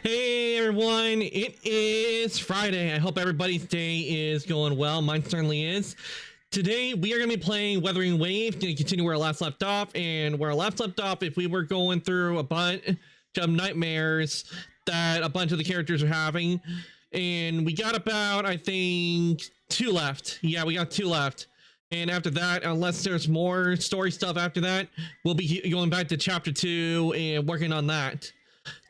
Hey everyone, it is Friday. I hope everybody's day is going well. Mine certainly is. Today we are going to be playing Wuthering Waves to continue where our last left off. And where our last left off, if we were going through a bunch of nightmares that a bunch of the characters are having. And we got about, I think, 2 left. Yeah, we got 2 left. And after that, unless there's more story stuff after that, we'll be going back to chapter 2 and working on that.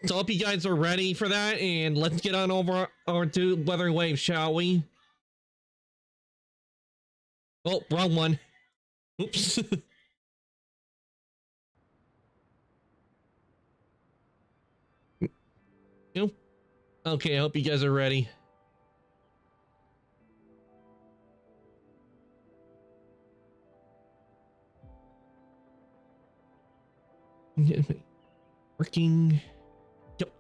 So I hope you guys are ready for that, and let's get on over to Wuthering Waves, shall we? Oh, wrong one. Oops. Nope. Okay, I hope you guys are ready. Working. Yep.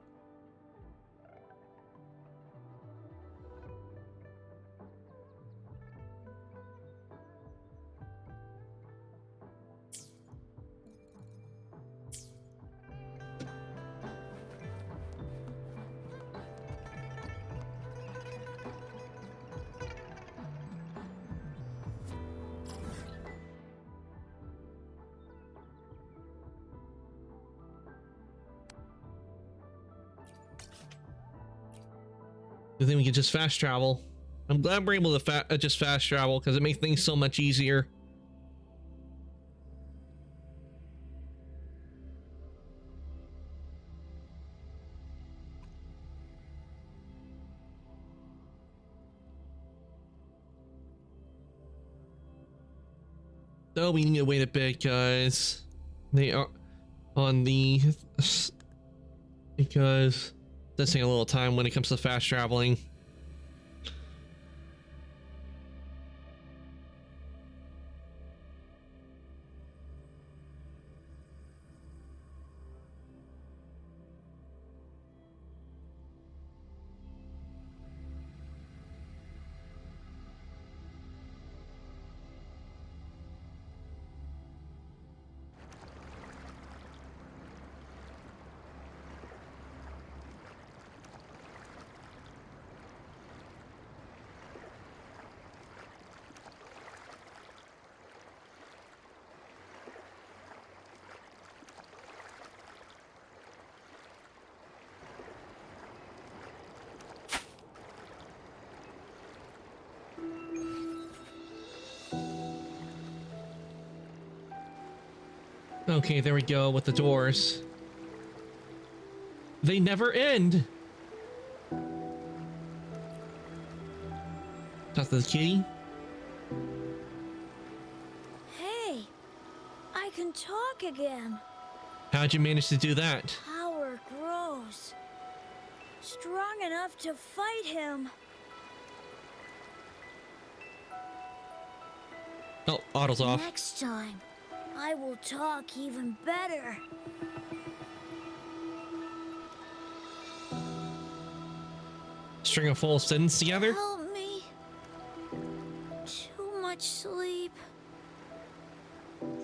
I think we can just fast travel. I'm glad we're able to just fast travel because it makes things so much easier. So we need to wait a bit because they are on the because it does take a little time when it comes to fast traveling. Okay, there we go with the doors. They never end. Talk to the kitty. Hey, I can talk again. How'd you manage to do that? Power grows. Strong enough to fight him. Oh, auto's off. Next time, I will talk even better. String a full sentence together. Help me. Too much sleep.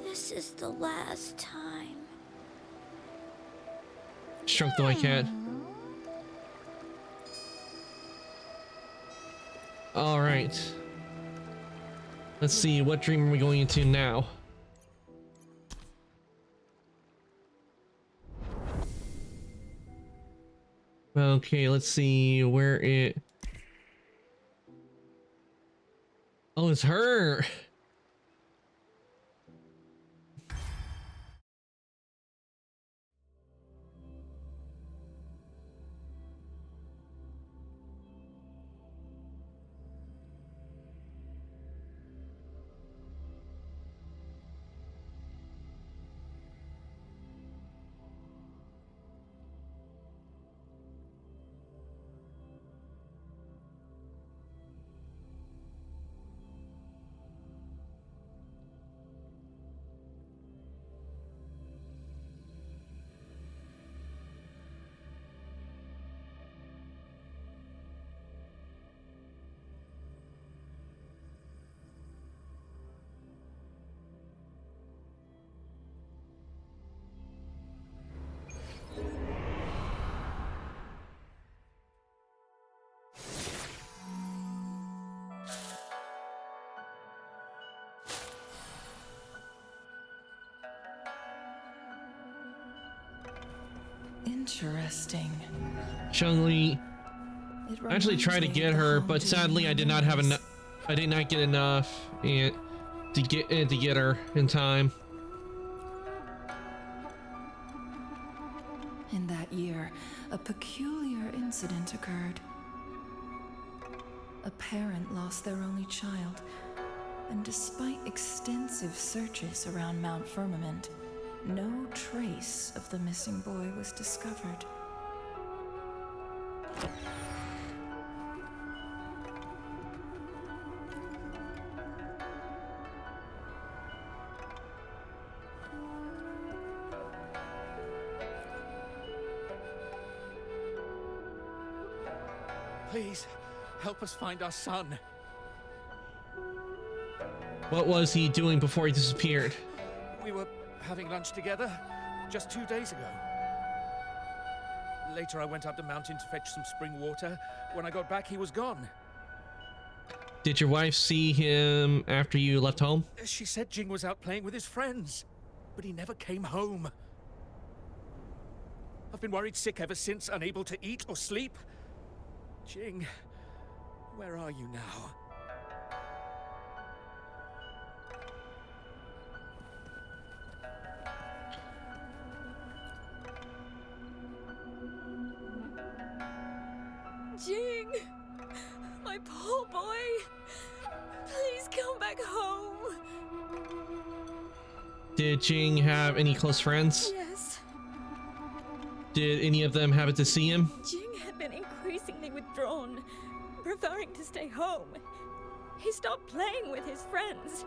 This is the last time. Shrunk the white cat. All right. Let's see, what dream are we going into now? Okay, let's see where it... Oh, it's her! Interesting. Chun-Li It actually tried to reminds me get of the her, but haunting sadly I did not have memories. enough. I did not get enough and to get her in time. In that year, a peculiar incident occurred. A parent lost their only child, and despite extensive searches around Mount Firmament, no trace of the missing boy was discovered. Please, help us find our son. What was he doing before he disappeared? We were having lunch together just 2 days ago. Later, I went up the mountain to fetch some spring water. When I got back, he was gone. Did your wife see him after you left home? She said Jing was out playing with his friends, but he never came home. I've been worried sick ever since, unable to eat or sleep. Jing, where are you now? Jing! My poor boy! Please come back home! Did Jing have any close friends? Yes, Did any of them happen to see him? Jing had been increasingly withdrawn, preferring to stay home. He stopped playing with his friends.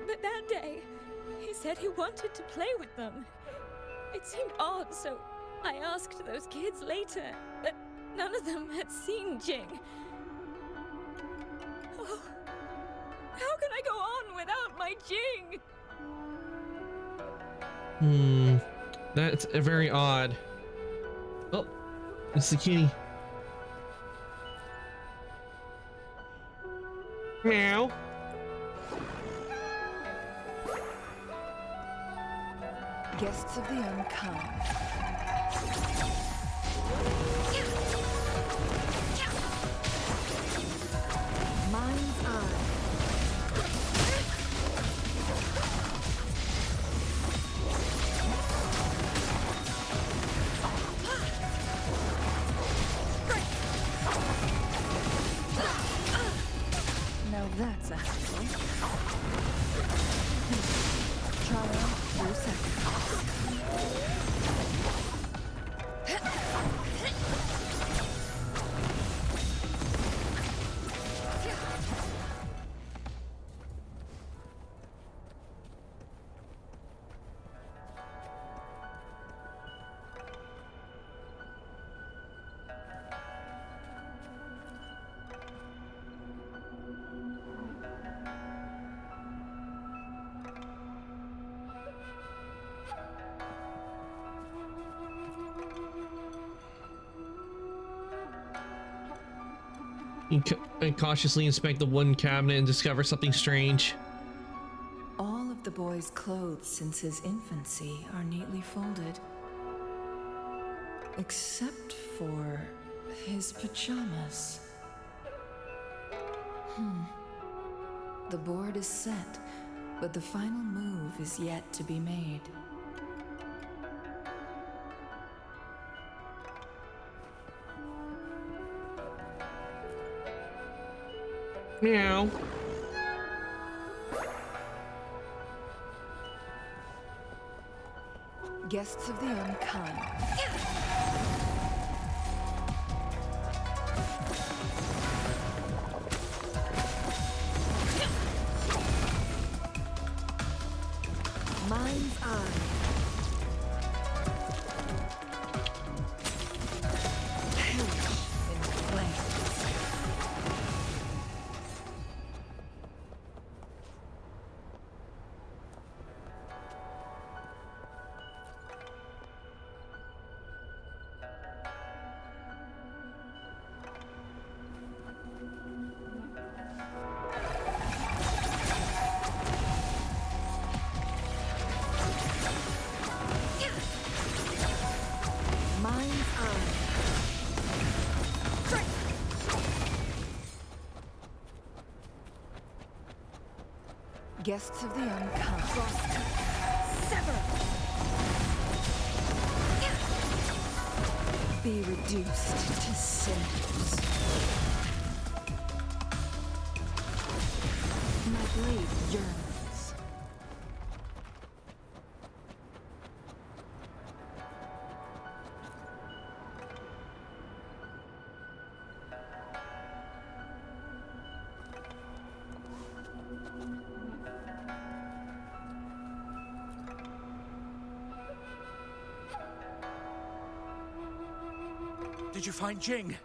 But that day, he said he wanted to play with them. It seemed odd, so I asked those kids later, but none of them had seen Jing. Oh, how can I go on without my Jing? That's very odd. Oh, it's the kitty. Meow. Guests of the unkind. Mind's eye. Now that's a hassle. Triumph through sacrifice. You cautiously inspect the wooden cabinet and discover something strange. All of the boy's clothes since his infancy are neatly folded. Except for his pajamas. The board is set, but the final move is yet to be made. Meow. Guests of the unkind. Mind's eye. Perish in flames. Guests of the unkind. Sever! Be reduced to cinders. My blade yearns. Did you find Jing?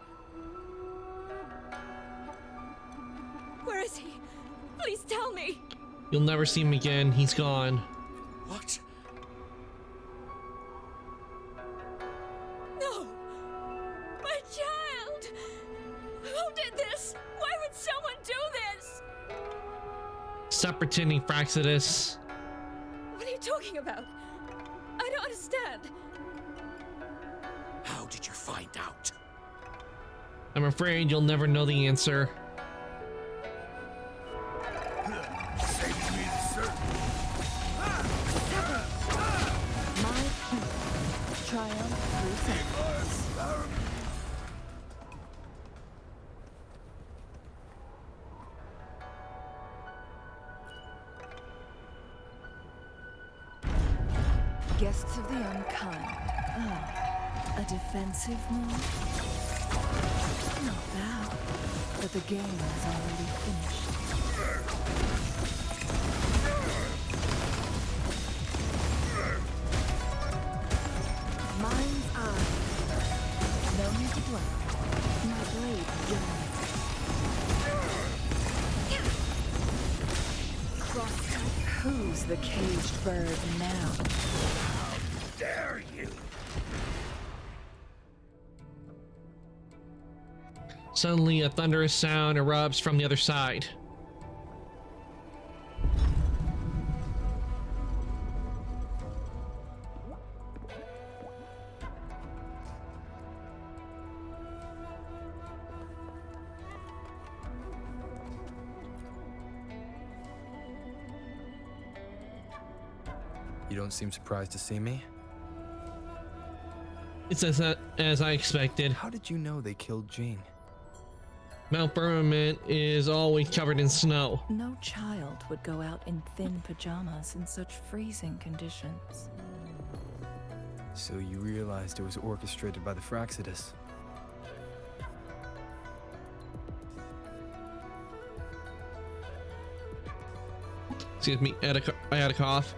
Where is he? Please tell me. You'll never see him again. He's gone. What? No! My child! Who did this? Why would someone do this? Stop pretending, Fraxidus. What are you talking about? I don't understand. How did you find out? I'm afraid you'll never know the answer. My triumph through sacrifice. Guests of the unkind. A defensive move? Not bad, but the game is already finished. Mind's eye. No need to blink. My blade yearns. Crosscut. Who's the caged bird now? Dare you? Suddenly, a thunderous sound erupts from the other side. You don't seem surprised to see me. It's as I expected. How did you know they killed Jing? Mount Firmament is always covered in snow. No child would go out in thin pajamas in such freezing conditions. So you realized it was orchestrated by the Fraxidus. Excuse me, I had a cough.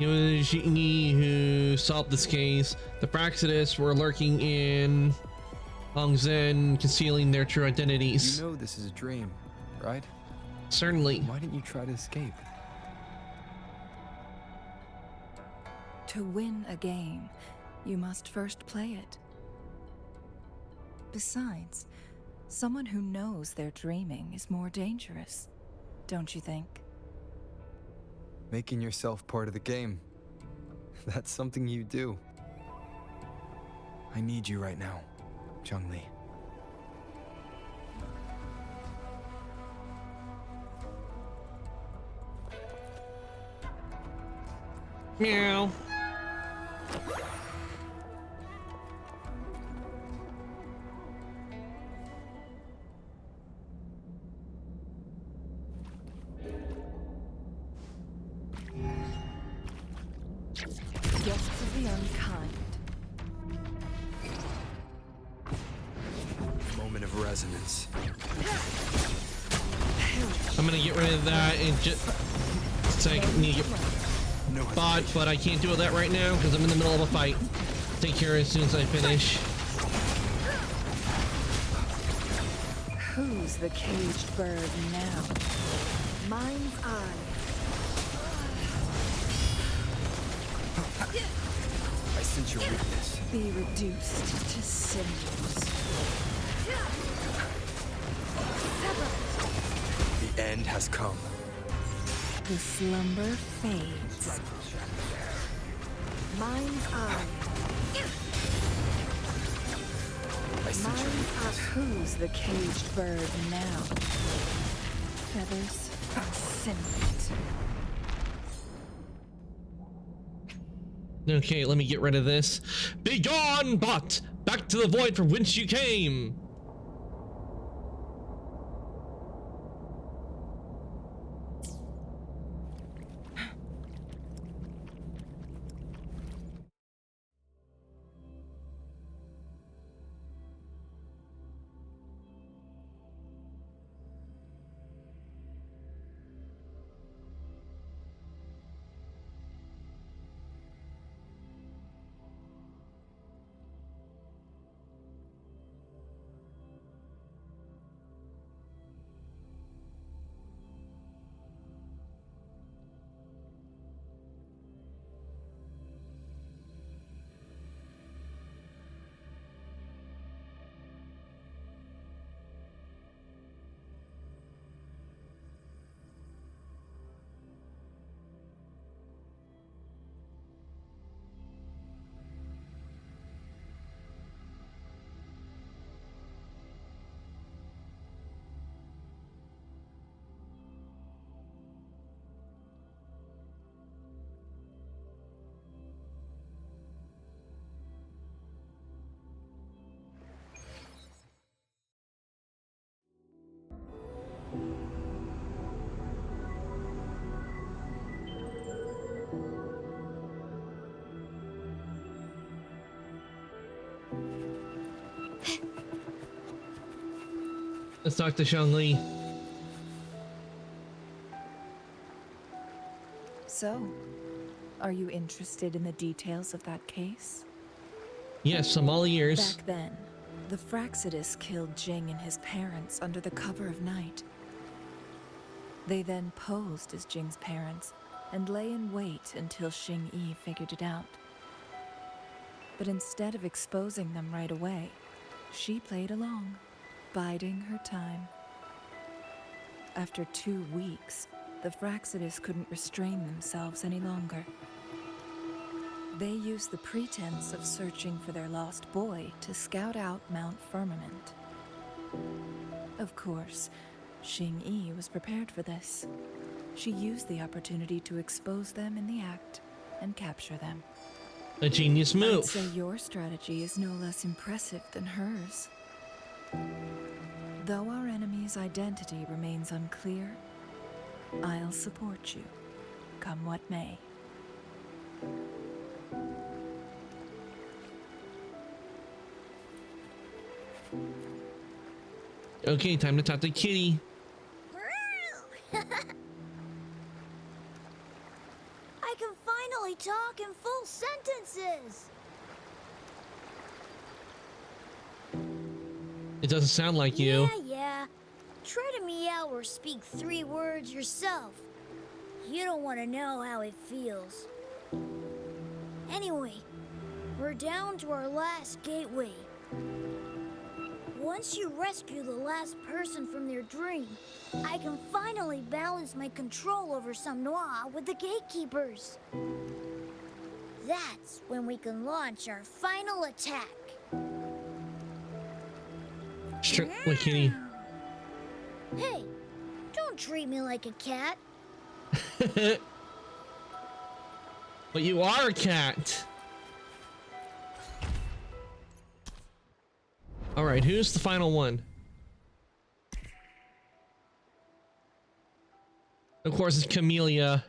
It was Genie who solved this case. The Fraxidus were lurking in Hong Zen, concealing their true identities. You know this is a dream, right? Certainly. Why didn't you try to escape? To win a game, you must first play it. Besides, someone who knows they're dreaming is more dangerous, don't you think? Making yourself part of the game. That's something you do. I need you right now, Changli. Meow. Guests of the unkind. Moment of resonance. I'm gonna get rid of that and just say I need to get No bot, but I can't do that right now because I'm in the middle of a fight. Take care as soon as I finish. Who's the caged bird now? Mind's eye. I sense your weakness. Be reduced to cinders. The end has come. The slumber fades. Mind's eye. I sense your Mind's eye. weakness. Who's the caged bird now? Feathers Sinmate. Okay, let me get rid of this. Begone, bot! Back to the void from whence you came! Let's talk to Shang-Li. So, are you interested in the details of that case? Yes, I'm all ears. Back then, the Fraxidus killed Jing and his parents under the cover of night. They then posed as Jing's parents and lay in wait until Xing Yi figured it out. But instead of exposing them right away, she played along, biding her time. After 2 weeks, the Fraxidus couldn't restrain themselves any longer. They used the pretense of searching for their lost boy to scout out Mount Firmament. Of course, Xing Yi was prepared for this. She used the opportunity to expose them in the act and capture them. A genius I'd move. say your strategy is no less impressive than hers. Though our enemy's identity remains unclear, I'll support you, come what may. Okay, time to talk to Kitty. I can finally talk in full sentences. It doesn't sound like you. Yeah. Try to meow or speak 3 words yourself. You don't want to know how it feels. Anyway, we're down to our last gateway. Once you rescue the last person from their dream, I can finally balance my control over Samnoa with the gatekeepers. That's when we can launch our final attack. Wait, Kitty. Hey, don't treat me like a cat. But you are a cat. All right, who's the final one? Of course, it's Camellia.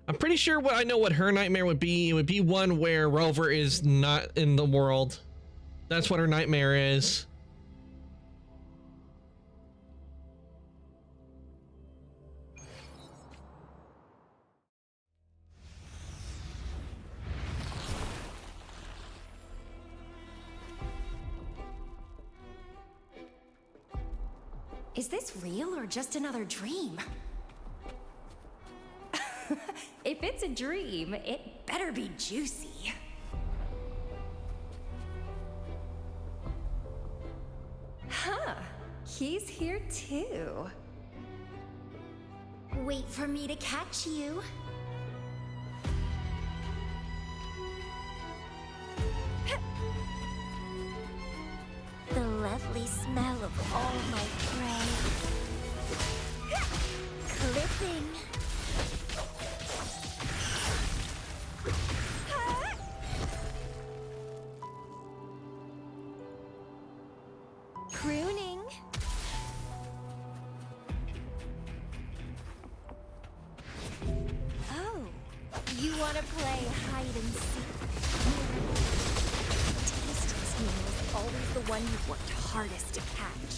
I'm pretty sure I know what her nightmare would be. It would be one where Rover is not in the world. That's what her nightmare is. Is this real or just another dream? If it's a dream, it better be juicy. Huh, he's here too. Wait for me to catch you. lovely smell of all my prey. Clipping. Pruning. Oh, you want to play hide and seek? Tastiest meal is always the one you've worked hardest to catch.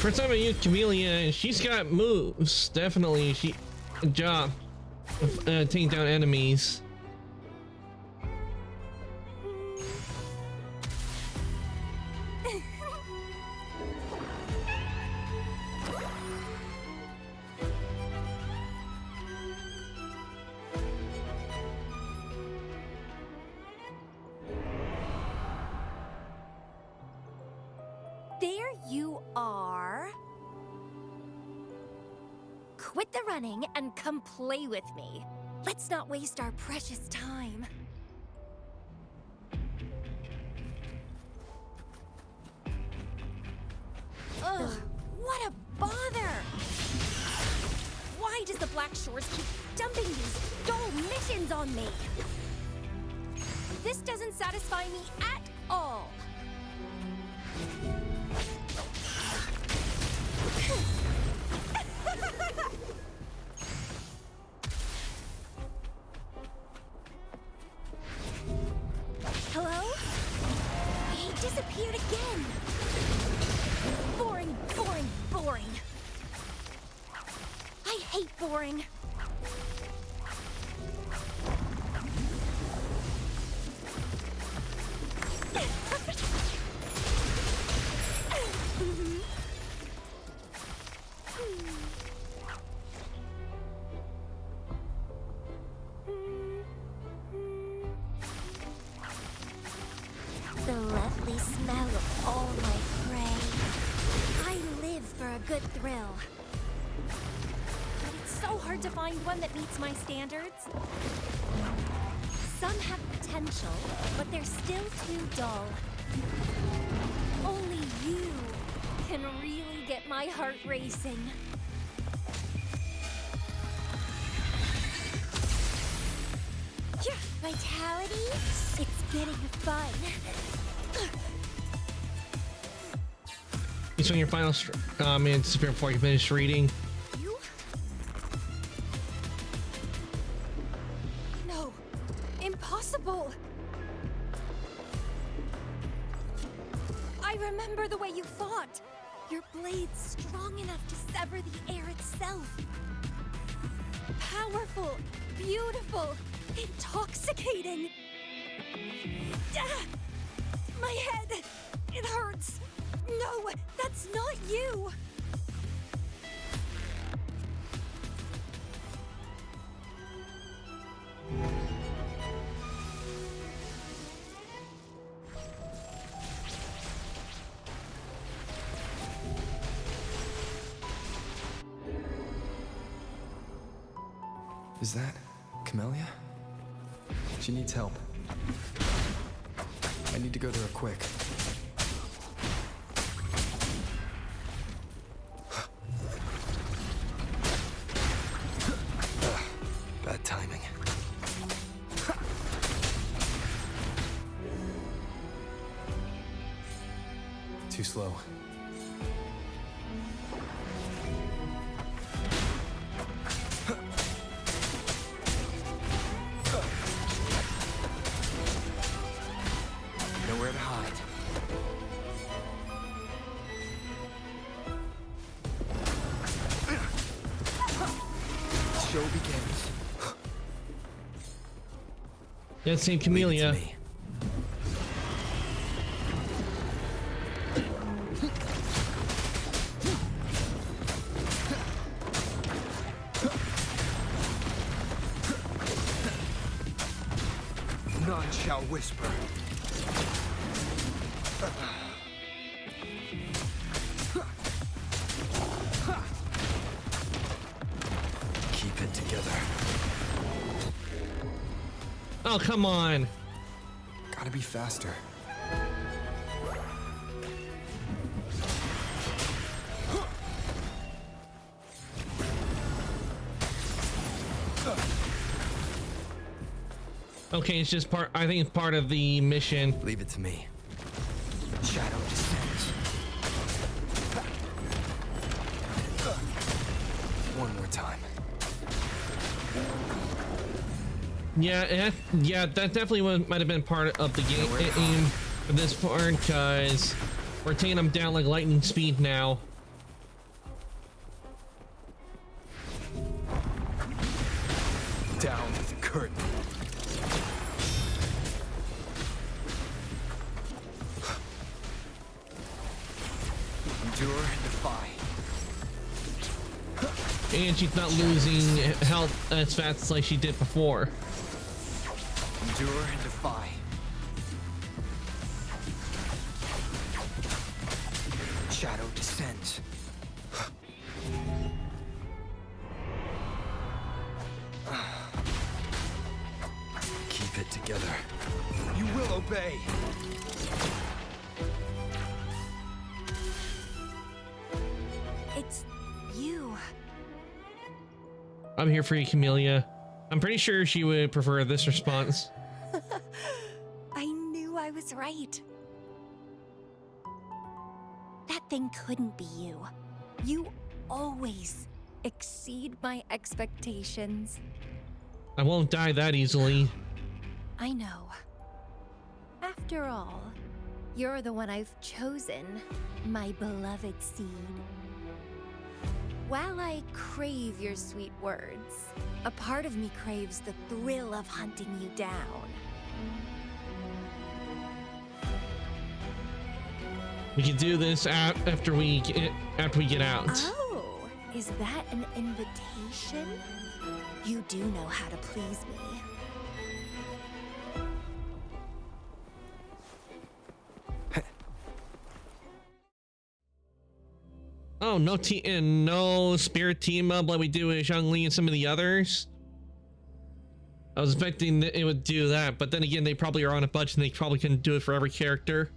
First time I used Camellia, and she's got moves. Definitely, a job of taking down enemies. There you are. Quit the running and come play with me. Let's not waste our precious time. Ugh, what a bother! Why does the Black Shores keep dumping these dull missions on me? This doesn't satisfy me at all. Hello? He disappeared again. Boring, boring, boring. I hate boring. The lovely smell of all my prey. I live for a good thrill. But it's so hard to find one that meets my standards. Some have potential, but they're still too dull. Only you can really get my heart racing. Yeah, vitality? It's getting fun. You spend your final minutes before you finish reading. You? No. Impossible. I remember the way you fought. Your blade's strong enough to sever the air itself. Powerful, beautiful, intoxicating. Ah! My head! It hurts! No, that's not you! Is that Camellia? She needs help. I need to go to her quick. Bad timing. Too slow. Nowhere to hide. Show begins. Yeah, same Camellia. Leave it to me. None shall whisper. Keep it together. Oh, come on. Gotta be faster. Okay, it's just part. I think it's part of the mission. Leave it to me. Shadow descends. One more time. Yeah, that definitely might have been part of the game for this part, because we're taking them down like lightning speed now. Down with the curtain. Endure and defy. And she's not losing health as fast like she did before. Endure and defy. Shadow descends. Keep it together. You will obey. It's you. I'm here for you, Camellia. I'm pretty sure she would prefer this response. I knew I was right. That thing couldn't be you. You always exceed my expectations. I won't die that easily. I know. After all, you're the one I've chosen, my beloved seed. While I crave your sweet words, a part of me craves the thrill of hunting you down. We can do this after we get out. Oh, is that an invitation? You do know how to please me. Oh, no spirit team up like we do with Zhongli and some of the others. I was expecting that it would do that, but then again, they probably are on a budget and they probably couldn't do it for every character.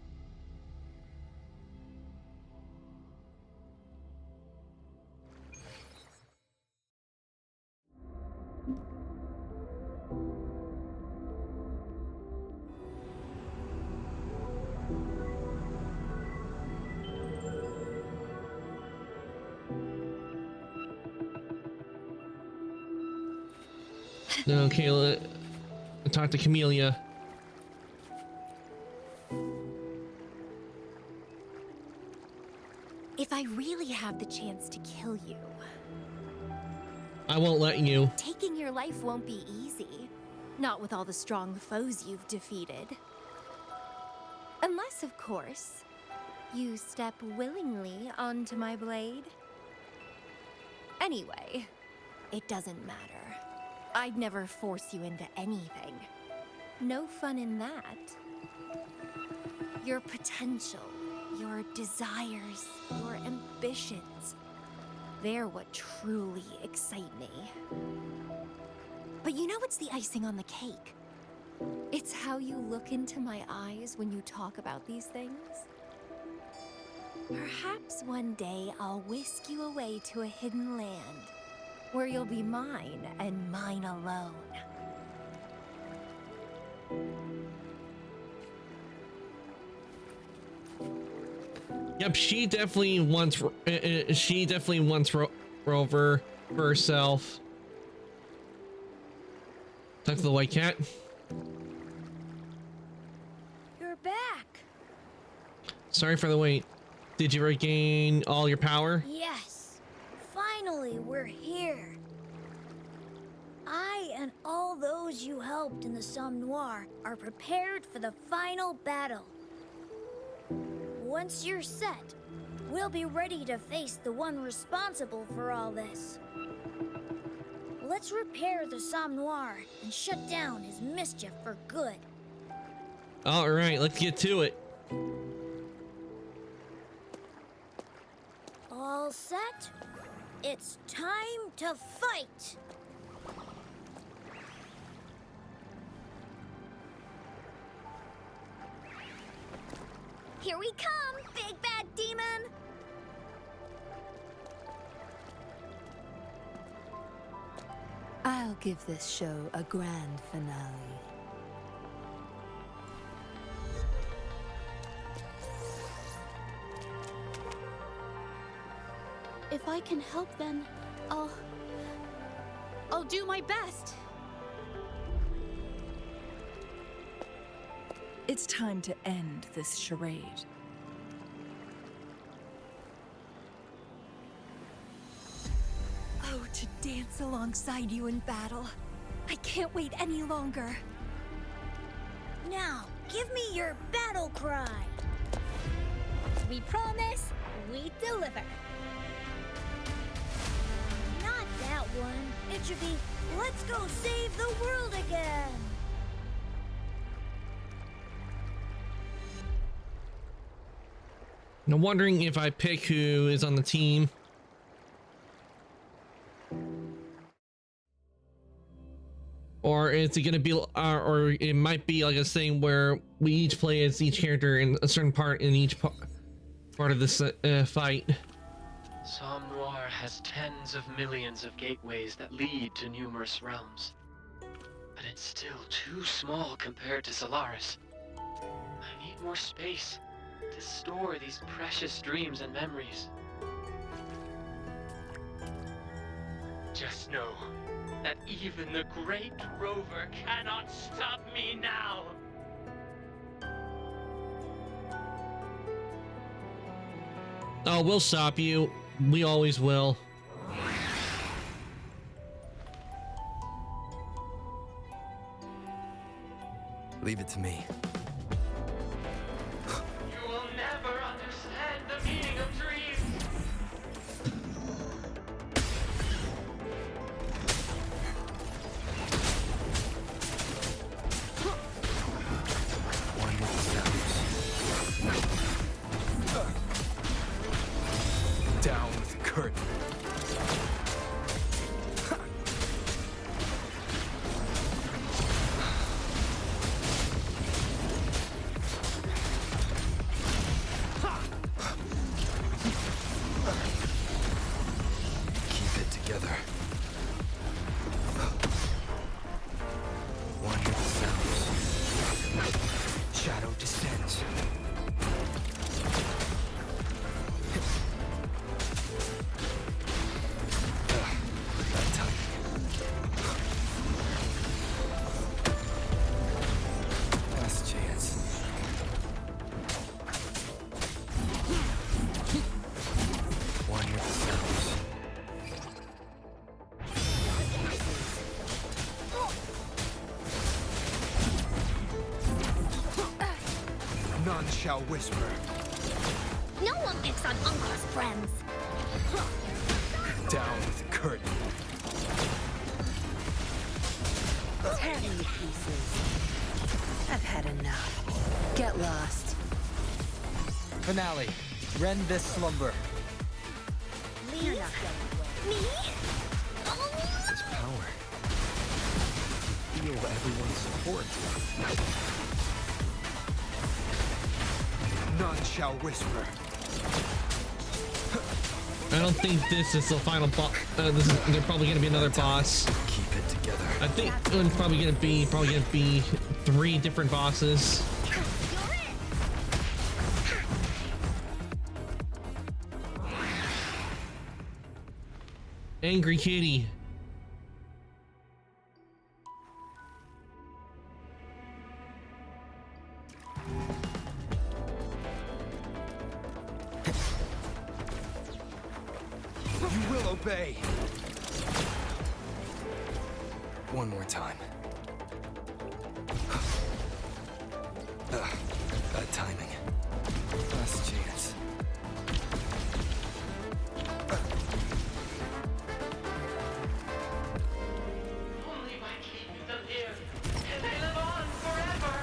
Okay, let's talk to Camellia. If I really have the chance to kill you, I won't let you. taking your life won't be easy. Not with all the strong foes you've defeated. Unless, of course, you step willingly onto my blade. Anyway, it doesn't matter. I'd never force you into anything. No fun in that. Your potential, your desires, your ambitions, they're what truly excite me. But you know what's the icing on the cake? It's how you look into my eyes when you talk about these things. Perhaps one day I'll whisk you away to a hidden land where you'll be mine and mine alone. Yep, she definitely wants Rover for herself. Talk to the white cat. You're back. Sorry for the wait. Did you regain all your power? Yes, finally we're here. I and all those you helped in the Somme Noire are prepared for the final battle. Once you're set, we'll be ready to face the one responsible for all this. Let's repair the Somme Noire and shut down his mischief for good. All right, let's get to it. All set? It's time to fight! Here we come, big bad demon! I'll give this show a grand finale. If I can help, then I'll do my best. It's time to end this charade. Oh, to dance alongside you in battle. I can't wait any longer. Now, give me your battle cry. We promise, we deliver. Not that one. It should be, let's go save the world again. I'm wondering if I pick who is on the team. Or is it going to be, or it might be like a thing where we each play as each character in a certain part in each part of this fight. Somme Noire has tens of millions of gateways that lead to numerous realms. But it's still too small compared to Solaris. I need more space to store these precious dreams and memories. Just know that even the Great Rover cannot stop me now! Oh, we'll stop you. We always will. Leave it to me. You will never understand the meaning of dreams! One with the sounds. Down with the curtain. Keep it together. One with the sounds. Shadow descends. That time. Last chance. One with the sounds. None shall whisper. No one picks on Uncle's friends. Down with the curtain. Tear me to pieces. I've had enough. Get lost. Finale. Rend this slumber. Leave? Me? Oh. This power. Feel everyone's support. None shall whisper. I don't think this is the final boss. This is there's probably gonna be another boss. Keep it together. I think it's probably gonna be 3 different bosses. Angry Kitty. You will obey. One more time. Bad timing. Last chance. Only by keeping them here can they live on forever!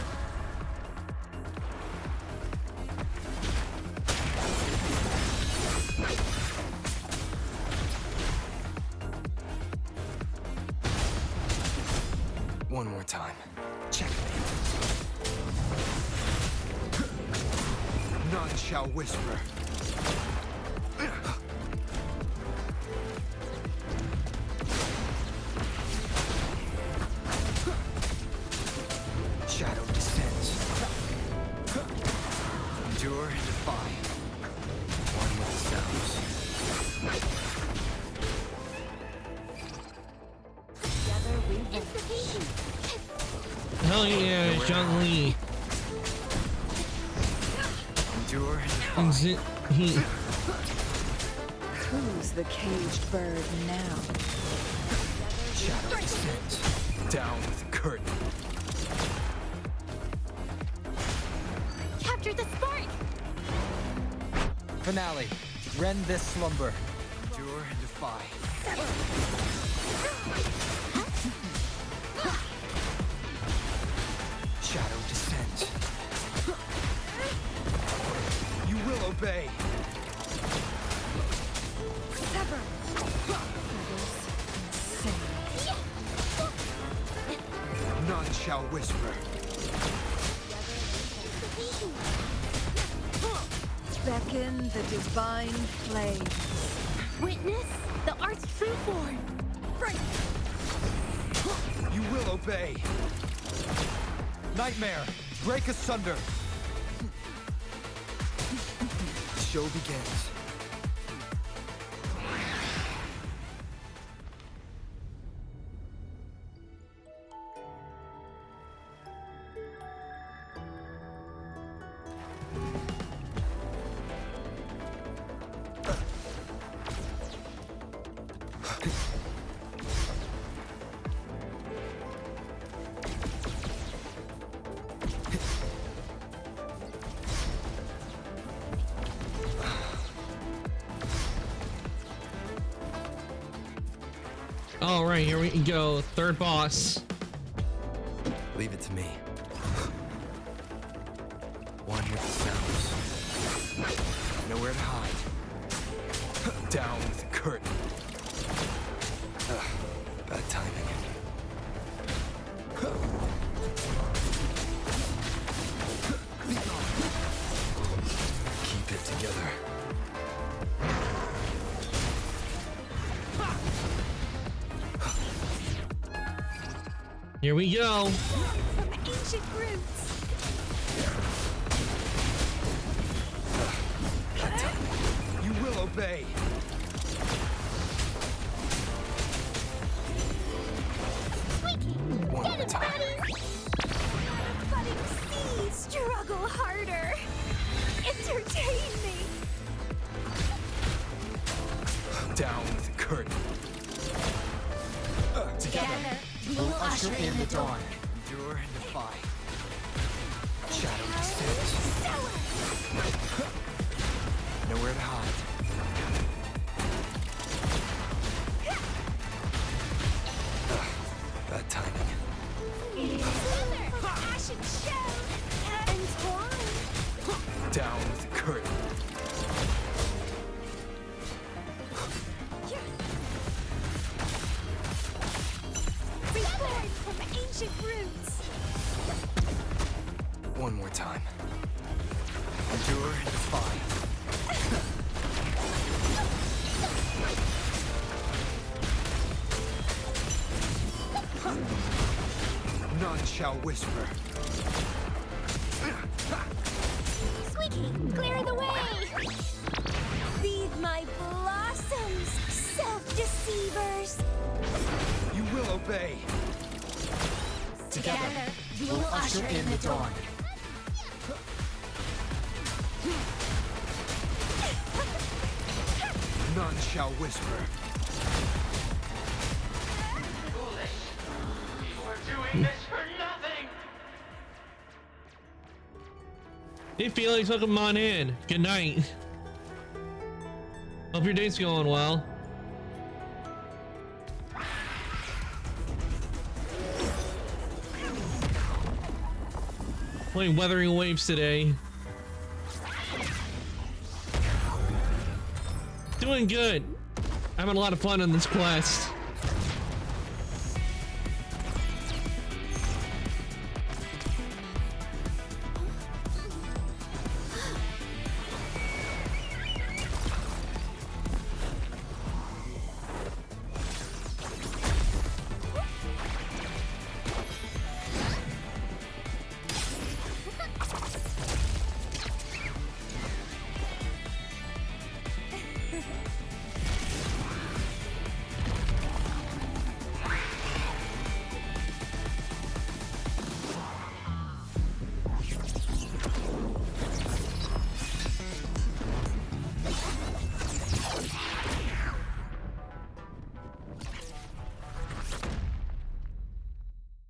One more time. Checkmate. None shall whisper. Shadow descends. Endure and defy. One with the sounds. Together we Hell yeah, Zhongli. Endure and He. Who's the caged bird now? Shadow descends. Down with the curtain. Capture the spark! Finale. Rend this slumber. Endure and defy. Shadow descends. You will obey. Sever. None shall whisper. Beckon the divine flame. Witness the art's true form. You will obey. Nightmare, break asunder. The show begins. All right, here we go. Third boss. Leave it to me. One with the sounds. Nowhere to hide. Down with the curtain. Bad timing. Keep it together. Here we go. From ancient roots. You will obey. One at a time. Budding seeds struggle harder. Entertain me. Down with the curtain. Together, we will usher in the dawn. Endure and defy. Shadow descends. Nowhere to hide. Bad timing. Ashen shell and twine. Down with the curtain. Reborn from ancient roots. One more time. Endure and defy. None shall whisper. Squeaky, clear the way. Feed my blossoms, self-deceivers. You will obey. Together, we will usher in the dawn. None shall whisper. Doing this for nothing! Hey Felix, welcome on in. Good night. Hope your day's going well. Playing Weathering Waves today. Doing good. Having a lot of fun on this quest.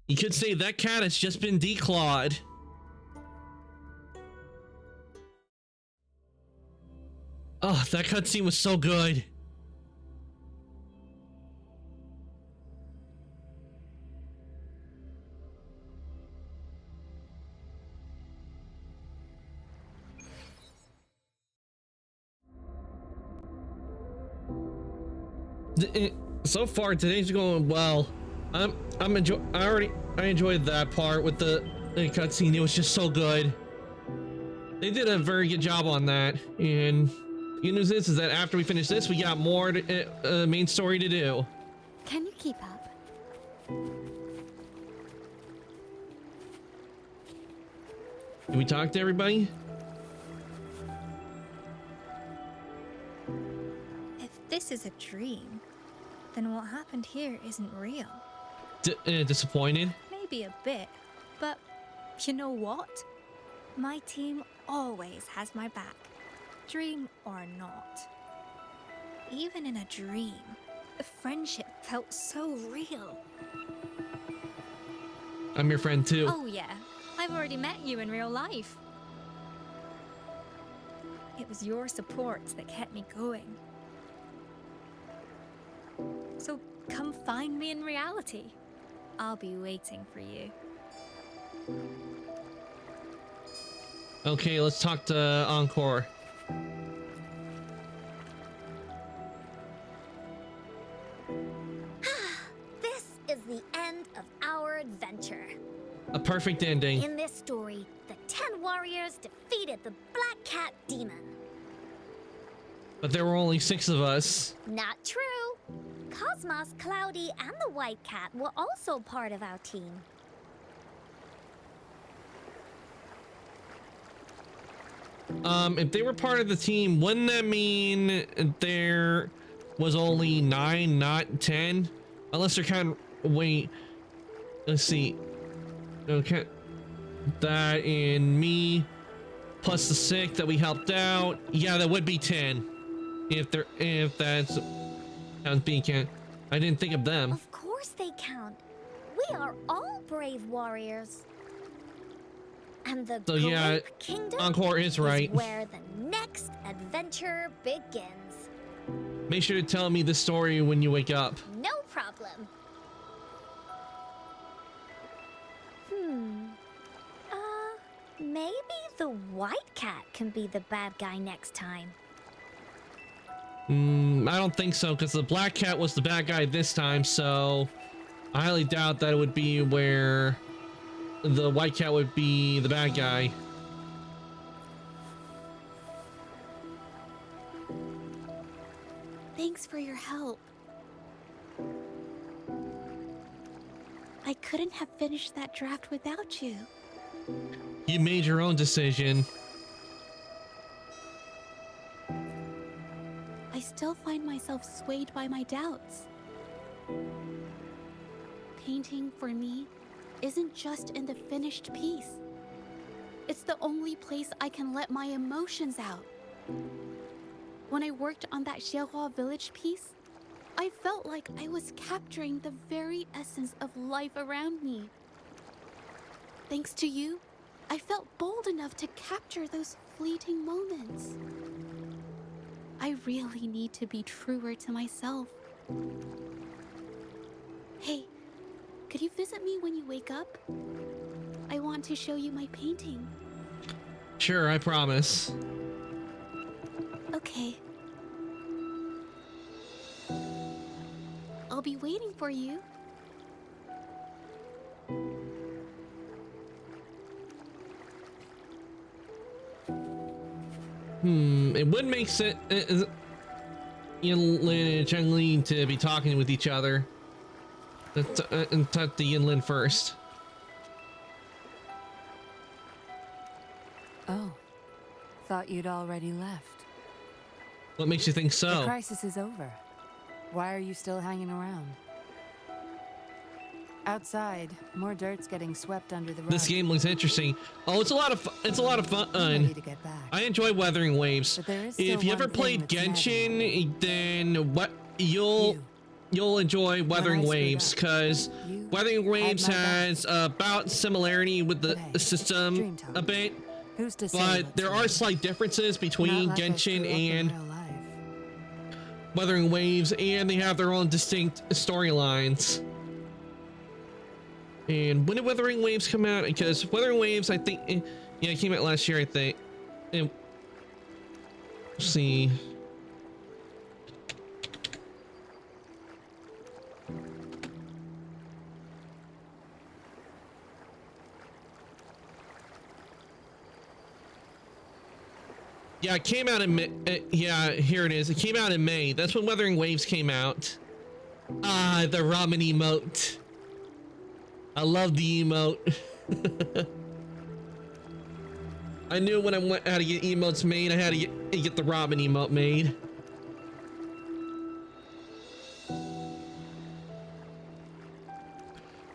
You could say that cat has just been declawed. Oh, that cutscene was so good. So far today's going well. I enjoyed that part with the cutscene. It was just so good. They did a very good job on that. And the good news is that after we finish this, we got more main story to do. Can you keep up? Did we talk to everybody? If this is a dream, then what happened here isn't real. Disappointed? Maybe a bit, but you know what? My team always has my back, dream or not. Even in a dream, the friendship felt so real. I'm your friend too. Oh yeah, I've already met you in real life. It was your support that kept me going. So come find me in reality. I'll be waiting for you. Okay, let's talk to Encore. This is the end of our adventure. A perfect ending. In this story, the 10 warriors defeated the Black Cat Demon. But there were only 6 of us. Not true. Cosmos, Cloudy, and the White Cat were also part of our team. If they were part of the team, wouldn't that mean there was only 9, not 10? Unless they're kind of... Wait. Let's see. Okay. That and me, plus the 6 that we helped out. Yeah, that would be 10. If that's... being count. I didn't think of them. Of course they count. We are all brave warriors. And the Grape Kingdom Encore is right. where the next adventure begins. Make sure to tell me the story when you wake up. No problem. Maybe the White Cat can be the bad guy next time. I don't think so, because the Black Cat was the bad guy this time, so I highly doubt that it would be where the White Cat would be the bad guy. Thanks for your help. I couldn't have finished that draft without you. You made your own decision. I still find myself swayed by my doubts. Painting, for me, isn't just in the finished piece. It's the only place I can let my emotions out. When I worked on that Xiehua village piece, I felt like I was capturing the very essence of life around me. Thanks to you, I felt bold enough to capture those fleeting moments. I really need to be truer to myself. Hey, could you visit me when you wake up? I want to show you my painting. Sure, I promise. Okay. I'll be waiting for you. It would make sense, Yinlin and Chengli to be talking with each other. Let's talk to Yinlin first. Oh, thought you'd already left. What makes you think so? The crisis is over. Why are you still hanging around? Outside, more dirt's getting swept under the rug. This game looks interesting. Oh, it's a lot of fun. It's a lot of fun. Ready to get back. I enjoy Wuthering Waves. But there is If still you ever one thing played that's nagging Genshin, then what you'll you'll enjoy Wuthering I screwed Waves, up, because you Wuthering Waves had my back. has about similarity with the But hey, system dream talk. a bit, Who's to say but what's there are real? slight differences Not between like I Genshin screw up in and real life. Wuthering Waves, and they have their own distinct storylines. And when did Wuthering Waves come out? Because Wuthering Waves, I think, yeah, it came out last year, I think. And, let's see. Yeah, it came out in May. Yeah, here it is. It came out in May. That's when Wuthering Waves came out. Ah, the ramen emote. I love the emote. I knew when I went how to get emotes made, I had to get the ramen emote made.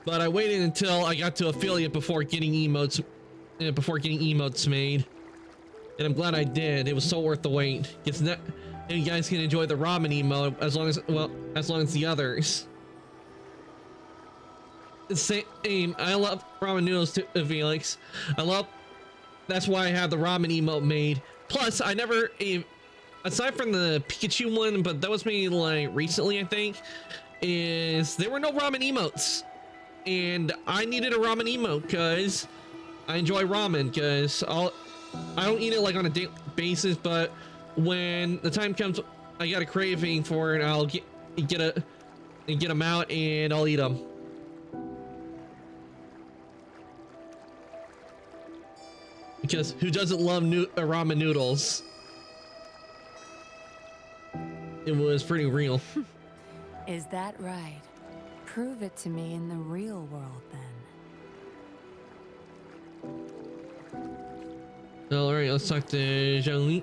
But I waited until I got to affiliate before getting emotes made. And I'm glad I did. It was so worth the wait. It's not, and you guys can enjoy the ramen emote as long as the others. It's same. I love ramen noodles too, Felix. That's why I had the ramen emote made. Plus, I never, aside from the Pikachu one, but that was made like recently, I think, is there were no ramen emotes. And I needed a ramen emote because I enjoy ramen, because I don't eat it like on a daily basis, but when the time comes, I got a craving for it, I'll get them out and I'll eat them. Because who doesn't love ramen noodles? It was pretty real. Is that right? Prove it to me in the real world, then. All right, let's talk to Zhongli.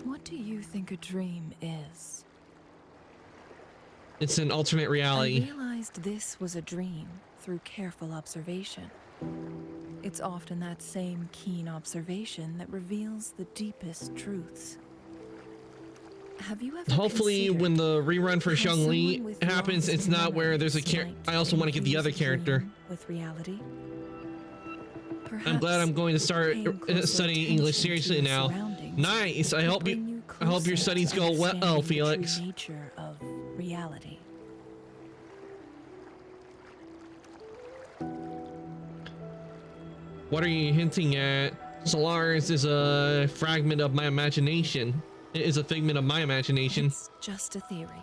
What do you think a dream is? It's an alternate reality. I realized this was a dream through careful observation. It's often that same keen observation that reveals the deepest truths. Have you ever Hopefully when the rerun for how someone Zhongli with happens, lost it's not where there's a memories I also want to get the other infuse a character. dream with reality? I'm glad I'm going to start paying closer studying English attention to seriously your now. surroundings Nice. I will hope bring you I hope your closer studies to go well, understanding the true Felix. nature of reality. What are you hinting at? Solaris is a fragment of my imagination. It is a figment of my imagination. It's just a theory.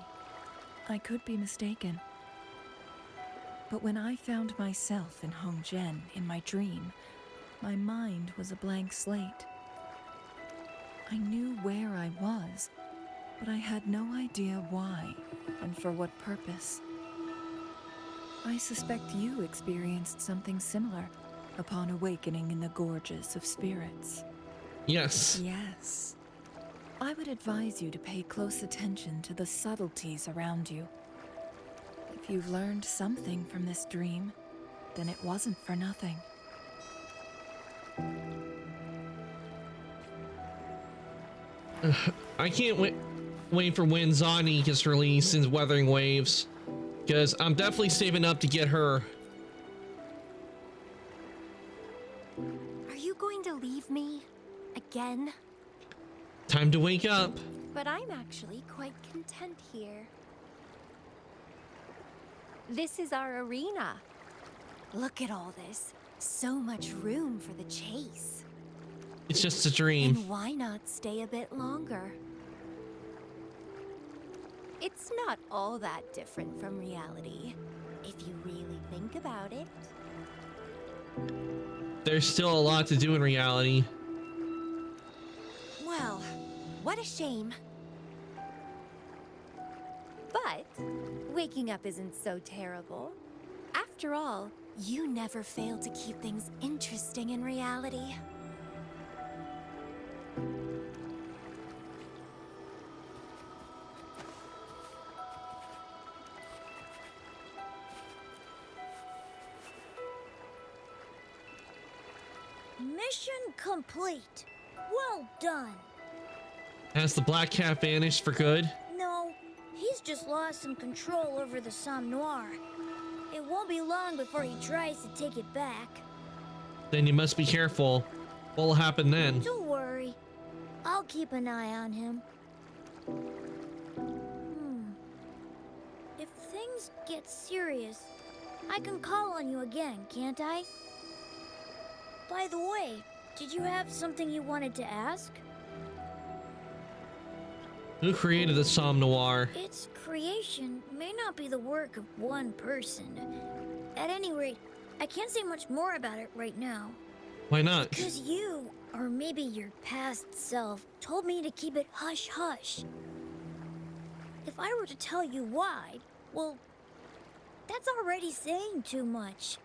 I could be mistaken. But when I found myself in Hongzhen in my dream, my mind was a blank slate. I knew where I was, but I had no idea why and for what purpose. I suspect you experienced something similar upon awakening in the gorges of spirits. Yes. Yes. I would advise you to pay close attention to the subtleties around you. If you've learned something from this dream, then it wasn't for nothing. I can't wait for when Zani gets released in Wuthering Waves, because I'm definitely saving up to get her. Are you going to leave me? Again? Time to wake up. But I'm actually quite content here. This is our arena. Look at all this. So much room for the chase. It's just a dream. And why not stay a bit longer? It's not all that different from reality, if you really think about it. There's still a lot to do in reality. Well, what a shame. But waking up isn't so terrible. After all, you never fail to keep things interesting in reality. Mission complete. Well done. Has the Black Cat vanished for good? No, he's just lost some control over the Somme Noir. It won't be long before he tries to take it back. Then you must be careful. What will happen then? Don't worry. I'll keep an eye on him. If things get serious, I can call on you again, can't I? By the way, did you have something you wanted to ask? Who created the Somme Noir? Its creation may not be the work of one person. At any rate, I can't say much more about it right now. Why not? Because you, or maybe your past self, told me to keep it hush-hush. If I were to tell you why, well, that's already saying too much.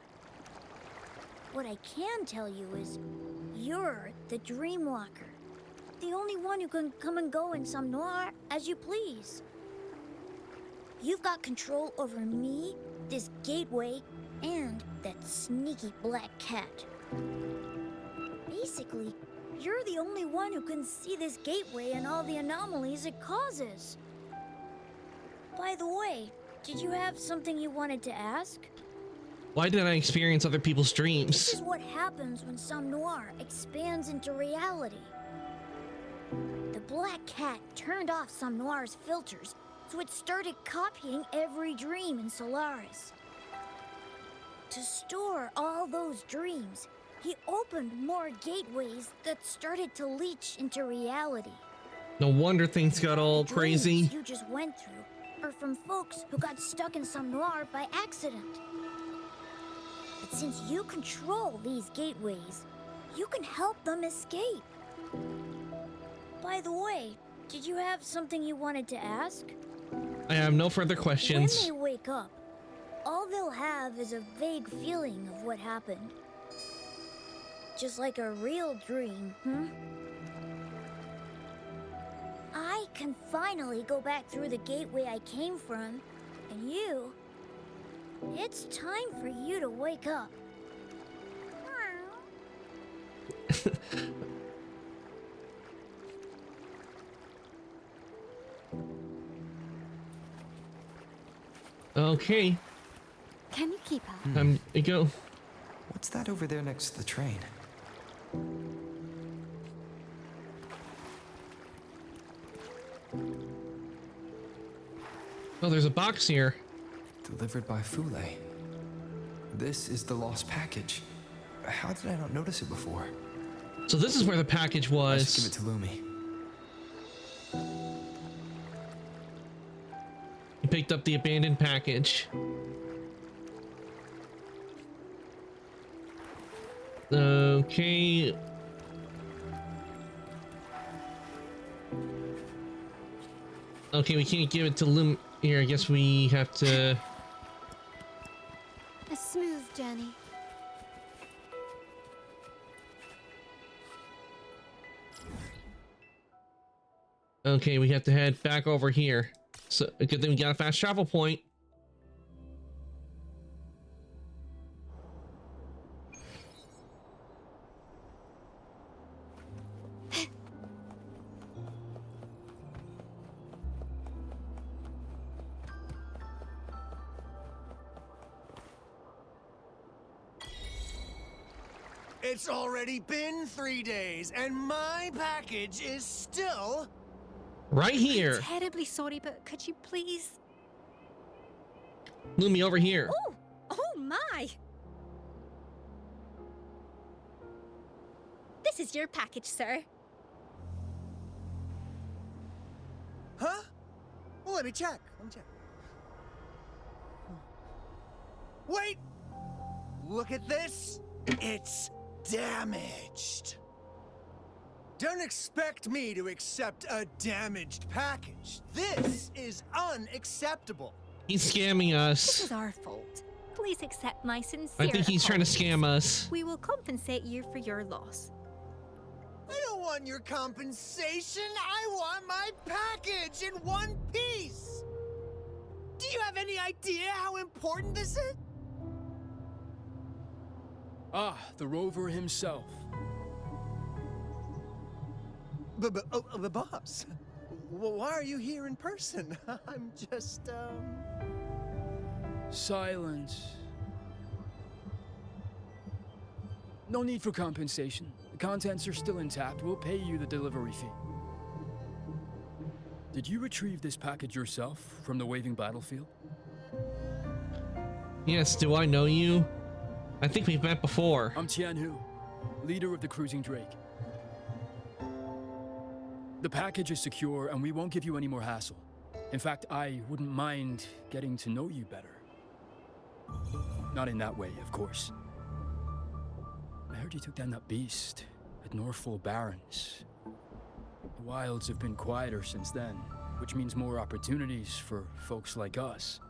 What I can tell you is, you're the Dreamwalker. The only one who can come and go in Somme Noir as you please. You've got control over me, this gateway, and that sneaky black cat. Basically, you're the only one who can see this gateway and all the anomalies it causes. By the way, did you have something you wanted to ask? Why did I experience other people's dreams? This is what happens when Somme Noir expands into reality. The Black Cat turned off Somme Noir's filters, so it started copying every dream in Solaris. To store all those dreams, he opened more gateways that started to leach into reality. No wonder things got all The crazy. dreams you just went through are from folks who got stuck in Somme Noir by accident. But since you control these gateways, you can help them escape. By the way, did you have something you wanted to ask? I have no further questions. When they wake up, all they'll have is a vague feeling of what happened. Just like a real dream, I can finally go back through the gateway I came from, and you... It's time for you to wake up. Okay. Can you keep up? You go. What's that over there next to the train? Oh, there's a box here. Delivered by Fule. This is the lost package. How did I not notice it before? So this is where the package I was. should give it to Lumi. He picked up the abandoned package. Okay. Okay, we can't give it to Lum. Here, I guess we have to. A smooth journey. Okay, we have to head back over here. So, good thing we got a fast travel point. It's already been 3 days, and my package is still... Right here. I'm terribly sorry, but could you please... Lumi, over here. Oh my! This is your package, sir. Huh? Well, let me check. Wait! Look at this. It's damaged. Don't expect me to accept a damaged package. This is unacceptable. He's scamming us. This is our fault. Please accept my sincere I think he's trying to scam us. We will compensate you for your loss. I don't want your compensation. I want my package in one piece. Do you have any idea how important this is? Ah, the rover himself. Boss, why are you here in person? I'm just, Silence. No need for compensation. The contents are still intact. We'll pay you the delivery fee. Did you retrieve this package yourself from the waving battlefield? Yes, do I know you? I think we've met before. I'm Tianhu, leader of the Cruising Drake. The package is secure, and we won't give you any more hassle. In fact, I wouldn't mind getting to know you better. Not in that way, of course. I heard you took down that beast at Northfall Barrens. The wilds have been quieter since then, which means more opportunities for folks like us.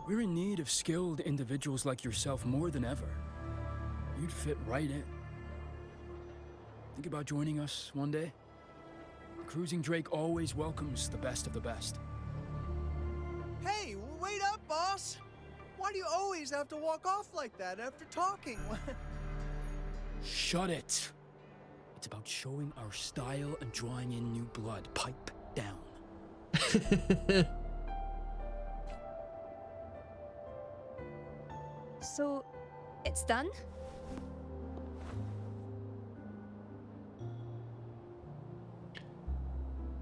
We're in need of skilled individuals like yourself more than ever. You'd fit right in. Think about joining us one day? The Cruising Drake always welcomes the best of the best. Hey, wait up, boss! Why do you always have to walk off like that after talking? Shut it! It's about showing our style and drawing in new blood. Pipe down. So, it's done?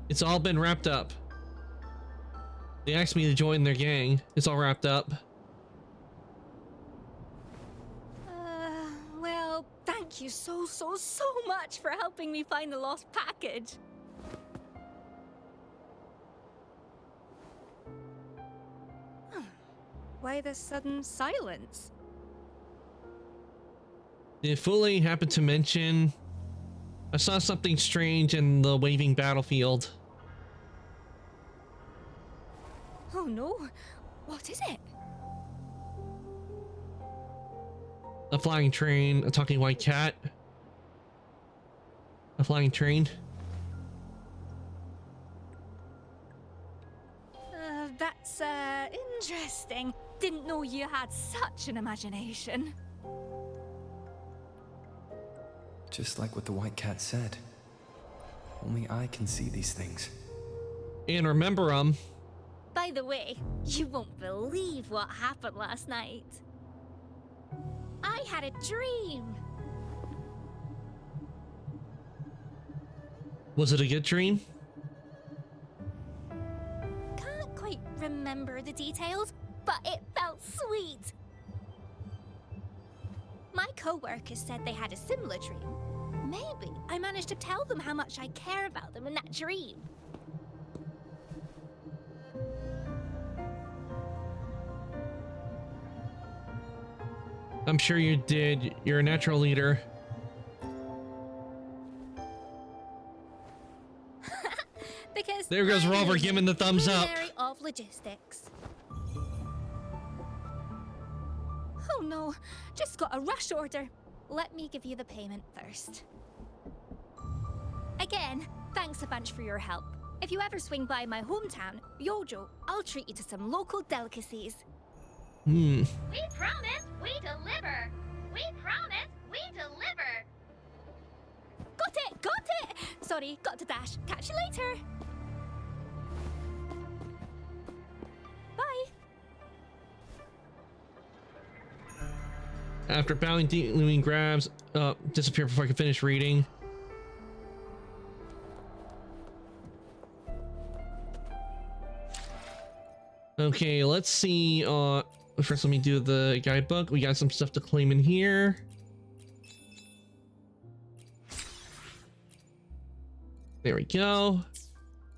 It's all been wrapped up. They asked me to join their gang. It's all wrapped up. Well, thank you so much for helping me find the lost package. Why the sudden silence? Did Fule happen to mention I saw something strange in the waving battlefield? Oh no, what is it? A flying train, a talking white cat. A flying train. That's interesting. Didn't know you had such an imagination. Just like what the white cat said. Only I can see these things. And remember, By the way, you won't believe what happened last night. I had a dream. was it a good dream? Can't quite remember the details, but it felt sweet. My co-workers said they had a similar dream. Maybe I managed to tell them how much I care about them in that dream. I'm sure you did. You're a natural leader. Because there goes Rover giving the thumbs up. Luminary of logistics. Oh no, just got a rush order. Let me give you the payment first. Again, thanks a bunch for your help. If you ever swing by my hometown, Yojo, I'll treat you to some local delicacies. We promise we deliver. We promise we deliver. Got it, got it! Sorry, got to dash. Catch you later. Bye. After bowing, Lumion grabs, disappear before I can finish reading. Okay, let's see. First, let me do the guidebook. We got some stuff to claim in here. There we go.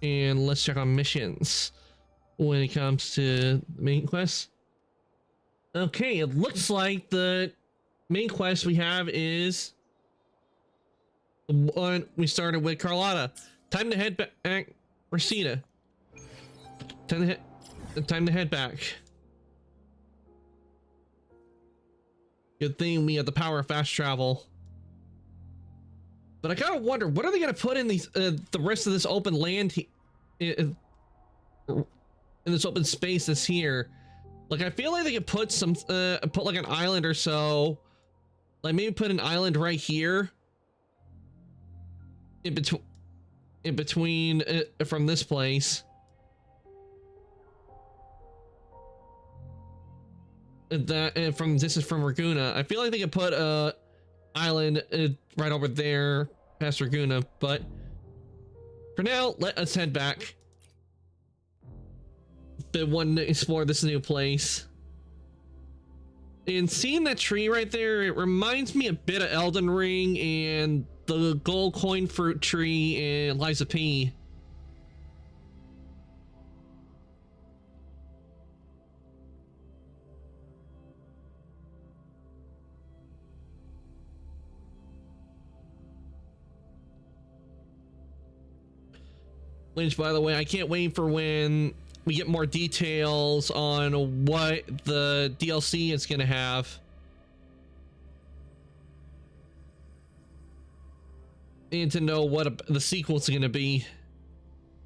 And let's check on missions when it comes to the main quest. Okay, it looks like the main quest we have is the one we started with Carlotta. Time to head back, Rosita. Time to head back. Good thing we have the power of fast travel. But I kind of wonder, what are they going to put in these the rest of this open land in this open space that's here? Like, I feel like they could put some put like an island or so, like maybe put an island right here, in between from this place. That from this is from Raguna. I feel like they could put a island right over there past Raguna, but for now, let us head back. The one to explore this new place. And seeing that tree right there, it reminds me a bit of Elden Ring and the gold coin fruit tree in Lies of P. Which, by the way, I can't wait for when we get more details on what the DLC is going to have. And to know what the sequel is going to be.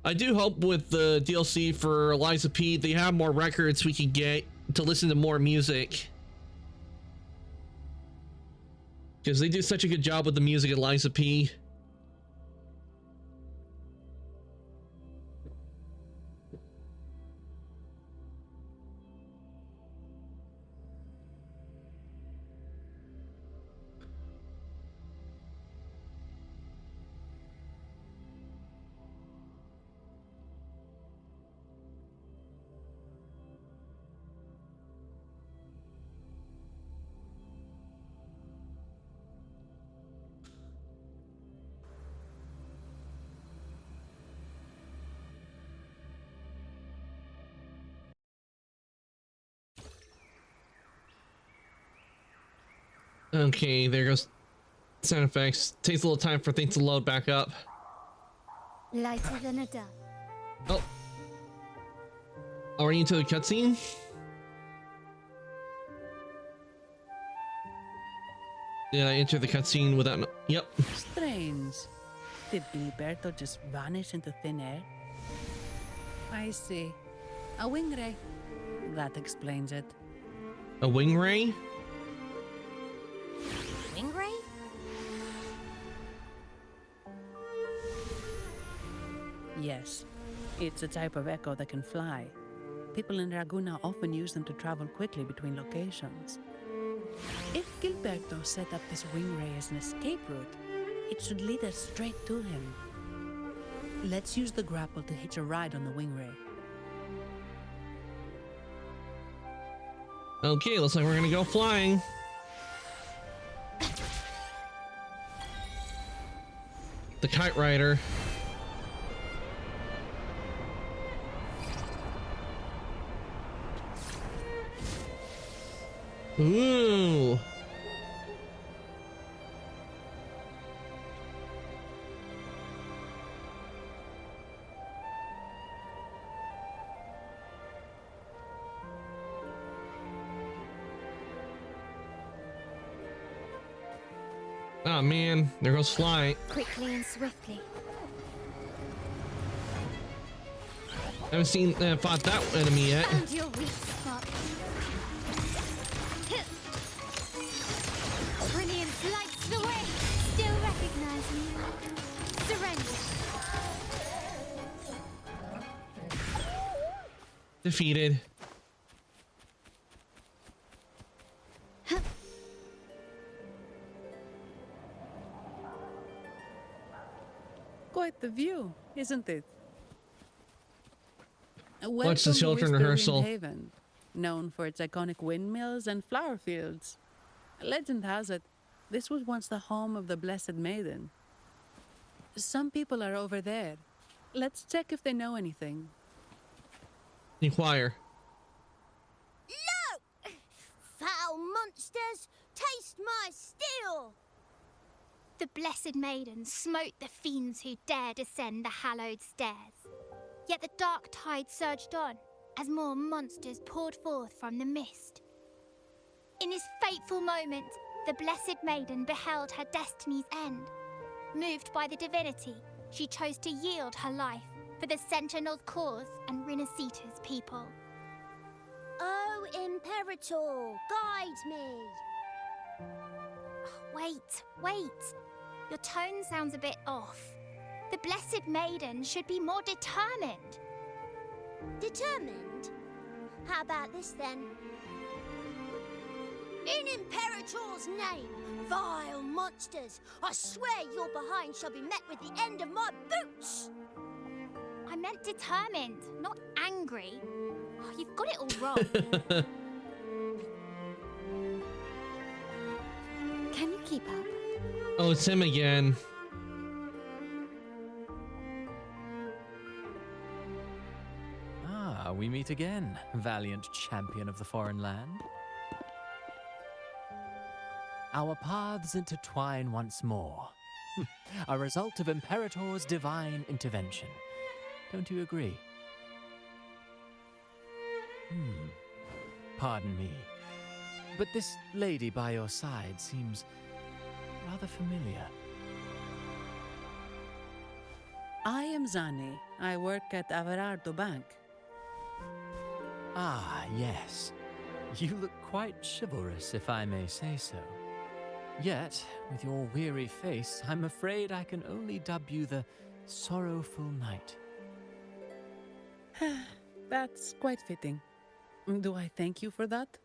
I do hope with the DLC for Lies of P, they have more records we can get to listen to more music. Because they do such a good job with the music in Lies of P. Okay, there goes sound effects. Takes a little time for things to load back up. Lighter than a dove. Oh. Are we into the cutscene? Did I enter the cutscene without no yep. Strange. Did Gilberto just vanish into thin air? I see. A wing ray. That explains it. A wing ray? Wingray? Yes. It's a type of echo that can fly. People in Raguna often use them to travel quickly between locations. If Gilberto set up this wing ray as an escape route, it should lead us straight to him. Let's use the grapple to hitch a ride on the wing ray. Okay, looks like we're gonna go flying. The Kite Rider. Ooh. Oh man, there goes flying. Quickly and swiftly. I haven't seen fought that enemy yet. Found your weak spot. Brilliance lights the way. Still recognize me. Surrender. Defeated. Quite the view, isn't it? Watch the children rehearsal. Haven, known for its iconic windmills and flower fields. Legend has it, this was once the home of the Blessed Maiden. Some people are over there. Let's check if they know anything. Inquire. No! Foul monsters, taste my steel! The Blessed Maiden smote the fiends who dared ascend the hallowed stairs. Yet the dark tide surged on as more monsters poured forth from the mist. In this fateful moment, the Blessed Maiden beheld her destiny's end. Moved by the divinity, she chose to yield her life for the Sentinel's cause and Rinascita's people. Oh, Imperator, guide me! Wait. Your tone sounds a bit off. The Blessed Maiden should be more determined. Determined? How about this then? In Imperator's name, vile monsters, I swear your behind shall be met with the end of my boots! I meant determined, not angry. Oh, you've got it all wrong. Can you keep up? Oh, it's him again. Ah, we meet again, valiant champion of the foreign land. Our paths intertwine once more. A result of Imperator's divine intervention. Don't you agree? Pardon me, but this lady by your side seems rather familiar. I am Zani. I work at Averardo Bank. Ah, yes. You look quite chivalrous, if I may say so. Yet, with your weary face, I'm afraid I can only dub you the Sorrowful Knight. That's quite fitting. Do I thank you for that?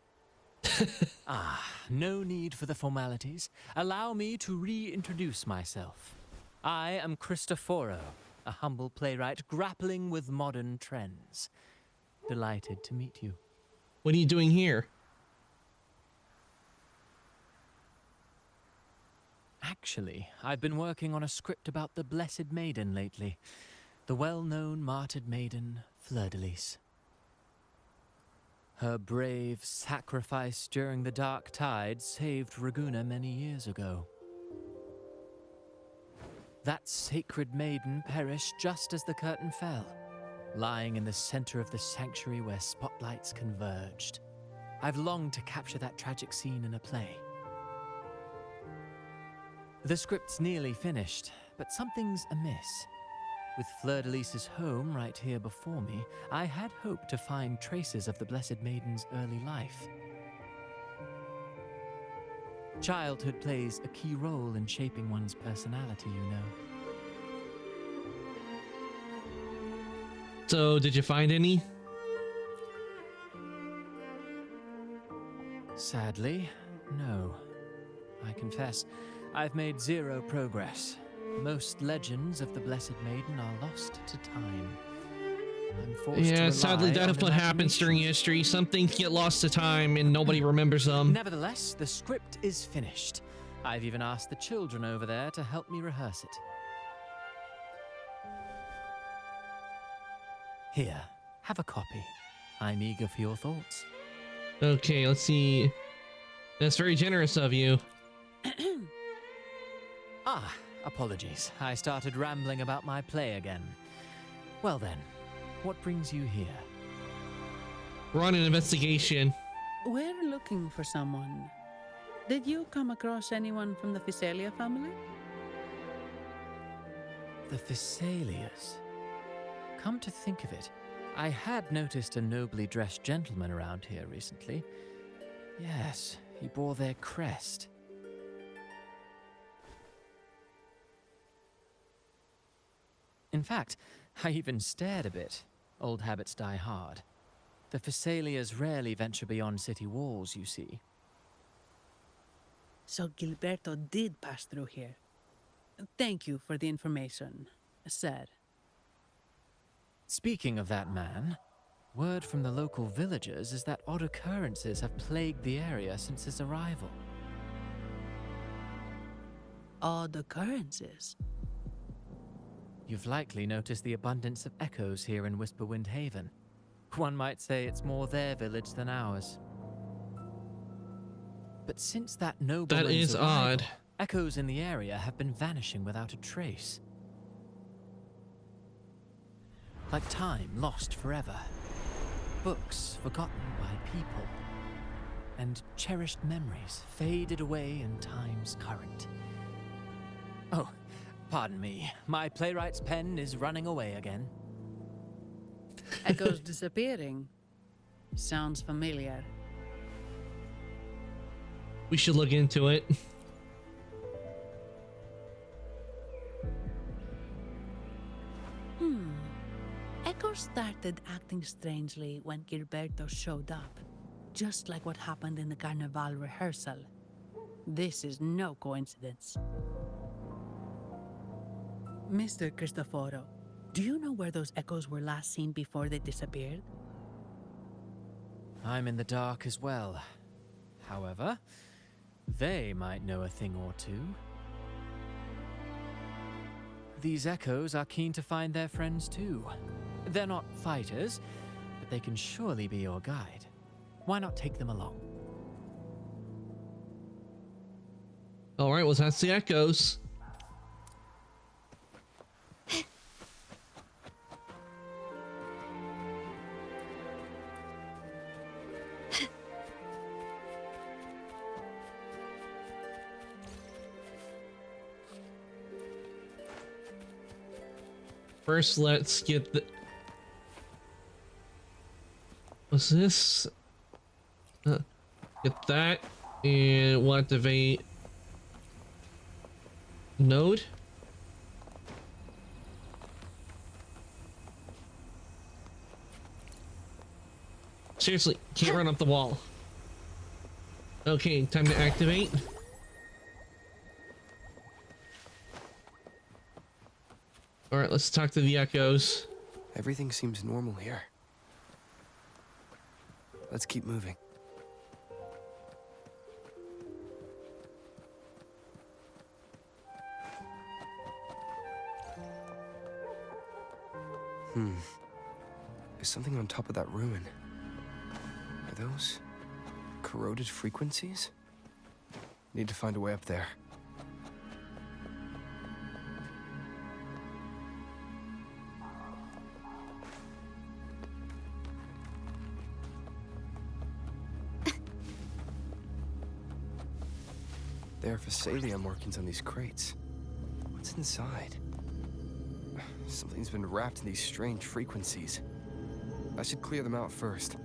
No need for the formalities. Allow me to reintroduce myself. I am Cristoforo, a humble playwright grappling with modern trends. Delighted to meet you. What are you doing here? Actually, I've been working on a script about the Blessed Maiden lately. The well-known martyred maiden, Fleur-de-Lis. Her brave sacrifice during the Dark Tide saved Raguna many years ago. That sacred maiden perished just as the curtain fell, lying in the center of the sanctuary where spotlights converged. I've longed to capture that tragic scene in a play. The script's nearly finished, but something's amiss. With Fleur-de-Lis's home right here before me, I had hoped to find traces of the Blessed Maiden's early life. Childhood plays a key role in shaping one's personality, you know. So, did you find any? Sadly, no. I confess, I've made zero progress. Most legends of the Blessed Maiden are lost to time. I'm forced to Yeah, sadly, rely that on is what happens during history. Some things get lost to time and nobody remembers them. Nevertheless, the script is finished. I've even asked the children over there to help me rehearse it. Here, have a copy. I'm eager for your thoughts. Okay, let's see. That's very generous of you. Apologies. I started rambling about my play again. Well then, what brings you here? We're on an investigation. We're looking for someone. Did you come across anyone from the Physalia family? The Physalias. Come to think of it, I had noticed a nobly dressed gentleman around here recently. Yes, he bore their crest. In fact, I even stared a bit. Old habits die hard. The Physalias rarely venture beyond city walls, you see. So Gilberto did pass through here. Thank you for the information, sir. Speaking of that man, word from the local villagers is that odd occurrences have plagued the area since his arrival. Odd occurrences? You've likely noticed the abundance of echoes here in Whisperwind Haven. One might say it's more their village than ours. But since that nobleman's That is arrival, odd. echoes in the area have been vanishing without a trace. Like time lost forever. Books forgotten by people. And cherished memories faded away in time's current. Oh, pardon me. My playwright's pen is running away again. Echoes disappearing. Sounds familiar. We should look into it. started acting strangely when Gilberto showed up, just like what happened in the Carnival rehearsal. This is no coincidence. Mr. Cristoforo, do you know where those echoes were last seen before they disappeared? I'm in the dark as well. However, they might know a thing or two. These echoes are keen to find their friends too. They're not fighters, but they can surely be your guide. Why not take them along? All right, well, that's the echoes. First, let's get the... What's this? Get that, and we'll activate node. Seriously, can't run up the wall. Okay, time to activate. All right, let's talk to the echoes. Everything seems normal here. Let's keep moving. There's something on top of that ruin. Are those corroded frequencies? Need to find a way up there. There are Physalia markings on these crates. What's inside? Something's been wrapped in these strange frequencies. I should clear them out first.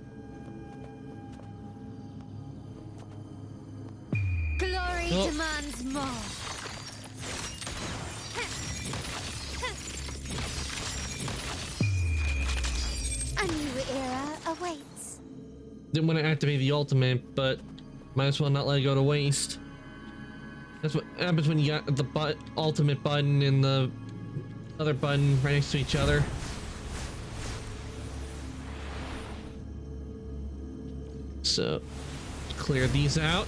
Glory Oh. demands more. A new era awaits. Didn't want to activate the ultimate, but might as well not let it go to waste. That's what happens when you got the ultimate button and the other button right next to each other. So, clear these out.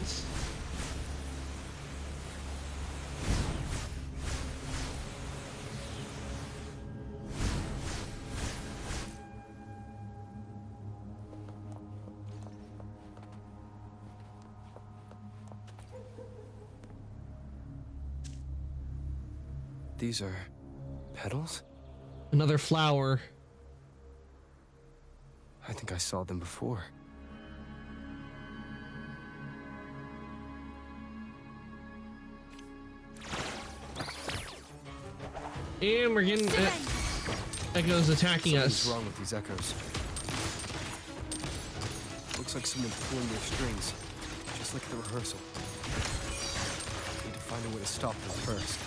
These are petals? Another flower. I think I saw them before. And we're getting echoes attacking Something's us. wrong with these echoes. Looks like someone's pulling their strings, just like at the rehearsal. Need to find a way to stop them first.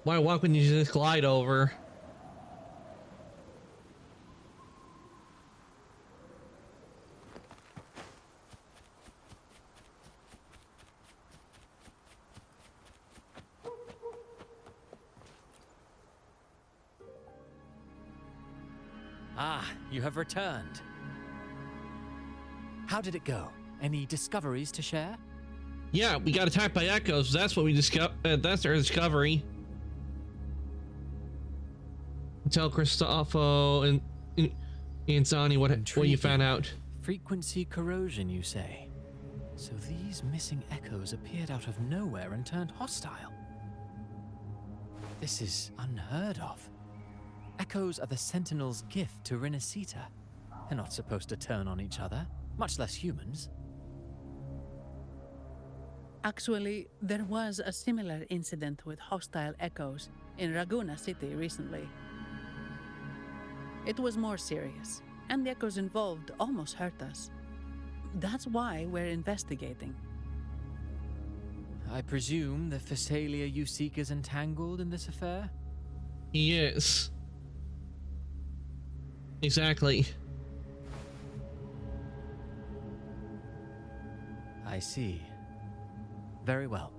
Why walk when you just glide over? Ah, you have returned. How did it go? Any discoveries to share? Yeah, we got attacked by echoes. That's what we discovered. That's our discovery. Tell Cristoforo and Zani what you found out. Frequency corrosion, you say? So these missing echoes appeared out of nowhere and turned hostile. This is unheard of. Echoes are the Sentinel's gift to Rinascita. They're not supposed to turn on each other, much less humans. Actually, there was a similar incident with hostile echoes in Raguna City recently. It was more serious, and the echoes involved almost hurt us. That's why we're investigating. I presume the Physalia you seek is entangled in this affair? Yes. Exactly. I see. Very well.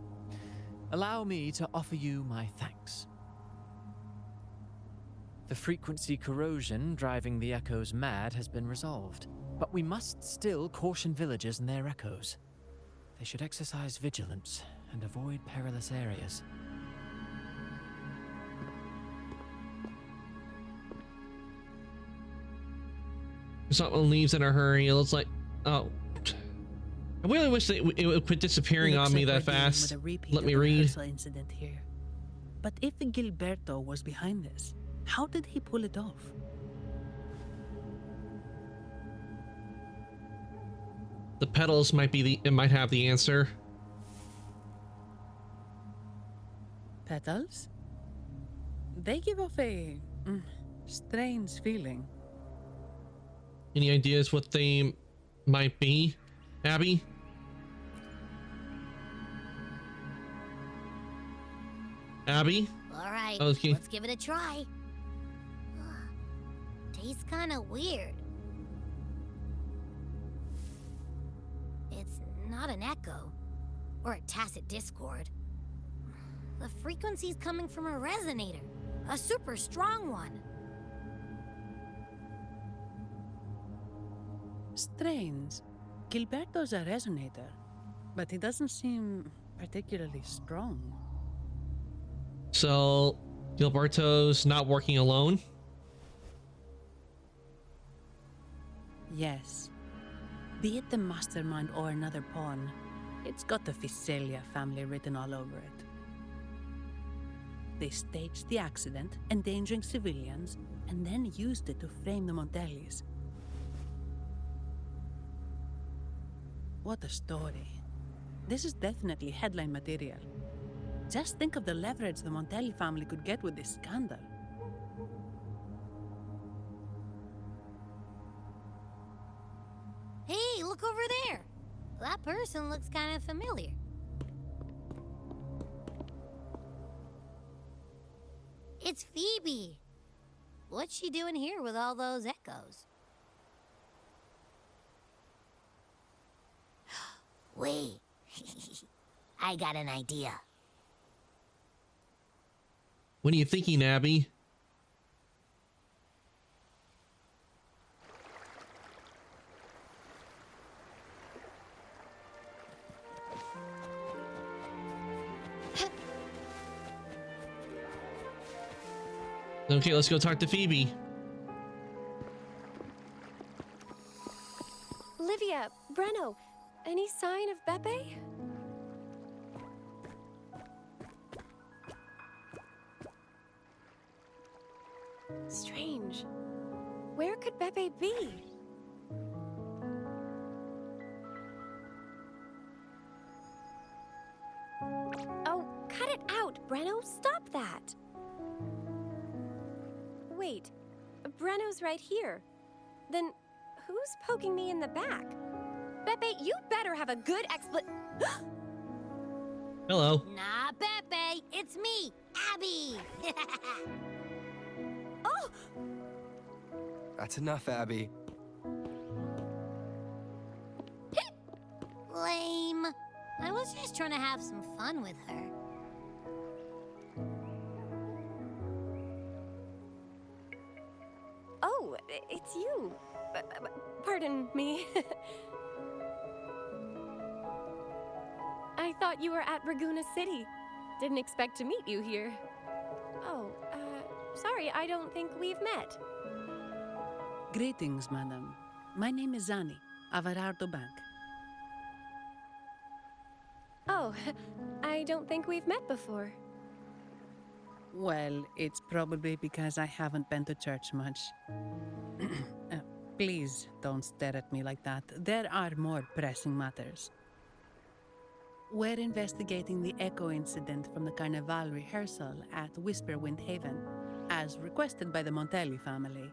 Allow me to offer you my thanks. The frequency corrosion driving the echoes mad has been resolved, but we must still caution villagers and their echoes. They should exercise vigilance and avoid perilous areas. Someone leaves in a hurry. It looks like, oh, I really wish it would quit disappearing on me that fast. Let me read. Incident here. But if Gilberto was behind this, how did he pull it off? The petals might be it might have the answer. Petals? They give off a strange feeling. Any ideas what they might be, Abby? Abby? All right, Okay. let's give it a try. Tastes kind of weird. It's not an echo or a tacit discord. The frequency's coming from a resonator, a super strong one. Strange. Gilberto's a resonator, but he doesn't seem particularly strong. So, Gilberto's not working alone? Yes. Be it the mastermind or another pawn, it's got the Physalia family written all over it. They staged the accident, endangering civilians, and then used it to frame the Montellis. What a story. This is definitely headline material. Just think of the leverage the Montelli family could get with this scandal. Hey, look over there. That person looks kind of familiar. It's Phoebe. What's she doing here with all those echoes? Wait. I got an idea. What are you thinking, Abby? Okay, let's go talk to Phoebe. Livia, Breno, any sign of Beppe? Strange. Where could Beppe be? Oh, cut it out, Breno. Stop that. Wait, Breno's right here. Then who's poking me in the back? Beppe, you better have a good Hello. Nah, Beppe, it's me, Abby. Oh! That's enough, Abby. Lame. I was just trying to have some fun with her. Oh, it's you. Pardon me. I thought you were at Raguna City. Didn't expect to meet you here. Oh, sorry, I don't think we've met. Greetings, madam. My name is Zani, Averardo Bank. Oh, I don't think we've met before. Well, it's probably because I haven't been to church much. Please don't stare at me like that. There are more pressing matters. We're investigating the echo incident from the Carnival rehearsal at Whisperwind Haven, as requested by the Montelli family.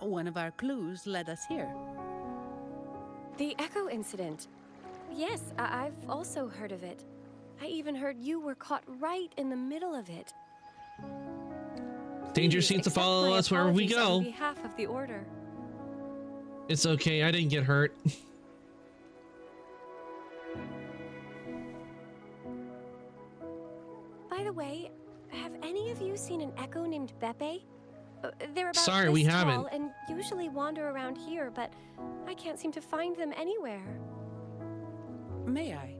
One of our clues led us here. The Echo incident. Yes, I've also heard of it. I even heard you were caught right in the middle of it. Danger seems to follow us wherever we go. On behalf of the Order. It's okay, I didn't get hurt. By the way, have any of you seen an Echo named Beppe? They're about Sorry, this we tall haven't. and usually wander around here, but I can't seem to find them anywhere. May I?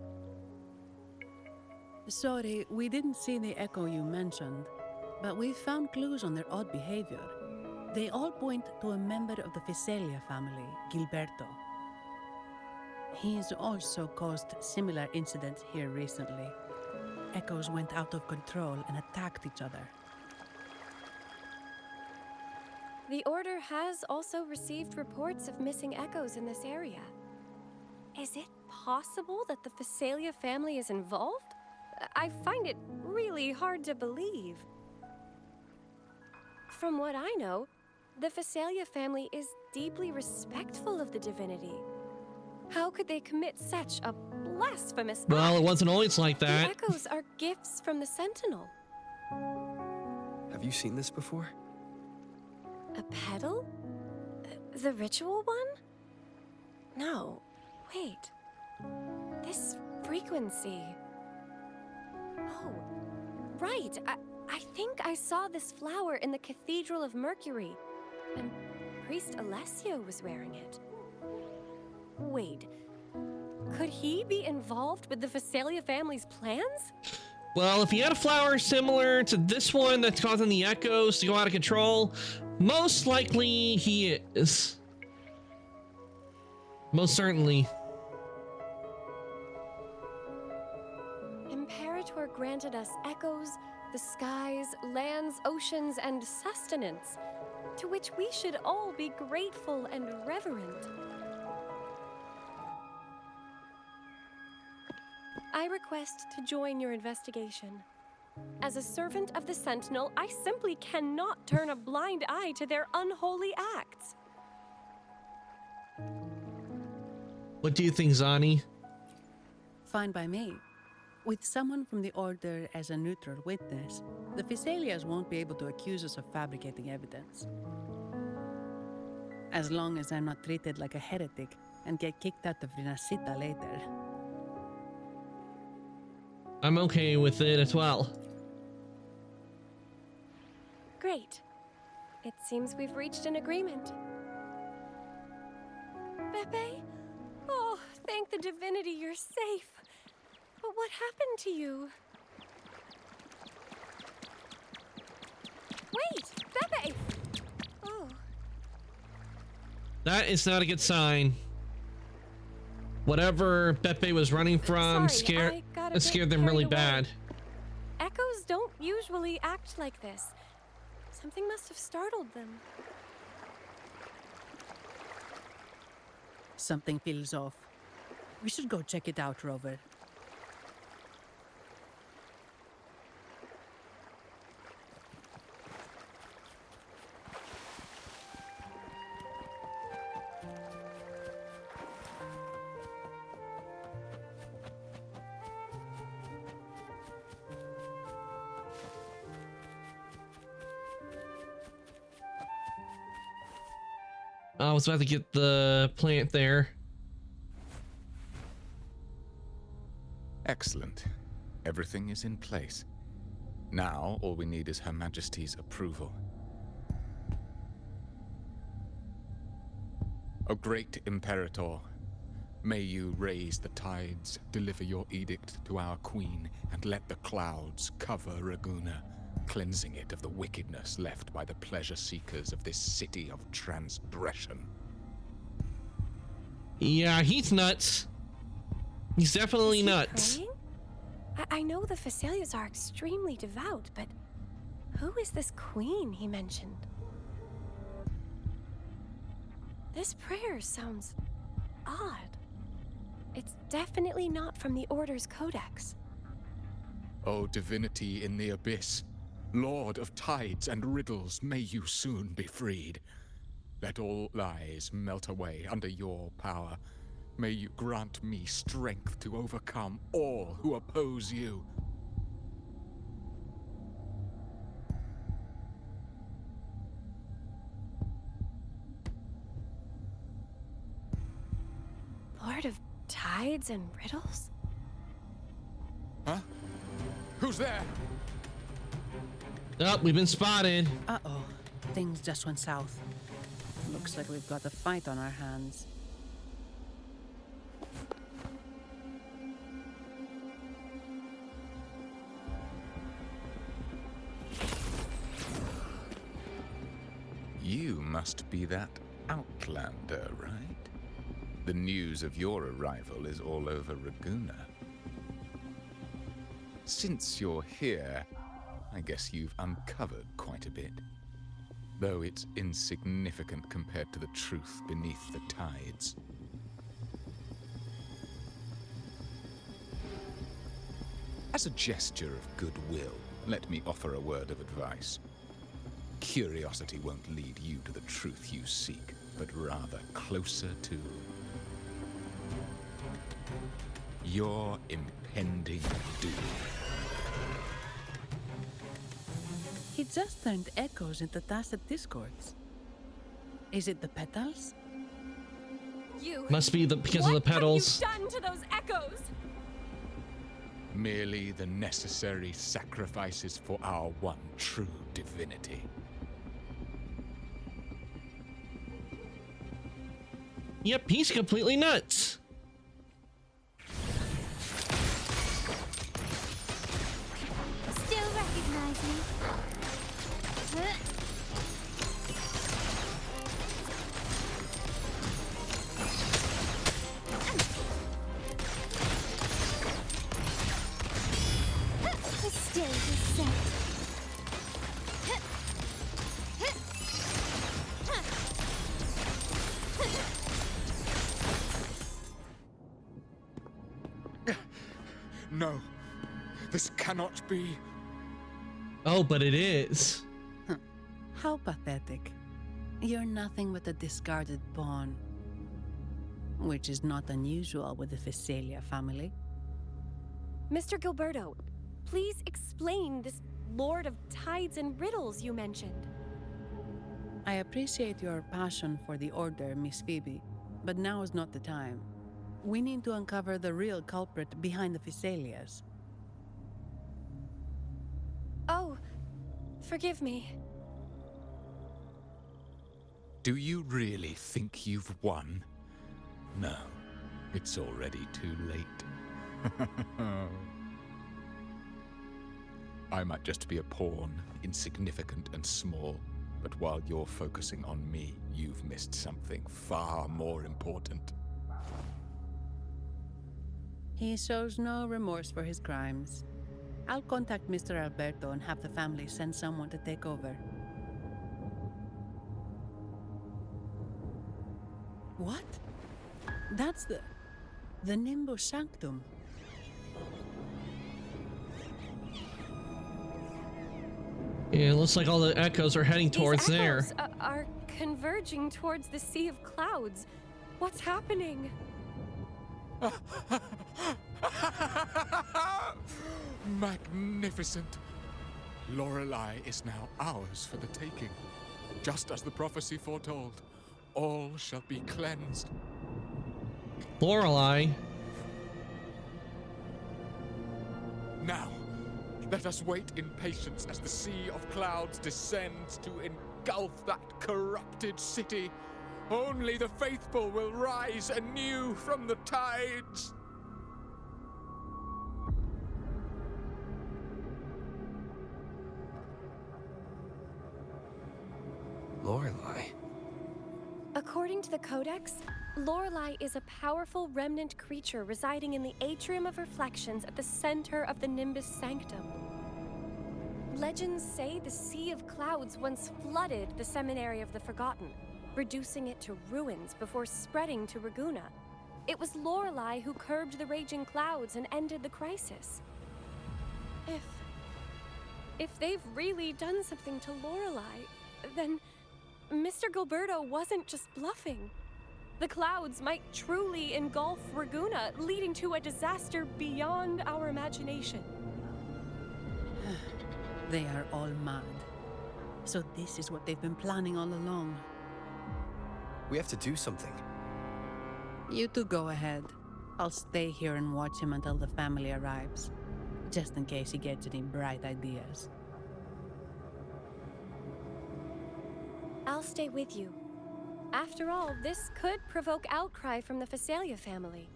Sorry, we didn't see the Echo you mentioned, but we found clues on their odd behavior. They all point to a member of the Physalia family, Gilberto. He's also caused similar incidents here recently. Echoes went out of control and attacked each other. The Order has also received reports of missing Echoes in this area. Is it possible that the Physalia family is involved? I find it really hard to believe. From what I know, the Physalia family is deeply respectful of the divinity. How could they commit such a blasphemous act? Well, it wasn't always like The that. Echoes are gifts from the Sentinel. Have you seen this before? A pedal? The ritual one? No. Wait. This frequency. Oh, right. I think I saw this flower in the Cathedral of Mercury, and Priest Alessio was wearing it. Wait. Could he be involved with the Physalia family's plans? Well, if he had a flower similar to this one that's causing the Echoes to go out of control, most likely he is. Most certainly. Imperator granted us echoes, the skies, lands, oceans, and sustenance, to which we should all be grateful and reverent. I request to join your investigation. As a servant of the Sentinel, I simply cannot turn a blind eye to their unholy acts. What do you think, Zani? Fine by me. With someone from the Order as a neutral witness, the Physalias won't be able to accuse us of fabricating evidence. As long as I'm not treated like a heretic and get kicked out of Renacita later. I'm okay with it as well. Great. It seems we've reached an agreement. Beppe? Oh, thank the divinity you're safe. But what happened to you? Wait! Beppe! Oh. That is not a good sign. Whatever Beppe was running from Sorry, scared them really carried away. bad. Echoes don't usually act like this. Something must have startled them. Something feels off. We should go check it out, Rover. I was about to get the plant there. Excellent. Everything is in place. Now, all we need is Her Majesty's approval. O great Imperator, may you raise the tides, deliver your edict to our queen, and let the clouds cover Raguna, cleansing it of the wickedness left by the pleasure seekers of this city of transgression. Yeah, he's nuts. He's definitely nuts. Praying? I know the Physalias are extremely devout, but who is this queen he mentioned? This prayer sounds odd. It's definitely not from the Order's codex. O divinity in the abyss, Lord of tides and riddles, may you soon be freed. Let all lies melt away under your power. May you grant me strength to overcome all who oppose you. Lord of Tides and Riddles? Huh? Who's there? Oh, we've been spotted. Uh-oh. Things just went south. Looks like we've got a fight on our hands. You must be that Outlander, right? The news of your arrival is all over Raguna. Since you're here, I guess you've uncovered quite a bit. Though it's insignificant compared to the truth beneath the tides. As a gesture of goodwill, let me offer a word of advice. Curiosity won't lead you to the truth you seek, but rather closer to your impending doom. He just turned echoes into tacit discords. Is it the petals? You. Must be because of the petals. What have you done to those echoes? Merely the necessary sacrifices for our one true divinity. Yep, he's completely nuts. Still recognize me? Still the same. No, this cannot be. Oh, but it is. How pathetic. You're nothing but a discarded pawn. Which is not unusual with the Physalia family. Mr. Gilberto, please explain this Lord of Tides and Riddles you mentioned. I appreciate your passion for the Order, Miss Phoebe, but now is not the time. We need to uncover the real culprit behind the Physalias. Oh, forgive me. Do you really think you've won? No, it's already too late. I might just be a pawn, insignificant and small, but while you're focusing on me, you've missed something far more important. He shows no remorse for his crimes. I'll contact Mr. Alberto and have the family send someone to take over. What? That's the Nimbus Sanctum. Yeah, it looks like all the echoes are heading towards These there. echoes are converging towards the Sea of Clouds. What's happening? Magnificent! Lorelei is now ours for the taking. Just as the prophecy foretold, all shall be cleansed. Lorelei. Now, let us wait in patience as the Sea of Clouds descends to engulf that corrupted city. Only the faithful will rise anew from the tides. Lorelei. According to the Codex, Lorelei is a powerful remnant creature residing in the Atrium of Reflections at the center of the Nimbus Sanctum. Legends say the Sea of Clouds once flooded the Seminary of the Forgotten, reducing it to ruins before spreading to Raguna. It was Lorelei who curbed the raging clouds and ended the crisis. If they've really done something to Lorelei, then Mr. Gilberto wasn't just bluffing. The clouds might truly engulf Raguna, leading to a disaster beyond our imagination. They are all mad. So this is what they've been planning all along. We have to do something. You two go ahead. I'll stay here and watch him until the family arrives, just in case he gets any bright ideas. I'll stay with you. After all, this could provoke outcry from the Phasalia family.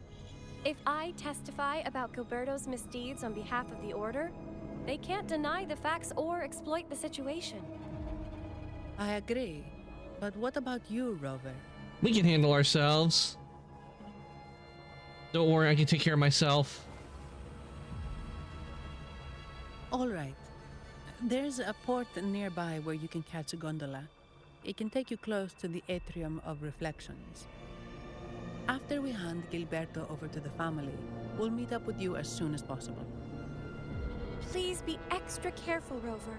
If I testify about Gilberto's misdeeds on behalf of the Order, they can't deny the facts or exploit the situation. I agree. But what about you, Rover? We can handle ourselves. Don't worry, I can take care of myself. All right. There's a port nearby where you can catch a gondola. It can take you close to the Atrium of Reflections. After we hand Gilberto over to the family, we'll meet up with you as soon as possible. Please be extra careful, Rover.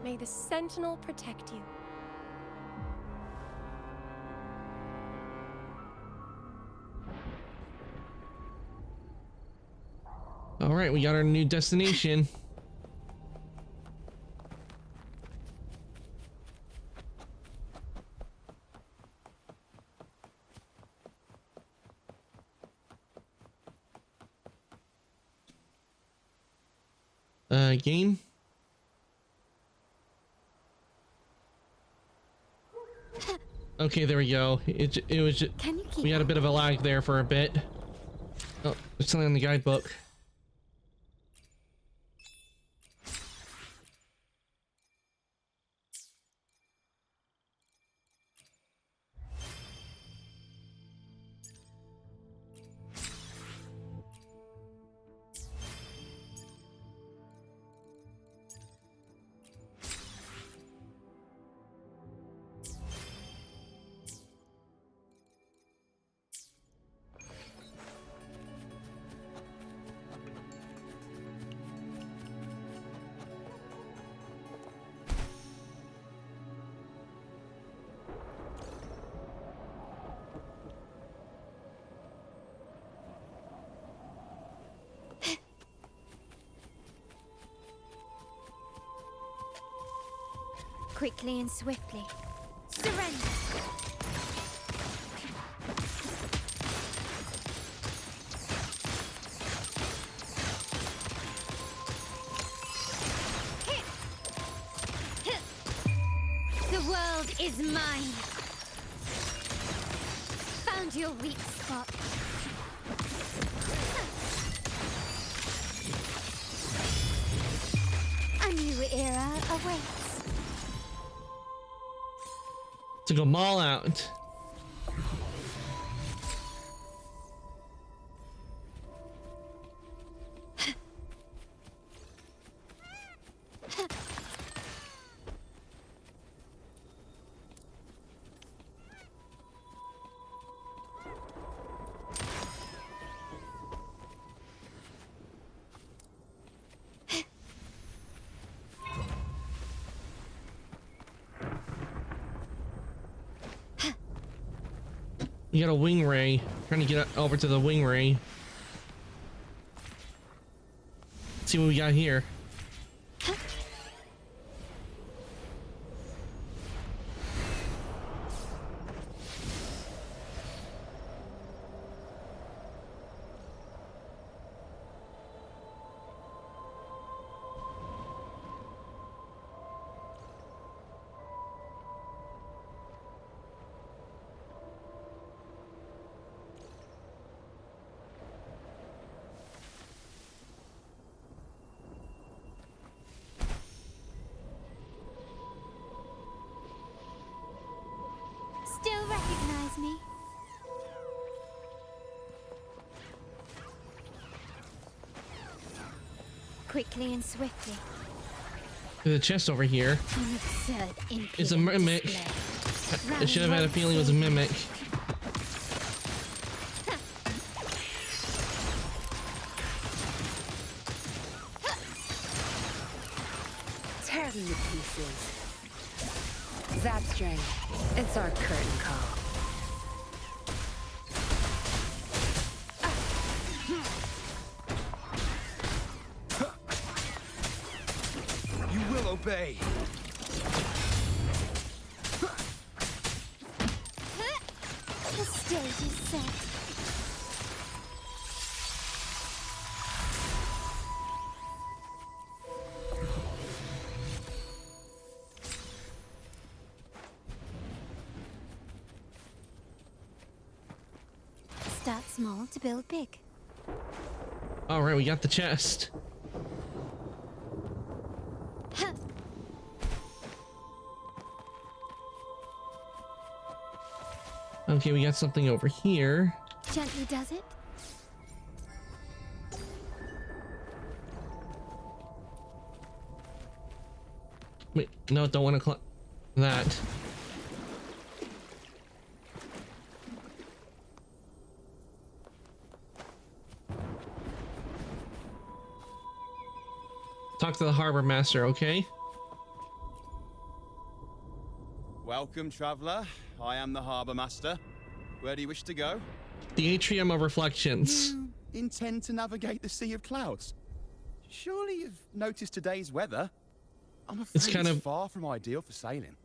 May the Sentinel protect you. All right, we got our new destination. Game. Okay, there we go. It was just, we had a bit of a lag there for a bit. Oh, there's something in the guidebook. Quickly and swiftly. Surrender! The world is mine! Found your weak spot. A new era awaits. Took them all out. You got a wing ray. Trying to get over to the wing ray. Let's see what we got here. Still recognize me? Quickly and swiftly. There's a chest over here. An absurd It's a impudent mimic. display. I should have had a feeling it was a mimic. Tear them to pieces. Zapstring. It's our curtain call. You will obey. The stage is set. Start small to build big. All right, we got the chest. Okay, we got something over here. Gently does it. Wait, no, don't want to climb that. Talk to the harbor master, okay? Welcome, traveler. I am the harbor master. Where do you wish to go? The Atrium of Reflections. You intend to navigate the Sea of Clouds? Surely you've noticed today's weather. I'm afraid It's kind of far from ideal for sailing.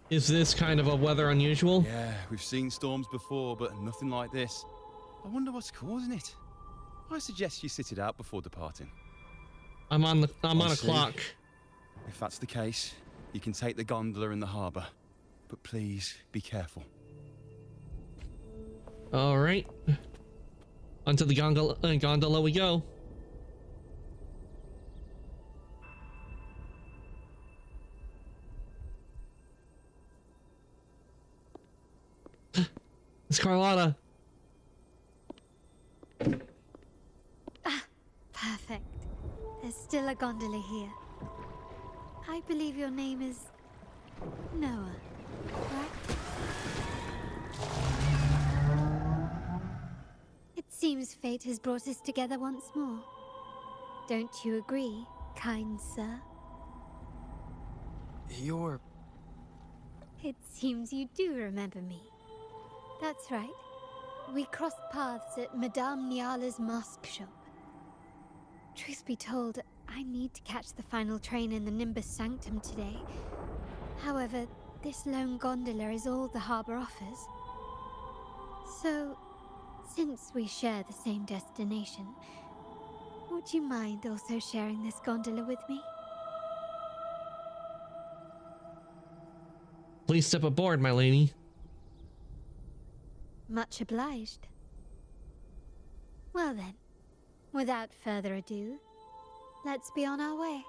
Is this kind of a weather unusual? Yeah, we've seen storms before, but nothing like this. I wonder what's causing it. I suggest you sit it out before departing. I'm on a clock. If that's the case, you can take the gondola in the harbor. But please be careful. All right. Onto the gondola we go. It's Carlotta. Perfect. There's still a gondola here. I believe your name is Noah, right? It seems fate has brought us together once more. Don't you agree, kind sir? You're... It seems you do remember me. That's right. We crossed paths at Madame Niala's mask shop. Truth be told, I need to catch the final train in the Nimbus Sanctum today. However, this lone gondola is all the harbor offers. So, since we share the same destination, would you mind also sharing this gondola with me? Please step aboard, my lady. Much obliged. Well then, without further ado, let's be on our way.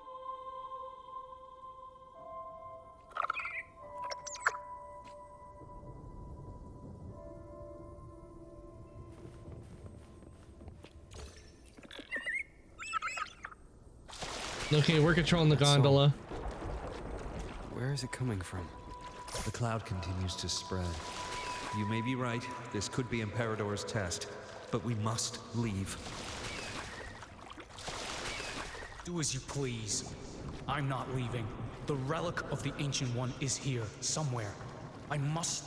Okay, we're controlling the gondola. Where is it coming from? The cloud continues to spread. You may be right, this could be Imperador's test, but we must leave. Do as you please. I'm not leaving. The relic of the Ancient One is here, somewhere. I must...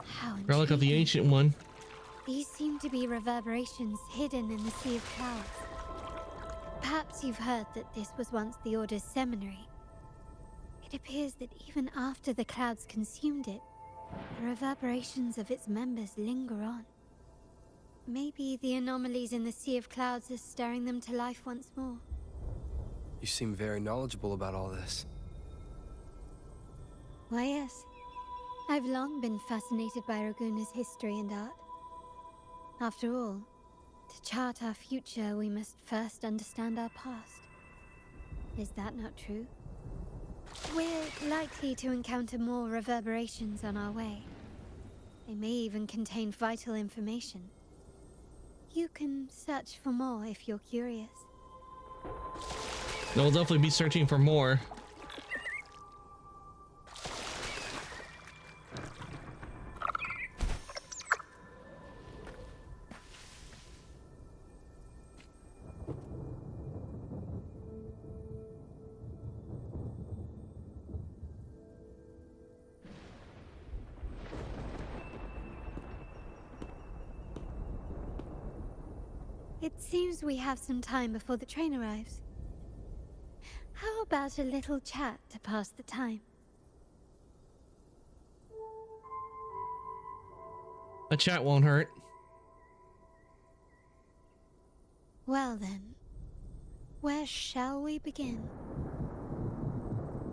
How Relic of the intriguing. Ancient One. These seem to be reverberations hidden in the Sea of Clouds. Perhaps you've heard that this was once the Order's seminary. It appears that even after the clouds consumed it, the reverberations of its members linger on. Maybe the anomalies in the Sea of Clouds are stirring them to life once more. You seem very knowledgeable about all this. Why, yes. I've long been fascinated by Raguna's history and art. After all, to chart our future, we must first understand our past. Is that not true? We're likely to encounter more reverberations on our way. They may even contain vital information. You can search for more if you're curious. We'll definitely be searching for more. It seems we have some time before the train arrives. How about a little chat to pass the time? A chat won't hurt. Well then, where shall we begin?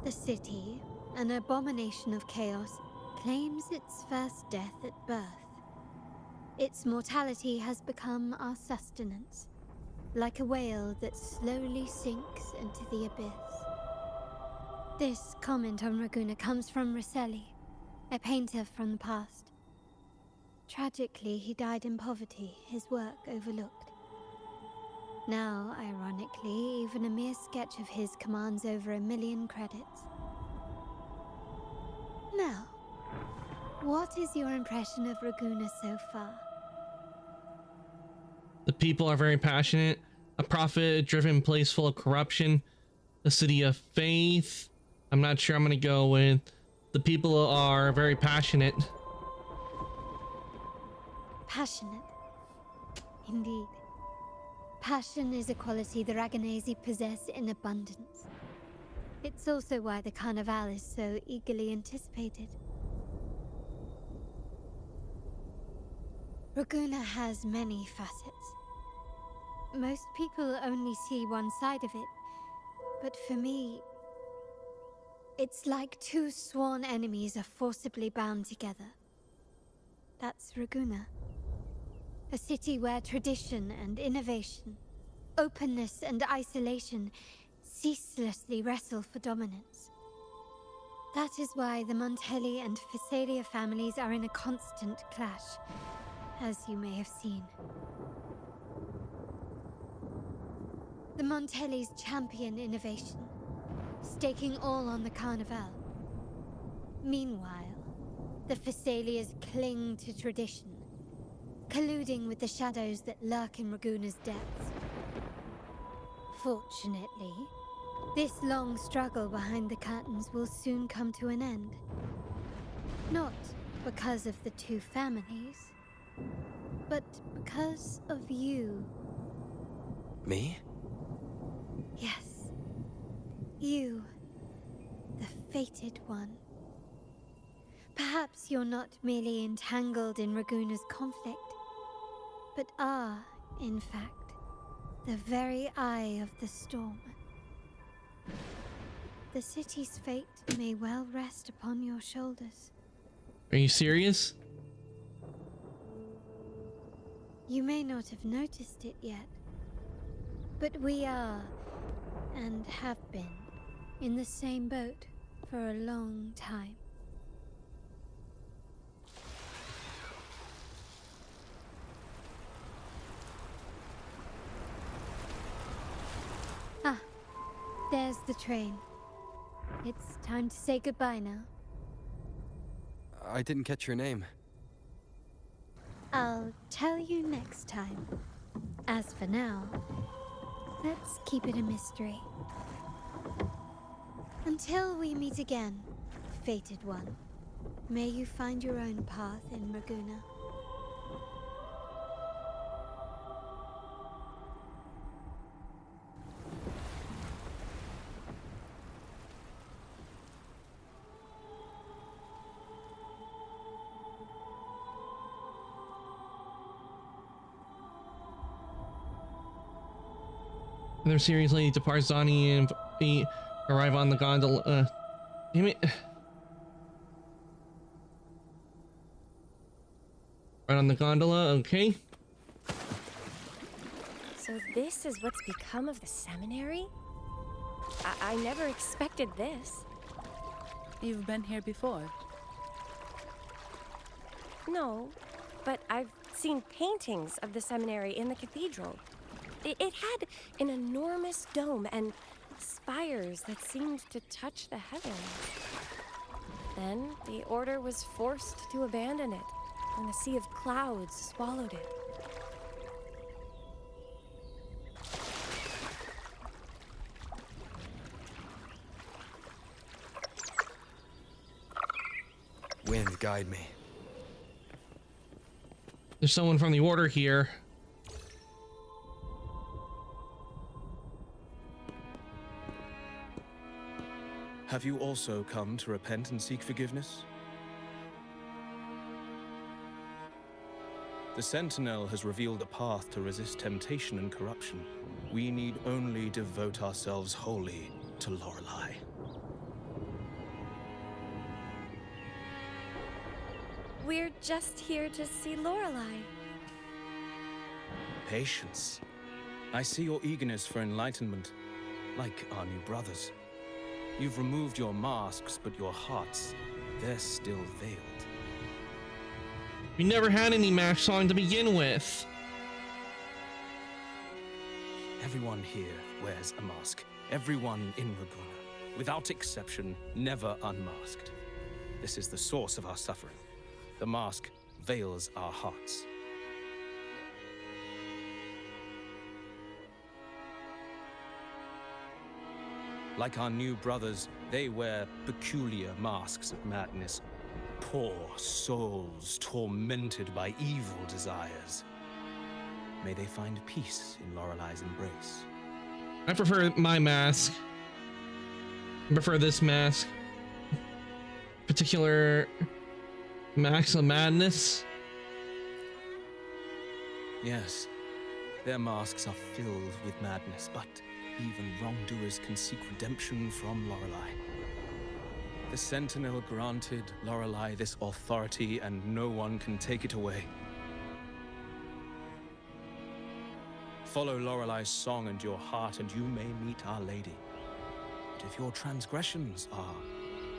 The city, an abomination of chaos, claims its first death at birth. Its mortality has become our sustenance, like a whale that slowly sinks into the abyss. This comment on Raguna comes from Risseli, a painter from the past. Tragically, he died in poverty, his work overlooked. Now, ironically, even a mere sketch of his commands over 1 million credits. Now, what is your impression of Raguna so far? The people are very passionate. A profit-driven place full of corruption. A city of faith. I'm not sure I'm gonna go with the people are very passionate. Passionate. Indeed. Passion is a quality the Raganesi possess in abundance. It's also why the Carnival is so eagerly anticipated. Raguna has many facets. Most people only see one side of it, but for me, it's like two sworn enemies are forcibly bound together. That's Raguna. A city where tradition and innovation, openness and isolation ceaselessly wrestle for dominance. That is why the Montelli and Phasalia families are in a constant clash, as you may have seen. The Montellis champion innovation, staking all on the Carnival. Meanwhile, the Phasalias cling to tradition, colluding with the shadows that lurk in Raguna's depths. Fortunately, this long struggle behind the curtains will soon come to an end. Not because of the two families, but because of you. Me? Yes. You, the fated one. Perhaps you're not merely entangled in Raguna's conflict, but are, in fact, the very eye of the storm. The city's fate may well rest upon your shoulders. Are you serious? You may not have noticed it yet, but we are, and have been, in the same boat for a long time. Ah, there's the train. It's time to say goodbye now. I didn't catch your name. I'll tell you next time. As for now, let's keep it a mystery. Until we meet again, fated one, may you find your own path in Raguna. Their series lady departs Zani and arrive on the gondola. Damn it. Right on the gondola, okay. So this is what's become of the seminary? I never expected this. You've been here before? No, but I've seen paintings of the seminary in the cathedral. It had an enormous dome and spires that seemed to touch the heavens. Then the order was forced to abandon it when a sea of clouds swallowed it. Wind, guide me. There's someone from the order here. Have you also come to repent and seek forgiveness? The Sentinel has revealed a path to resist temptation and corruption. We need only devote ourselves wholly to Lorelei. We're just here to see Lorelei. Patience. I see your eagerness for enlightenment, like our new brothers. You've removed your masks, but your hearts, they're still veiled. We never had any masks on to begin with. Everyone here wears a mask. Everyone in Raguna, without exception, never unmasked. This is the source of our suffering. The mask veils our hearts. Like our new brothers, they wear peculiar masks of madness. Poor souls tormented by evil desires. May they find peace in Lorelei's embrace. I prefer my mask. I prefer this mask. Particular mask of madness. Yes, their masks are filled with madness, but even wrongdoers can seek redemption from Lorelei. The Sentinel granted Lorelei this authority, and no one can take it away. Follow Lorelei's song and your heart, and you may meet Our Lady. But if your transgressions are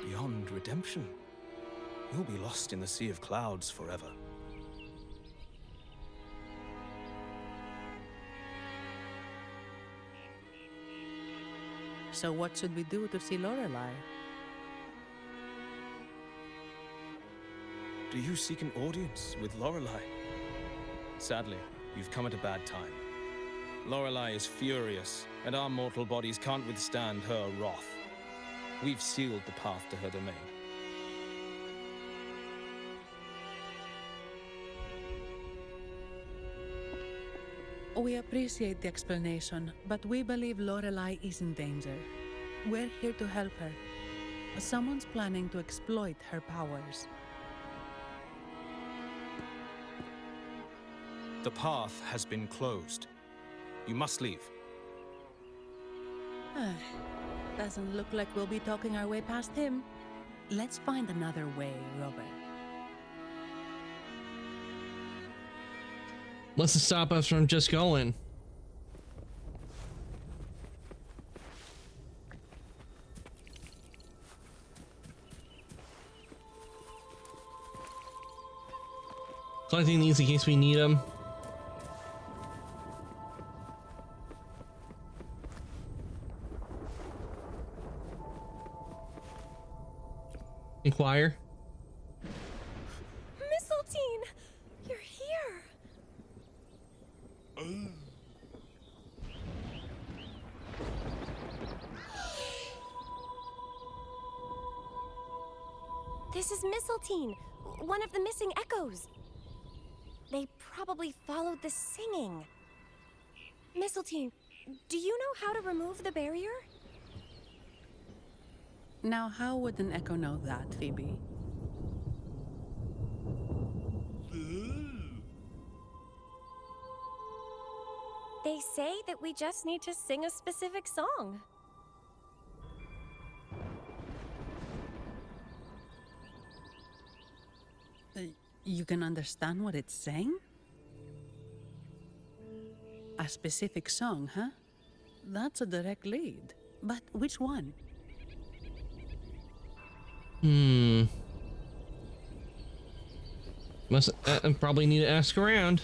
beyond redemption, you'll be lost in the sea of clouds forever. So what should we do to see Lorelei? Do you seek an audience with Lorelei? Sadly, you've come at a bad time. Lorelei is furious, and our mortal bodies can't withstand her wrath. We've sealed the path to her domain. We appreciate the explanation, but we believe Lorelei is in danger. We're here to help her. Someone's planning to exploit her powers. The path has been closed. You must leave. Doesn't look like we'll be talking our way past him. Let's find another way, Robert. What's to stop us from just going? Collecting these in case we need them. Inquire. Mistletoe! You're here! This is Mistletoe, one of the missing echoes. They probably followed the singing. Mistletoe, do you know how to remove the barrier? Now, how would an echo know that, Phoebe? They say that we just need to sing a specific song. You can understand what it's saying? A specific song, huh? That's a direct lead. But which one? Must probably need to ask around.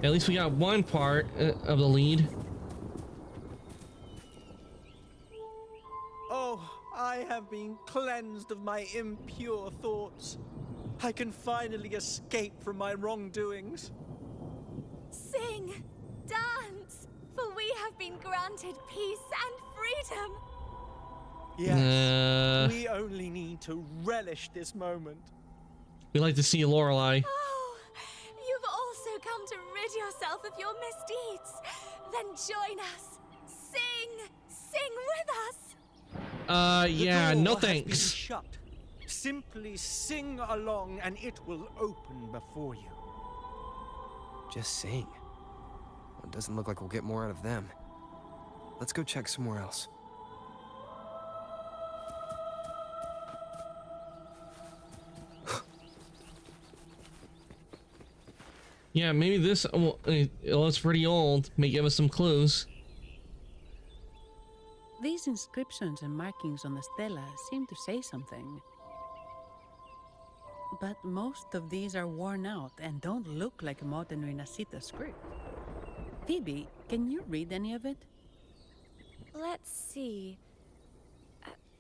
At least we got one part of the lead. Oh, I have been cleansed of my impure thoughts. I can finally escape from my wrongdoings. Sing, dance, for we have been granted peace and freedom. Yes, we only need to relish this moment. We like to see Lorelei. Oh, you've also come to rid yourself of your misdeeds. Then join us. Sing with us. Yeah, no door has been thanks. shut. Simply sing along and it will open before you. Just sing. Well, it doesn't look like we'll get more out of them. Let's go check somewhere else. Yeah, maybe this, well, it's pretty old. May give us some clues. These inscriptions and markings on the stela seem to say something. But most of these are worn out and don't look like a modern Renacita script. Phoebe, can you read any of it? Let's see.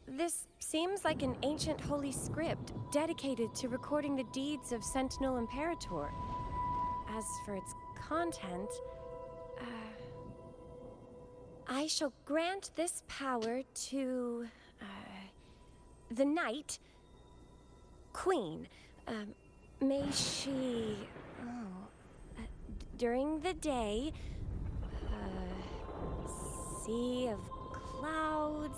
This seems like an ancient holy script dedicated to recording the deeds of Sentinel Imperator. As for its content, I shall grant this power to the Knight Queen. May she, during the day, sea of clouds.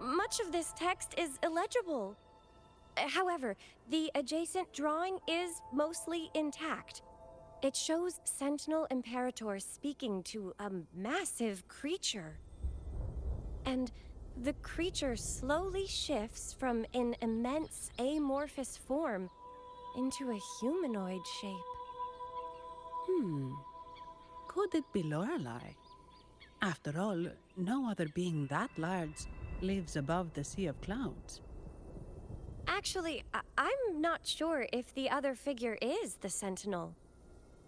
Much of this text is illegible. However, the adjacent drawing is mostly intact. It shows Sentinel Imperator speaking to a massive creature. And the creature slowly shifts from an immense amorphous form into a humanoid shape. Could it be Lorelei? After all, no other being that large lives above the sea of clouds. Actually, I'm not sure if the other figure is the Sentinel.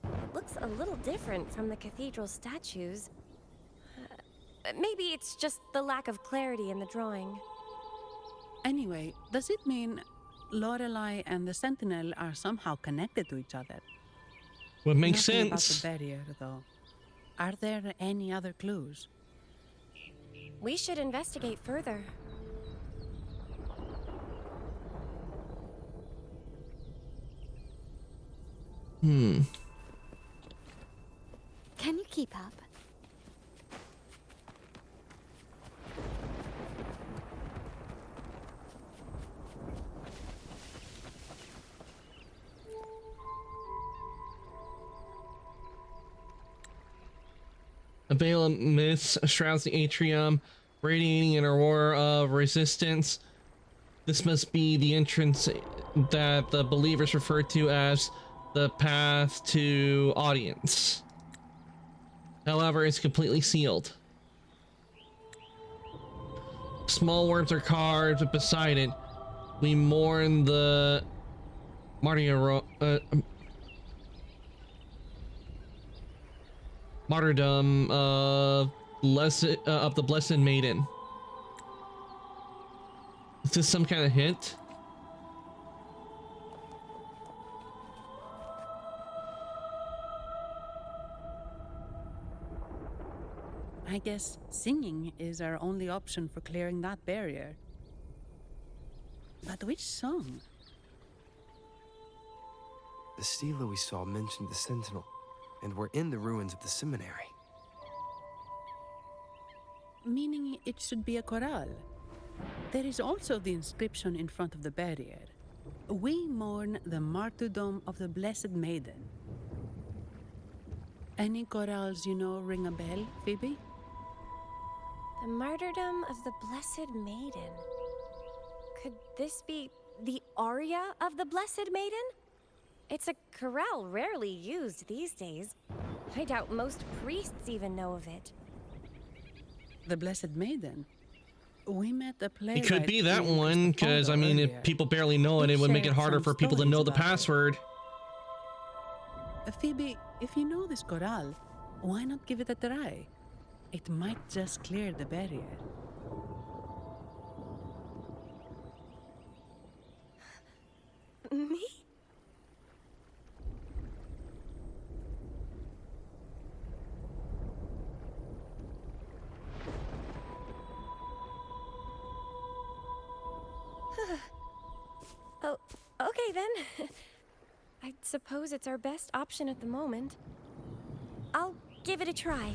It looks a little different from the cathedral statues. Maybe it's just the lack of clarity in the drawing. Anyway, does it mean Lorelei and the Sentinel are somehow connected to each other? What makes Nothing sense. about the barrier, though. Are there any other clues? We should investigate further. Can you keep up? A veil of mist shrouds the atrium, radiating an aurora of resistance. This must be the entrance that the believers refer to as the path to audience. However, it's completely sealed. Small words are carved beside it. We mourn the martyrdom of the Blessed Maiden. Is this some kind of hint? I guess singing is our only option for clearing that barrier. But which song? The stela we saw mentioned the Sentinel, and we're in the ruins of the seminary. Meaning it should be a chorale. There is also the inscription in front of the barrier. We mourn the martyrdom of the Blessed Maiden. Any chorales you know ring a bell, Phoebe? The martyrdom of the Blessed Maiden. Could this be the aria of the Blessed Maiden? It's a chorale rarely used these days. I doubt most priests even know of it. The Blessed Maiden? We met a playwright. It could be that named one, because I mean, if earlier. people barely know it, it would make it shared harder some for people to stories know the about it. password. Phoebe, if you know this chorale, why not give it a try? It might just clear the barrier. Me? Oh, okay then. I suppose it's our best option at the moment. I'll give it a try.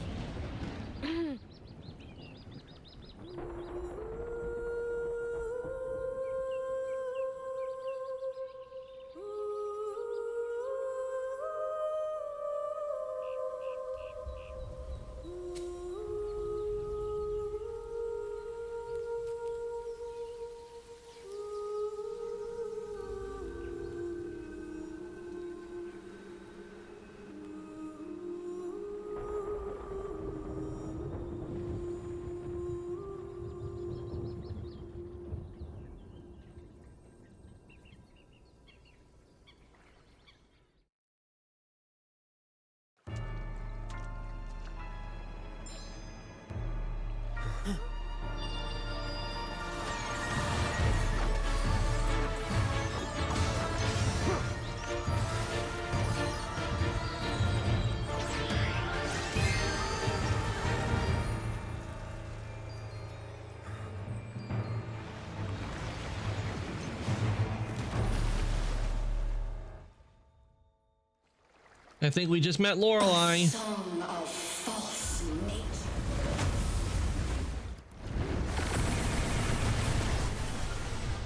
I think we just met Lorelei. Song of false nature.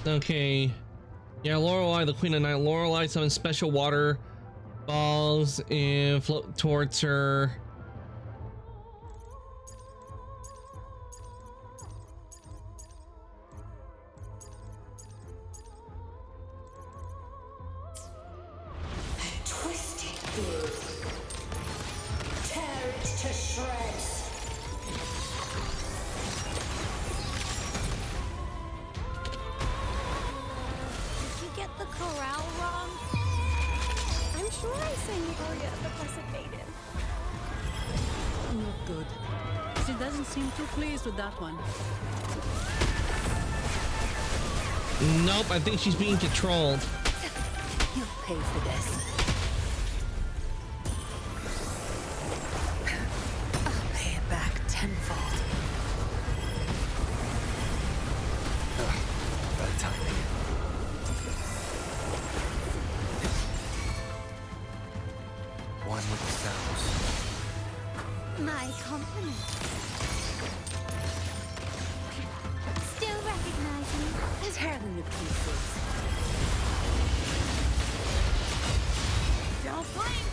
Okay. Yeah, Lorelei, the Queen of Night. Lorelei summons special water balls and float towards her. Twisted blue. Tear it to shreds. Did you get the chorale wrong? I'm sure I sang the aria of the Blessed Maiden. Not good. She doesn't seem too pleased with that one. Nope, I think she's being controlled. You'll pay for this. I'll pay it back tenfold. Bad timing. One with the sounds. My compliments. Still recognize me? Let's tear them to pieces. Don't blink!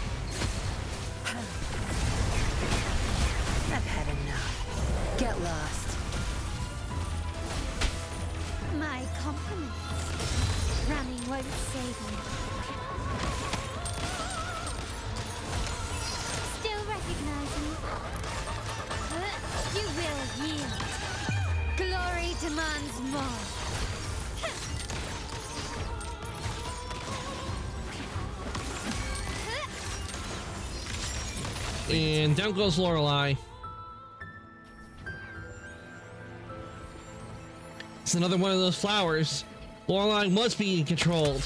I've had enough. Get lost. My compliments. Running won't save me. Still recognize me? You will yield. Glory demands more. And down goes Lorelei. It's another one of those flowers. Lorelei must be controlled.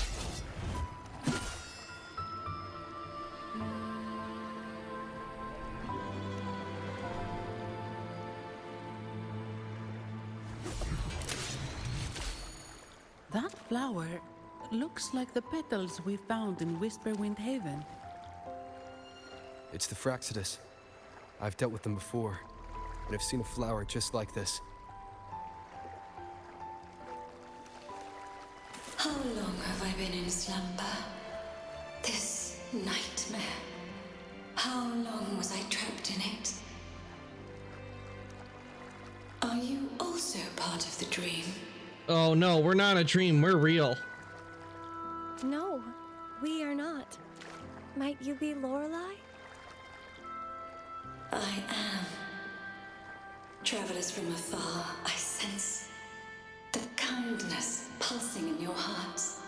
That flower looks like the petals we found in Whisperwind Haven. It's the Fraxidus. I've dealt with them before, and I've seen a flower just like this. How long have I been in slumber? This nightmare. How long was I trapped in it? Are you also part of the dream? Oh no, we're not a dream, we're real. No, we are not. Might you be Lorelei? I am. Travelers from afar, I sense the kindness pulsing in your hearts.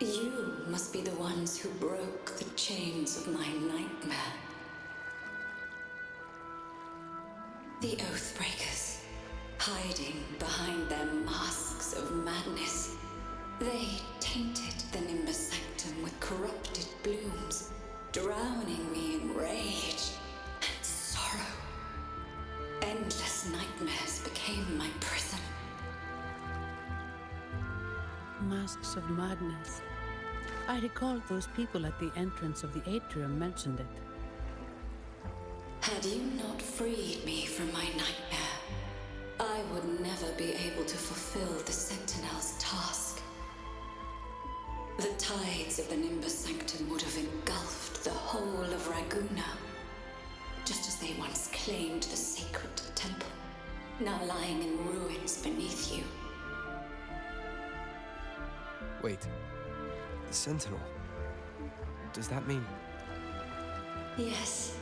You must be the ones who broke the chains of my nightmare. The Oathbreakers, hiding behind their masks of madness. They tainted the Nimbus Sanctum with corrupted blooms, drowning me in rage and sorrow. Endless nightmares became my prison. Masks of madness. I recall those people at the entrance of the atrium mentioned it. Had you not freed me from my nightmare, I would never be able to fulfill the Sentinel's task. The tides of the Nimbus Sanctum would have engulfed the whole of Raguna, just as they once claimed the sacred temple, now lying in ruins beneath you. Wait, the Sentinel. Does that mean... Yes.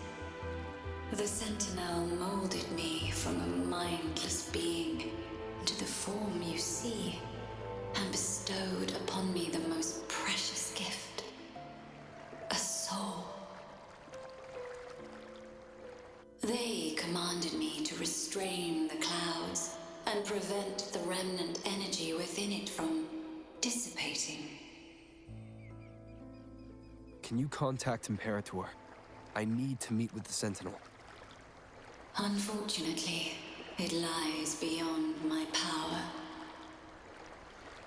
The Sentinel molded me from a mindless being into the form you see, and bestowed upon me the most precious gift, a soul. They commanded me to restrain the clouds and prevent the remnant energy within it from dissipating. Can you contact Imperator? I need to meet with the Sentinel. Unfortunately, it lies beyond my power.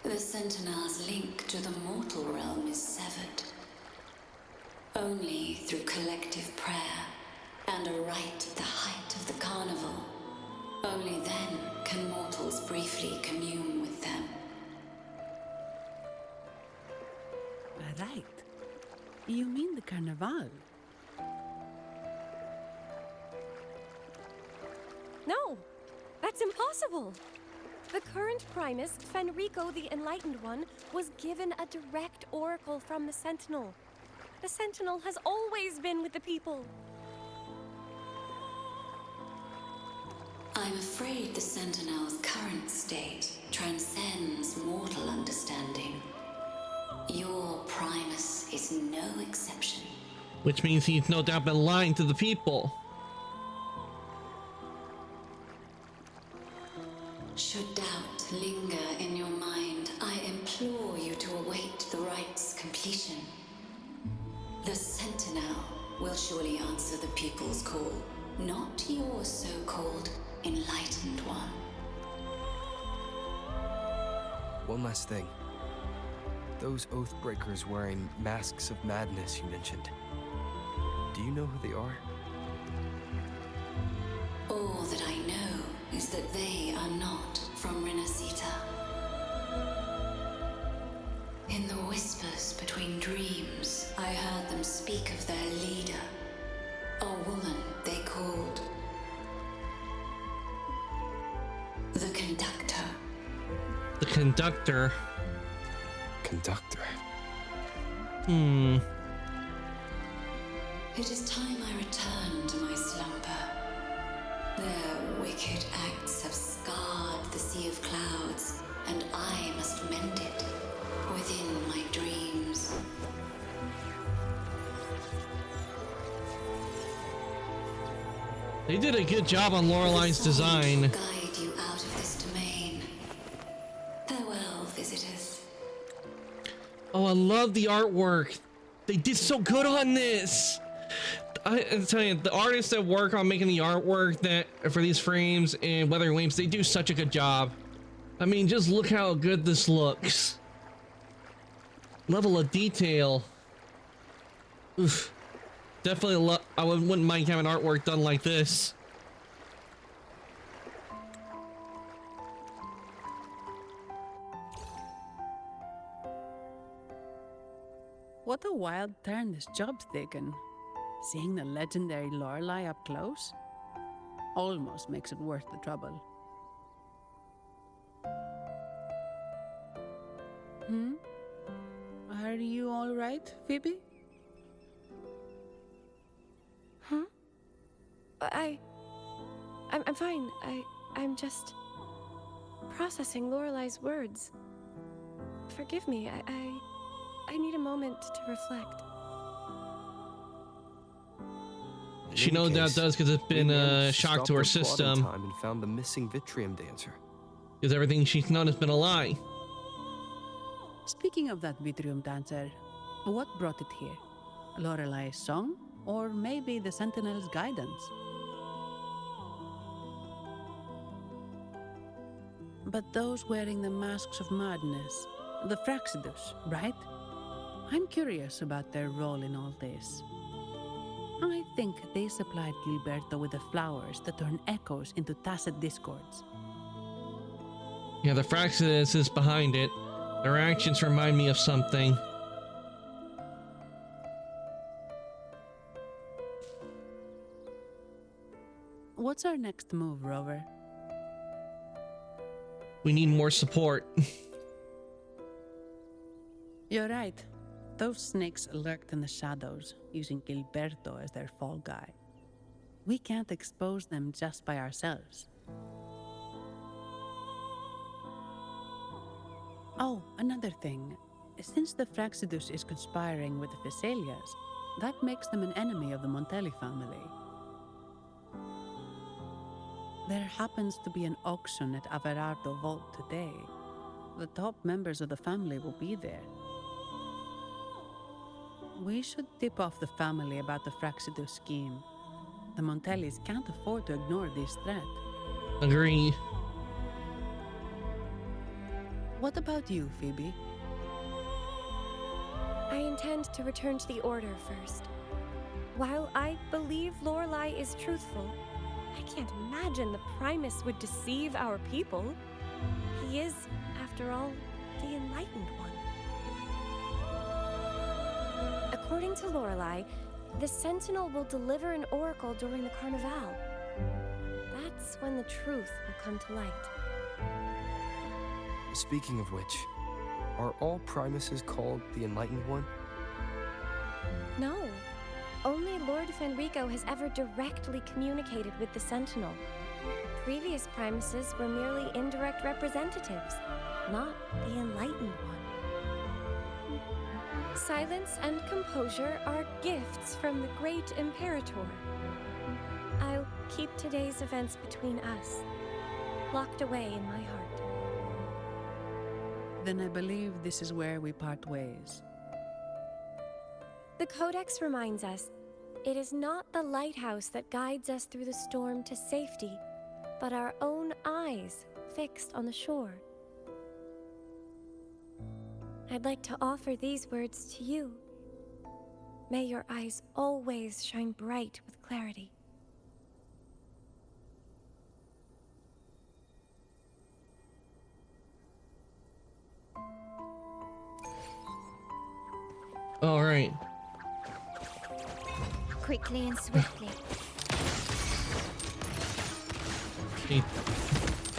The Sentinel's link to the mortal realm is severed. Only through collective prayer and a rite at the height of the carnival. Only then can mortals briefly commune with them. Right. You mean the Carnival? No, that's impossible. The current Primus, Fenrico the Enlightened One, was given a direct oracle from the Sentinel. The Sentinel has always been with the people. I'm afraid the Sentinel's current state transcends mortal understanding. Your Primus is no exception. Which means he's no doubt been lying to the people. Should doubt linger in your mind, I implore you to await the rite's completion. The Sentinel will surely answer the people's call, not your so-called Enlightened One. One last thing. Those Oathbreakers wearing masks of madness you mentioned. Do you know who they are? All that I know is that they are not from Renacita. In the whispers between dreams, I heard them speak of their leader, a woman they called the Conductor. The Conductor. Conductor. It is time I return to my slumber. Their wicked acts have scarred the Sea of Clouds, and I must mend it within my dreams. They did a good job on Lorelai's design. Guide you out of this domain. Farewell, visitors. Oh, I love the artwork. They did so good on this. I'm telling you, the artists that work on making the artwork that for these frames and Wuthering Waves, they do such a good job. I mean, just look how good this looks. Level of detail. Oof. Definitely, I wouldn't mind having artwork done like this. What a wild turn this job's taken. Seeing the legendary Lorelai up close almost makes it worth the trouble. Are you all right, Phoebe? Huh? I'm fine. I'm just processing Lorelai's words. Forgive me. I need a moment to reflect. She no doubt does because it's been a shock to her system. And found the missing Vitrium dancer. Because everything she's known has been a lie. Speaking of that Vitrium dancer, what brought it here? Lorelai's song? Or maybe the Sentinel's guidance? But those wearing the masks of madness, the Fraxidus, right? I'm curious about their role in all this. I think they supplied Gilberto with the flowers that turn echoes into tacit discords. Yeah, the Fraxidus is behind it. Their actions remind me of something. What's our next move, Rover? We need more support. You're right. Those snakes lurked in the shadows, using Gilberto as their fall guy. We can't expose them just by ourselves. Oh, another thing. Since the Fraxidus is conspiring with the Phassalias, that makes them an enemy of the Montelli family. There happens to be an auction at Averardo Vault today. The top members of the family will be there. We should tip off the family about the Fraxidus scheme. The Montellis can't afford to ignore this threat. Agree. What about you, Phoebe? I intend to return to the Order first. While I believe Lorelei is truthful, I can't imagine the Primus would deceive our people. He is, after all, the Enlightened One. According to Lorelei, the Sentinel will deliver an oracle during the Carnival. That's when the truth will come to light. Speaking of which, are all Primuses called the Enlightened One? No. Only Lord Fenrico has ever directly communicated with the Sentinel. Previous Primuses were merely indirect representatives, not the Enlightened One. Silence and composure are gifts from the great Imperator. I'll keep today's events between us, locked away in my heart. Then I believe this is where we part ways. The Codex reminds us, it is not the lighthouse that guides us through the storm to safety, but our own eyes fixed on the shore. I'd like to offer these words to you. May your eyes always shine bright with clarity. All right. Quickly and swiftly. Okay.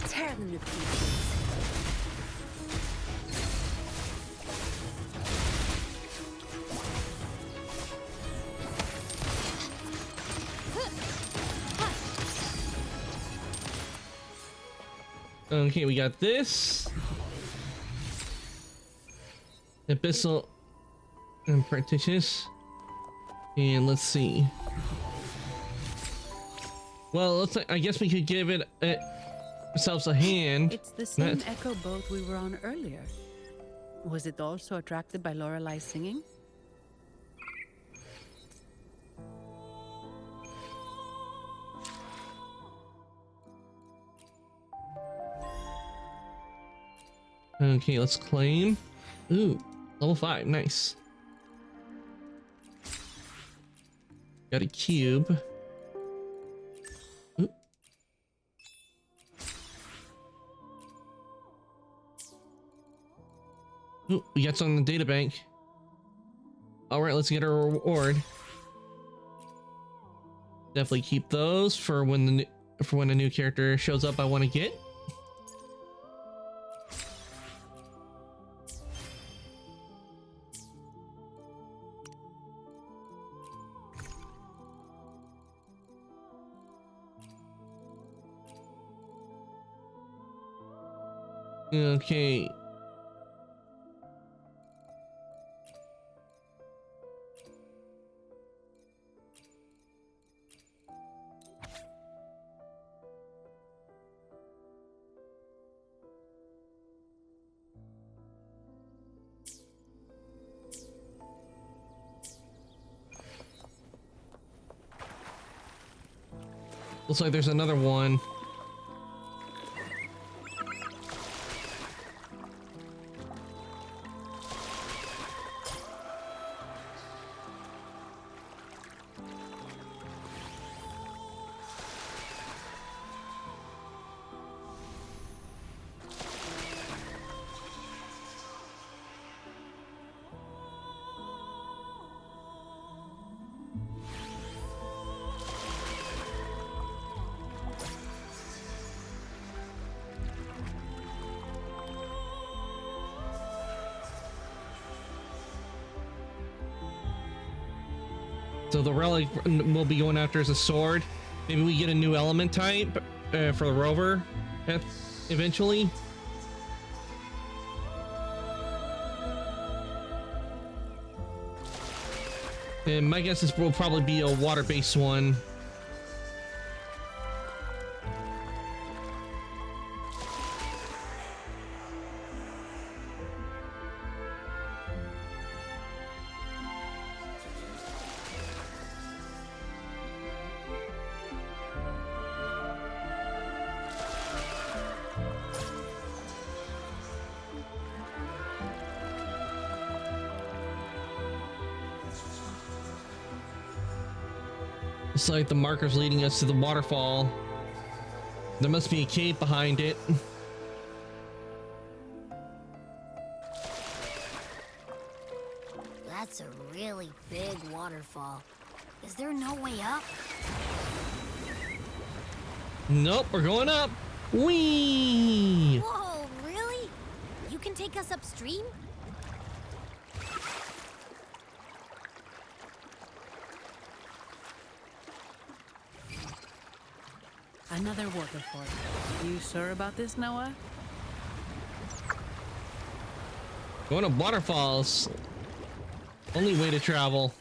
Tear them to pieces. Okay, we got this. Abyssal and Practitioners. And let's see. Well, I guess we could give it ourselves a hand. It's the same echo boat we were on earlier. Was it also attracted by Lorelei's singing? Okay, let's claim. Ooh, level 5, nice. Got a cube. Ooh. Ooh, we got some in the data bank. All right, let's get our reward. Definitely keep those for when a new character shows up I want to get. Okay. Looks like there's another one. So the relic we'll be going after is a sword. Maybe we get a new element type for the rover eventually. And my guess is will probably be a water-based one. It's like the marker's leading us to the waterfall. There must be a cave behind it. That's a really big waterfall. Is there no way up? Nope, we're going up. Whee! Whoa, really? You can take us upstream? Another waterfall. You sure about this, Noah? Going to waterfalls. Only way to travel.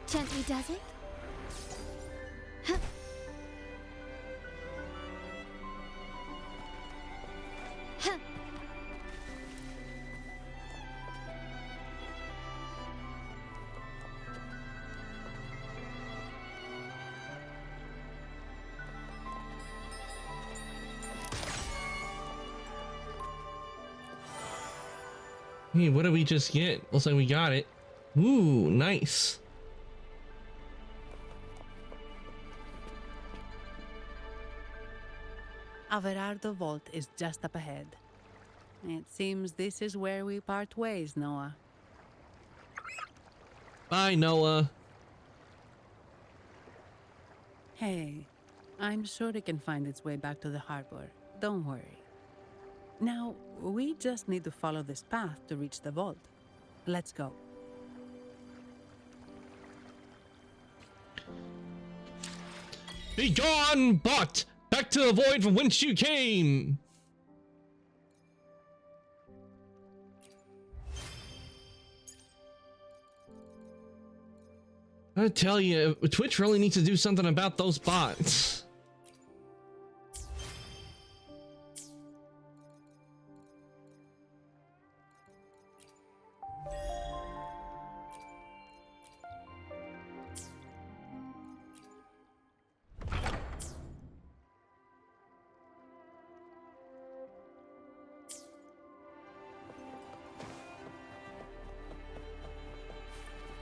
Gently does it? Huh. Huh. Hey, what did we just get? Looks like we got it. Ooh, nice. Averardo Vault is just up ahead. It seems this is where we part ways, Noah. Bye, Noah. Hey, I'm sure it can find its way back to the harbor. Don't worry. Now, we just need to follow this path to reach the vault. Let's go. Be gone, bot! Back to the void from whence you came! I tell you, Twitch really needs to do something about those bots.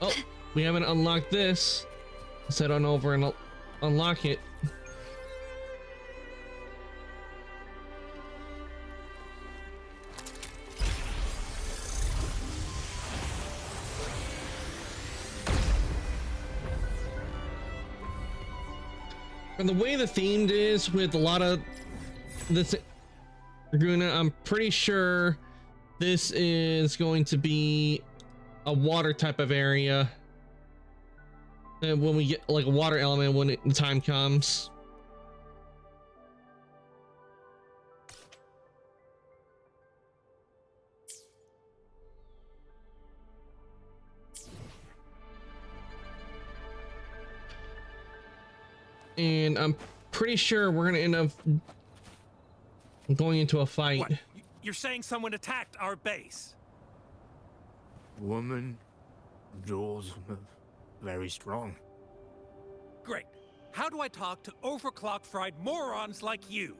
Oh, we haven't unlocked this. Let's head on over and unlock it. From the way the themed is with a lot of this Laguna, I'm pretty sure this is going to be a water type of area. And when we get like a water element when the time comes. And I'm pretty sure we're gonna end up going into a fight. What? You're saying someone attacked our base? Woman, Jules, very strong. Great. How do I talk to overclock-fried morons like you?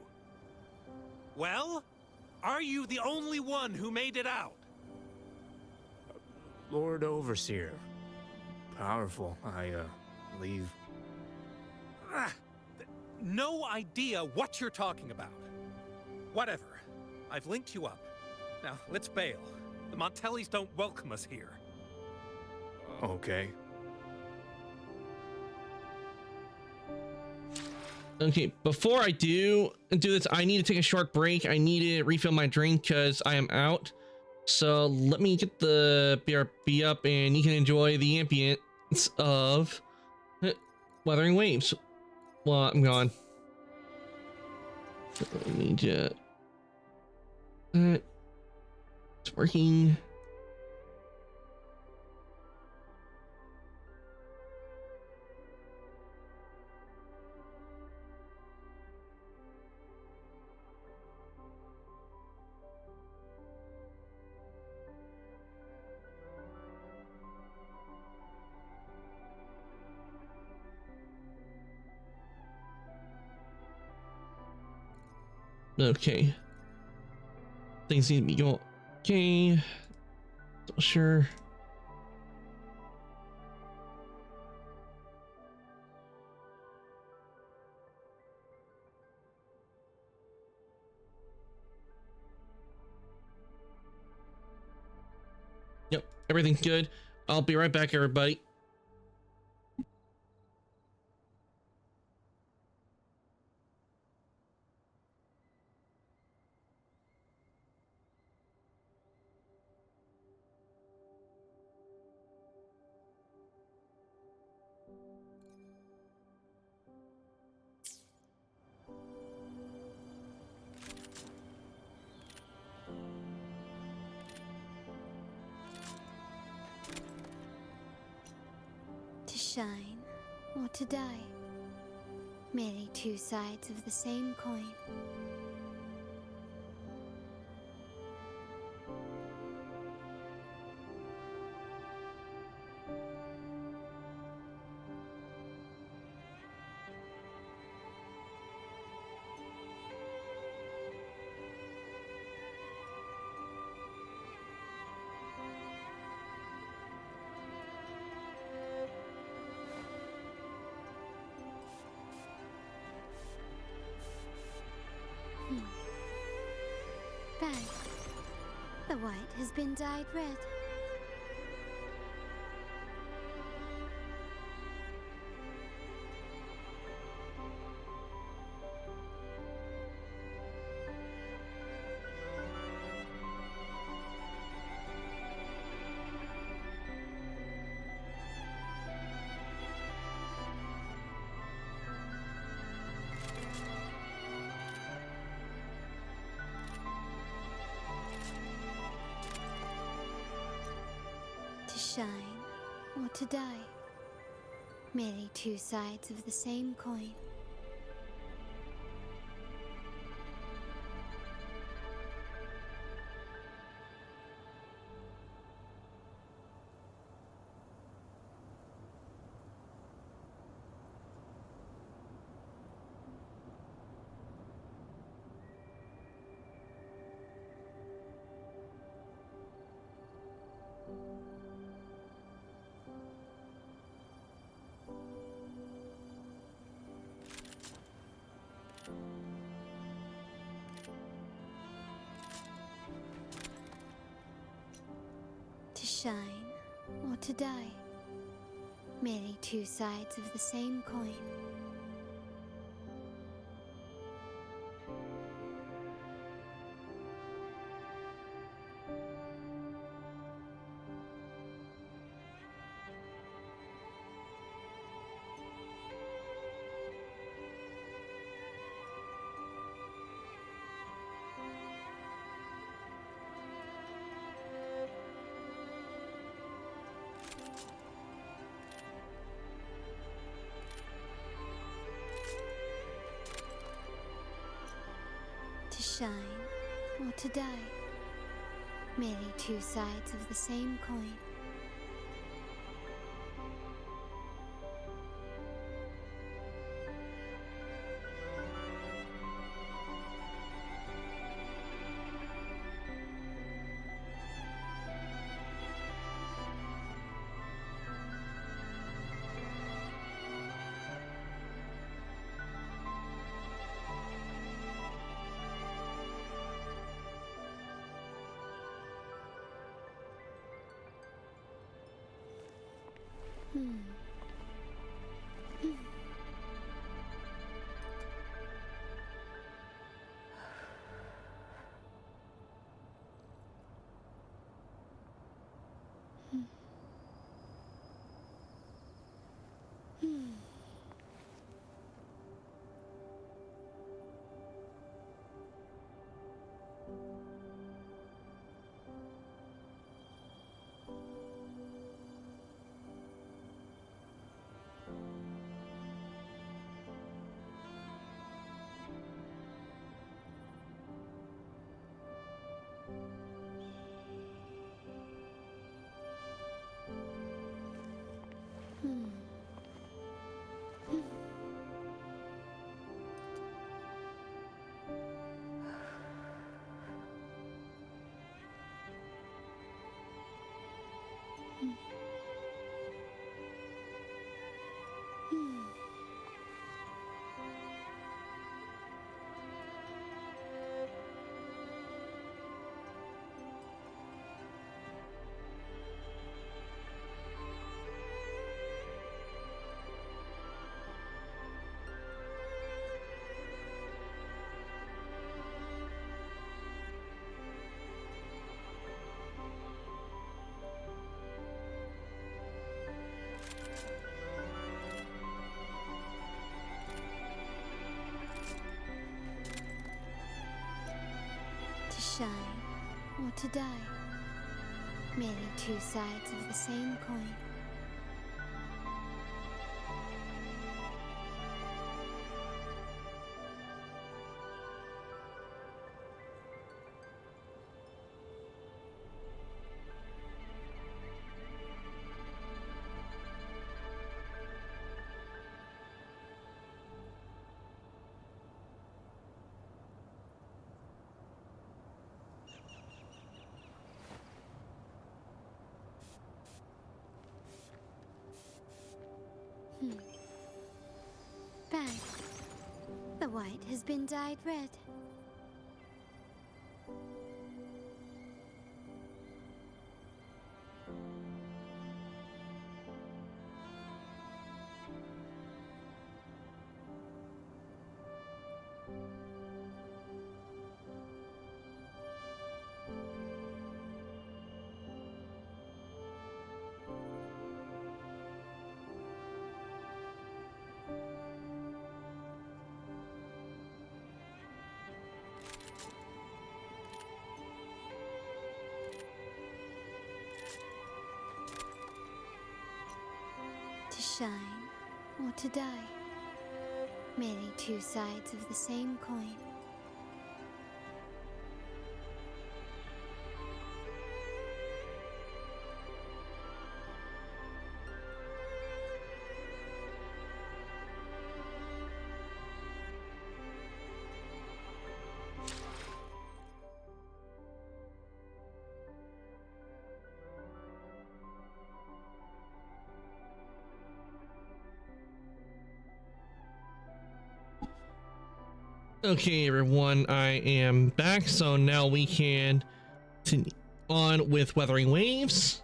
Well, are you the only one who made it out? Lord Overseer. Powerful, I believe. No idea what you're talking about. Whatever. I've linked you up. Now, let's bail. The Montellis don't welcome us here. Okay. Okay, before I do this, I need to take a short break. I need to refill my drink because I am out. So let me get the BRB up and you can enjoy the ambience of Wuthering Waves while I'm gone. I need to... it's working. Okay. Things seem to be going okay. Not sure. Yep, everything's good. I'll be right back, everybody. To shine or to die. Merely two sides of the same coin. Bang. The white has been dyed red. To shine or to die. Merely two sides of the same coin. To shine or to die. Merely two sides of the same coin. To shine or to die. Merely two sides of the same coin. shine or to die. Merely two sides of the same coin. Bang. The white has been dyed red. To shine or to die. Merely two sides of the same coin. Okay, everyone, I am back. So now we can continue on with Weathering Waves.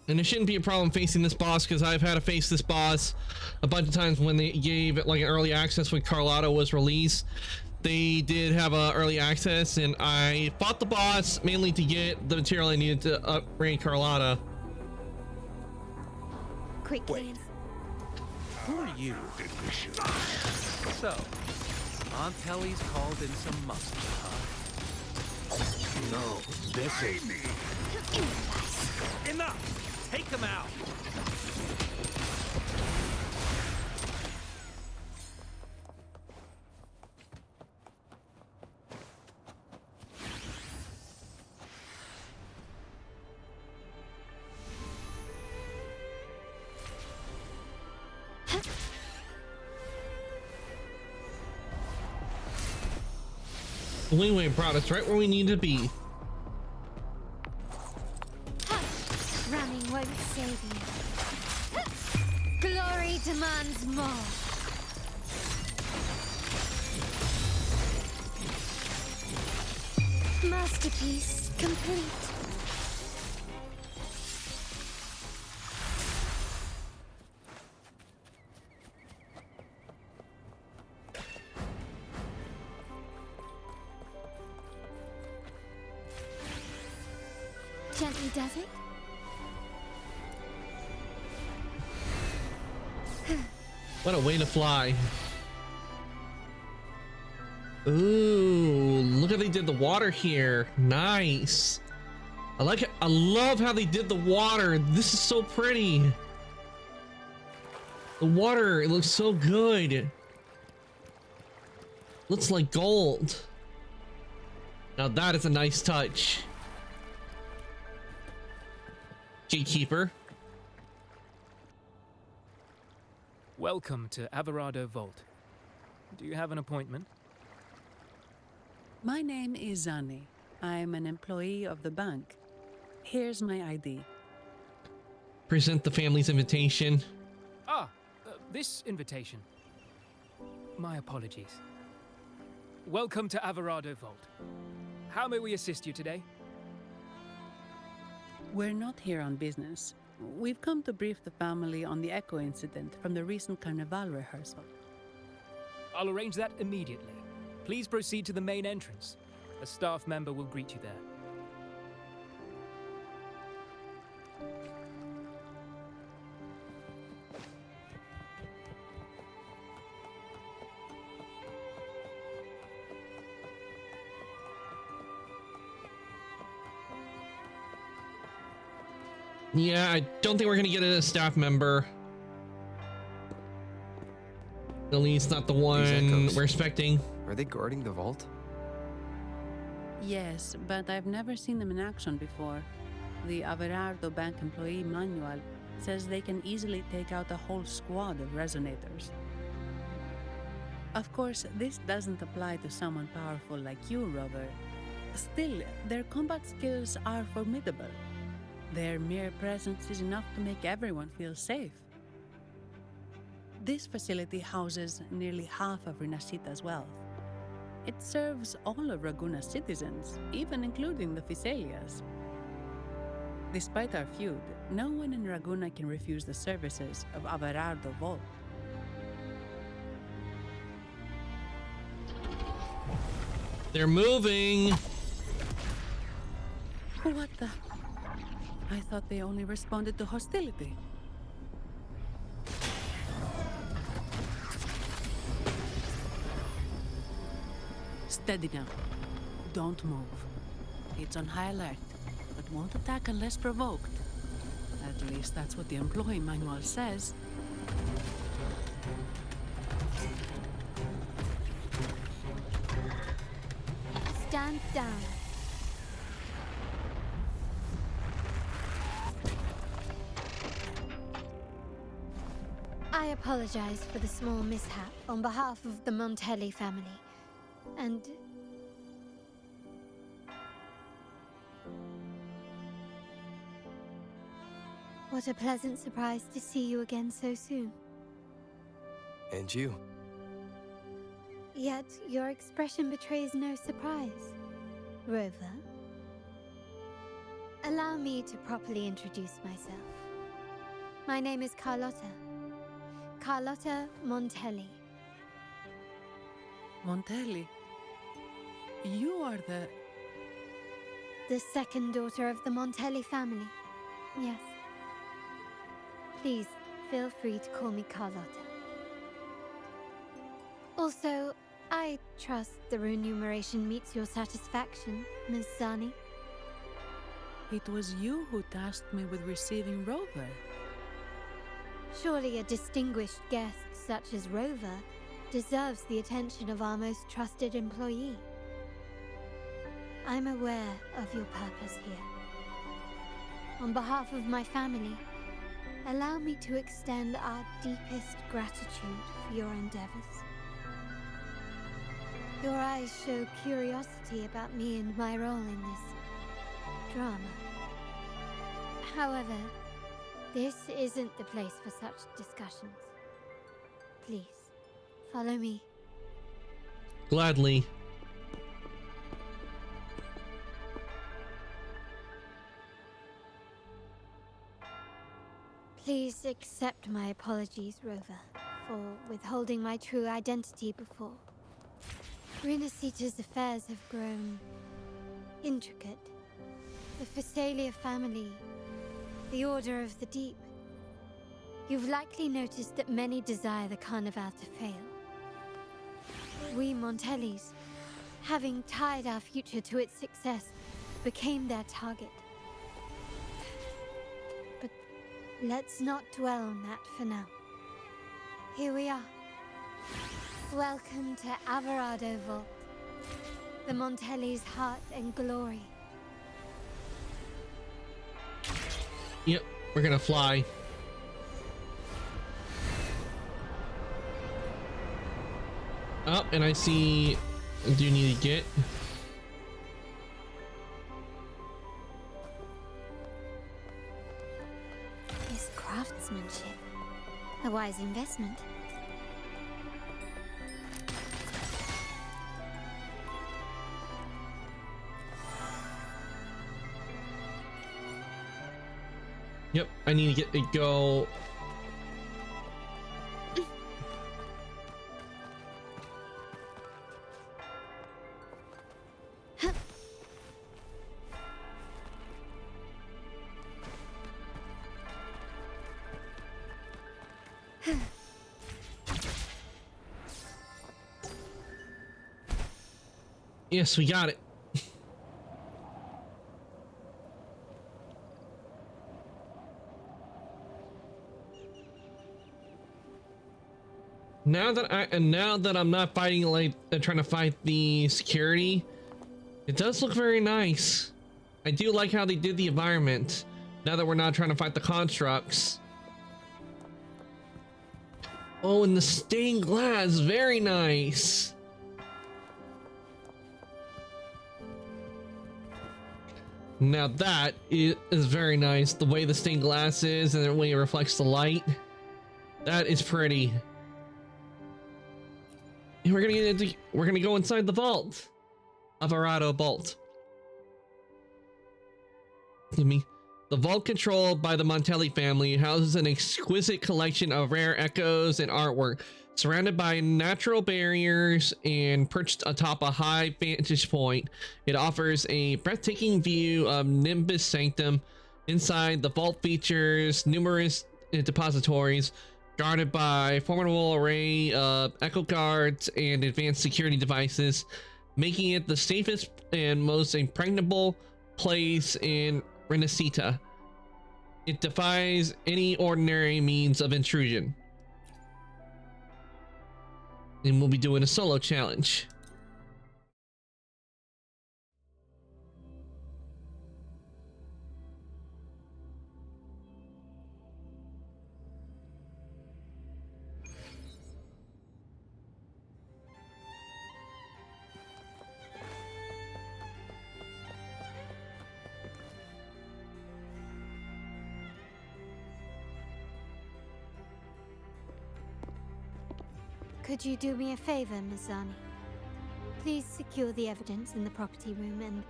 And it shouldn't be a problem facing this boss, because I've had to face this boss a bunch of times when they gave it like an early access when Carlotta was released. They did have a early access, and I fought the boss mainly to get the material I needed to upgrade Carlotta. Quick, wait. Who are you? So, Aunt Helly's called in some muscle, huh? No, this ain't me. Enough! Take them out! Wing brought us right where we need to be. Running won't save you. Glory demands more. Masterpiece complete. Gently does it? What a way to fly. Ooh, look how they did the water here. Nice. I like it. I love how they did the water. This is so pretty. The water, it looks so good. Looks like gold. Now that is a nice touch. Gatekeeper. Welcome to Averado Vault. Do you have an appointment? My name is Zani. I'm an employee of the bank. Here's my ID. Present the family's invitation. This invitation. My apologies. Welcome to Averado Vault. How may we assist you today? We're not here on business. We've come to brief the family on the Echo incident from the recent Carnival rehearsal. I'll arrange that immediately. Please proceed to the main entrance. A staff member will greet you there. Yeah, I don't think we're gonna get a staff member. At least not the one we're expecting. Are they guarding the vault? Yes, but I've never seen them in action before. The Averardo Bank employee manual says they can easily take out a whole squad of resonators. Of course, this doesn't apply to someone powerful like you, Rover. Still, their combat skills are formidable. Their mere presence is enough to make everyone feel safe. This facility houses nearly half of Rinascita's wealth. It serves all of Raguna's citizens, even including the Physaelias. Despite our feud, no one in Raguna can refuse the services of Averardo Vault. They're moving. What the? I thought they only responded to hostility. Steady now. Don't move. It's on high alert, but won't attack unless provoked. At least that's what the employee manual says. Stand down. I apologize for the small mishap on behalf of the Montelli family. And... what a pleasant surprise to see you again so soon. And you. Yet your expression betrays no surprise, Rover. Allow me to properly introduce myself. My name is Carlotta. Carlotta Montelli. Montelli? You are the second daughter of the Montelli family. Yes. Please, feel free to call me Carlotta. Also, I trust the remuneration meets your satisfaction, Ms. Zani. It was you who tasked me with receiving Rover. Surely a distinguished guest such as Rover deserves the attention of our most trusted employee. I'm aware of your purpose here. On behalf of my family, allow me to extend our deepest gratitude for your endeavors. Your eyes show curiosity about me and my role in this drama. However, this isn't the place for such discussions. Please, follow me. Gladly. Please accept my apologies, Rover, for withholding my true identity before. Rinascita's affairs have grown intricate. The Physaelia family, the Order of the Deep. You've likely noticed that many desire the Carnival to fail. We Montellis, having tied our future to its success, became their target. But let's not dwell on that for now. Here we are. Welcome to Averardo Vault, the Montelli's heart and glory. Yep, we're gonna fly. Oh, and I see I do need to get. His craftsmanship. A wise investment. Yep, I need to get it go. Yes, we got it. Now that I'm not fighting like trying to fight the security, it does look very nice. I do like how they did the environment. Now that we're not trying to fight the constructs. Oh, and the stained glass, very nice. Now that is very nice. The way the stained glass is and the way it reflects the light, that is pretty. And we're gonna go inside the vault. Alvarado Vault. Excuse me. The vault controlled by the Montelli family houses an exquisite collection of rare echoes and artwork, surrounded by natural barriers and perched atop a high vantage point. It offers a breathtaking view of Nimbus Sanctum. Inside, the vault features numerous depositories guarded by a formidable array of echo guards and advanced security devices, making it the safest and most impregnable place in Renacita. It defies any ordinary means of intrusion. And we'll be doing a solo challenge. Could you do me a favor, Miss Zani? Please secure the evidence in the property room and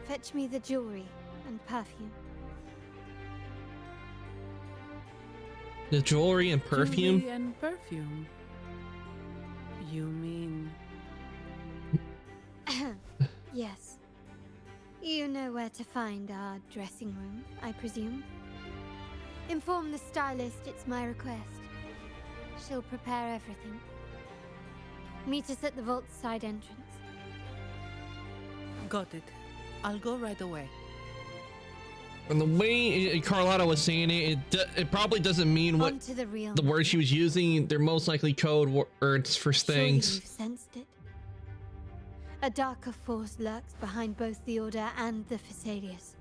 fetch me the jewelry and perfume. The jewelry and perfume? Jewelry and perfume? You mean... Yes. You know where to find our dressing room, I presume? Inform the stylist it's my request. She'll prepare everything. Meet us at the vault's side entrance. Got it. I'll go right away. And the way Carlotta was saying it probably doesn't mean what the word she was using. They're most likely code words for things. Surely you've sensed it. A darker force lurks behind both the Order and the Phasaelius.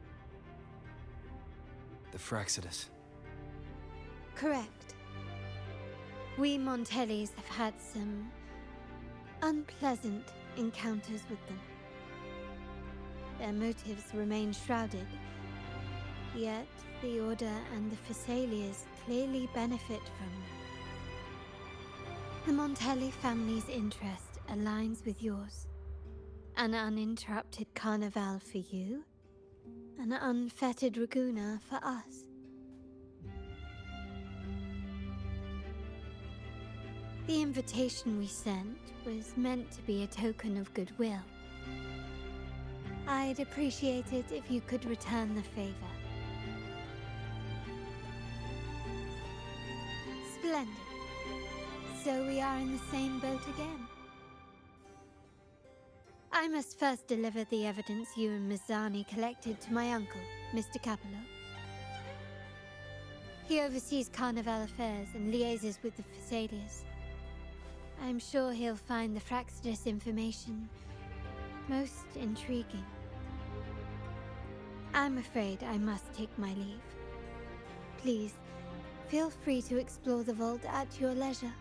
The Fraxidus. Correct. We Montellis have had some unpleasant encounters with them. Their motives remain shrouded, yet the Order and the Phasaelius clearly benefit from them. The Montelli family's interest aligns with yours. An uninterrupted carnival for you, an unfettered Ragusa for us. The invitation we sent was meant to be a token of goodwill. I'd appreciate it if you could return the favor. Splendid. So we are in the same boat again. I must first deliver the evidence you and Miss Zani collected to my uncle, Mr. Capello. He oversees Carnival affairs and liaises with the Phasaelius. I'm sure he'll find the Fraxidus information most intriguing. I'm afraid I must take my leave. Please, feel free to explore the vault at your leisure.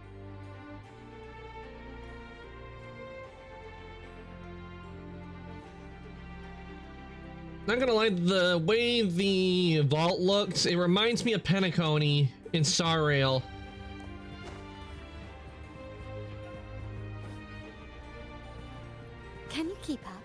Not gonna lie, the way the vault looks, it reminds me of Penacony in Star Rail. Can you keep up?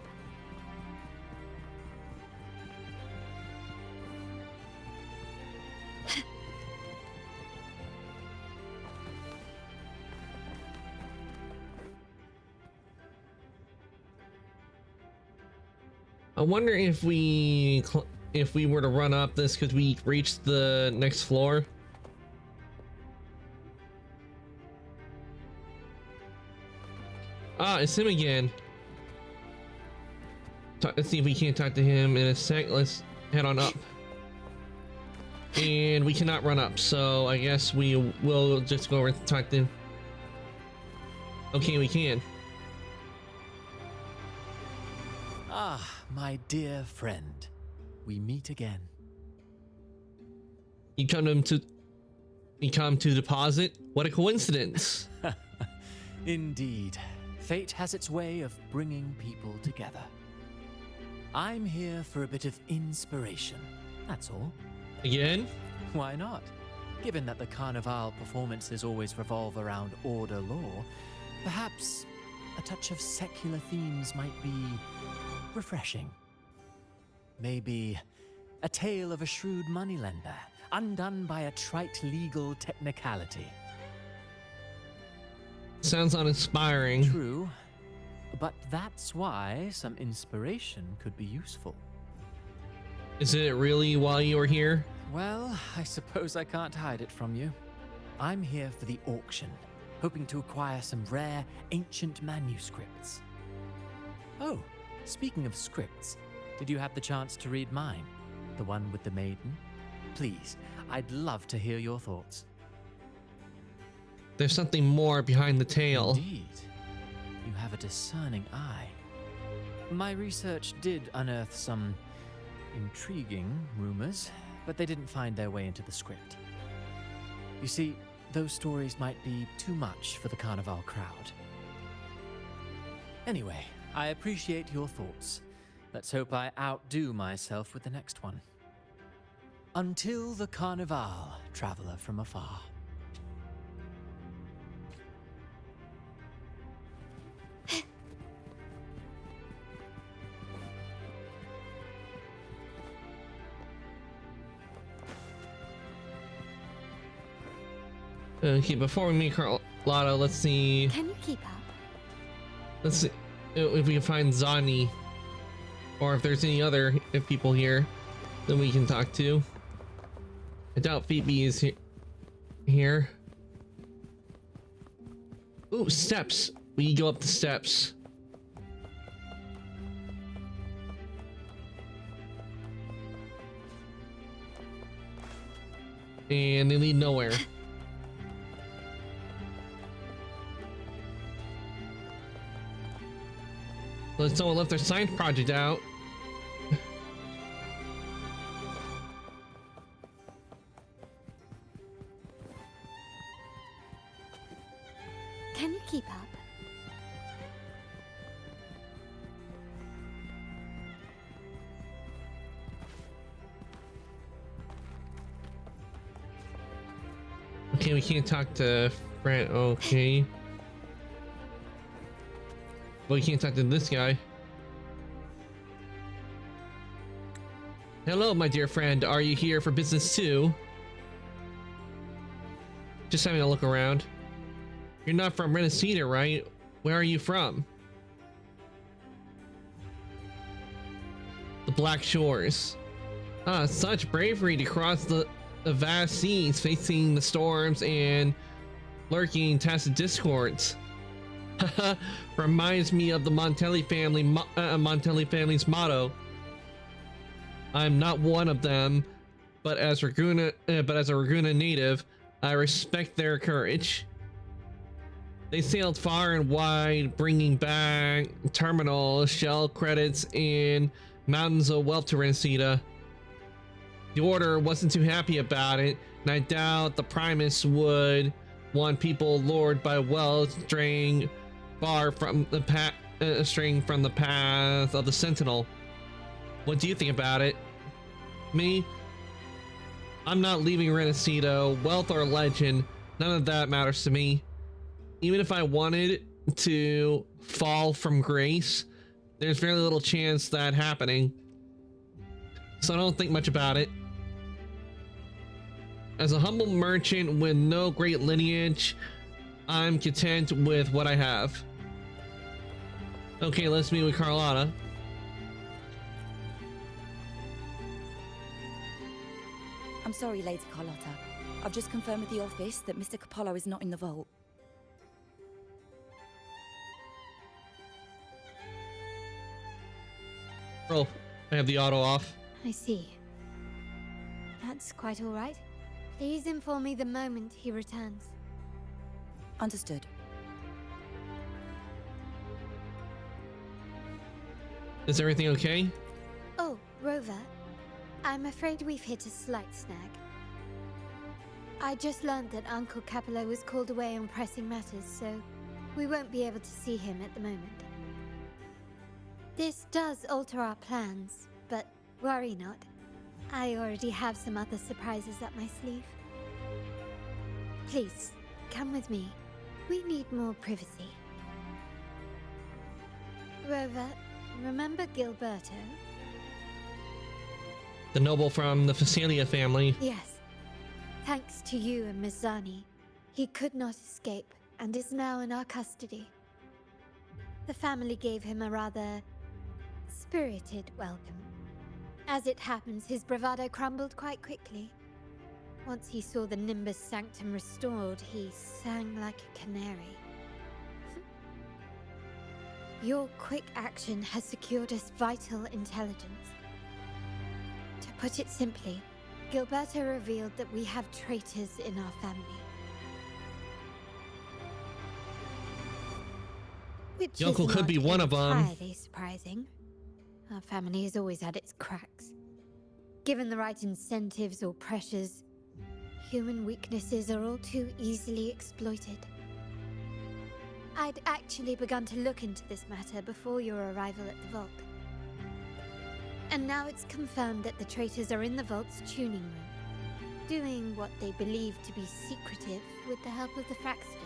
I wonder if we were to run up this, could we reach the next floor? Ah, it's him again. Let's see if we can't talk to him in a sec. Let's head on up. And we cannot run up, so I guess we will just go over and talk to him. Okay, we can. Ah, my dear friend. We meet again. You come to deposit? What a coincidence. Indeed. Fate has its way of bringing people together. I'm here for a bit of inspiration, that's all. Again? Why not? Given that the Carnival performances always revolve around order law, perhaps a touch of secular themes might be refreshing. Maybe a tale of a shrewd moneylender, undone by a trite legal technicality. Sounds uninspiring. True, but that's why some inspiration could be useful. Isn't it really while you were here? Well, I suppose I can't hide it from you. I'm here for the auction, hoping to acquire some rare, ancient manuscripts. Oh, speaking of scripts, did you have the chance to read mine? The one with the maiden? Please, I'd love to hear your thoughts. There's something more behind the tale. Indeed. You have a discerning eye. My research did unearth some intriguing rumors, but they didn't find their way into the script. You see, those stories might be too much for the Carnival crowd. Anyway, I appreciate your thoughts. Let's hope I outdo myself with the next one. Until the Carnival, traveler from afar. Okay, before we meet Carlotta, let's see. Can you keep up? Let's see if we can find Zani, or if there's any other people here that we can talk to. I doubt Phoebe is here. Ooh, steps. We go up the steps. And they lead nowhere. Well, someone left their science project out. Can you keep up? Okay, we can't talk to Fran. Okay. Well, we can't talk to this guy. Hello, my dear friend. Are you here for business too? Just having a look around. You're not from Renacida, right? Where are you from? The Black Shores. Ah, such bravery to cross the vast seas, facing the storms and lurking tacit discords. Reminds me of the Montelli family's motto. I'm not one of them, but as a Raguna native, I respect their courage. They sailed far and wide, bringing back terminals, shell credits, and mountains of wealth to Renacida. The Order wasn't too happy about it, and I doubt the Primus would want people lured by wealth straying from the path of the Sentinel. What do you think about it? Me? I'm not leaving Renacida, wealth or legend, none of that matters to me. Even if I wanted to fall from grace, there's very little chance that happening. So I don't think much about it. As a humble merchant with no great lineage, I'm content with what I have. Okay, let's meet with Carlotta. I'm sorry, Lady Carlotta. I've just confirmed with the office that Mr. Capello is not in the vault. Oh, I have the auto off. I see. That's quite all right. Please inform me the moment he returns. Understood. Is everything okay? Oh, Rover. I'm afraid we've hit a slight snag. I just learned that Uncle Capello was called away on pressing matters, so we won't be able to see him at the moment. This does alter our plans, but worry not. I already have some other surprises up my sleeve. Please, come with me. We need more privacy. Rover, remember Gilberto? The noble from the Phasalia family. Yes. Thanks to you and Miss Zani, he could not escape and is now in our custody. The family gave him a rather spirited welcome. As it happens, his bravado crumbled quite quickly. Once he saw the Nimbus Sanctum restored, he sang like a canary. Your quick action has secured us vital intelligence. To put it simply, Gilberto revealed that we have traitors in our family. Which Your uncle is could not be one of them. entirely surprising. Our family has always had its cracks. Given the right incentives or pressures, human weaknesses are all too easily exploited. I'd actually begun to look into this matter before your arrival at the vault. And now it's confirmed that the traitors are in the vault's tuning room, doing what they believe to be secretive with the help of the Fraxidus.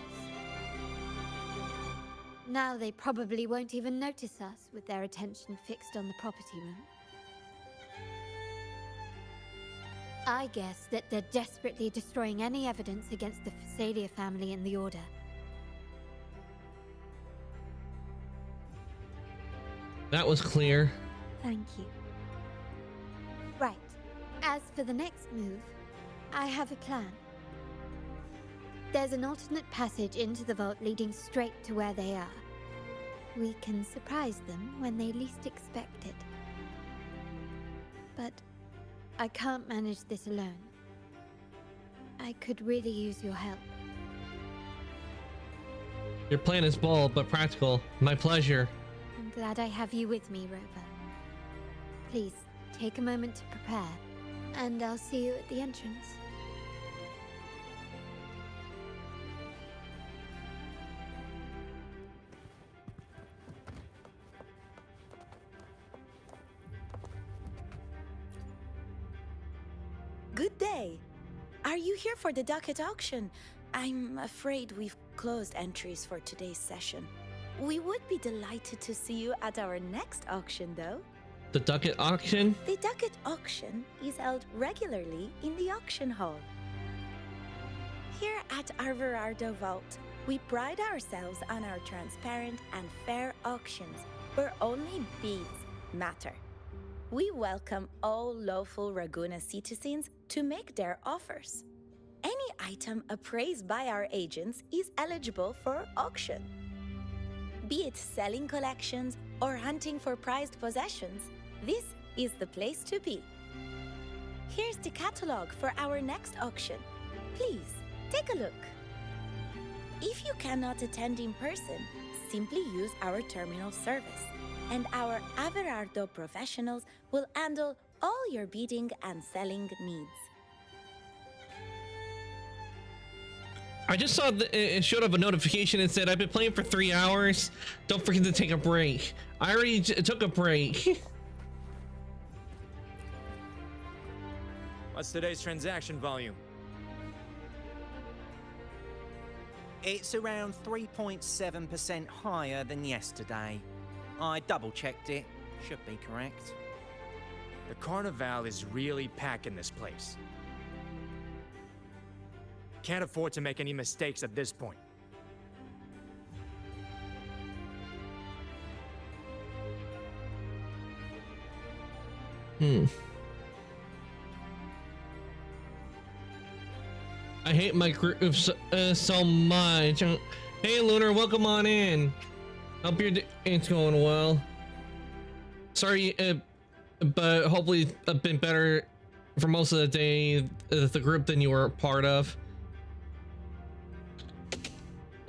Now they probably won't even notice us with their attention fixed on the property room. I guess that they're desperately destroying any evidence against the Phasalia family and the Order. That was clear. Thank you. Right. As for the next move, I have a plan. There's an alternate passage into the vault leading straight to where they are. We can surprise them when they least expect it. But I can't manage this alone. I could really use your help. Your plan is bold but practical. My pleasure. I'm glad I have you with me, Rover. Please, take a moment to prepare, and I'll see you at the entrance. Good day. Are you here for the Ducat auction? I'm afraid we've closed entries for today's session. We would be delighted to see you at our next auction, though. The Ducat auction? The Ducat auction is held regularly in the auction hall. Here at Arverardo Vault, we pride ourselves on our transparent and fair auctions where only bids matter. We welcome all lawful Raguna citizens to make their offers. Any item appraised by our agents is eligible for auction. Be it selling collections or hunting for prized possessions, this is the place to be. Here's the catalog for our next auction. Please, take a look. If you cannot attend in person, simply use our terminal service, and our Averardo professionals will handle all your bidding and selling needs. I just saw it showed up a notification and said I've been playing for 3 hours. Don't forget to take a break. I already took a break. What's today's transaction volume? It's around 3.7% higher than yesterday. I double-checked it. Should be correct. The Carnival is really packing this place. Can't afford to make any mistakes at this point. I hate my group so much. Hey Lunar, welcome on in. Hope your it's going well. Sorry, but hopefully I've been better for most of the day, the group than you were a part of.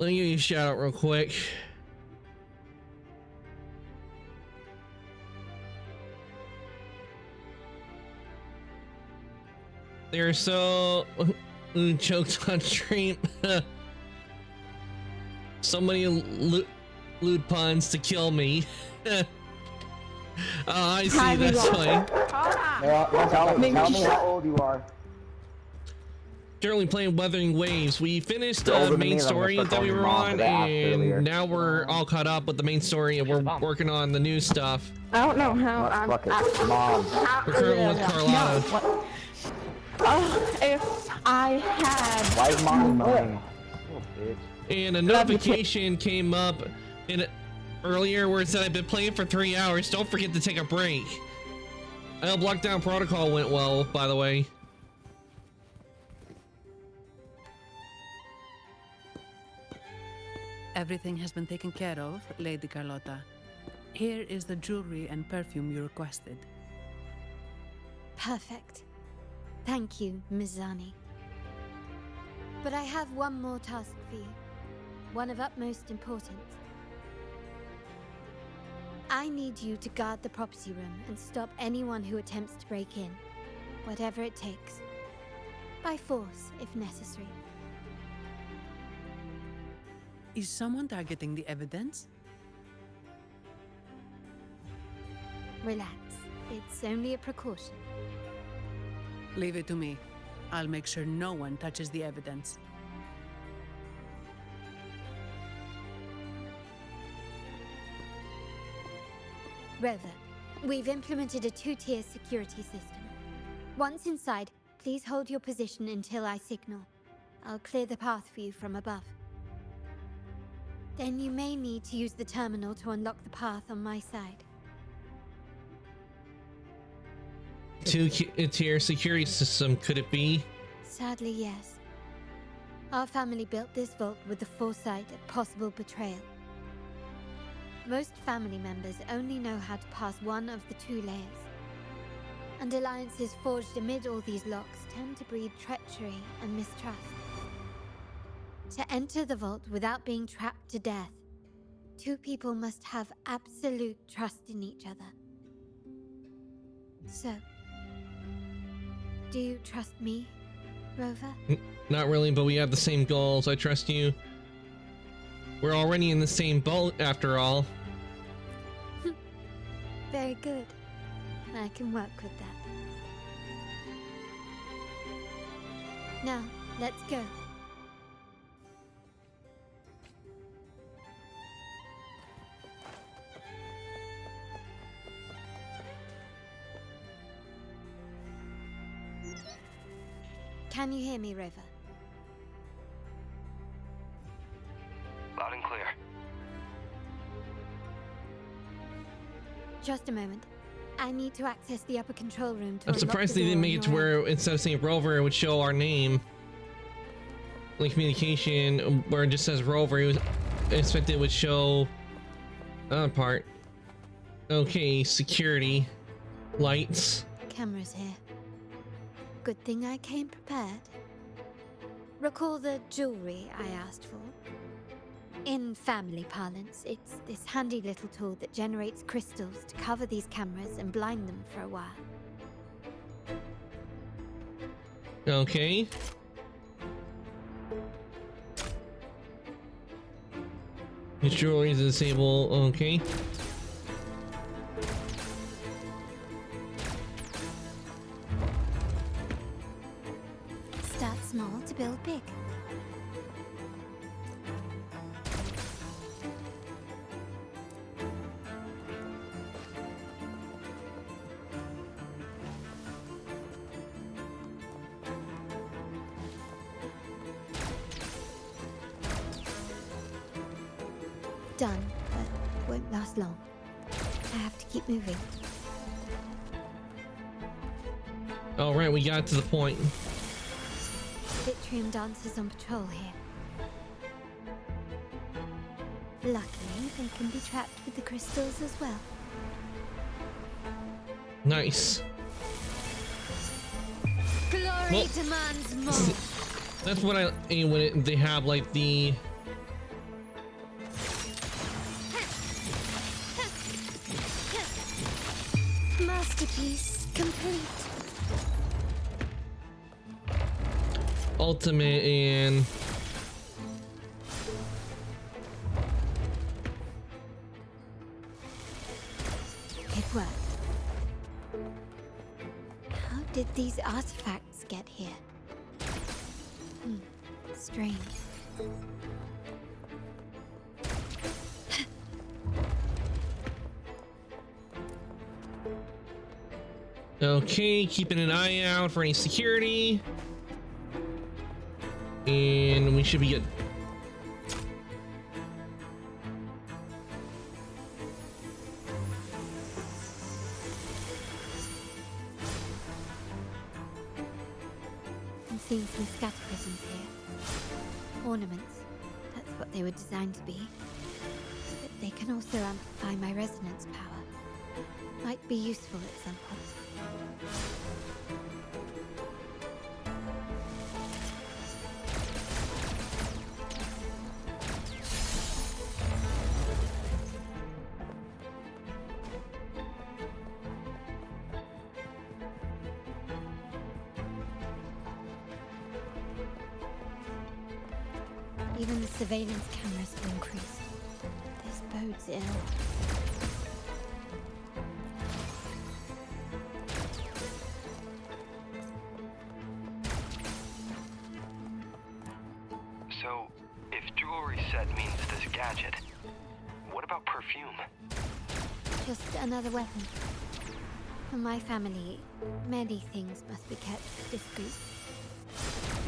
Let me give you a shout out real quick. They're so choked on stream. So many lewd puns to kill me. I see, that's funny. Tell me how old you are. Currently playing Wuthering Waves. We finished the main story that we were on, and now we're all caught up with the main story, and we're working on the new stuff. I don't know how I'm Mom. We're currently with Carlotta. No, if I had... Why is Mom moaning? And a notification came up earlier where it said I've been playing for 3 hours. Don't forget to take a break. I hope Lockdown Protocol went well, by the way. Everything has been taken care of, Lady Carlotta. Here is the jewelry and perfume you requested. Perfect. Thank you, Mizani. But I have one more task for you. One of utmost importance. I need you to guard the property room and stop anyone who attempts to break in. Whatever it takes. By force, if necessary. Is someone targeting the evidence? Relax. It's only a precaution. Leave it to me. I'll make sure no one touches the evidence. Rover, we've implemented a 2-tier security system. Once inside, please hold your position until I signal. I'll clear the path for you from above. Then you may need to use the terminal to unlock the path on my side. 2-tier security system, could it be? Sadly, yes. Our family built this vault with the foresight of possible betrayal. Most family members only know how to pass one of the 2 layers. And alliances forged amid all these locks tend to breed treachery and mistrust. To enter the vault without being trapped to death, 2 people must have absolute trust in each other. So, do you trust me, Rover? Not really, but we have the same goals. I trust you. We're already in the same boat, after all. Very good. I can work with that. Now, let's go. Can you hear me, Rover? Loud and clear. Just a moment. I need to access the upper control room to I'm unlock surprised the they didn't door make on it to your end. where instead of saying Rover, it would show our name. Like communication, where it just says Rover, it was expected it would show that part. Okay, security. Lights. Cameras here. Good thing I came prepared. Recall the jewelry I asked for? In family parlance, it's this handy little tool that generates crystals to cover these cameras and blind them for a while. Okay. His jewelry is disabled. Okay. Start small to build big. Done, but won't last long. I have to keep moving. All right, we got to the point. Vitrium dancers on patrol here. Luckily, they can be trapped with the crystals as well. Nice. Glory demands more. That's what I aim when they have like the. Masterpiece complete. ultimate and It worked. How did these artifacts get here? Strange. okay, keeping an eye out for any security. And we should be good. I'm seeing some scatter prisms here. Ornaments. That's what they were designed to be. But they can also amplify my resonance power. Might be useful at some point. Even the surveillance cameras have increased. This bodes ill. So, if jewelry set means this gadget, what about perfume? Just another weapon. For my family, many things must be kept discreet.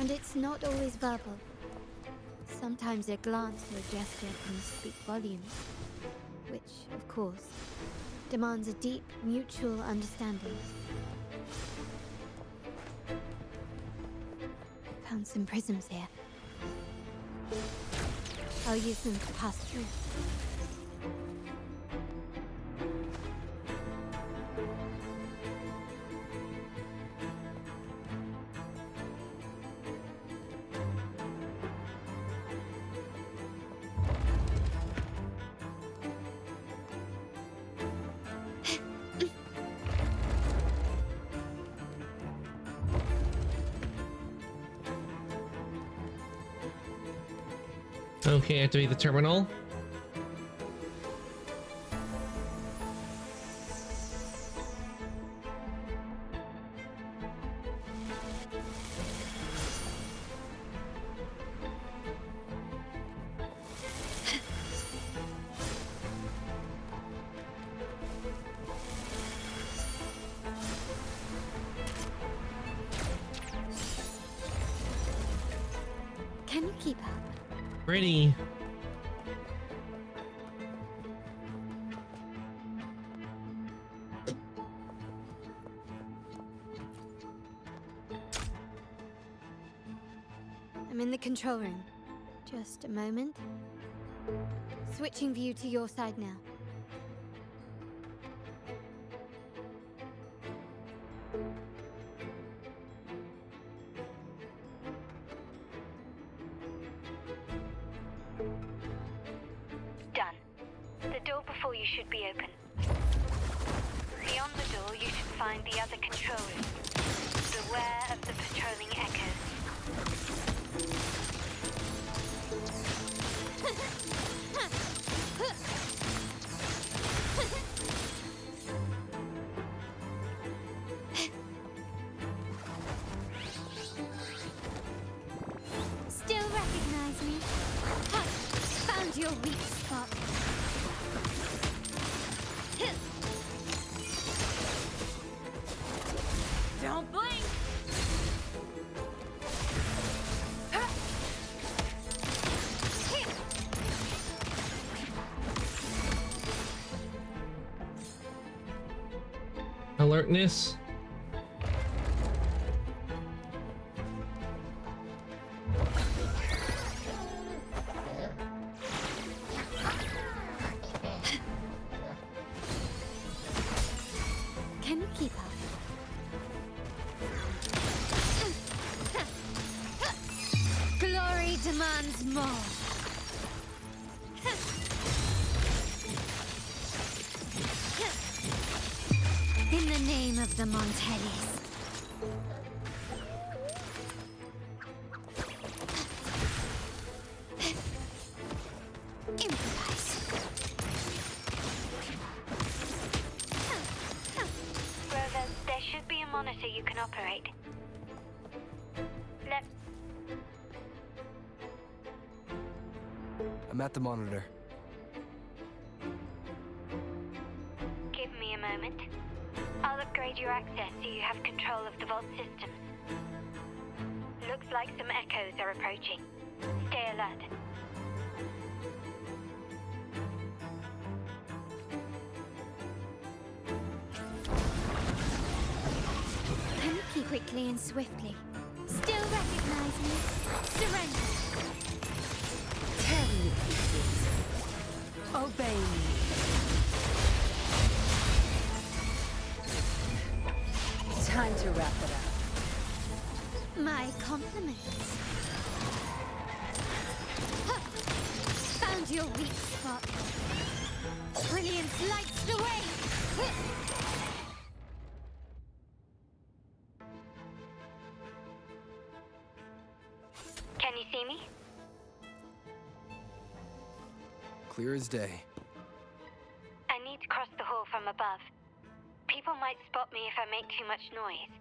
And it's not always verbal. Sometimes a glance or a gesture can speak volumes, which, of course, demands a deep mutual understanding. Found some prisms here. I'll use them to pass through. Okay, activate the terminal. Can you keep up? Ready. I'm in the control room. Just a moment. Switching view to your side now. Done. The door before you should be open. Beyond the door, you should find the other control room. Beware of the patrolling echoes. Still recognize me? Ha! Found your weak spot. Don't blink! Alertness. Can you keep up? Glory demands more. In the name of the Montellis. can operate. Let I'm at the monitor. give me a moment. I'll upgrade your access so you have control of the vault systems. Looks like some echoes are approaching. Stay alert. Panicky quickly and swiftly. Still recognize me. Surrender. Tear me to pieces. Obey me. Time to wrap it up. My compliments. Ha! Found your weak spot. Brilliance lights the way. Can you see me? Clear as day. I need to cross the hall from above. People might spot me if I make too much noise.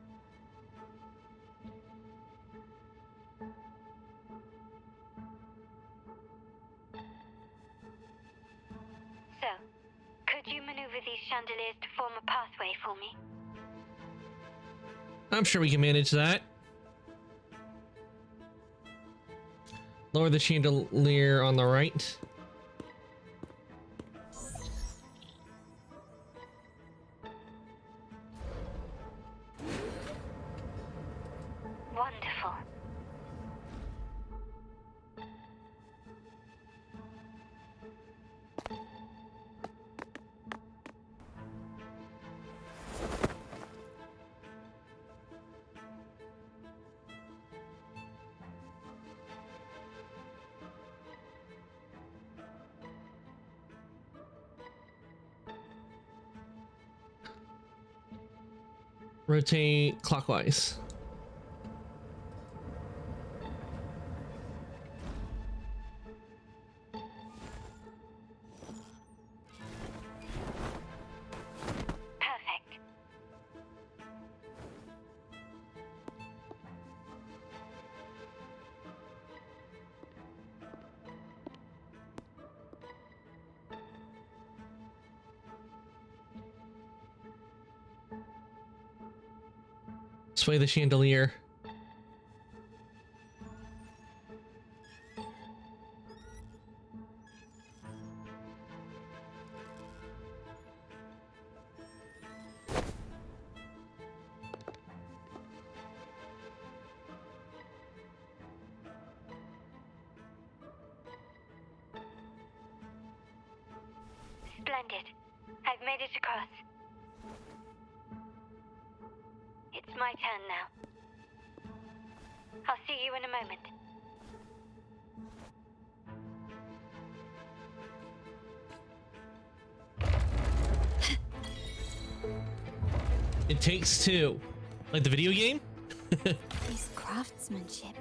So, could you maneuver these chandeliers to form a pathway for me? I'm sure we can manage that. Lower the chandelier on the right. Wonderful. Rotate clockwise. Perfect. Sway the chandelier. Splendid. I've made it across. It's my turn now. I'll see you in a moment. It takes two. Like the video game? His craftsmanship.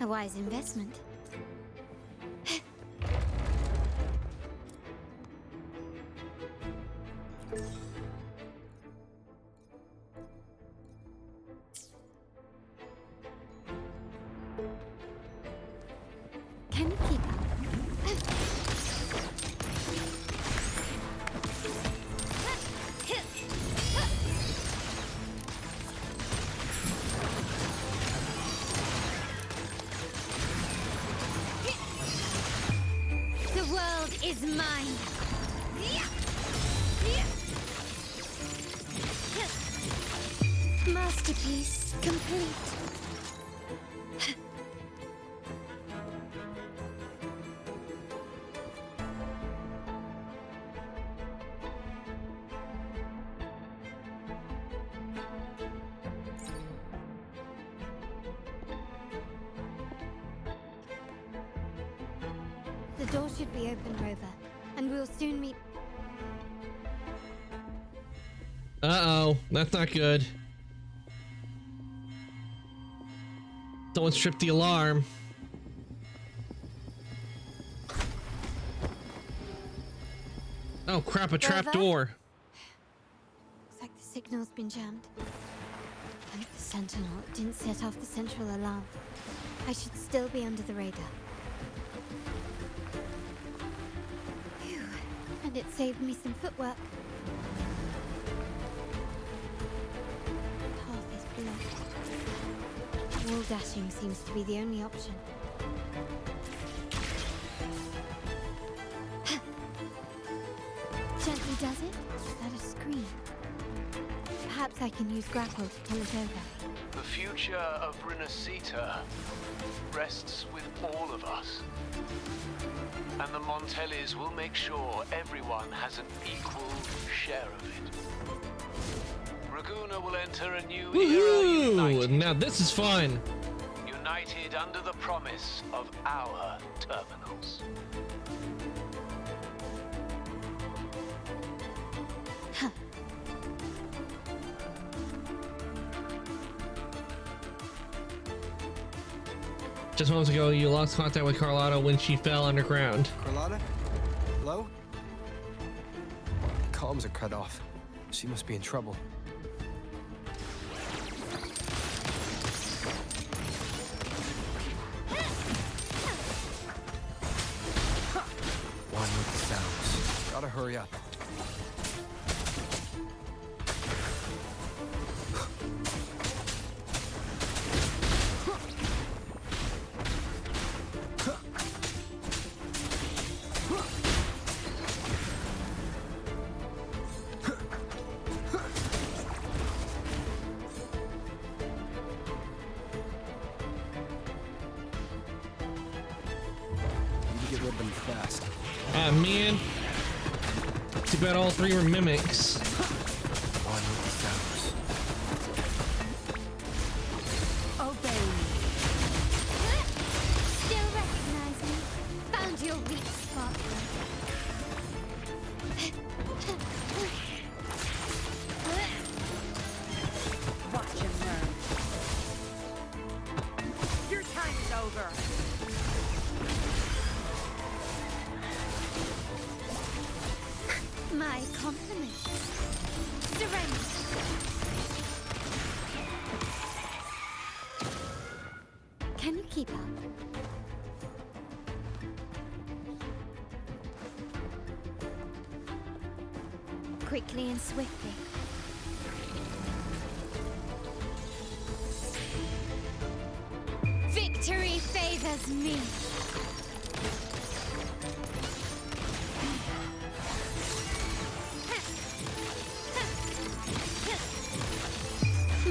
A wise investment. Can you keep up? The world is mine. Masterpiece complete. The door should be open, Rover, and we'll soon meet. Uh-oh, that's not good. Someone stripped the alarm. Oh crap, a trap Rover? door. Looks like the signal's been jammed. And the Sentinel didn't set off the central alarm. I should still be under the radar. Phew. And it saved me some footwork. Path is blocked. Wall dashing seems to be the only option. Gently does it? Is that a screen? Perhaps I can use grapple to pull it over. The future of Renacita rests with all of us. And the Montellis will make sure everyone has an equal share of it. Raguna will enter a new era Woohoo! Now this is fun. united under the promise of our terminals. Just moments ago, you lost contact with Carlotta when she fell underground. Carlotta? Hello? Comms are cut off. She must be in trouble. One with the sounds. Gotta hurry up. Ah, man. Too bad all three were mimics. Obey me. Still recognize me? Found your weak spot. Watch him learn. Your time is over. My compliments. Surrender. Can you keep up? Quickly and swiftly. Victory favors me.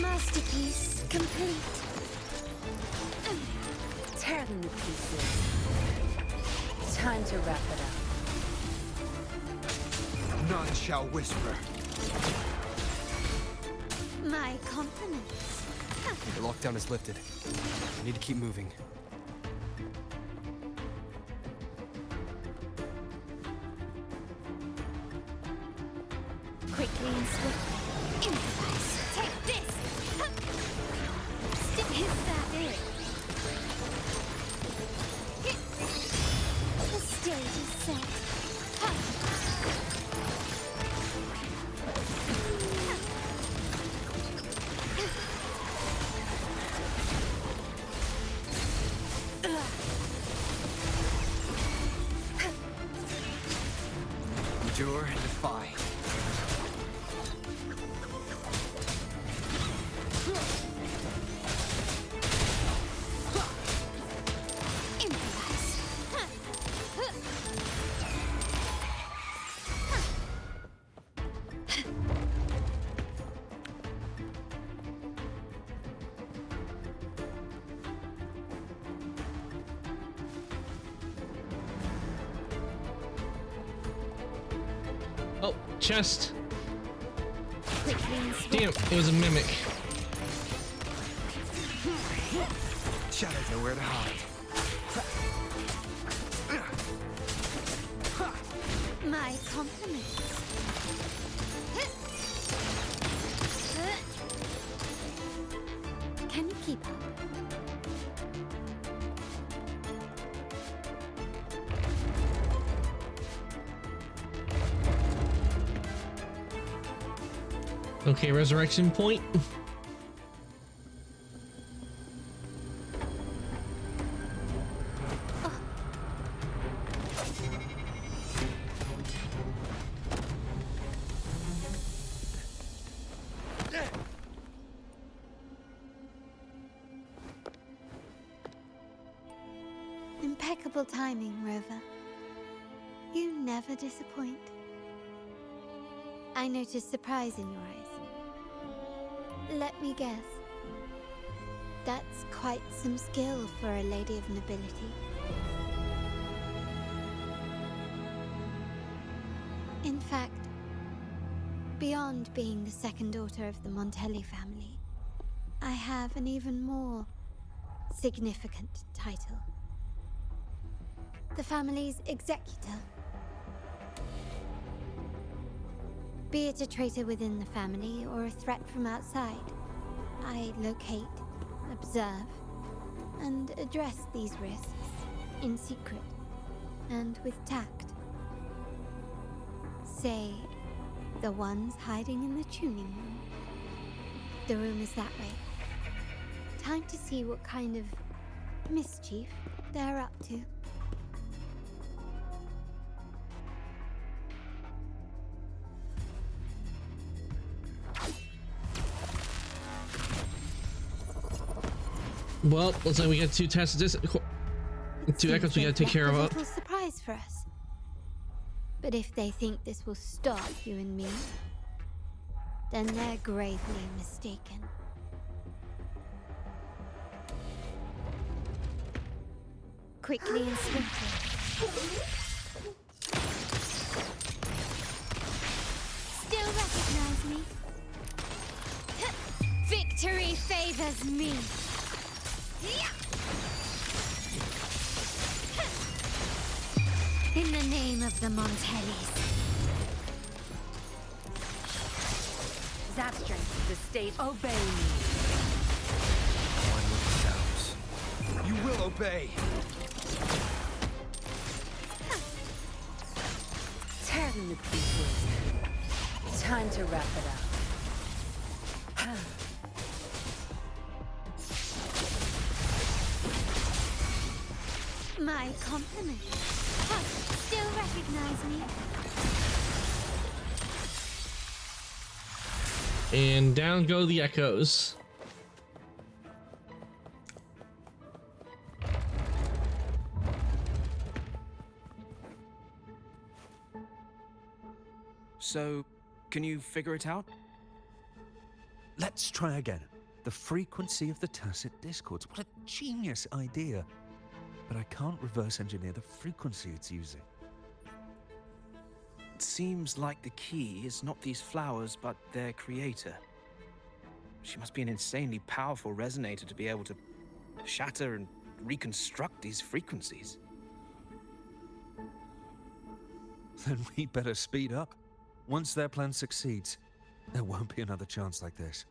Masterpiece complete. Tear them to pieces. Time to wrap it up. None shall whisper. My compliments. The lockdown is lifted. I need to keep moving. Quickly and swiftly. Improvise. Take this! Is that it? The stage is set. Endure and defy. Oh, chest. Quickly and swiftly. Damn, it was a mimic. Shadows know where to hide. My compliments. Can you keep up? Okay, resurrection point. Wonderful timing, Rover. You never disappoint. I notice surprise in your eyes. Let me guess. That's quite some skill for a lady of nobility. In fact, beyond being the second daughter of the Montelli family, I have an even more significant title. The family's executor. Be it a traitor within the family or a threat from outside, I locate, observe, and address these risks in secret and with tact. Say, the ones hiding in the tuning room. The room is that way. Time to see what kind of mischief they're up to. Well, looks like we got two tests. Two echoes we gotta take care of. A little surprise for us. But if they think this will stop you and me, then they're gravely mistaken. Quickly and swiftly. Still recognize me? Victory favors me. In the name of the Montellis. Zapstrength, the state, obey me. One with the You will obey. Tear them to pieces. Time to wrap it up. My compliments. Still recognize me? And down go the echoes. So, can you figure it out? Let's try again. The frequency of the tacit discords. What a genius idea. But I can't reverse engineer the frequency it's using. It seems like the key is not these flowers, but their creator. She must be an insanely powerful resonator to be able to shatter and reconstruct these frequencies. Then we better speed up. Once their plan succeeds, there won't be another chance like this.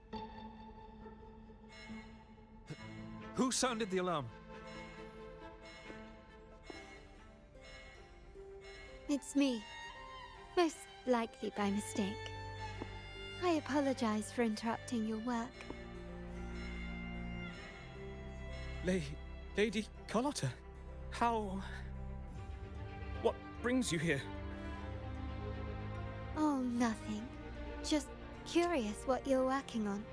Who sounded the alarm? It's me. Most likely by mistake. I apologize for interrupting your work. Lady Carlotta, how... What brings you here? Oh, nothing. Just curious what you're working on.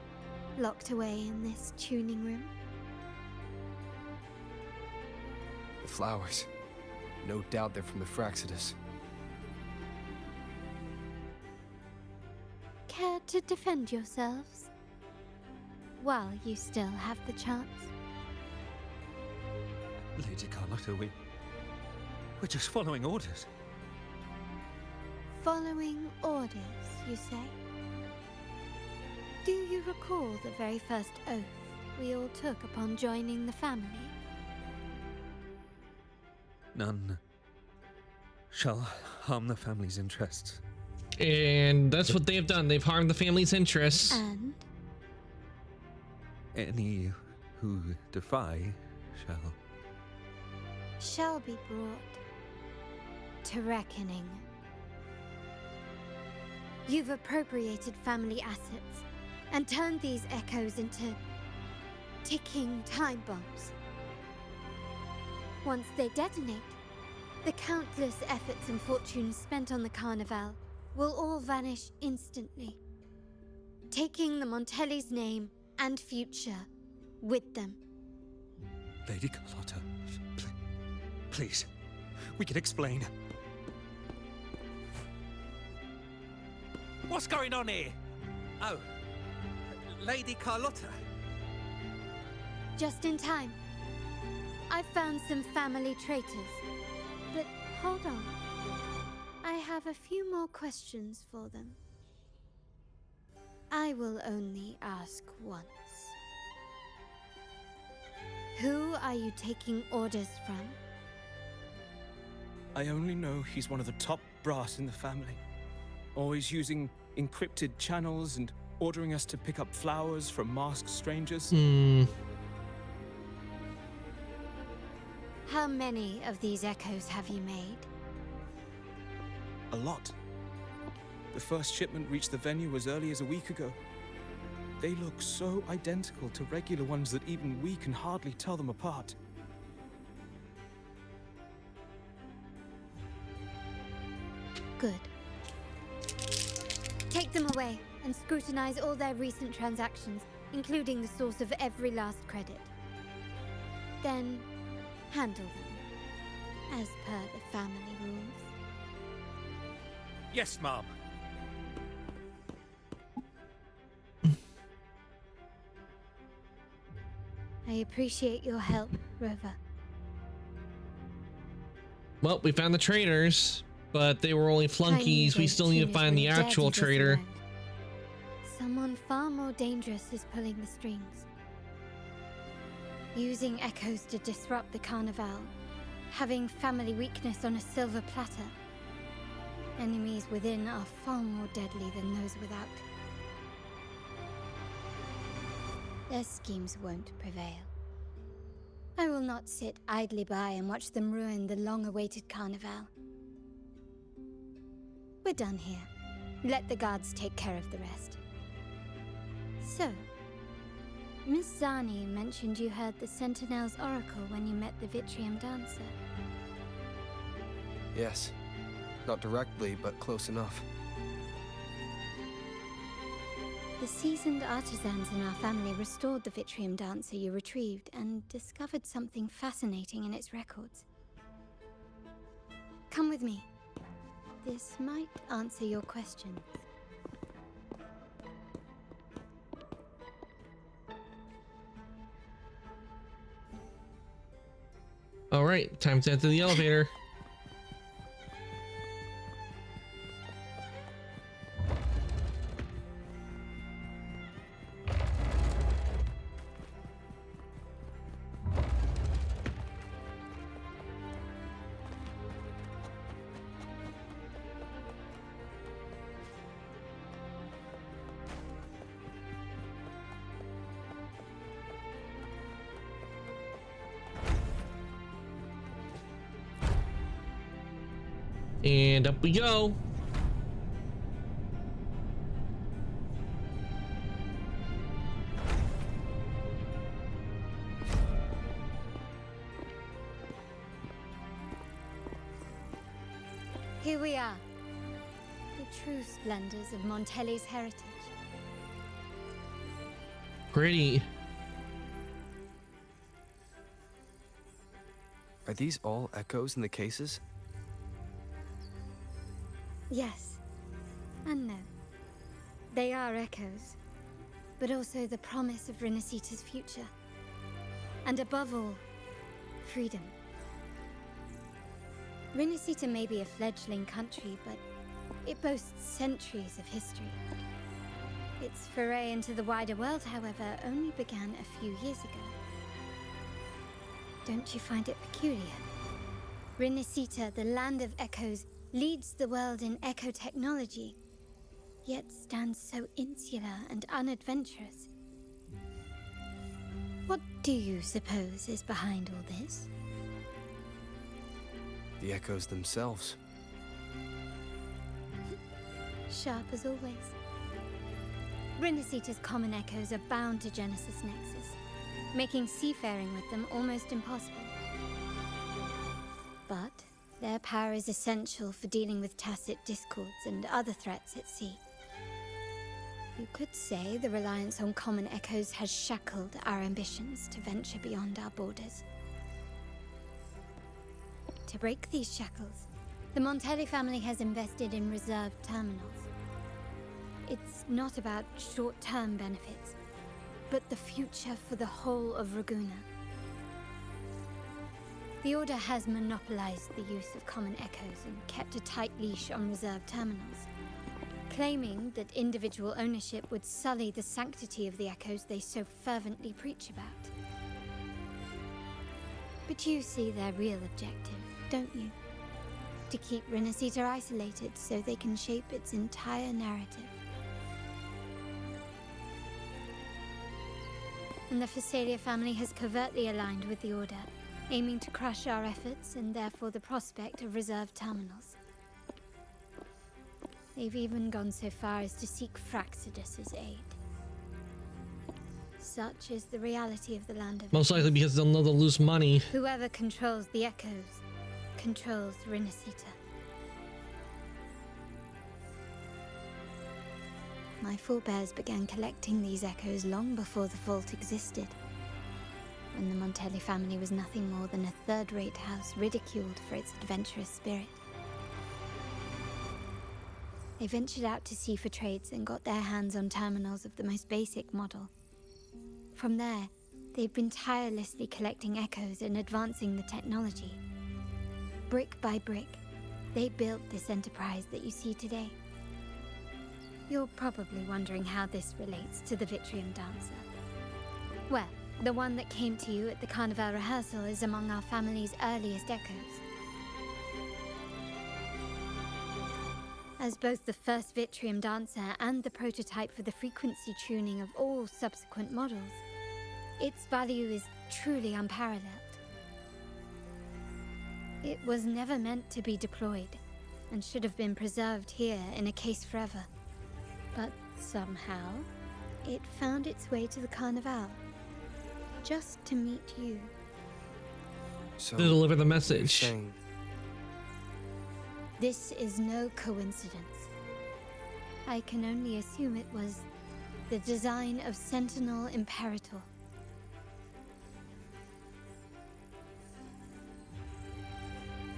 Locked away in this tuning room. The flowers. No doubt they're from the Fraxidus. Care to defend yourselves? While you still have the chance. Lady Carlotta, we're just following orders. Following orders, you say? Do you recall the very first oath we all took upon joining the family? None shall harm the family's interests. And that's what they have done. They've harmed the family's interests. And? Any who defy shall be brought to reckoning. You've appropriated family assets and turned these echoes into ticking time bombs. Once they detonate, the countless efforts and fortunes spent on the Carnival will all vanish instantly, taking the Montelli's name and future with them. Lady Carlotta, Please, we can explain. What's going on here? Oh, Lady Carlotta. Just in time. I found some family traitors. But hold on. I have a few more questions for them. I will only ask once. Who are you taking orders from? I only know he's one of the top brass in the family. Always using encrypted channels and ordering us to pick up flowers from masked strangers. How many of these echoes have you made? A lot. The first shipment reached the venue as early as a week ago. They look so identical to regular ones that even we can hardly tell them apart. Good. Take them away and scrutinize all their recent transactions, including the source of every last credit. Then, handle them, as per the family rules. Yes, Mom. I appreciate your help, Rover. Well, we found the traitors, but they were only flunkies. We still need to find the actual traitor. Someone far more dangerous is pulling the strings. Using echoes to disrupt the Carnival. Having family weakness on a silver platter. Enemies within are far more deadly than those without. Their schemes won't prevail. I will not sit idly by and watch them ruin the long-awaited Carnival. We're done here. Let the guards take care of the rest. So, Miss Zani mentioned you heard the Sentinel's oracle when you met the Vitrium Dancer. Yes. Not directly, but close enough. The seasoned artisans in our family restored the Vitrium Dancer you retrieved and discovered something fascinating in its records. Come with me. This might answer your questions. All right, time to enter the elevator. And up we go. Here we are. The true splendors of Montelli's heritage. Pretty. Are these all echoes in the cases? Yes, and no. They are echoes, but also the promise of Renacita's future. And above all, freedom. Renacita may be a fledgling country, but it boasts centuries of history. Its foray into the wider world, however, only began a few years ago. Don't you find it peculiar? Renacita, the land of echoes, leads the world in echo technology, yet stands so insular and unadventurous. What do you suppose is behind all this? The echoes themselves. Sharp as always. Renacita's common echoes are bound to Genesis Nexus, making seafaring with them almost impossible. But their power is essential for dealing with tacit discords and other threats at sea. You could say the reliance on common echoes has shackled our ambitions to venture beyond our borders. to break these shackles. The Montelli family has invested in reserved terminals. It's not about short-term benefits, but the future for the whole of Raguna. The Order has monopolized the use of common echoes and kept a tight leash on reserved terminals, claiming that individual ownership would sully the sanctity of the echoes they so fervently preach about. But you see their real objective, don't you? To keep Renacita isolated so they can shape its entire narrative. And the Phasalia family has covertly aligned with the Order, aiming to crush our efforts and therefore the prospect of reserved terminals. They've even gone so far as to seek Fraxidus's aid. Such is the reality of the land of... Most likely because they'll know they'll lose money. Whoever controls the echoes controls Renacita. My forebears began collecting these echoes long before the vault existed, when the Montelli family was nothing more than a third-rate house ridiculed for its adventurous spirit. They ventured out to sea for trades and got their hands on terminals of the most basic model. From there, they've been tirelessly collecting echoes and advancing the technology. Brick by brick, they built this enterprise that you see today. You're probably wondering how this relates to the Vitrium Dancer. Well, the one that came to you at the Carnival rehearsal is among our family's earliest echoes. As both the first Vitrium Dancer and the prototype for the frequency tuning of all subsequent models, its value is truly unparalleled. It was never meant to be deployed, and should have been preserved here in a case forever. But somehow, it found its way to the Carnival, just to meet you. To deliver the message. This is no coincidence. I can only assume it was the design of Sentinel Imperator.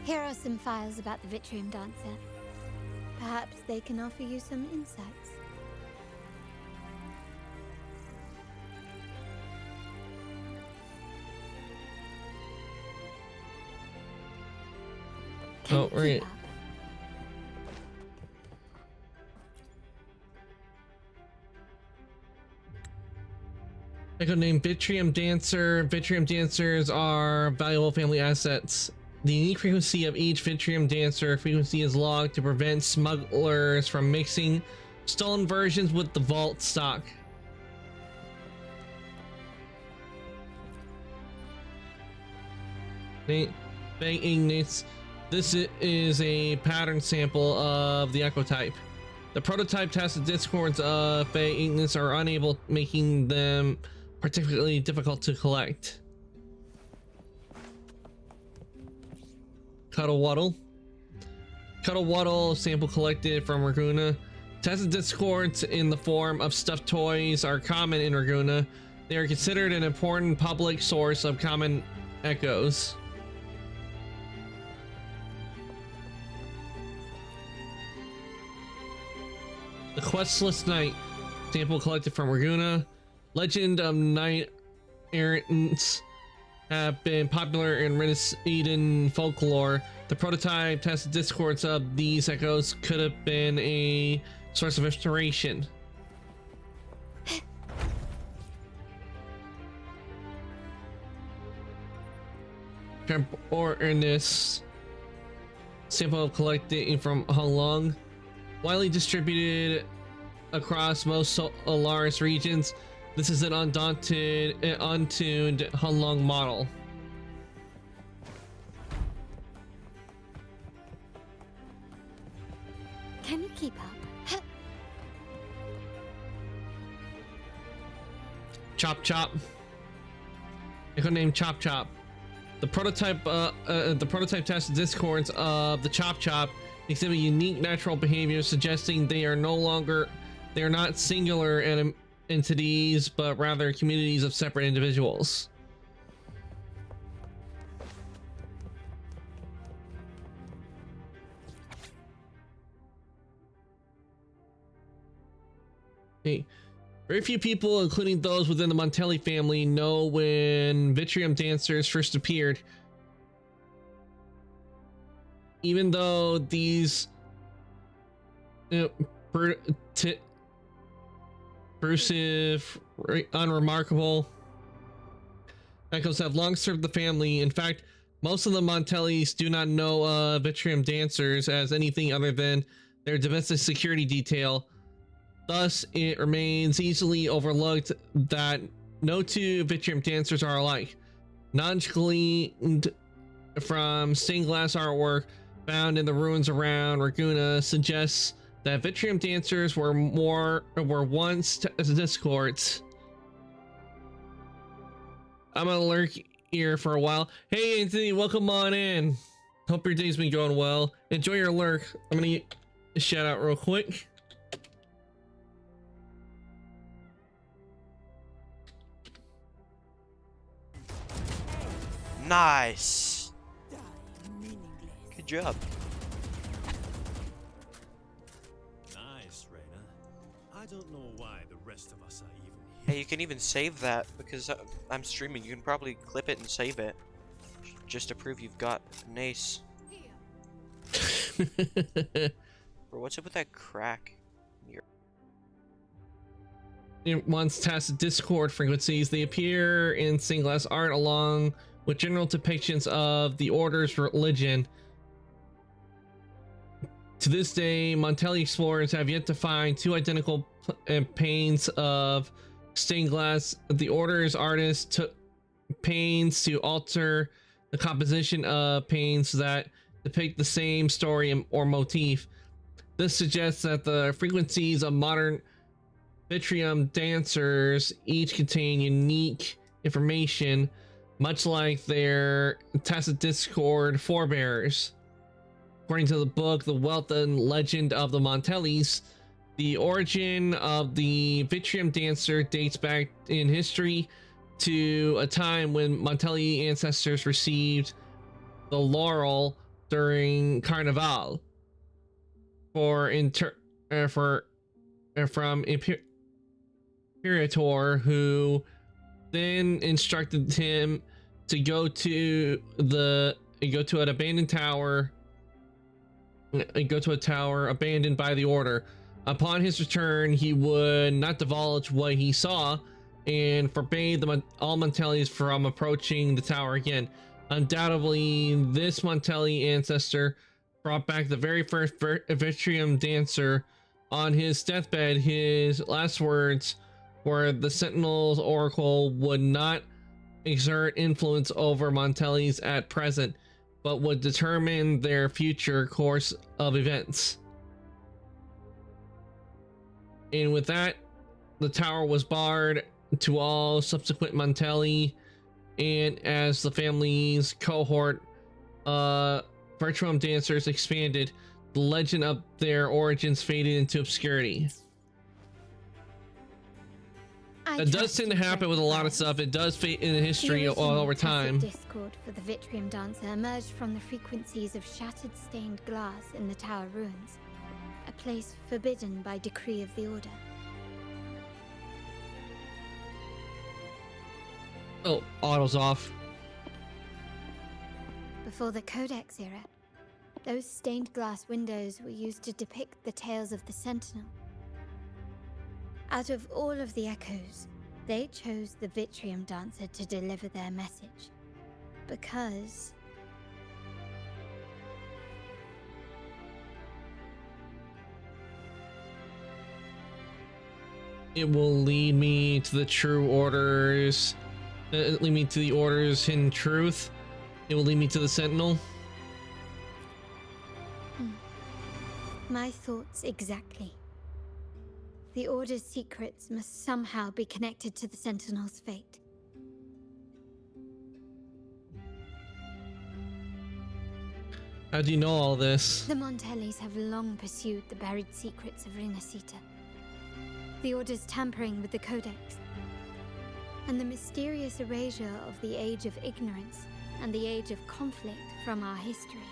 Here are some files about the Vitrium Dancer. Perhaps they can offer you some insights. Oh, right. Echo name Vitrium Dancer. Vitrium Dancers are valuable family assets. The unique frequency of each Vitrium Dancer frequency is logged to prevent smugglers from mixing stolen versions with the vault stock. Bang Ignis. This is a pattern sample of the Echo type. The prototype tested discords of Fae Ignis are unable, making them particularly difficult to collect. Cuddlewaddle. Cuddlewaddle sample collected from Raguna. Tested discords in the form of stuffed toys are common in Raguna. They are considered an important public source of common echoes. The Questless Knight sample collected from Raguna. Legend of Knight Errants have been popular in Eden folklore. The prototype tested discords of these echoes could have been a source of inspiration. Ornis sample collected from Hulong. Widely distributed across most Solaris regions, this is an untuned Hulong model. Can you keep up? Chop Chop. I could name Chop Chop. The prototype tested discords of the Chop Chop exhibit unique natural behavior, suggesting they are not singular entities, but rather communities of separate individuals. Hey, very few people, including those within the Montelli family, know when Vitrium dancers first appeared. Even though these intrusive, unremarkable echoes have long served the family. In fact, most of the Montellis do not know Vitrium dancers as anything other than their domestic security detail. Thus, it remains easily overlooked that no two Vitrium dancers are alike. Knowledge gleaned from stained glass artwork found in the ruins around Ragusa suggests that Vitrium dancers were once discords. I'm gonna lurk here for a while. Hey Anthony, welcome on in. Hope your day's been going well. Enjoy your lurk. I'm gonna shout out real quick. Nice. Good job. Nice, Reyna. I don't know why the rest of us are even here. Hey, you can even save that because I'm streaming. You can probably clip it and save it just to prove you've got an ace. Bro, what's up with that crack? It wants test Discord frequencies. They appear in stained glass art along with general depictions of the Order's religion. To this day, Montelli explorers have yet to find two identical panes of stained glass. The Order's artists took pains to alter the composition of panes that depict the same story or motif. This suggests that the frequencies of modern Vitrium dancers each contain unique information, much like their tacit Discord forebears. According to the book, The Wealth and Legend of the Montellis, the origin of the Vitrium dancer dates back in history to a time when Montelli ancestors received the laurel during Carnival from Imperator, who then instructed him to go to an abandoned tower, abandoned by the Order. Upon his return, he would not divulge what he saw and forbade all Montellis from approaching the tower again. Undoubtedly, this Montelli ancestor brought back the very first Vitrium dancer. On his deathbed, his last words were the Sentinel's Oracle would not exert influence over Montellis at present, but would determine their future course of events. And with that, the tower was barred to all subsequent Montelli, and as the family's cohort Vitrium dancers expanded, the legend of their origins faded into obscurity. That does tend to happen with a lot of stuff. It does fade in history over time. Discord for the Vitrium dancer emerged from the frequencies of shattered stained glass in the tower ruins, a place forbidden by decree of the Order. Oh, auto's off. Before the Codex era, those stained glass windows were used to depict the tales of the Sentinel. Out of all of the echoes, they chose the Vitrium dancer to deliver their message. Because it will lead me to the true Order's lead me to the Order's hidden truth. It will lead me to the Sentinel. My thoughts exactly. The Order's secrets must somehow be connected to the Sentinel's fate. How do you know all this? The Montellis have long pursued the buried secrets of Rinascita. The Order's tampering with the Codex, and the mysterious erasure of the Age of Ignorance and the Age of Conflict from our history.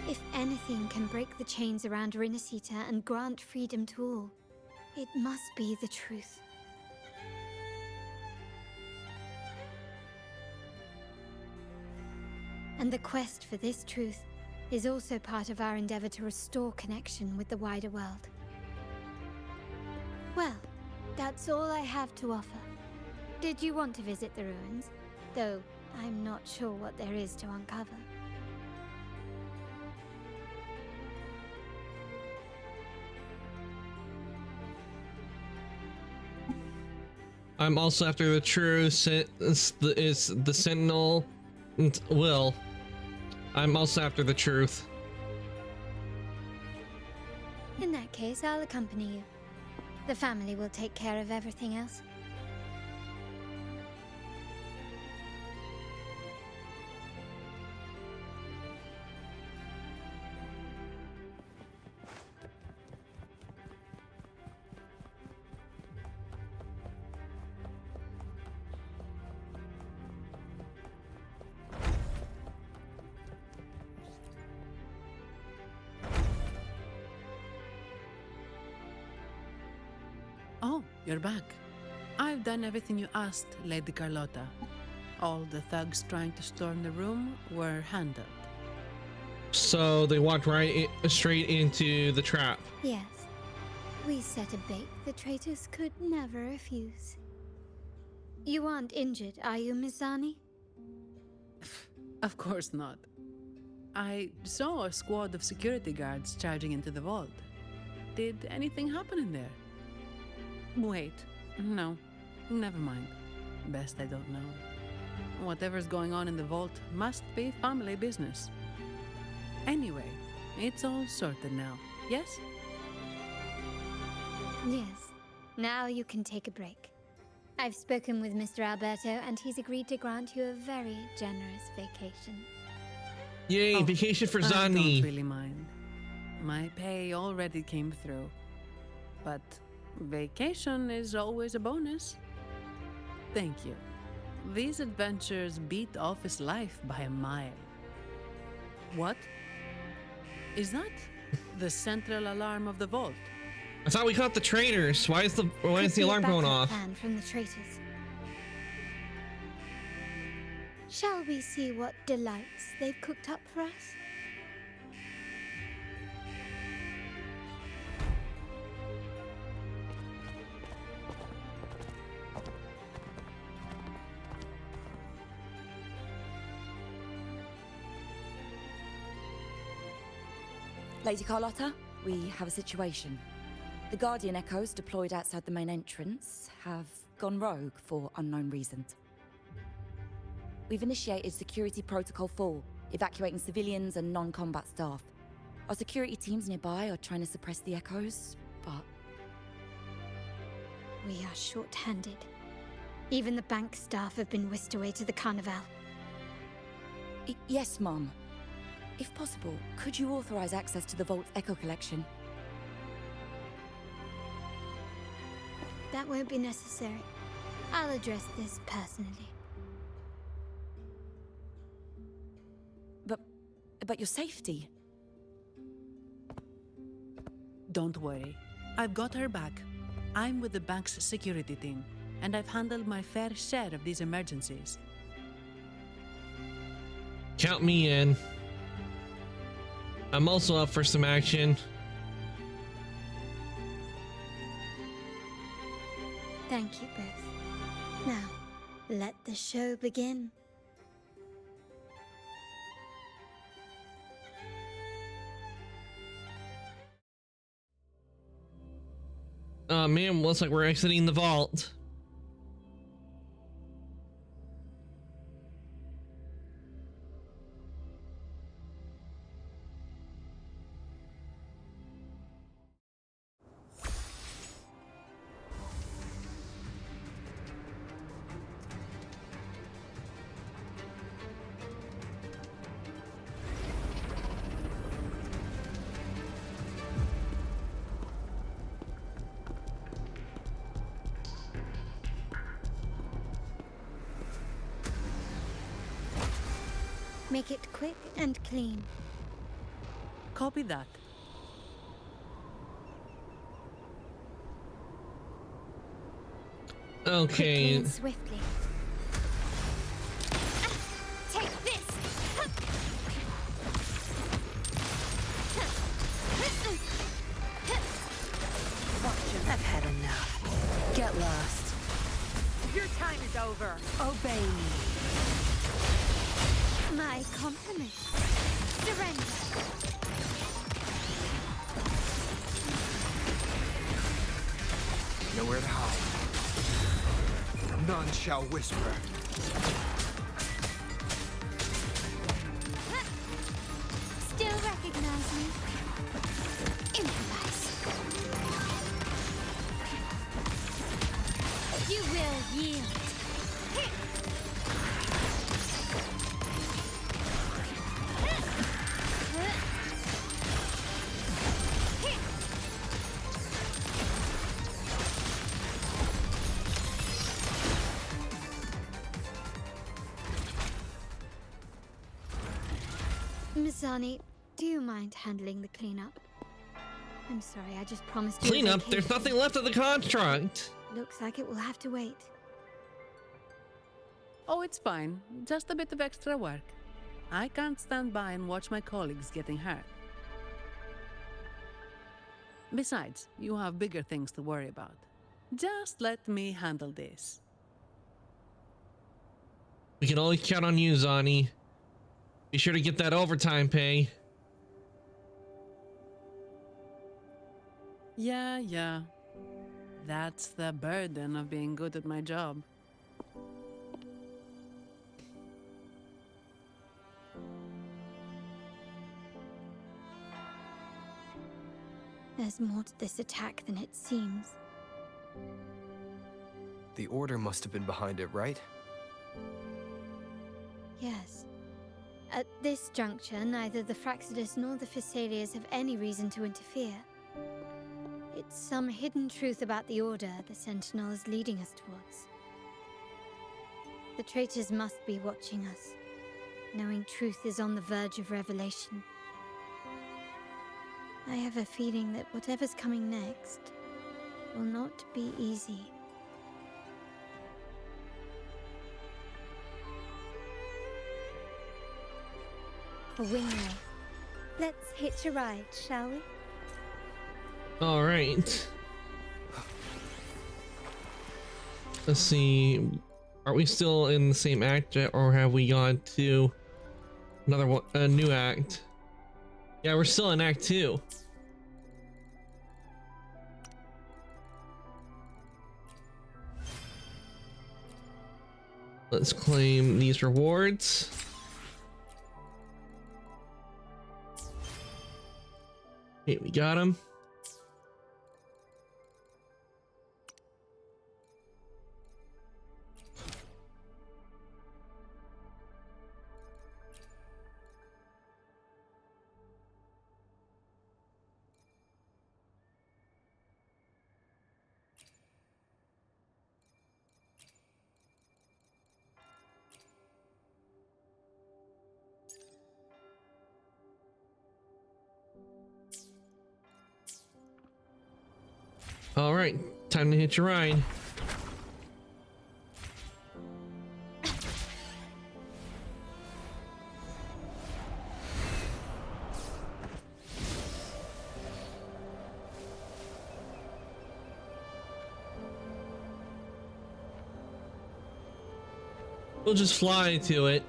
If anything can break the chains around Rinascita and grant freedom to all, It must be the truth. And the quest for this truth is also part of our endeavor to restore connection with the wider world. Well, that's all I have to offer. Did you want to visit the ruins? Though I'm not sure what there is to uncover. I'm also after the truth. Is the Sentinel Will. I'm also after the truth. In that case, I'll accompany you. The family will take care of everything else. Oh, you're back. I've done everything you asked, Lady Carlotta. All the thugs trying to storm the room were handled. So they walked straight into the trap. Yes. We set a bait the traitors could never refuse. You aren't injured, are you, Mizani? Of course not. I saw a squad of security guards charging into the vault. Did anything happen in there? Wait, no, never mind. Best I don't know. Whatever's going on in the vault must be family business. Anyway, it's all sorted now, yes? Yes. Now you can take a break. I've spoken with Mr. Alberto, and he's agreed to grant you a very generous vacation. Yay, vacation for I Zani. don't really mind. My pay already came through. But vacation is always a bonus. Thank you. These adventures beat office life by a mile. What? Is that the central alarm of the vault? I thought we caught the traitors. Why is the alarm going off? Plan from the traitors. Shall we see what delights they've cooked up for us? Lady Carlotta, we have a situation. The Guardian Echoes deployed outside the main entrance have gone rogue for unknown reasons. We've initiated Security Protocol 4, evacuating civilians and non-combat staff. Our security teams nearby are trying to suppress the Echoes, but... We are short-handed. Even the bank staff have been whisked away to the Carnival. Yes, Mum. If possible, could you authorize access to the Vault's Echo collection? That won't be necessary. I'll address this personally. But your safety? Don't worry. I've got her back. I'm with the bank's security team, and I've handled my fair share of these emergencies. Count me in. I'm also up for some action. Thank you both. Now, let the show begin. Oh man, looks like we're exiting the vault. Make it quick and clean. Copy that. Okay. And swiftly. Take this. I've had enough. Get lost. Your time is over. Obey me. My compliments. Surrender. Nowhere to hide. None shall whisper. Still recognize me? Improvise. You will yield. Mizani, do you mind handling the cleanup? I'm sorry, I just promised you a Cleanup? vacation. There's nothing left of the construct. Looks like it will have to wait. Oh, it's fine. Just a bit of extra work. I can't stand by and watch my colleagues getting hurt. Besides, you have bigger things to worry about. Just let me handle this. We can always count on you, Zani. Be sure to get that overtime pay. Yeah. That's the burden of being good at my job. There's more to this attack than it seems. The Order must have been behind it, right? Yes. At this juncture, neither the Fraxidus nor the Physaelians have any reason to interfere. It's some hidden truth about the Order the Sentinel is leading us towards. The traitors must be watching us, knowing truth is on the verge of revelation. I have a feeling that whatever's coming next will not be easy. A wingray. Let's hitch a ride, shall we? All right. Let's see. Are we still in the same act yet, or have we gone to another one, a new act? Yeah, we're still in Act 2. Let's claim these rewards. Okay, we got them. All right, time to hitch a ride. We'll just fly to it.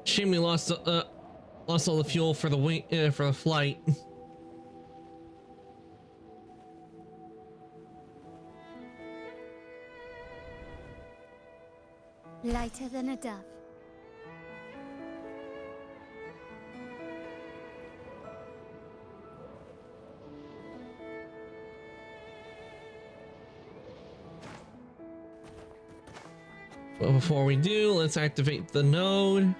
Shame we lost all the fuel for the wing for the flight. Lighter than a dove. But before we do, let's activate the node.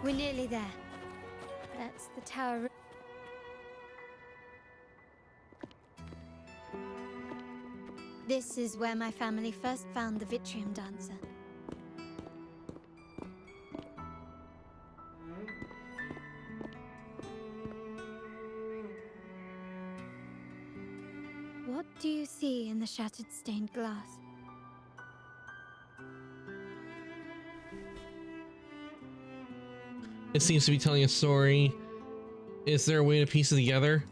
We're nearly there. That's the tower. This is where my family first found the Vitrium Dancer. What do you see in the shattered stained glass? It seems to be telling a story. Is there a way to piece it together?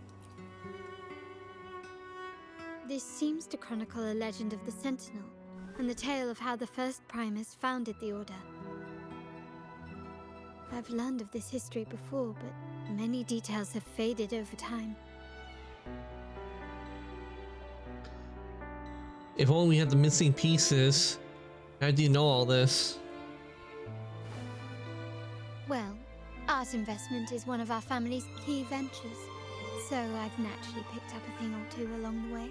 This seems to chronicle a legend of the Sentinel, and the tale of how the first Primus founded the Order. I've learned of this history before, but many details have faded over time. If only we had the missing pieces. How do you know all this? Well, art investment is one of our family's key ventures, so I've naturally picked up a thing or two along the way.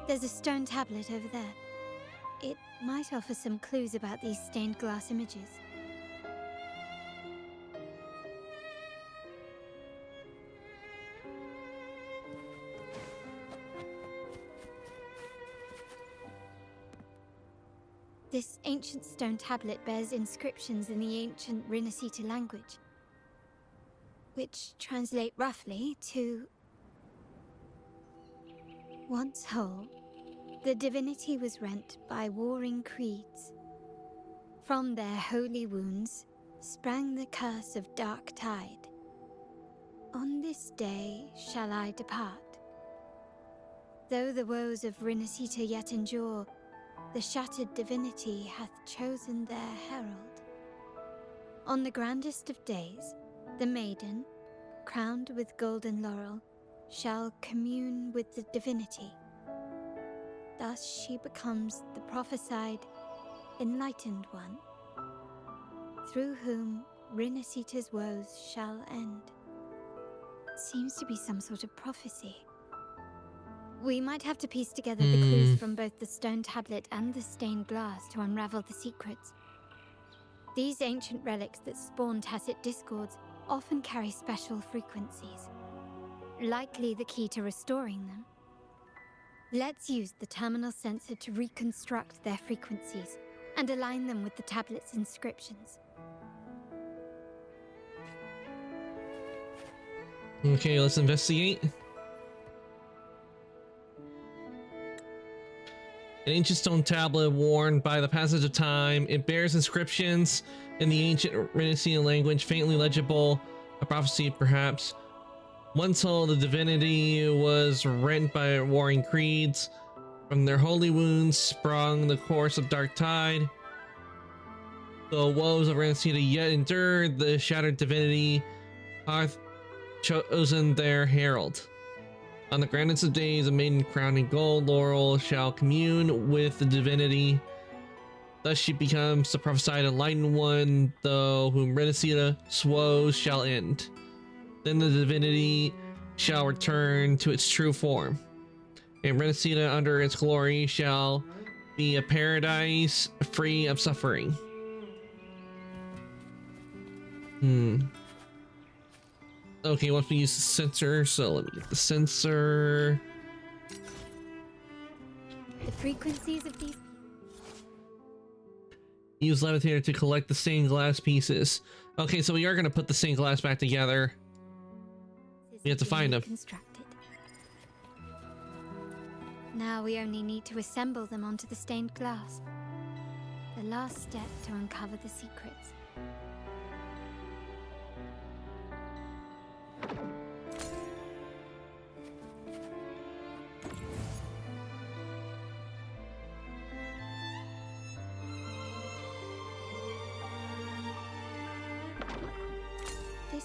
There's a stone tablet over there. It might offer some clues about these stained glass images. This ancient stone tablet bears inscriptions in the ancient Rinascita language, which translate roughly to... Once whole, the divinity was rent by warring creeds. From their holy wounds sprang the curse of dark tide. On this day shall I depart. Though the woes of Rinascita yet endure, the shattered divinity hath chosen their herald. On the grandest of days, the maiden, crowned with golden laurel, shall commune with the divinity. Thus she becomes the prophesied, enlightened one, through whom Rinascita's woes shall end. Seems to be some sort of prophecy. We might have to piece together the clues from both the stone tablet and the stained glass to unravel the secrets. These ancient relics that spawn tacit discords often carry special frequencies, likely the key to restoring them. Let's use the terminal sensor to reconstruct their frequencies and align them with the tablet's inscriptions. Okay, let's investigate. An ancient stone tablet worn by the passage of time. It bears inscriptions in the ancient Rinascita language, faintly legible, a prophecy perhaps. Once whole, the divinity was rent by warring creeds. From their holy wounds sprung the course of dark tide. The woes of Rinascita yet endured, the shattered divinity hath chosen their herald. On the grandest of days, a maiden crowned in gold laurel shall commune with the divinity. Thus she becomes the prophesied enlightened one, though whom Rinascita's woes shall end. Then the divinity shall return to its true form, and Rinascita under its glory shall be a paradise free of suffering. Okay, once we use the sensor, so let me get the sensor. The frequencies of these... Use Levitator to collect the stained glass pieces. Okay, so we are going to put the stained glass back together. We have to find them. Now we only need to assemble them onto the stained glass. The last step to uncover the secrets.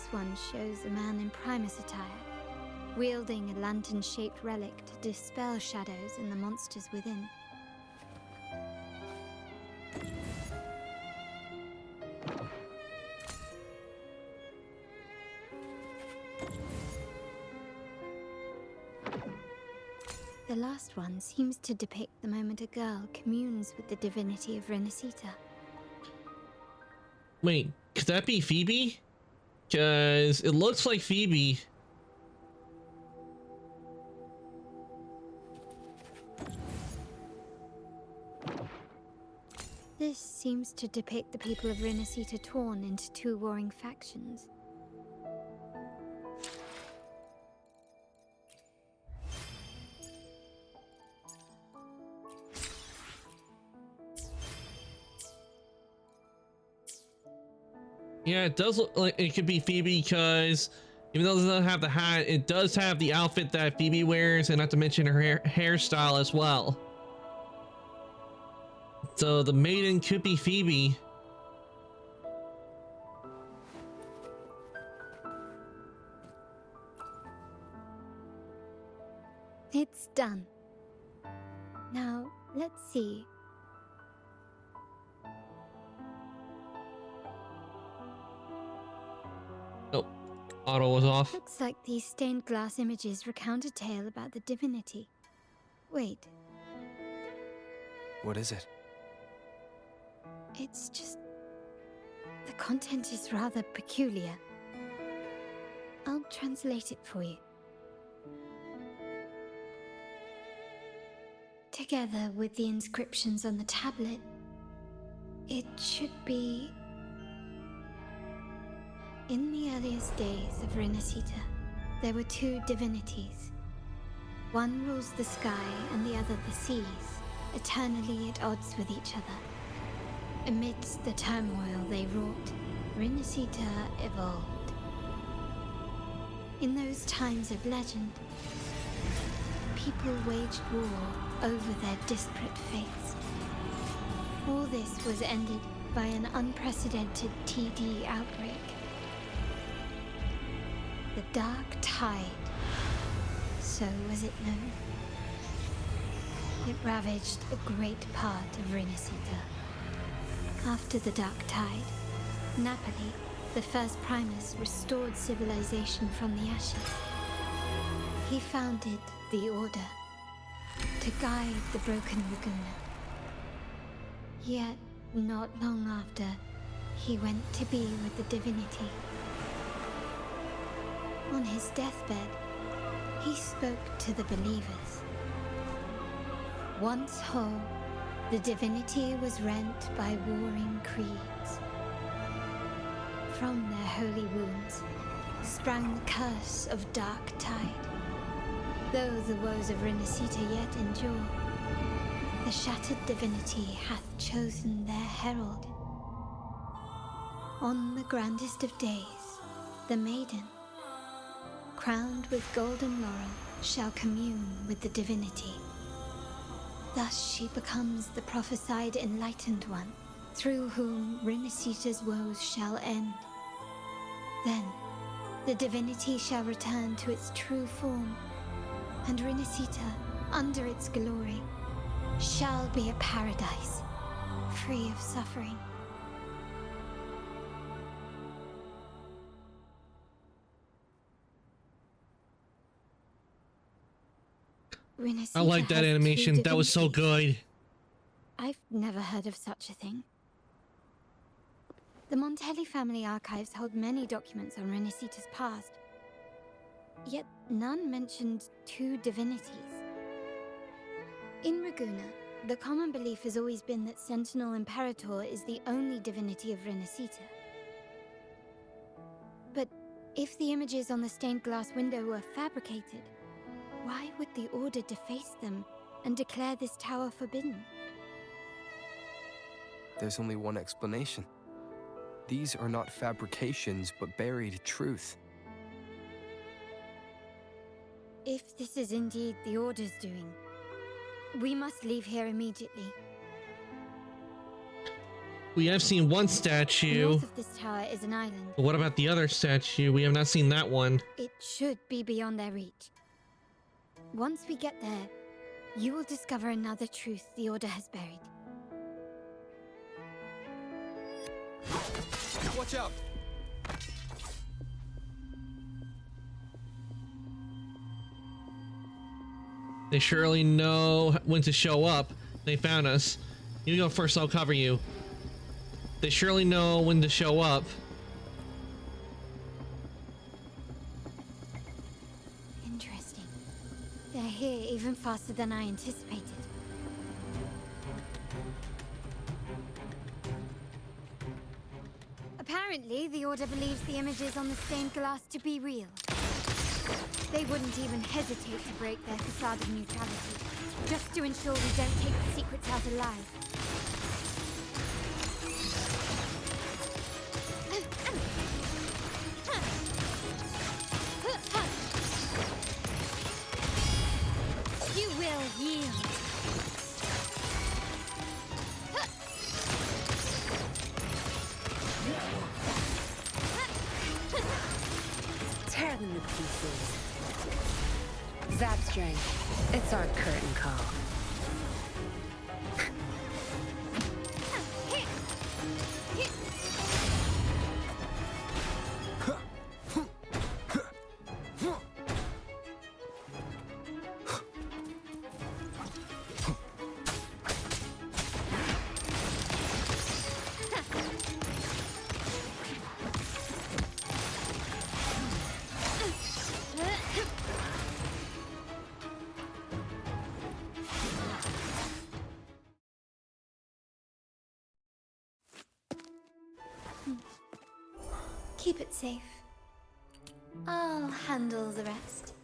This one shows a man in Primus attire, wielding a lantern-shaped relic to dispel shadows and the monsters within. The last one seems to depict the moment a girl communes with the divinity of Renacita. Wait, could that be Phoebe? Because it looks like Phoebe. This seems to depict the people of Renacita torn into two warring factions. Yeah, it does look like it could be Phoebe because even though it doesn't have the hat, it does have the outfit that Phoebe wears, and not to mention her hairstyle as well. So the maiden could be Phoebe. It's done. Now, let's see. Oh, auto was off. Looks like these stained glass images recount a tale about the divinity. Wait, What is it? it's just... the content is rather peculiar. I'll translate it for you. Together with the inscriptions on the tablet, it should be... In the earliest days of Renacita, there were two divinities. One rules the sky and the other the seas, eternally at odds with each other. Amidst the turmoil they wrought, Renacita evolved. In those times of legend, people waged war over their disparate fates. All this was ended by an unprecedented TD outbreak. The Dark Tide, so was it known. It ravaged a great part of Renacita. After the Dark Tide, Napoli, the first Primus, restored civilization from the ashes. He founded the Order to guide the broken Laguna. Yet, not long after, he went to be with the divinity. On his deathbed, he spoke to the believers. Once whole, the divinity was rent by warring creeds. From their holy wounds sprang the curse of Dark Tide. Though the woes of Renacita yet endure, the shattered divinity hath chosen their herald. On the grandest of days, the maiden, crowned with golden laurel, shall commune with the divinity. Thus she becomes the prophesied enlightened one, through whom Renacita's woes shall end. Then, the divinity shall return to its true form, and Renacita, under its glory, shall be a paradise, free of suffering. Renacita I like that has animation. two That was so divinities. good. I've never heard of such a thing. The Montelli family archives hold many documents on Renacita's past, yet none mentioned two divinities. In Ragusa, the common belief has always been that Sentinel Imperator is the only divinity of Renacita. But if the images on the stained glass window were fabricated, why would the Order deface them and declare this tower forbidden? There's only one explanation. These are not fabrications, but buried truth. If this is indeed the Order's doing, we must leave here immediately. We have seen one statue. North of this tower is an island. But what about the other statue? We have not seen that one. It should be beyond their reach. Once we get there, you will discover another truth the Order has buried. Watch out! They surely know when to show up. They found us. You go first, I'll cover you. They surely know when to show up. Interesting. They're here even faster than I anticipated. Apparently, the Order believes the images on the stained glass to be real. They wouldn't even hesitate to break their facade of neutrality, just to ensure we don't take the secrets out alive. You will yield. Tear them to pieces. Zapstring, it's our curtain call. Keep it safe. I'll handle the rest.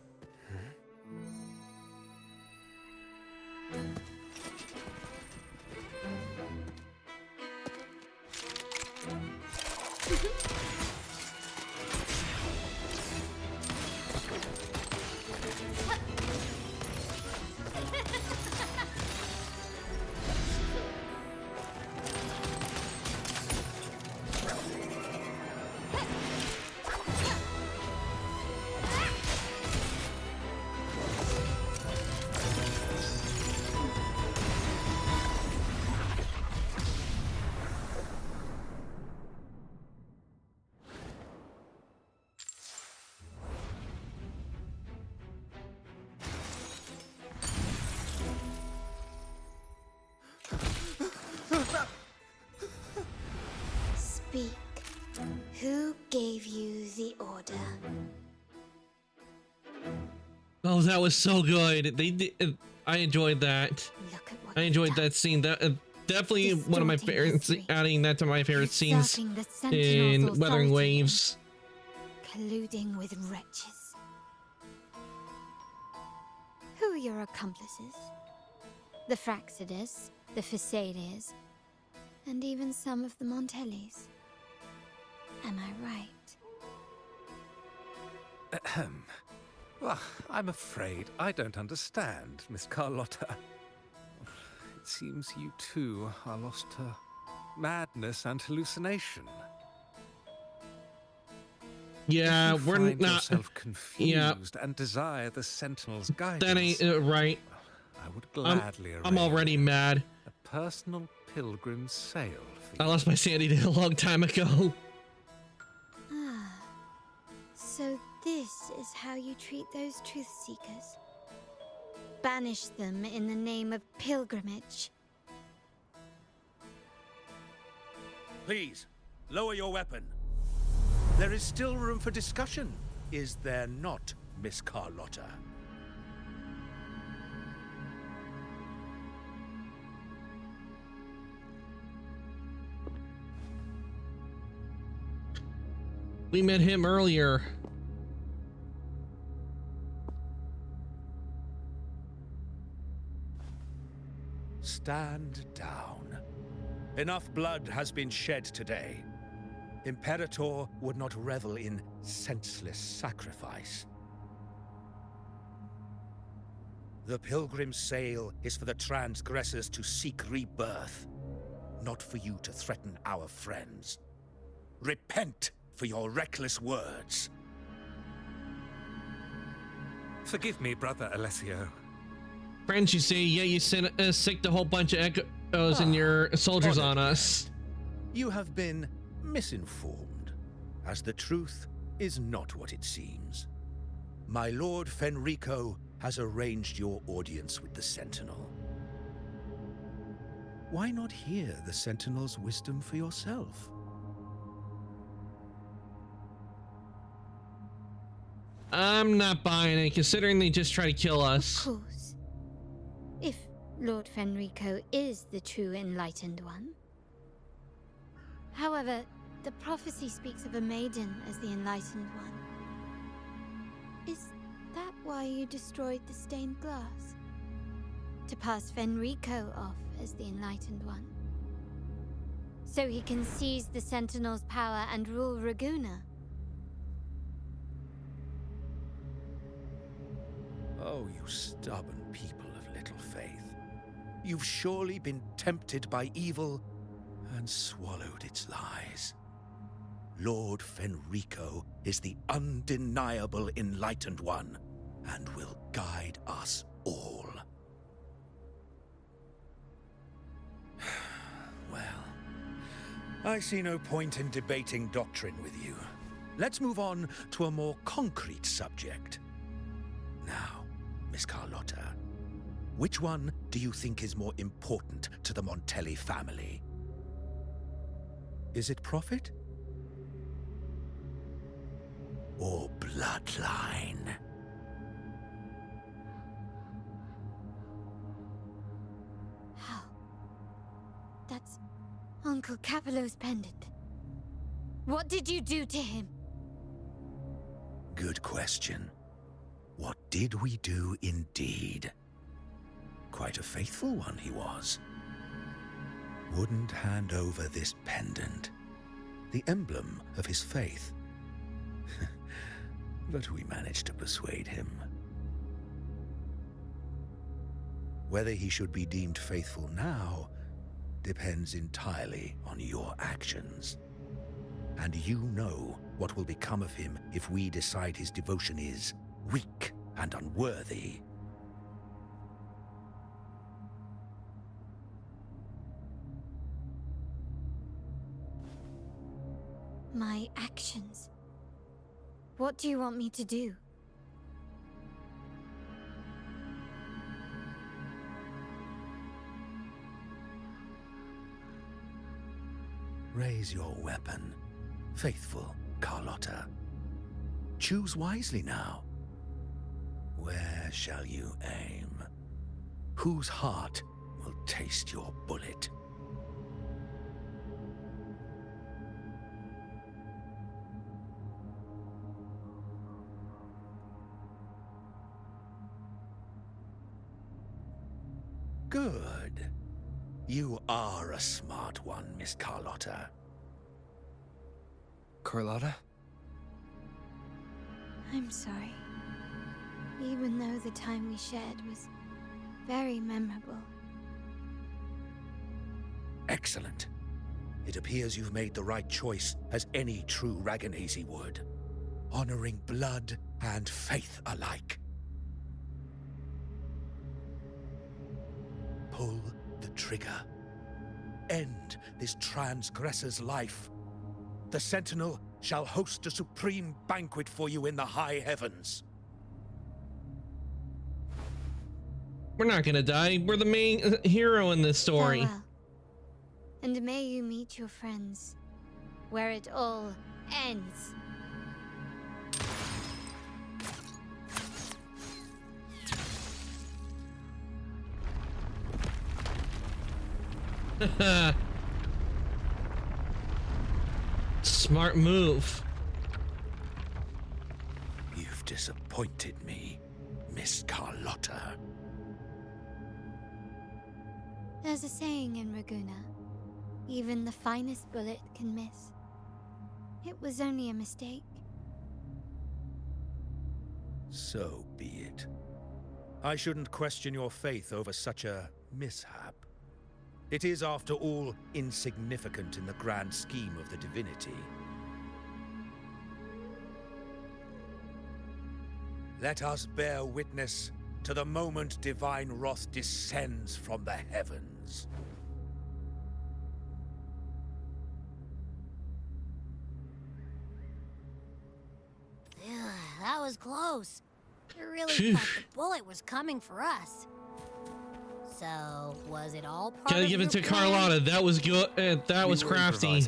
Speak. Who gave you the order? Oh, that was so good. They did. I enjoyed that. I enjoyed that scene. That definitely one of my favorites. Adding that to my favorite scenes in Weathering Waves. Colluding with wretches. Who are your accomplices? The Fraxidus, the Phisades, and even some of the Montellis. Am I right? Ahem. Well, I'm afraid I don't understand, Miss Carlotta. It seems you too are lost to madness and hallucination. Yeah, if you we're find not. yourself confused and desire the Sentinel's guidance. That ain't right. I would gladly I'm already mad. A personal pilgrim's sail. I lost my sanity a long time ago. Ah, so this is how you treat those truth seekers. Banish them in the name of pilgrimage. Please, lower your weapon. There is still room for discussion, is there not, Miss Carlotta? We met him earlier. Stand down. Enough blood has been shed today. Imperator would not revel in senseless sacrifice. The pilgrim's sail is for the transgressors to seek rebirth. not for you to threaten our friends. Repent for your reckless words. Forgive me, Brother Alessio. Friends, you say, yeah, you sicked a whole bunch of echoes and your soldiers on us. You have been misinformed, as the truth is not what it seems. My Lord Fenrico has arranged your audience with the Sentinel. Why not hear the Sentinel's wisdom for yourself? I'm not buying it, considering they just try to kill us. Of course. If Lord Fenrico is the true Enlightened One. However, the prophecy speaks of a maiden as the Enlightened One. Is that why you destroyed the stained glass? To pass Fenrico off as the Enlightened One? So he can seize the Sentinel's power and rule Raguna? Oh, you stubborn people of little faith. You've surely been tempted by evil and swallowed its lies. Lord Fenrico is the undeniable Enlightened One and will guide us all. Well, I see no point in debating doctrine with you. Let's move on to a more concrete subject. Now, Miss Carlotta, which one do you think is more important to the Montelli family? Is it profit? Or bloodline? How? That's Uncle Capello's pendant. What did you do to him? Good question. What did we do indeed? Quite a faithful one he was. Wouldn't hand over this pendant, the emblem of his faith. But we managed to persuade him. Whether he should be deemed faithful now depends entirely on your actions. And you know what will become of him if we decide his devotion is weak and unworthy. My actions. What do you want me to do? Raise your weapon, faithful Carlotta. Choose wisely now. Where shall you aim? Whose heart will taste your bullet? Good. You are a smart one, Miss Carlotta. Carlotta? I'm sorry. Even though the time we shared was very memorable. Excellent. It appears you've made the right choice, as any true Ragganese would. Honoring blood and faith alike. Pull the trigger. End this transgressor's life. The Sentinel shall host a supreme banquet for you in the high heavens. We're not gonna die. We're the main hero in this story. Farewell. And may you meet your friends where it all ends. Smart move. You've disappointed me, Miss Carlotta. There's a saying in Raguna, even the finest bullet can miss. It was only a mistake. So be it. I shouldn't question your faith over such a mishap. It is, after all, insignificant in the grand scheme of the divinity. Let us bear witness to the moment divine wrath descends from the heavens. That was close. I really thought the bullet was coming for us. So, was it all part Gotta of give it to your plan? Carlotta. That was good. That was crafty.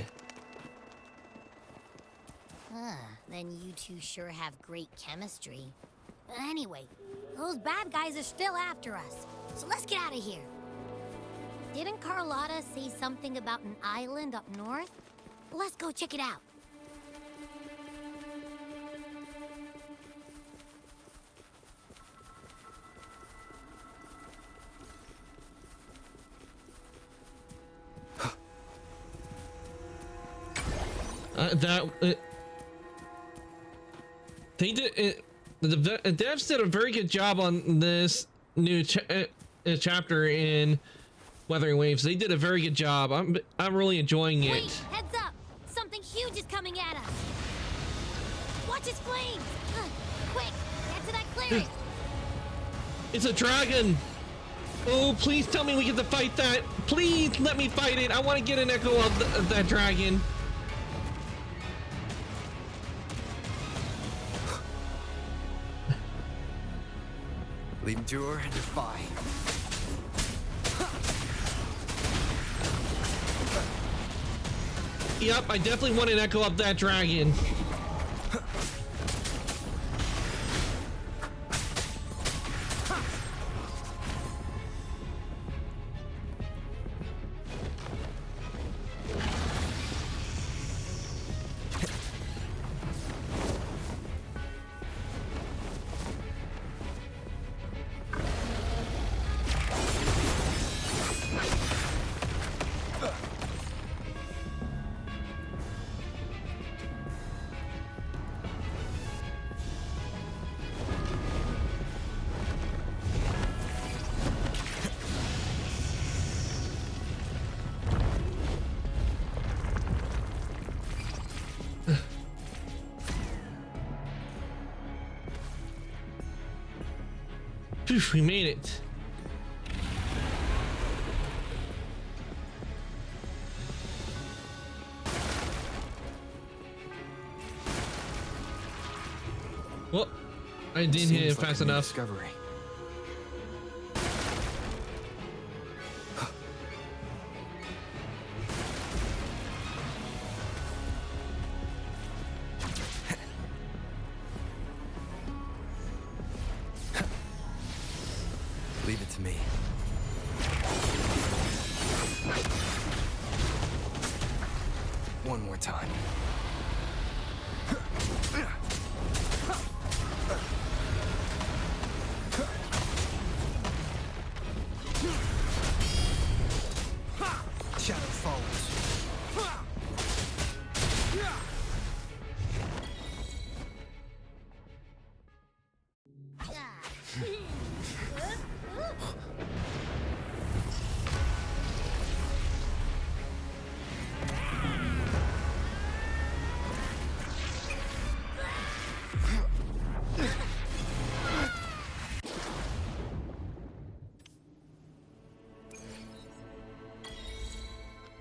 Then you two sure have great chemistry. But anyway, those bad guys are still after us. So let's get out of here. Didn't Carlotta say something about an island up north? Let's go check it out. They did. The devs did a very good job on this new chapter in Weathering Waves. They did a very good job. I'm really enjoying it. Wait, heads up! Something huge is coming at us. Watch its flames! Quick, get to that clearing. It's a dragon. Oh, please tell me we get to fight that. Please let me fight it. I want to get an echo of that dragon. Endure and defy. Yep, I definitely want an echo up that dragon. Phew, we made it. Well, I didn't hit it fast enough. Discovery. Leave it to me. One more time. Shadow falls.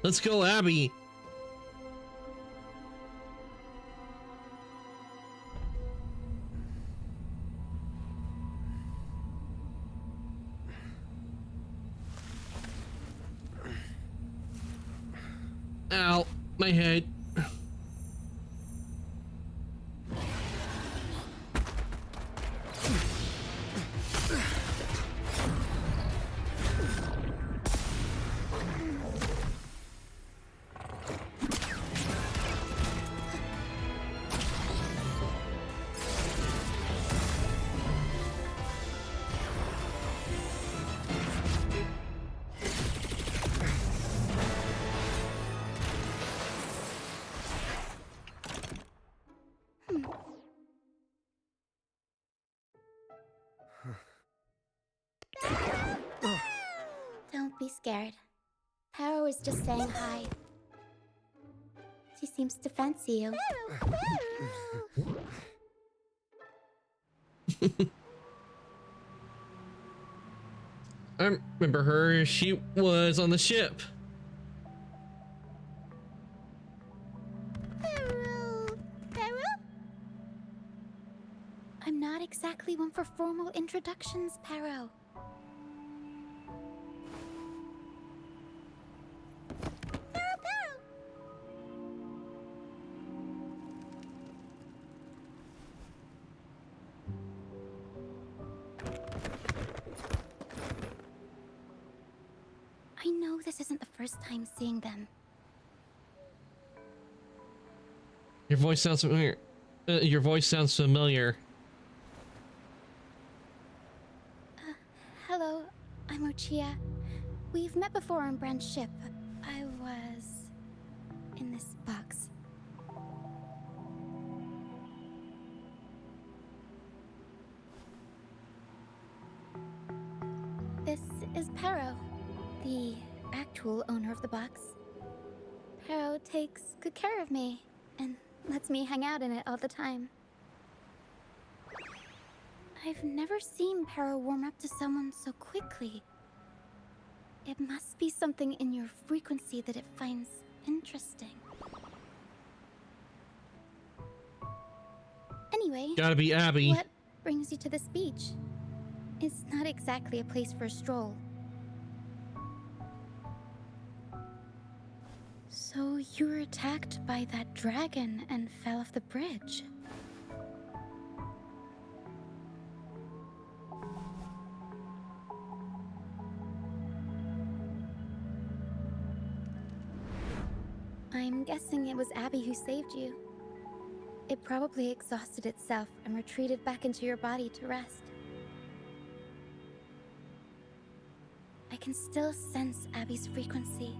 Let's go, Abby. Ow, my head. Don't be scared. Paro is just saying hi. She seems to fancy you. I remember her. She was on the ship. Paro? I'm not exactly one for formal introductions, Paro. I know this isn't the first time seeing them. Your voice sounds familiar. Your voice sounds familiar. Hello, I'm Ochia. We've met before on Brand's ship. I was in this box. This is Paro, the actual owner of the box. Paro takes good care of me and lets me hang out in it all the time. I've never seen Paro warm up to someone so quickly. It must be something in your frequency that it finds interesting. Anyway, Gotta be Abby. What brings you to this beach? It's not exactly a place for a stroll. So you were attacked by that dragon and fell off the bridge. I'm guessing it was Abby who saved you. It probably exhausted itself and retreated back into your body to rest. I can still sense Abby's frequency,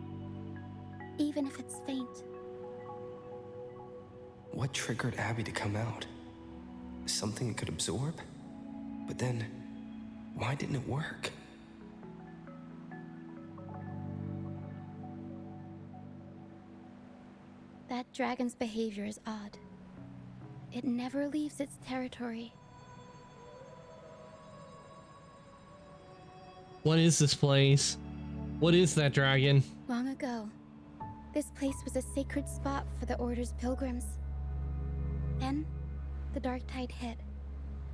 even if it's faint. What triggered Abby to come out? Something it could absorb? But then, why didn't it work? That dragon's behavior is odd. It never leaves its territory. What is this place? What is that dragon? Long ago, this place was a sacred spot for the Order's pilgrims. Then, the Dark Tide hit,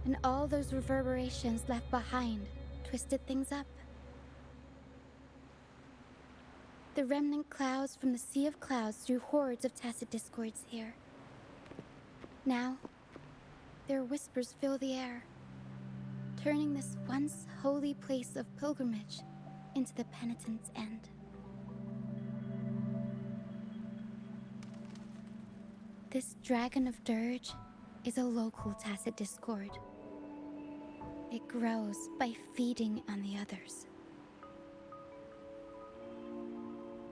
and all those reverberations left behind twisted things up. The remnant clouds from the Sea of Clouds drew hordes of tacit discords here. Now, their whispers fill the air, turning this once holy place of pilgrimage into the penitent's end. This Dragon of Dirge is a local tacit discord. It grows by feeding on the others.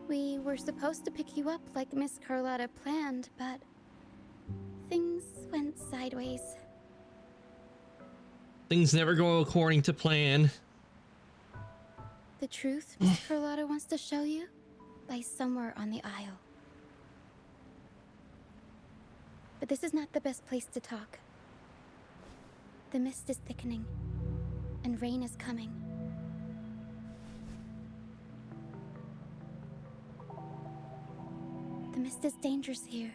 We were supposed to pick you up like Miss Carlotta planned, but things went sideways. Things never go according to plan. The truth Miss Carlotta wants to show you lies somewhere on the Isle. But this is not the best place to talk. The mist is thickening, and rain is coming. The mist is dangerous here.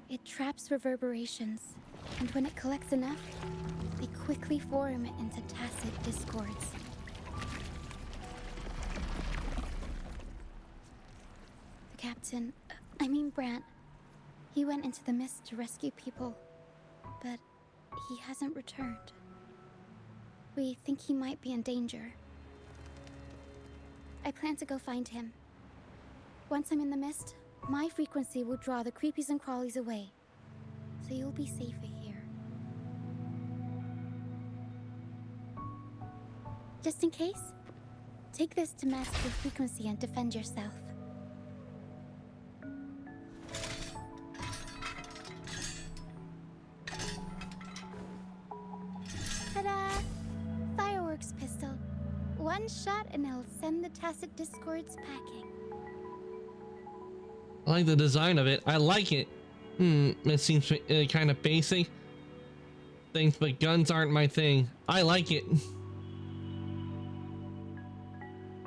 It traps reverberations, and when it collects enough, they quickly form into tacit discords. The captain, Brant, he went into the mist to rescue people, but he hasn't returned. We think he might be in danger. I plan to go find him. Once I'm in the mist, my frequency will draw the creepies and crawlies away, so you'll be safer here. Just in case, take this to mask your frequency and defend yourself. Ta-da! Fireworks pistol. One shot and it'll send the tacit discords packing. I like the design of it. I like it. It seems kind of basic. Things, but guns aren't my thing. I like it.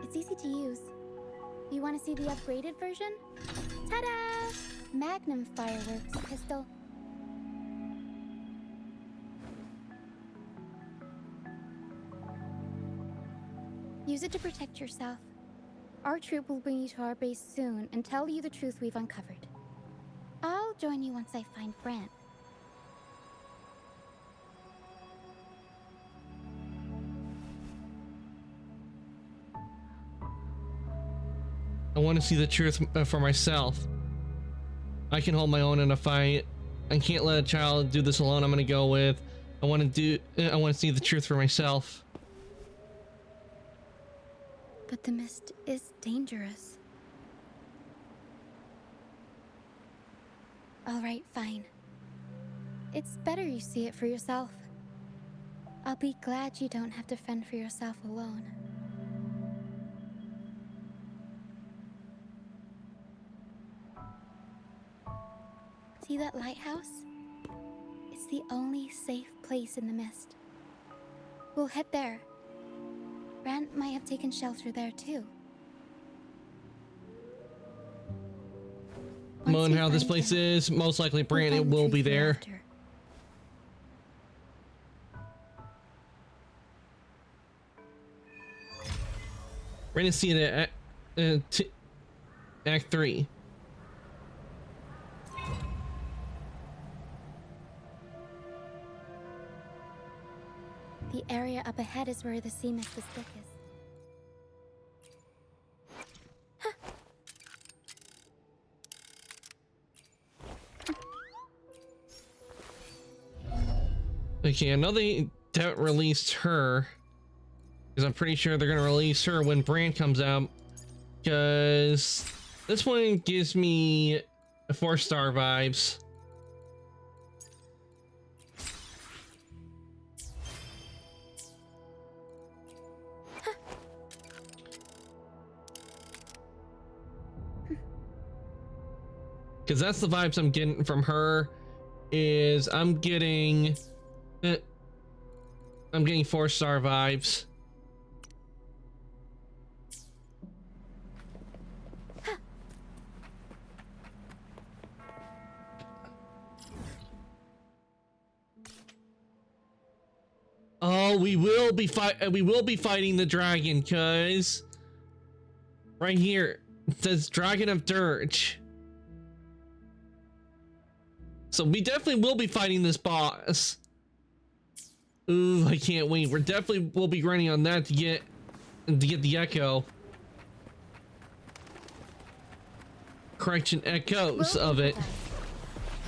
It's easy to use. You want to see the upgraded version? Ta-da! Magnum fireworks pistol. Use it to protect yourself. Our troop will bring you to our base soon and tell you the truth we've uncovered. I'll join you once I find Brant. I want to see the truth for myself. I can hold my own in a fight. I can't let a child do this alone. I'm gonna go with. I want to see the truth for myself. But the mist is dangerous. All right, fine. It's better you see it for yourself. I'll be glad you don't have to fend for yourself alone. See that lighthouse? It's the only safe place in the mist. We'll head there. Brant might have taken shelter there too. Knowing how this place is, most likely Brant will be there. We're gonna see it at Act 3. The area up ahead is where the sea mist is thickest. Okay, I know they released her, because I'm pretty sure they're gonna release her when Brant comes out, because this one gives me 4-star vibes. Because that's the vibes I'm getting from her. Is I'm getting 4-star vibes. Oh, we will be fighting the dragon, cuz right here it says Dragon of Dirge. So we definitely will be fighting this boss. Ooh, I can't wait. We're definitely will be running on that to get the echo. Correction, echoes of it.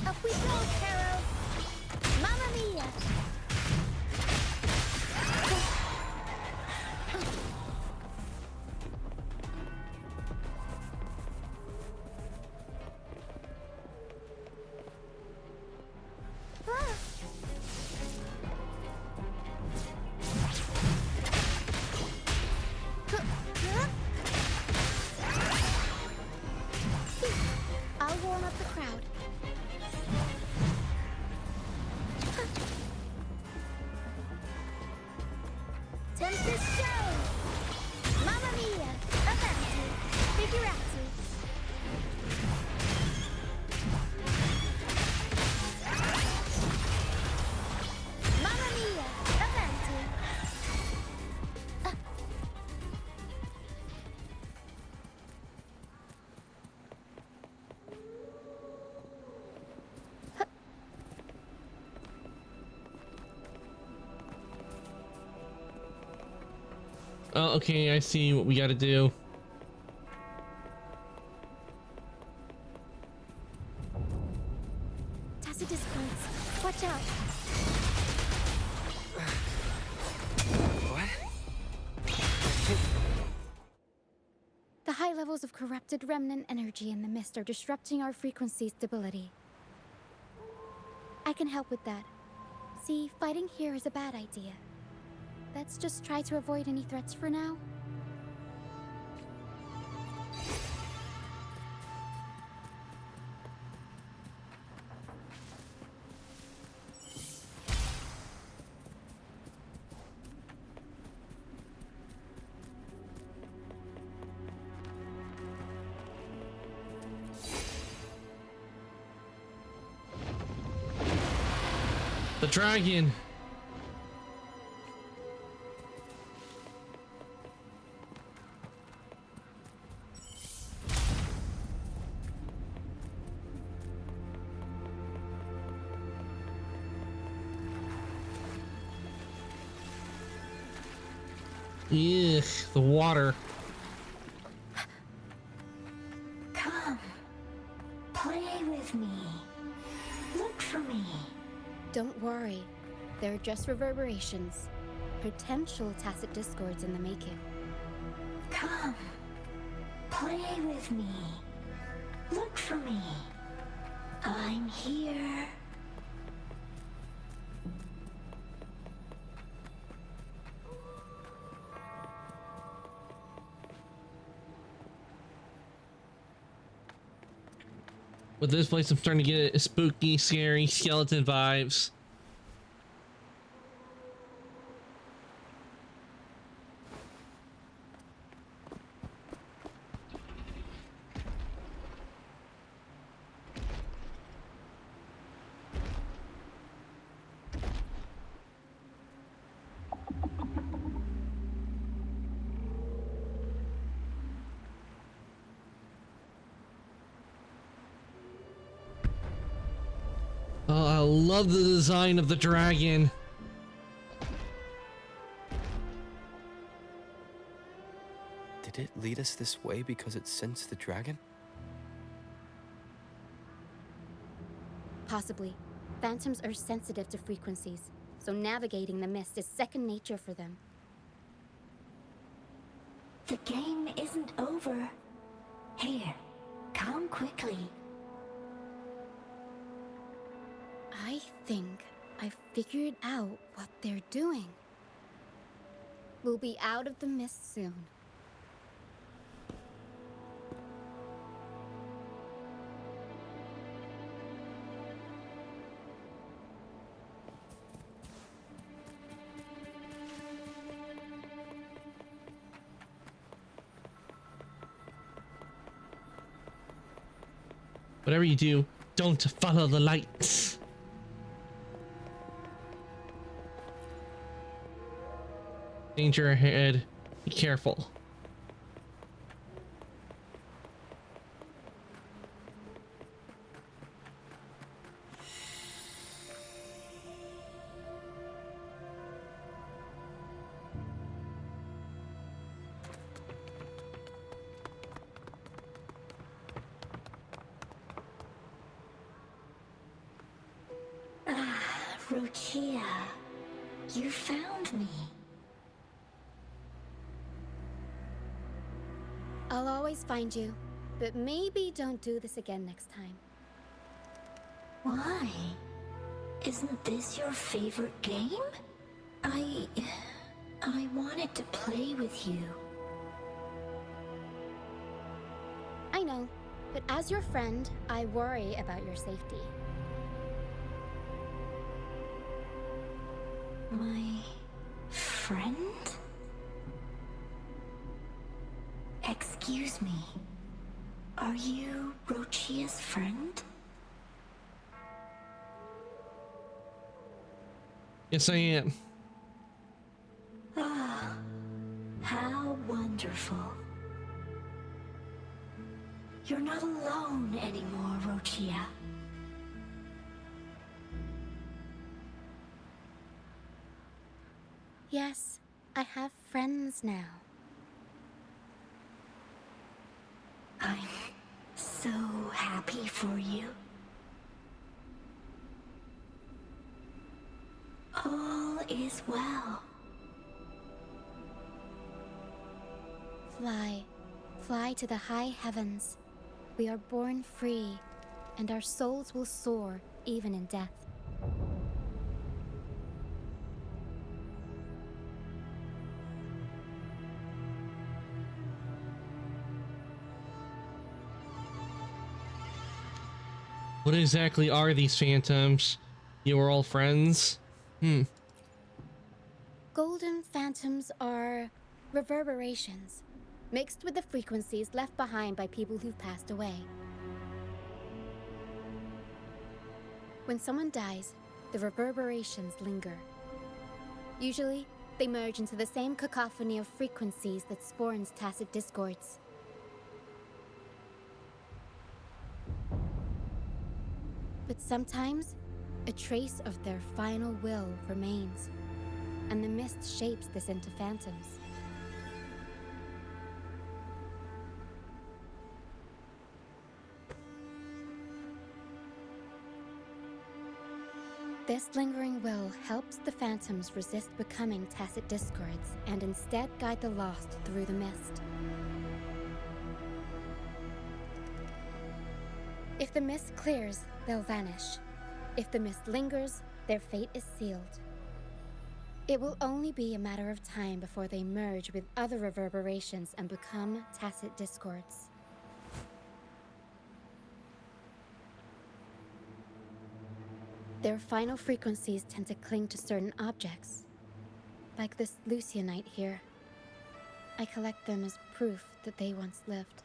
Up we go, Taro. Mamma mia. I'll warm up the crowd. Tempest show. Mamma mia. Avanti. Figurati. Mamma mia. Avanti. Oh, okay, I see what we gotta do. Tacitus points. Watch out. What? The high levels of corrupted remnant energy in the mist are disrupting our frequency stability. I can help with that. See, fighting here is a bad idea. Let's just try to avoid any threats for now. The dragon. Ugh, the water. Come, play with me. Look for me. Don't worry. They're just reverberations. Potential tacit discords in the making. Come, play with me. Look for me. I'm here. With this place, I'm starting to get spooky, scary skeleton vibes. Oh, I love the design of the dragon. Did it lead us this way because it sensed the dragon? Possibly. Phantoms are sensitive to frequencies, so navigating the mist is second nature for them. The game isn't over. Here, come quickly. I think I figured out what they're doing. We'll be out of the mist soon. Whatever you do, don't follow the lights. Danger ahead. Be careful. Rochia, you found me. I'll always find you, but maybe don't do this again next time. Why? Isn't this your favorite game? I wanted to play with you. I know, but as your friend, I worry about your safety. My friend? Excuse me. Are you Rochia's friend? Yes, I am. Ah, how wonderful. You're not alone anymore, Rochia. Yes, I have friends now. I'm so happy for you. All is well. Fly, fly to the high heavens. We are born free, and our souls will soar even in death. What exactly are these phantoms? You are all friends? Golden phantoms are reverberations, mixed with the frequencies left behind by people who've passed away. When someone dies, the reverberations linger. Usually, they merge into the same cacophony of frequencies that spawns tacit discords. But sometimes, a trace of their final will remains, and the mist shapes this into phantoms. This lingering will helps the phantoms resist becoming tacit discords and instead guide the lost through the mist. If the mist clears, they'll vanish. If the mist lingers, their fate is sealed. It will only be a matter of time before they merge with other reverberations and become tacit discords. Their final frequencies tend to cling to certain objects, like this Lucianite here. I collect them as proof that they once lived.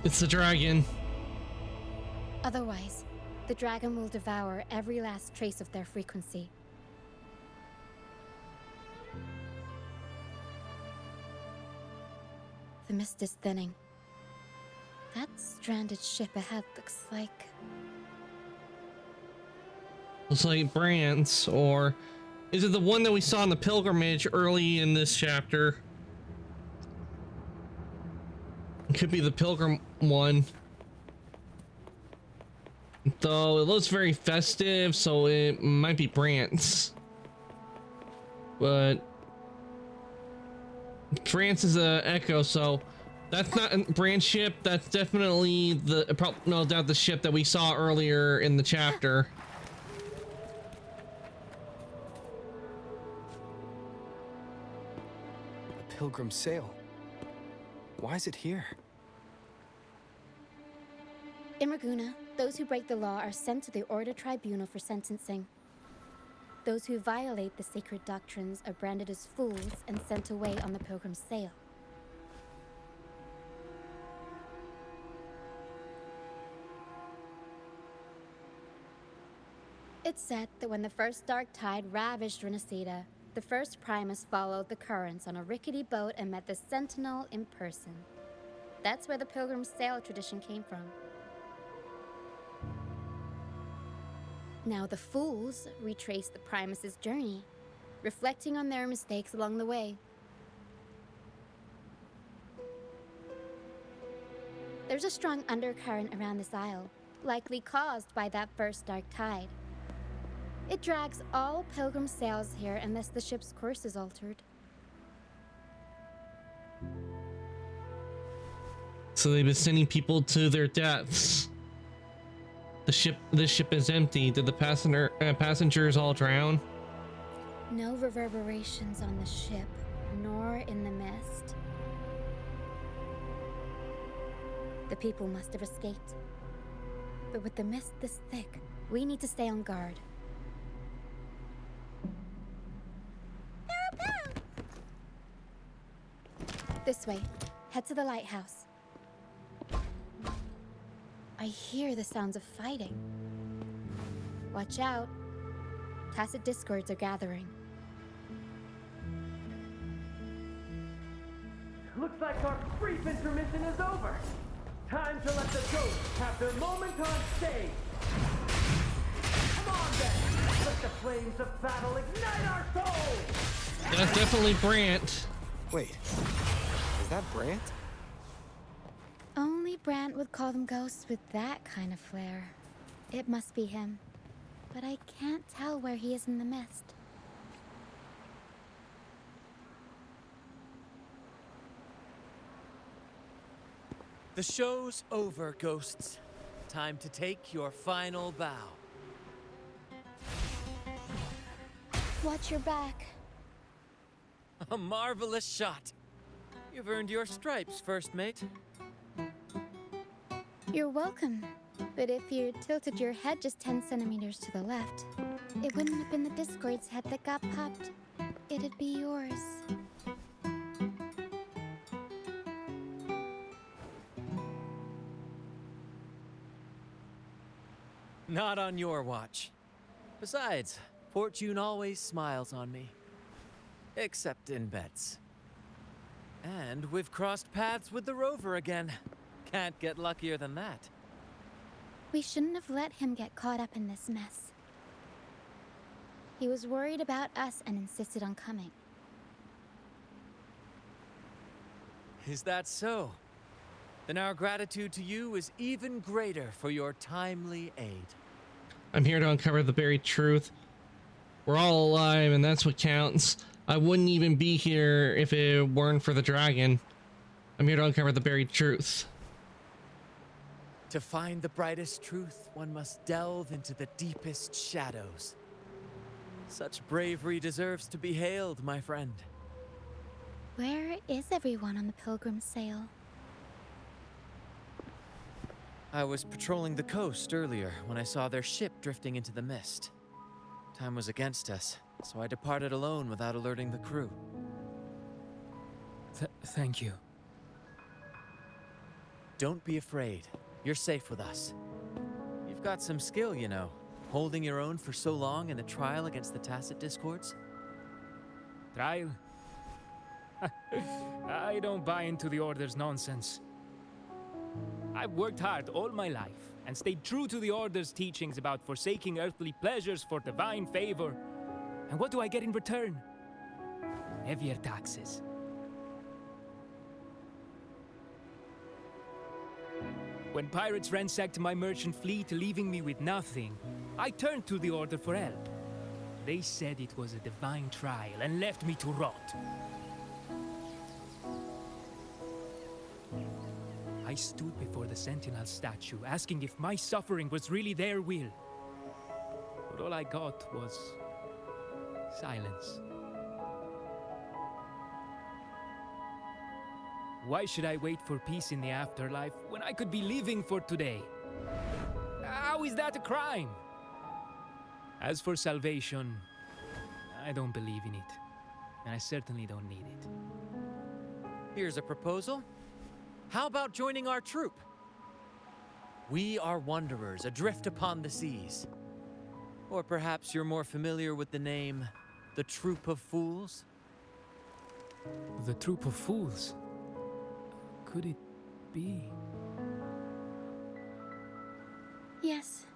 It's the dragon. Otherwise, the dragon will devour every last trace of their frequency. The mist is thinning. That stranded ship ahead looks like... Looks like Brant's, or is it the one that we saw in the pilgrimage early in this chapter? It could be the pilgrim one. Though it looks very festive, so it might be Brant's. But France is a Echo, so that's not a Brant's ship. That's definitely the no doubt the ship that we saw earlier in the chapter. A pilgrim sail. Why is it here? In Raguena, those who break the law are sent to the Order Tribunal for sentencing. Those who violate the sacred doctrines are branded as fools and sent away on the pilgrim's sail. It's said that when the first dark tide ravaged Renacida, the first Primus followed the currents on a rickety boat and met the Sentinel in person. That's where the pilgrim's sail tradition came from. Now the fools retrace the Primus's journey, reflecting on their mistakes along the way. There's a strong undercurrent around this isle, likely caused by that first dark tide. It drags all pilgrim sails here unless the ship's course is altered. So they've been sending people to their deaths. This ship is empty. Did the passengers all drown? No reverberations on the ship, nor in the mist. The people must have escaped. But with the mist this thick, we need to stay on guard. This way. Head to the lighthouse. I hear the sounds of fighting. Watch out. Tacit discords are gathering. Looks like our brief intermission is over. Time to let the ghosts have their moment on stage. Come on then. Let the flames of battle ignite our souls. That's definitely Brant. Wait, is that Brant? Only Brant would call them ghosts with that kind of flair. It must be him. But I can't tell where he is in the mist. The show's over, ghosts. Time to take your final bow. Watch your back. A marvelous shot. You've earned your stripes, first mate. You're welcome. But if you tilted your head just 10 centimeters to the left, it wouldn't have been the Discord's head that got popped. It'd be yours. Not on your watch. Besides, fortune always smiles on me. Except in bets. And we've crossed paths with the Rover again. Can't get luckier than that. We shouldn't have let him get caught up in this mess. He was worried about us and insisted on coming. Is that so? Then our gratitude to you is even greater for your timely aid. I'm here to uncover the buried truth. We're all alive, and that's what counts. I wouldn't even be here if it weren't for the dragon. I'm here to uncover the buried truth. To find the brightest truth, one must delve into the deepest shadows. Such bravery deserves to be hailed, my friend. Where is everyone on the Pilgrim's Sail? I was patrolling the coast earlier when I saw their ship drifting into the mist. Time was against us, so I departed alone without alerting the crew. Thank you. Don't be afraid. You're safe with us. You've got some skill, you know, holding your own for so long in the trial against the Tacit Discords. Trial? I don't buy into the Order's nonsense. I've worked hard all my life and stayed true to the Order's teachings about forsaking earthly pleasures for divine favor. And what do I get in return? Heavier taxes. When pirates ransacked my merchant fleet, leaving me with nothing, I turned to the Order for help. They said it was a divine trial and left me to rot. I stood before the Sentinel statue, asking if my suffering was really their will. But all I got was silence. Why should I wait for peace in the afterlife when I could be living for today? How is that a crime? As for salvation, I don't believe in it. And I certainly don't need it. Here's a proposal. How about joining our troop? We are wanderers adrift upon the seas. Or perhaps you're more familiar with the name, the Troop of Fools? The Troop of Fools? Could it be? Yes,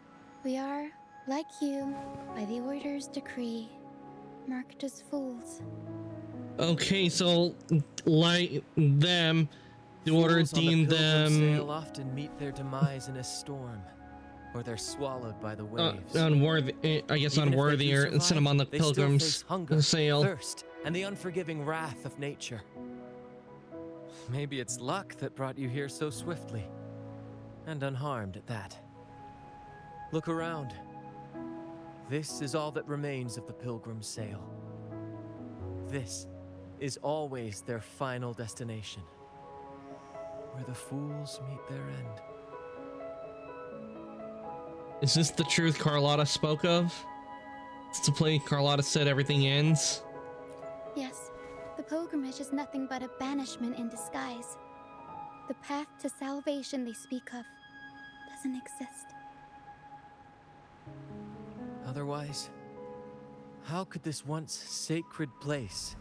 we are, like you, by the Order's decree, marked as fools. Okay, so like them, the Order deemed them Sail often meet their demise in a storm, or they're swallowed by the waves. unworthy. I guess Even if they unworthy, do or survive, send them on the they still Pilgrim's face hunger, Sail. thirst, and the unforgiving wrath of nature. Maybe it's luck that brought you here so swiftly, and unharmed at that. Look around. This is all that remains of the Pilgrim's Sail. This is always their final destination, where the fools meet their end. Is this the truth Carlotta spoke of? It's the place Carlotta said everything ends? Yes, the pilgrimage is nothing but a banishment in disguise. The path to salvation they speak of doesn't exist. Otherwise, how could this once sacred place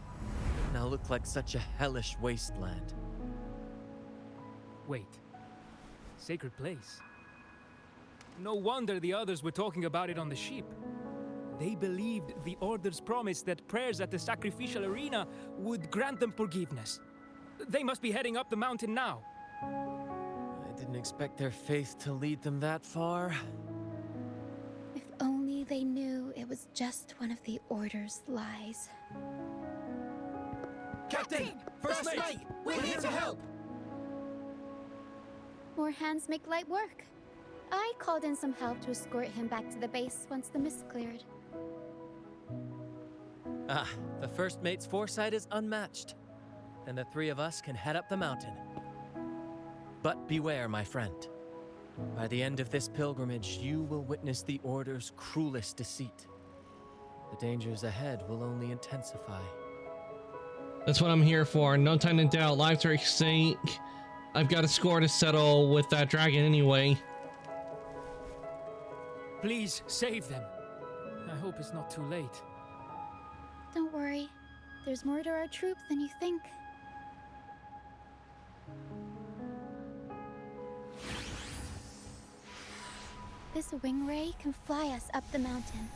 now look like such a hellish wasteland? Wait. Sacred place? No wonder the others were talking about it on the ship. They believed the Order's promise that prayers at the sacrificial arena would grant them forgiveness. They must be heading up the mountain now. I didn't expect their faith to lead them that far. If only they knew it was just one of the Order's lies. Captain! First mate! We're here to help! More hands make light work. I called in some help to escort him back to the base once the mist cleared. Ah, the first mate's foresight is unmatched. Then the three of us can head up the mountain. But beware, my friend. By the end of this pilgrimage, you will witness the Order's cruelest deceit. The dangers ahead will only intensify. That's what I'm here for. No time to doubt. Lives are at stake. I've got a score to settle with that dragon anyway. Please save them. I hope it's not too late. Don't worry. There's more to our troops than you think. This wing ray can fly us up the mountain.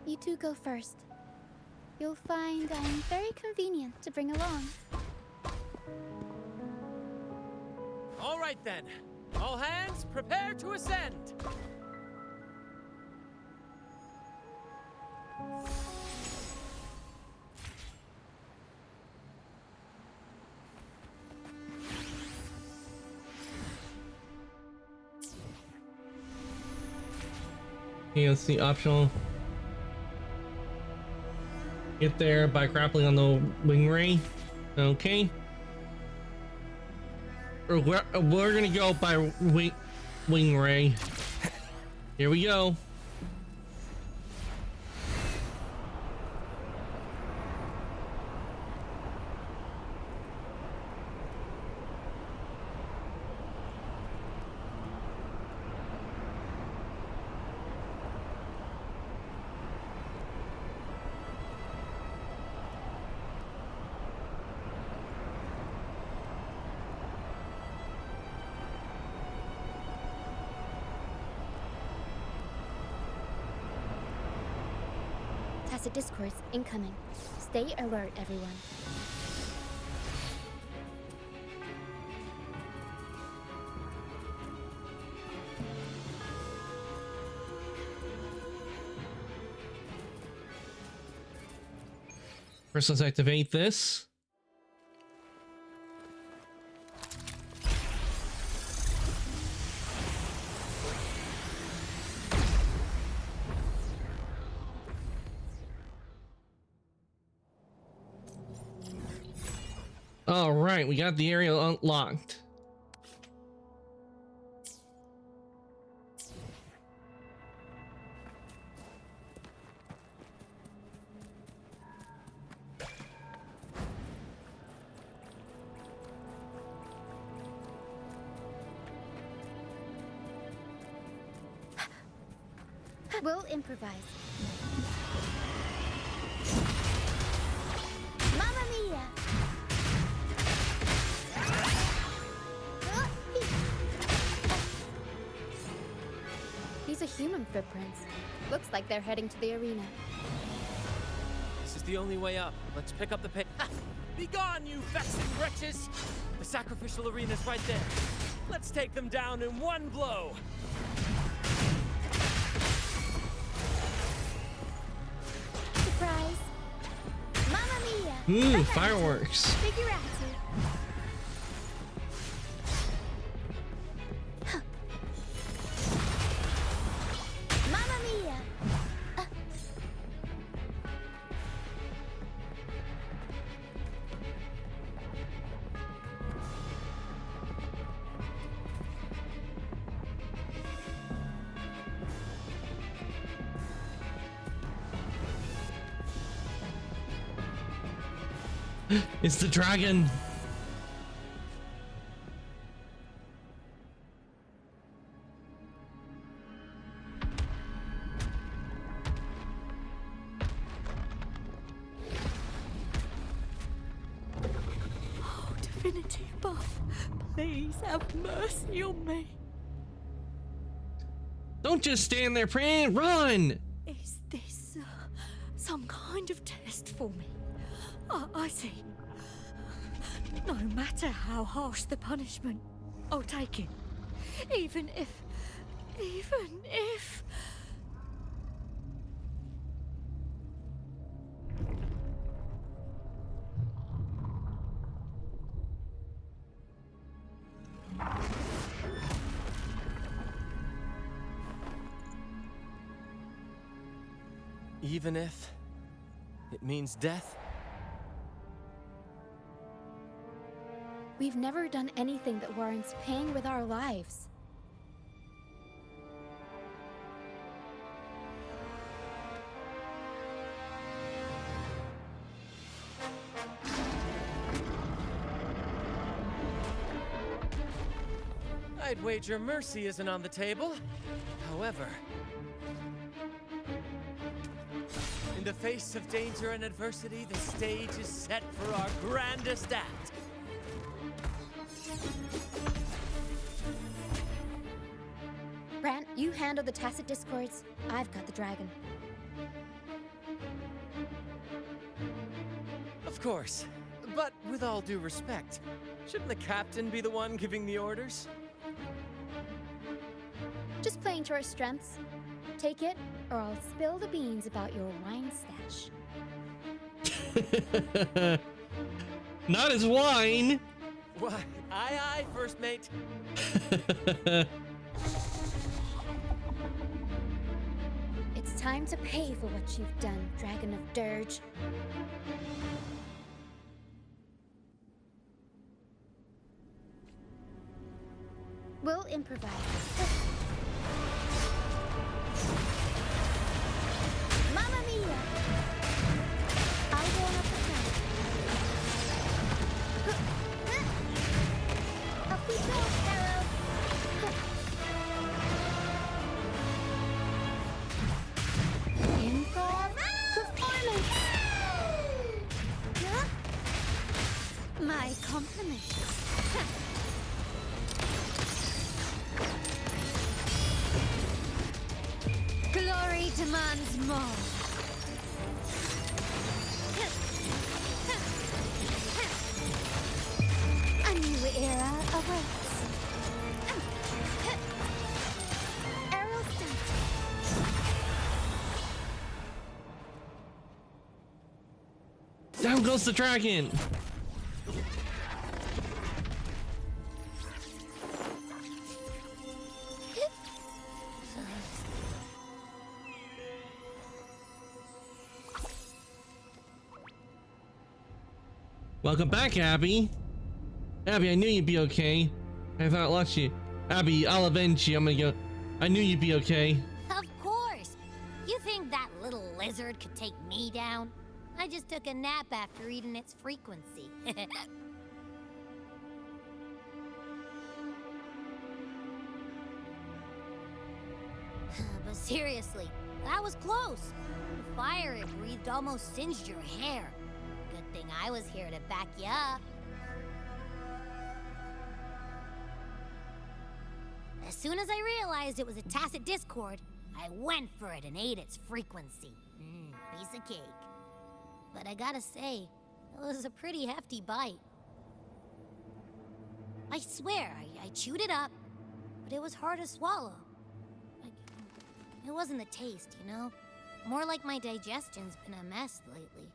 You two go first. You'll find I'm very convenient to bring along. All right then. All hands, prepare to ascend. Okay, let's see, optional. Get there by grappling on the wing ray. Okay. We're gonna go by wing ray. Here we go. Tacit discourse incoming. Stay alert, everyone. First, let's activate this. All right, we got the area unlocked. We'll improvise. Mamma mia! These are human footprints. Looks like they're heading to the arena. This is the only way up. Let's pick up the pace. Be gone, you vexing wretches! The sacrificial arena's right there. Let's take them down in one blow. Surprise! Mamma mia! Ooh, fireworks. Figure out. Mamma mia! It's the dragon. Oh, Divinity above, please have mercy on me. Don't just stand there praying, run! Is this some kind of test for me? I see. No matter how harsh the punishment, I'll take it. Even if... Even if it means death? We've never done anything that warrants paying with our lives. I I'd wager mercy isn't on the table. However, in the face of danger and adversity, the stage is set for our grandest act. Brant, you handle the tacit discords. I've got the dragon. Of course, but with all due respect, shouldn't the captain be the one giving the orders? Just playing to our strengths. Take it, or I'll spill the beans about your wine stash. Not his wine! Why, aye, first mate. It's time to pay for what you've done, Dragon of Dirge. We'll improvise. Mamma mia! I'll go on up the front. Up we go, Arrow! Improv performance! My compliments. Glory demands more. A new era awaits. Arrow stunt. Down goes the dragon. Welcome back, Abby. Abby, I knew you'd be okay. I thought I lost you. Abby, I'll avenge you. I'm gonna go. I knew you'd be okay. Of course. You think that little lizard could take me down? I just took a nap after eating its frequency. But seriously, that was close. The fire it breathed almost singed your hair. Good thing I was here to back you up. As soon as I realized it was a tacit discord, I went for it and ate its frequency. Piece of cake. But I gotta say, it was a pretty hefty bite. I swear, I chewed it up, but it was hard to swallow. It wasn't the taste, you know? More like my digestion's been a mess lately.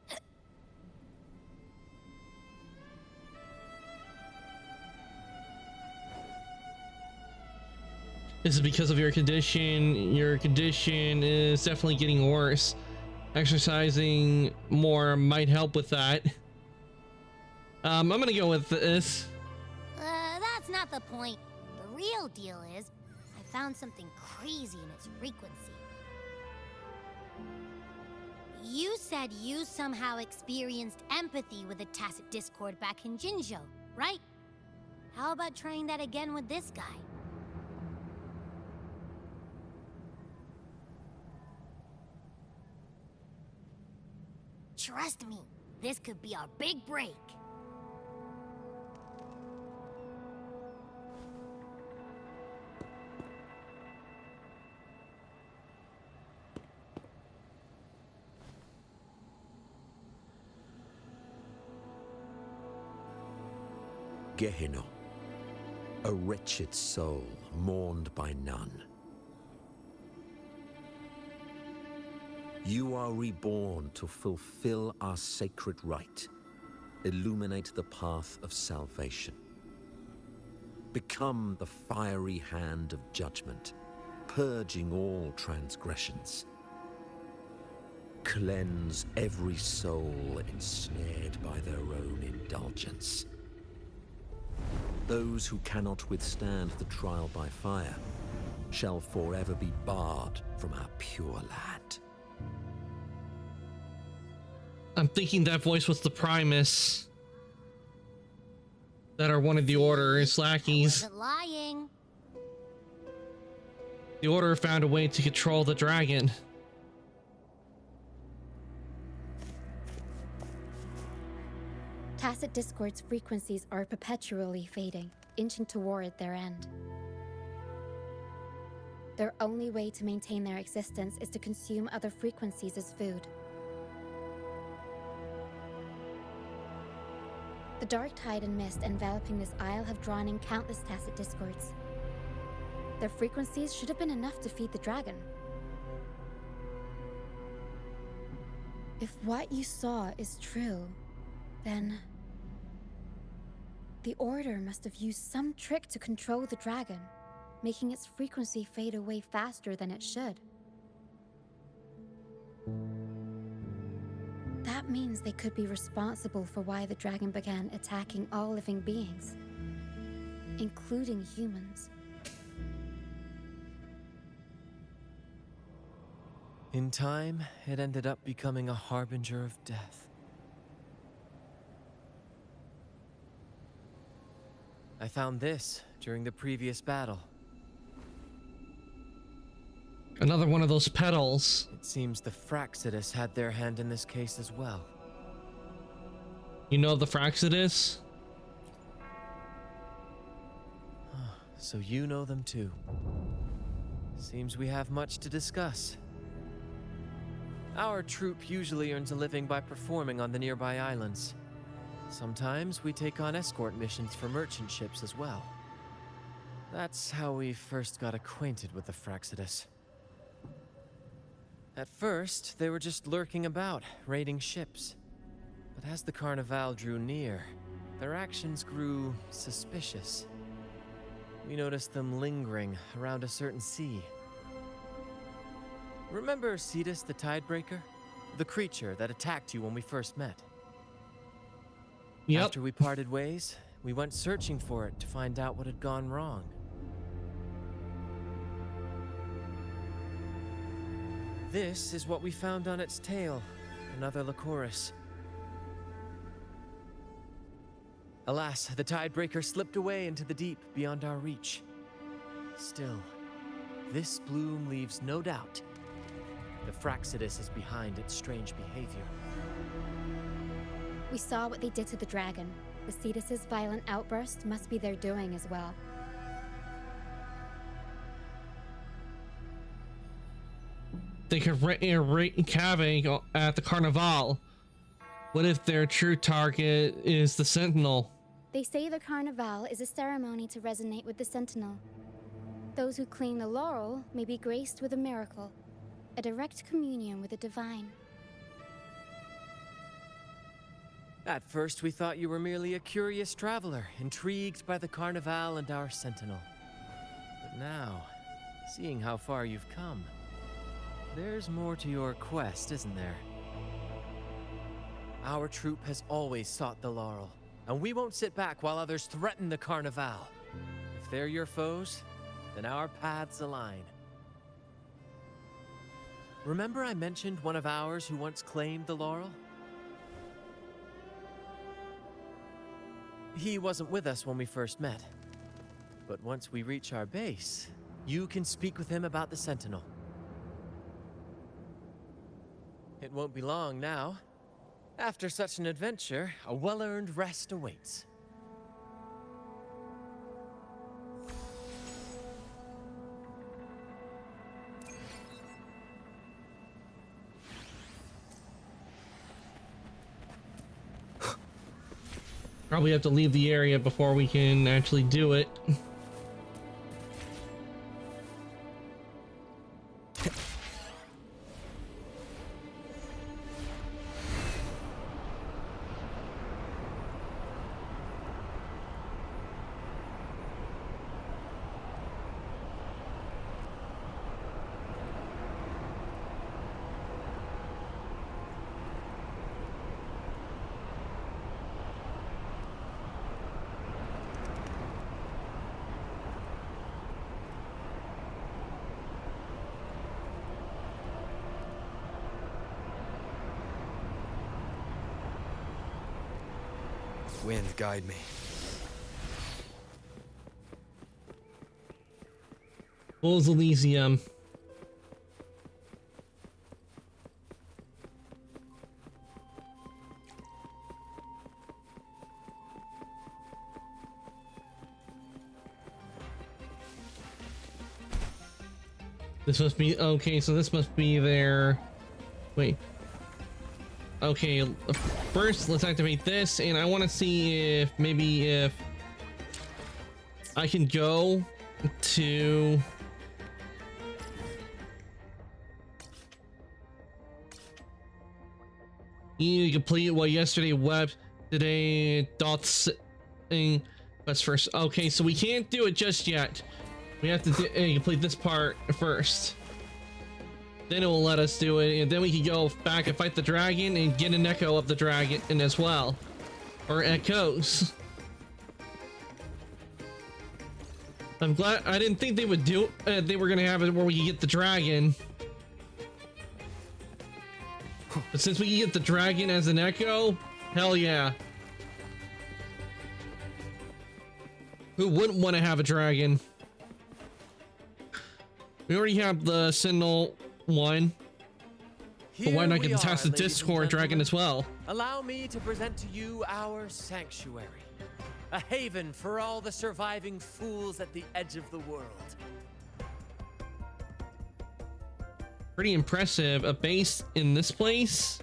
This is because of your condition. Your condition is definitely getting worse. Exercising more might help with that. I'm gonna go with this. That's not the point. The real deal is, I found something crazy in its frequency. You said you somehow experienced empathy with the tacit discord back in Jinzhou, right? How about trying that again with this guy? Trust me, this could be our big break. Gehenna, a wretched soul mourned by none. You are reborn to fulfill our sacred rite, illuminate the path of salvation. Become the fiery hand of judgment, purging all transgressions. Cleanse every soul ensnared by their own indulgence. Those who cannot withstand the trial by fire shall forever be barred from our pure land. I'm thinking that voice was the Primus that are one of the Order's lackeys. I wasn't lying. The Order found a way to control the dragon. Tacet Discord's frequencies are perpetually fading, inching toward their end. Their only way to maintain their existence is to consume other frequencies as food. The dark tide and mist enveloping this isle have drawn in countless Tacet Discords. Their frequencies should have been enough to feed the dragon. If what you saw is true, then the Order must have used some trick to control the dragon, making its frequency fade away faster than it should. That means they could be responsible for why the dragon began attacking all living beings, including humans. In time, it ended up becoming a harbinger of death. I found this during the previous battle. Another one of those petals. It seems the Fraxidus had their hand in this case as well. You know the Fraxidus? So you know them too. Seems we have much to discuss. Our troop usually earns a living by performing on the nearby islands. Sometimes we take on escort missions for merchant ships as well. That's how we first got acquainted with the Fraxidus. At first, they were just lurking about, raiding ships. But as the Carnival drew near, their actions grew suspicious. We noticed them lingering around a certain sea. Remember Cetus the Tidebreaker? The creature that attacked you when we first met? Yep. After we parted ways, we went searching for it to find out what had gone wrong. This is what we found on its tail, another Lycoris. Alas, the Tidebreaker slipped away into the deep beyond our reach. Still, this bloom leaves no doubt. The Fraxidus is behind its strange behavior. We saw what they did to the dragon. The Cetus's violent outburst must be their doing as well. They could wreak havoc at the Carnival. What if their true target is the Sentinel? They say the Carnival is a ceremony to resonate with the Sentinel. Those who claim the laurel may be graced with a miracle, a direct communion with the divine. At first, we thought you were merely a curious traveler, intrigued by the Carnival and our Sentinel. But now, seeing how far you've come, there's more to your quest, isn't there? Our troop has always sought the laurel, and we won't sit back while others threaten the Carnival. If they're your foes, then our paths align. Remember I mentioned one of ours who once claimed the laurel? He wasn't with us when we first met. But once we reach our base, you can speak with him about the Sentinel. It won't be long now. After such an adventure, a well-earned rest awaits. Probably have to leave the area before we can actually do it. Wind, guide me. Bulls Elysium. This must be okay, so this must be their wait. Okay, first let's activate this, and I want to see if maybe if I can go to you complete what yesterday web today dots thing. That's first. Okay, so we can't do it just yet. We have to complete this part first. Then it will let us do it, and then we can go back and fight the dragon and get an echo of the dragon in as well, or echoes. I'm glad. I didn't think they would do. They were gonna have it where we can get the dragon, but since we can get the dragon as an echo, hell yeah. Who wouldn't want to have a dragon? We already have the Sentinel one, but why not get the Task of Discord dragon as well? Allow me to present to you our sanctuary, a haven for all the surviving fools at the edge of the world. Pretty impressive. A base in this place?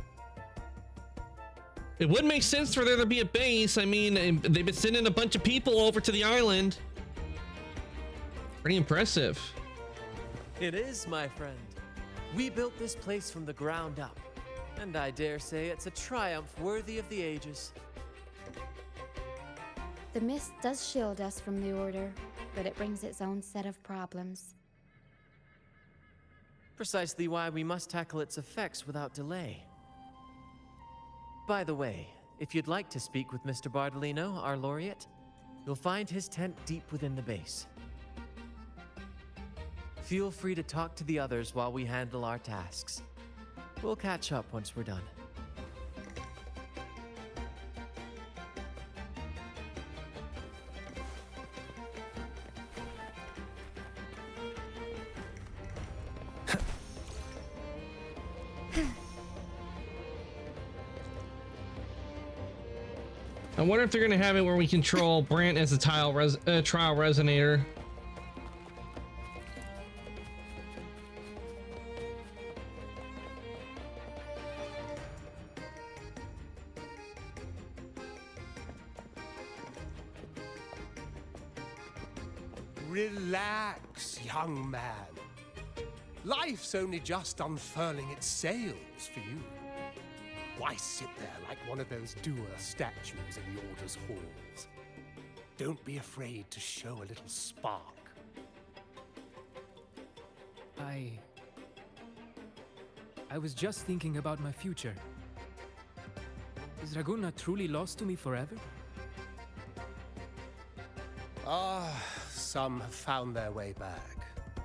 It would make sense for there to be a base. I mean, they've been sending a bunch of people over to the island. Pretty impressive. It is, my friend. We built this place from the ground up, and I dare say it's a triumph worthy of the ages. The mist does shield us from the Order, but it brings its own set of problems. Precisely why we must tackle its effects without delay. By the way, if you'd like to speak with Mr. Bardolino, our laureate, you'll find his tent deep within the base. Feel free to talk to the others while we handle our tasks. We'll catch up once we're done. I wonder if they're gonna have it where we control Brant as a trial resonator. Relax, young man. Life's only just unfurling its sails for you. Why sit there like one of those dour statues in the Order's halls? Don't be afraid to show a little spark. I was just thinking about my future. Is Raguna truly lost to me forever? Some have found their way back,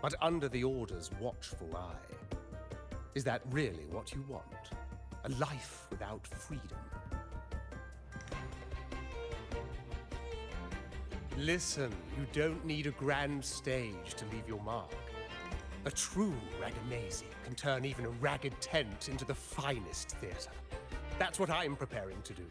but under the Order's watchful eye. Is that really what you want? A life without freedom? Listen, you don't need a grand stage to leave your mark. A true Ragamazi can turn even a ragged tent into the finest theater. That's what I'm preparing to do.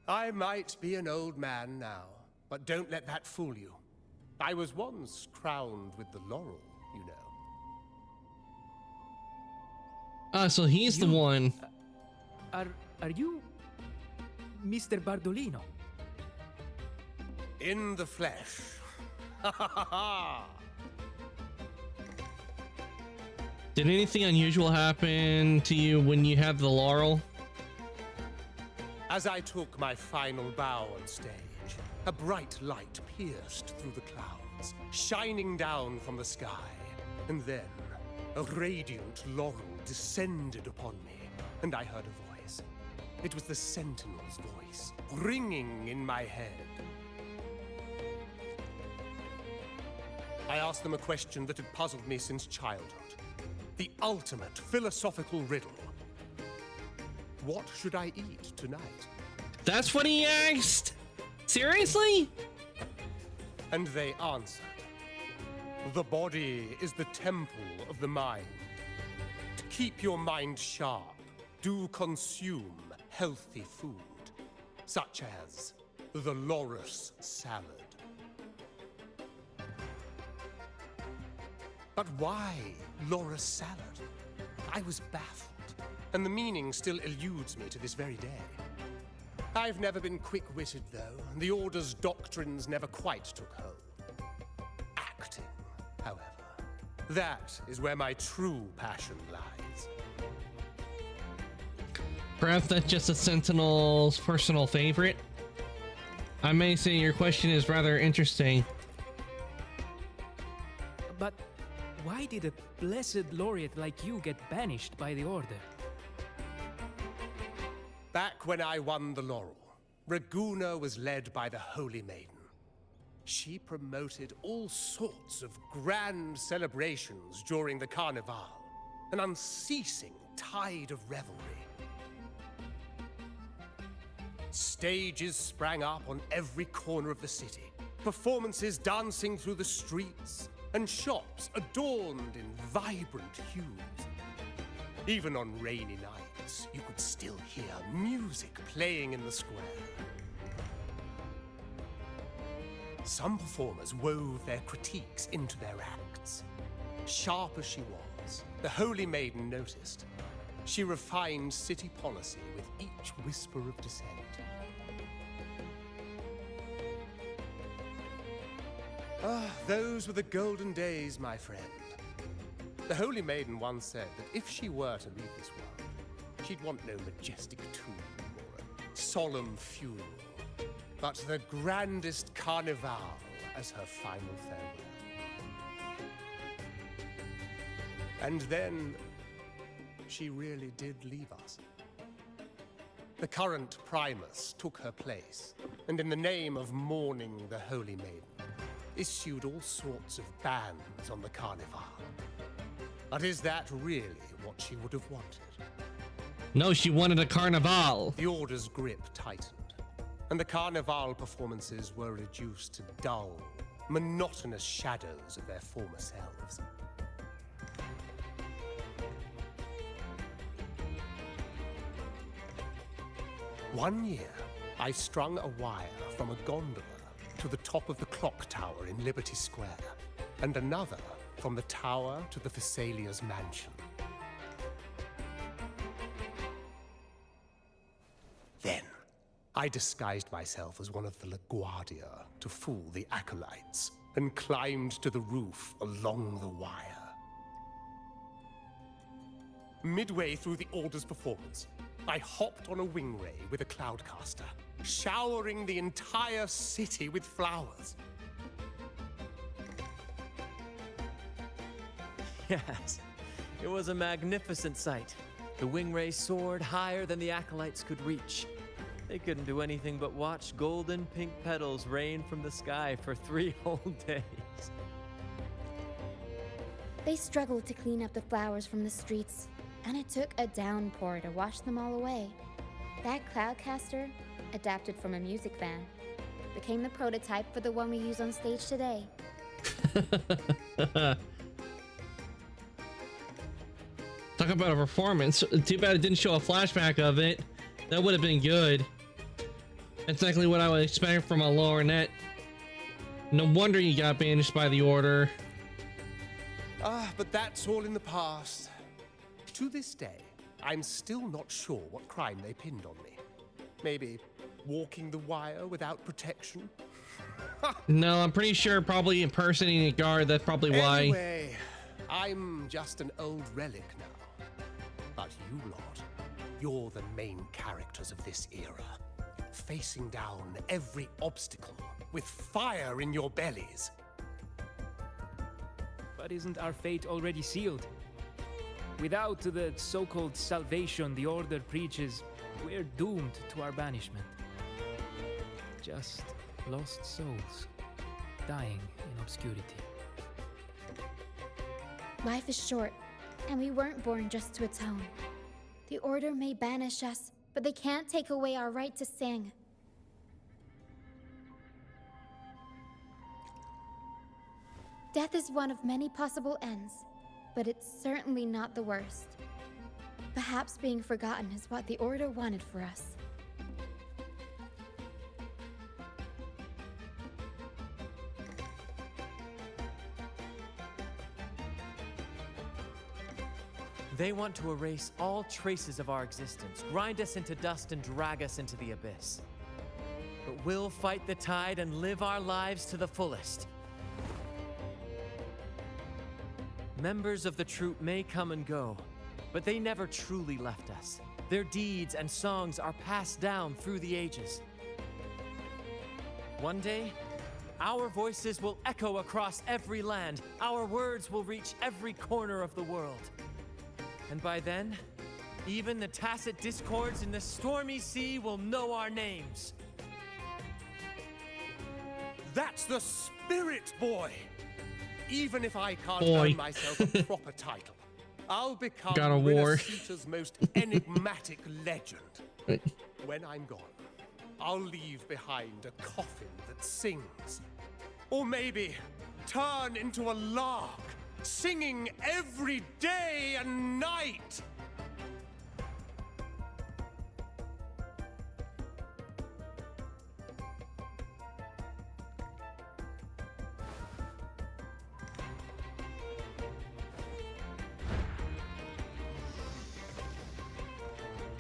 I might be an old man now, but don't let that fool you. I was once crowned with the laurel, you know. So he's the one. Are you Mr. Bardolino? In the flesh. Ha ha ha ha! Did anything unusual happen to you when you had the laurel? As I took my final bow on stage, a bright light pierced through the clouds, shining down from the sky. And then, a radiant laurel descended upon me, and I heard a voice. It was the Sentinel's voice, ringing in my head. I asked them a question that had puzzled me since childhood. The ultimate philosophical riddle. What should I eat tonight? That's what he asked? Seriously? And they answered, "The body is the temple of the mind. To keep your mind sharp, do consume healthy food, such as the Loris salad." But why Loris salad? I was baffled, and the meaning still eludes me to this very day. I've never been quick-witted, though, and the Order's doctrines never quite took hold. Acting, however, that is where my true passion lies. Perhaps that's just a Sentinel's personal favorite. I may say your question is rather interesting. But why did a blessed laureate like you get banished by the Order? Back when I won the laurel, Raguna was led by the Holy Maiden. She promoted all sorts of grand celebrations during the Carnival, an unceasing tide of revelry. Stages sprang up on every corner of the city, performances dancing through the streets, and shops adorned in vibrant hues. Even on rainy nights, you could still hear music playing in the square. Some performers wove their critiques into their acts. Sharp as she was, the Holy Maiden noticed. She refined city policy with each whisper of dissent. Ah, those were the golden days, my friend. The Holy Maiden once said that if she were to leave this world, she'd want no majestic tomb or a solemn funeral, but the grandest carnival as her final farewell. And then, she really did leave us. The current Primus took her place, and in the name of mourning the Holy Maiden, issued all sorts of bans on the Carnival. But is that really what she would have wanted? No, she wanted a Carnival. The Order's grip tightened, and the Carnival performances were reduced to dull, monotonous shadows of their former selves. One year, I strung a wire from a gondola to the top of the clock tower in Liberty Square, and another from the tower to the Thessalia's mansion. Then, I disguised myself as one of the LaGuardia to fool the acolytes, and climbed to the roof along the wire. Midway through the Order's performance, I hopped on a wing ray with a cloudcaster, showering the entire city with flowers. Yes, it was a magnificent sight. The wingray soared higher than the acolytes could reach. They couldn't do anything but watch golden pink petals rain from the sky for 3 whole days. They struggled to clean up the flowers from the streets, and it took a downpour to wash them all away. That cloudcaster, adapted from a music van, became the prototype for the one we use on stage today. Talk about a performance. Too bad it didn't show a flashback of it. That would have been good. That's exactly what I would expect from a Lornet. No wonder you got banished by the Order. Ah, but that's all in the past. To this day, I'm still not sure what crime they pinned on me. Maybe walking the wire without protection? No, I'm pretty sure probably impersonating a guard. That's probably why. Anyway, I'm just an old relic now. But you lot, you're the main characters of this era. Facing down every obstacle with fire in your bellies. But isn't our fate already sealed? Without the so-called salvation the Order preaches, we're doomed to our banishment. Just lost souls, dying in obscurity. Life is short, and we weren't born just to atone. The Order may banish us, but they can't take away our right to sing. Death is one of many possible ends, but it's certainly not the worst. Perhaps being forgotten is what the Order wanted for us. They want to erase all traces of our existence, grind us into dust and drag us into the abyss. But we'll fight the tide and live our lives to the fullest. Members of the troupe may come and go, but they never truly left us. Their deeds and songs are passed down through the ages. One day, our voices will echo across every land. Our words will reach every corner of the world. And by then, even the tacit discords in the stormy sea will know our names. That's the spirit, boy! Even if I can't Boy. earn myself a proper title, I'll become God of War. Rinascita's most enigmatic legend. When I'm gone, I'll leave behind a coffin that sings. Or maybe turn into a lark, singing every day and night.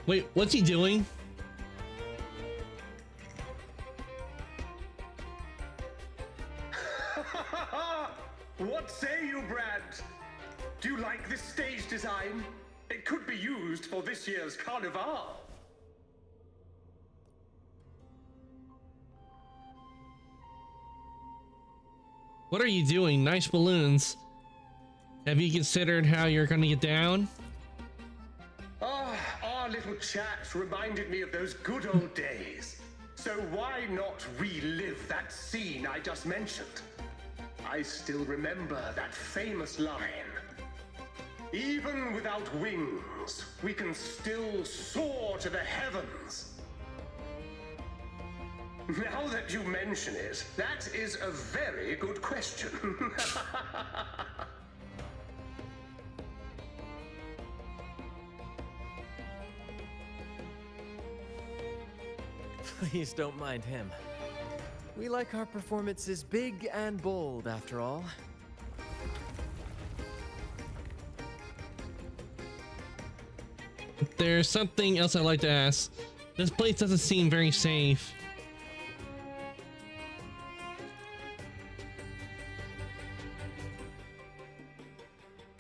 Wait, what's he doing? What say you, Brad? Do you like this stage design? It could be used for this year's carnival. What are you doing? Nice balloons. Have you considered how you're gonna get down? Ah, our little chat reminded me of those good old days. So why not relive that scene I just mentioned? I still remember that famous line. Even without wings, we can still soar to the heavens. Now that you mention it, that is a very good question. Please don't mind him. We like our performances big and bold, after all. There's something else I'd like to ask. This place doesn't seem very safe.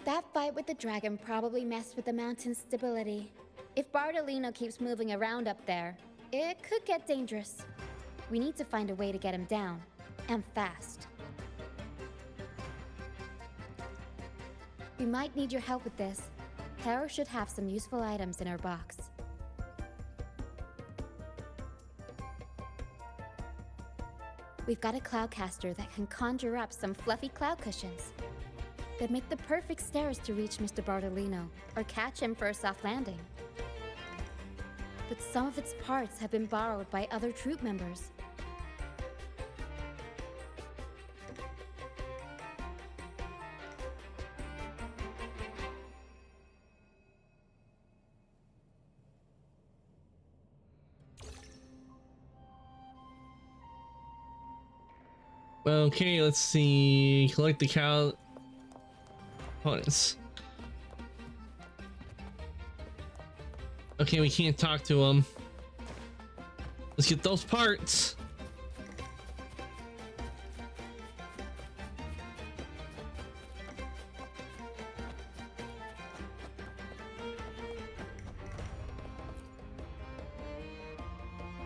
That fight with the dragon probably messed with the mountain's stability. If Bardolino keeps moving around up there, it could get dangerous. We need to find a way to get him down, and fast. We might need your help with this. Hera should have some useful items in her box. We've got a cloudcaster that can conjure up some fluffy cloud cushions. They'd make the perfect stairs to reach Mr. Bardolino, or catch him for a soft landing. But some of its parts have been borrowed by other troop members. Okay, let's see. Collect the cow components. Okay, we can't talk to him. Let's get those parts.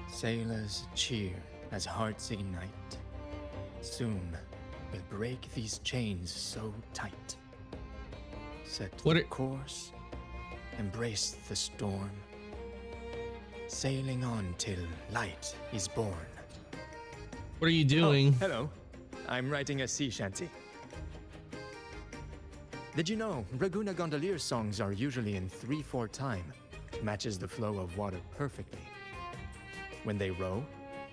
Sailors cheer as hearts ignite. Soon we'll break these chains so tight. Set the course, embrace the storm, sailing on till light is born. What are you doing? Oh, hello. I'm writing a sea shanty. Did you know Raguna Gondolier songs are usually in 3/4 time? Matches the flow of water perfectly. When they row,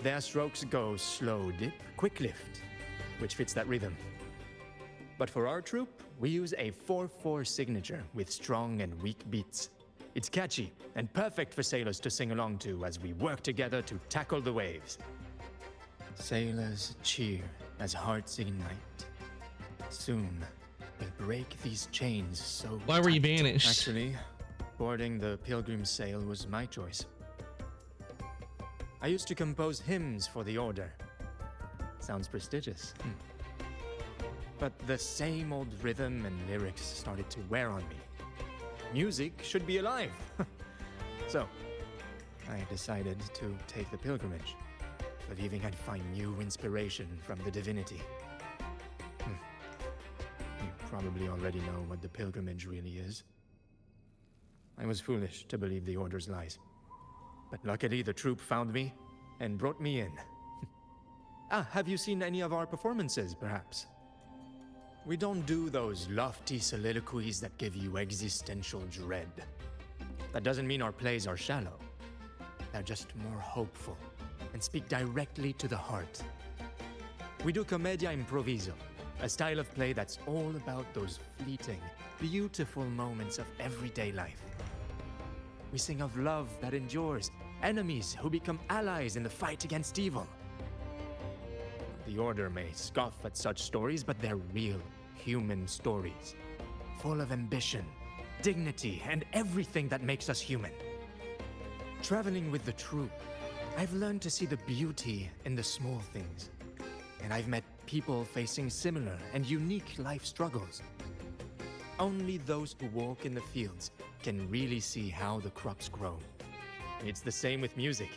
their strokes go slow dip, quick lift, which fits that rhythm. but for our troop, we use a 4/4 signature with strong and weak beats. It's catchy and perfect for sailors to sing along to as we work together to tackle the waves. Sailors cheer as hearts ignite. Soon, we'll break these chains so Why were you tight. banished? Actually, boarding the Pilgrim's Sail was my choice. I used to compose hymns for the Order. Sounds prestigious. But the same old rhythm and lyrics started to wear on me. Music should be alive. So, I decided to take the pilgrimage, believing I'd find new inspiration from the divinity. You probably already know what the pilgrimage really is. I was foolish to believe the Order's lies. But luckily the troop found me and brought me in. Have you seen any of our performances, perhaps? We don't do those lofty soliloquies that give you existential dread. That doesn't mean our plays are shallow. They're just more hopeful and speak directly to the heart. We do commedia improviso, a style of play that's all about those fleeting, beautiful moments of everyday life. We sing of love that endures, enemies who become allies in the fight against evil. The Order may scoff at such stories, but they're real, human stories, full of ambition, dignity, and everything that makes us human. Traveling with the troop, I've learned to see the beauty in the small things, and I've met people facing similar and unique life struggles. Only those who walk in the fields can really see how the crops grow. It's the same with music.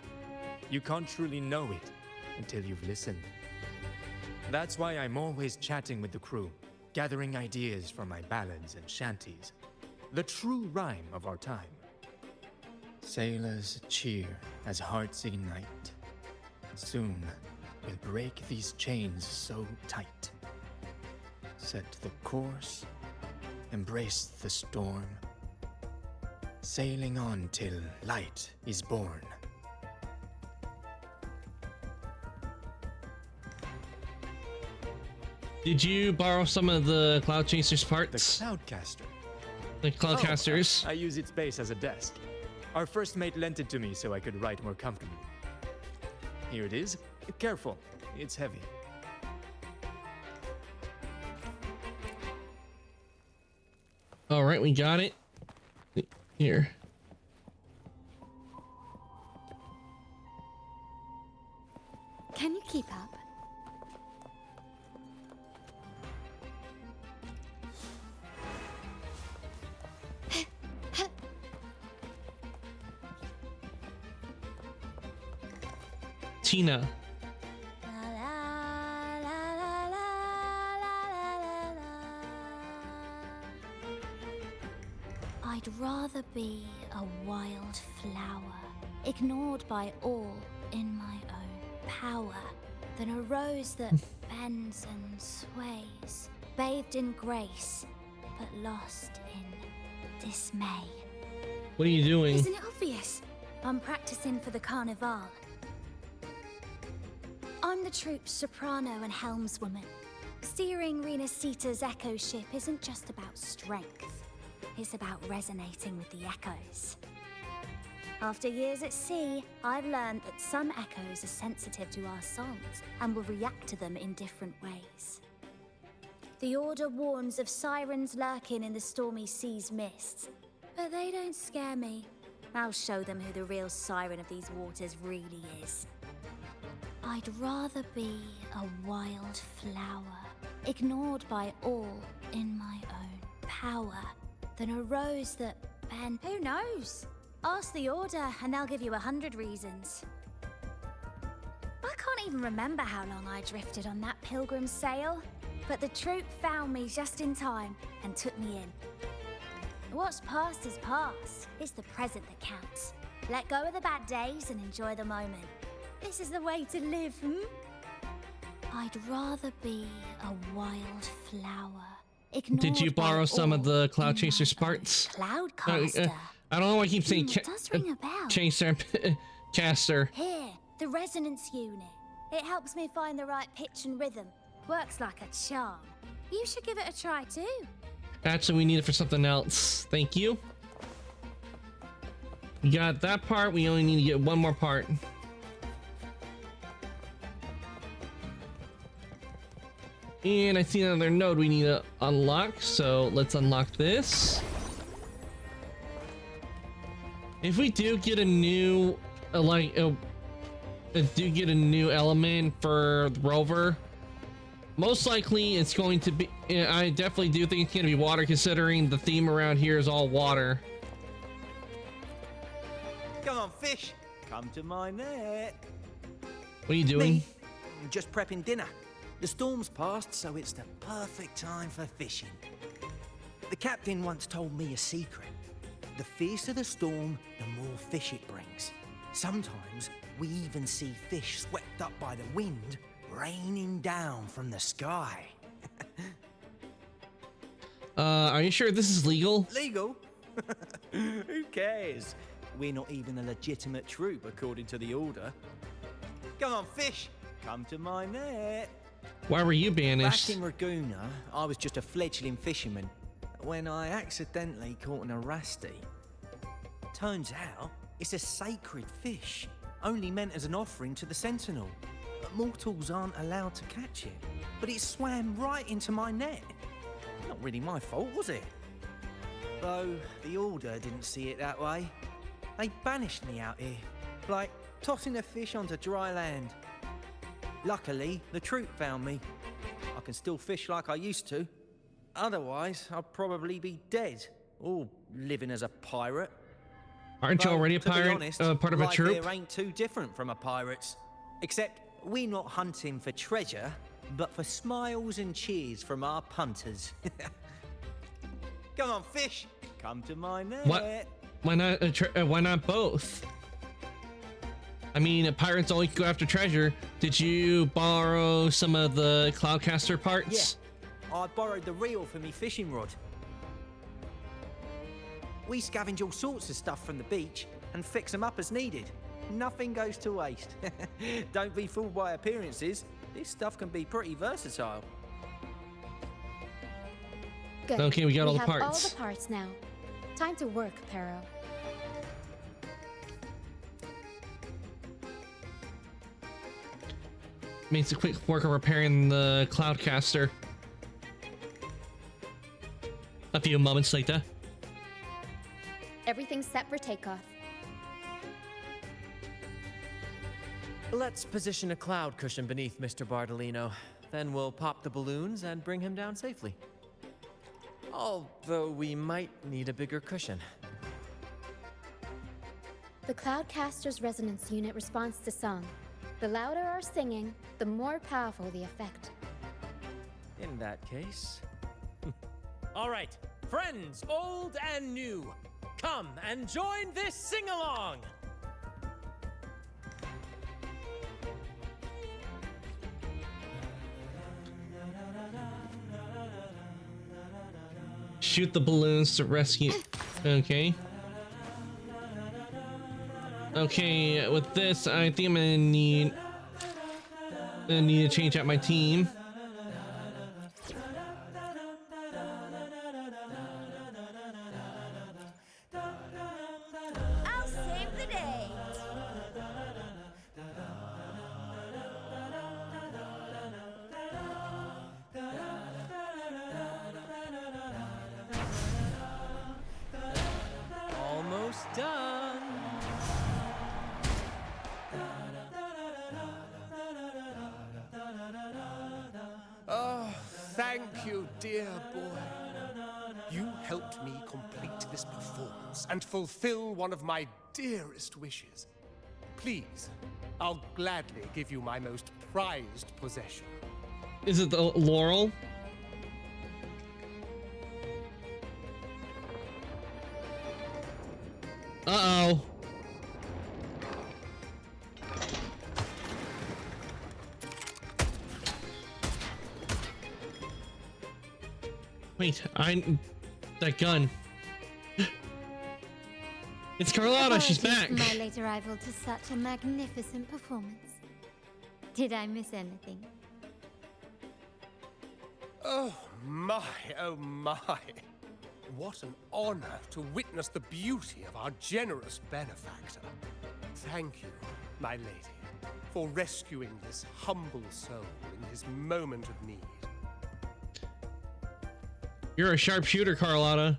You can't truly know it until you've listened. That's why I'm always chatting with the crew, gathering ideas for my ballads and shanties. The true rhyme of our time. Sailors cheer as hearts ignite. Soon, we'll break these chains so tight. Set the course, embrace the storm, sailing on till light is born. Did you borrow some of the Cloud Chasers parts? The Cloudcaster. The Cloudcasters? I use its base as a desk. Our first mate lent it to me so I could write more comfortably. Here it is. Careful, it's heavy. All right, we got it. Here. Can you keep up? Tina. I'd rather be a wild flower, ignored by all in my own power, than a rose that bends and sways, bathed in grace, but lost in dismay. What are you doing? Isn't it obvious? I'm practicing for the Carnival. I'm the troop's soprano and helmswoman. Steering Rena Sita's echo ship isn't just about strength. It's about resonating with the echoes. After years at sea, I've learned that some echoes are sensitive to our songs and will react to them in different ways. The Order warns of sirens lurking in the stormy sea's mists, but they don't scare me. I'll show them who the real siren of these waters really is. I'd rather be a wild flower, ignored by all in my own power, than a rose that bends. Who knows? Ask the Order and they'll give you 100 reasons. I can't even remember how long I drifted on that pilgrim's sail, but the troop found me just in time and took me in. What's past is past. It's the present that counts. Let go of the bad days and enjoy the moment. This is the way to live, I'd rather be a wild flower. Did you borrow some of the Cloud Chasers parts? Cloudcaster. I don't know why I keep saying It does ring a bell. Chaser, caster. Here, the resonance unit. It helps me find the right pitch and rhythm. Works like a charm. You should give it a try too. Actually, we need it for something else. Thank you. We got that part. We only need to get one more part. And I see another node we need to unlock. So let's unlock this. If we do get a new, do get a new element for the rover, most likely it's going to be, I definitely do think it's going to be water, considering the theme around here is all water. Come on, fish. Come to my net. What are you doing? Me? I'm just prepping dinner. The storm's passed, so it's the perfect time for fishing. The captain once told me a secret. The fiercer the storm, the more fish it brings. Sometimes we even see fish swept up by the wind, raining down from the sky. Are you sure this is legal? Legal? Who cares? We're not even a legitimate troop according to the order. Come on, fish. Come to my net. Why were you banished? Back in Raguna, I was just a fledgling fisherman when I accidentally caught an Arasti. Turns out, it's a sacred fish, only meant as an offering to the Sentinel. Mortals aren't allowed to catch it, but it swam right into my net. Not really my fault, was it? Though the Order didn't see it that way. They banished me out here, like tossing a fish onto dry land. Luckily, the troop found me. I can still fish like I used to. Otherwise, I'd probably be dead, or living as a pirate. Aren't you already a to be pirate? honest, Part of a life troop? here ain't too different from a pirate's. Except we're not hunting for treasure, but for smiles and cheers from our punters. Come on, fish. Come to my net. What? Why not both? I mean, pirates always go after treasure. Did you borrow some of the Cloudcaster parts? Yeah, I borrowed the reel for me fishing rod. We scavenge all sorts of stuff from the beach and fix them up as needed. Nothing goes to waste. Don't be fooled by appearances. This stuff can be pretty versatile. Good. Okay, we got all the have parts. all the parts now. Time to work, Pero. Makes a quick work of repairing the Cloudcaster. A few moments later. Everything's set for takeoff. Let's position a cloud cushion beneath Mr. Bardolino. Then we'll pop the balloons and bring him down safely. Although we might need a bigger cushion. The Cloudcaster's resonance unit responds to song. The louder our singing, the more powerful the effect. In that case... All right, friends, old and new, come and join this sing-along! Shoot the balloons to rescue. Okay. Okay, with this, I think I'm gonna need to change out my team. I'll save the day. Almost done. Oh, thank you, dear boy. You helped me complete this performance and fulfill one of my dearest wishes. Please, I'll gladly give you my most prized possession. Is it the Laurel? Uh-oh. Wait, that gun. It's Carlotta, she's back. Apologies for my late arrival to such a magnificent performance. Did I miss anything? Oh my, oh my. What an honor to witness the beauty of our generous benefactor. Thank you, my lady, for rescuing this humble soul in his moment of need. You're a sharpshooter, Carlotta.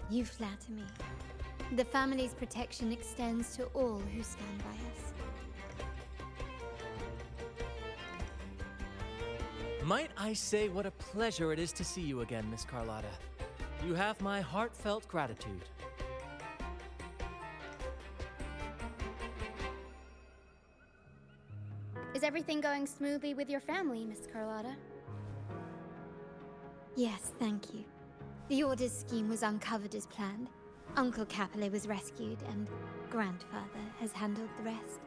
You flatter me. The family's protection extends to all who stand by us. Might I say what a pleasure it is to see you again, Miss Carlotta. You have my heartfelt gratitude. Is everything going smoothly with your family, Miss Carlotta? Yes, thank you. The Order's scheme was uncovered as planned. Uncle Capilet was rescued, and Grandfather has handled the rest.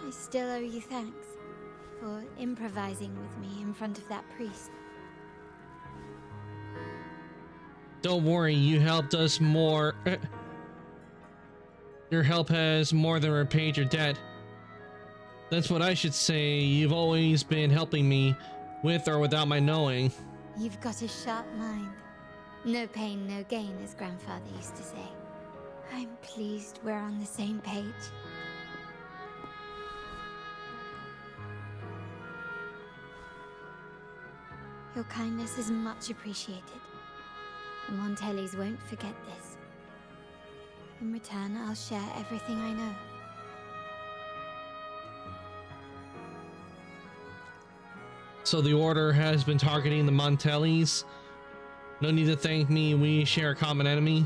I still owe you thanks for improvising with me in front of that priest. Don't worry, you helped us more. Your help has more than repaid your debt. That's what I should say. You've always been helping me, with or without my knowing. You've got a sharp mind. No pain, no gain, as Grandfather used to say. I'm pleased we're on the same page. Your kindness is much appreciated. The Montellis won't forget this. In return, I'll share everything I know. So the Order has been targeting the Montellis. No need to thank me, we share a common enemy.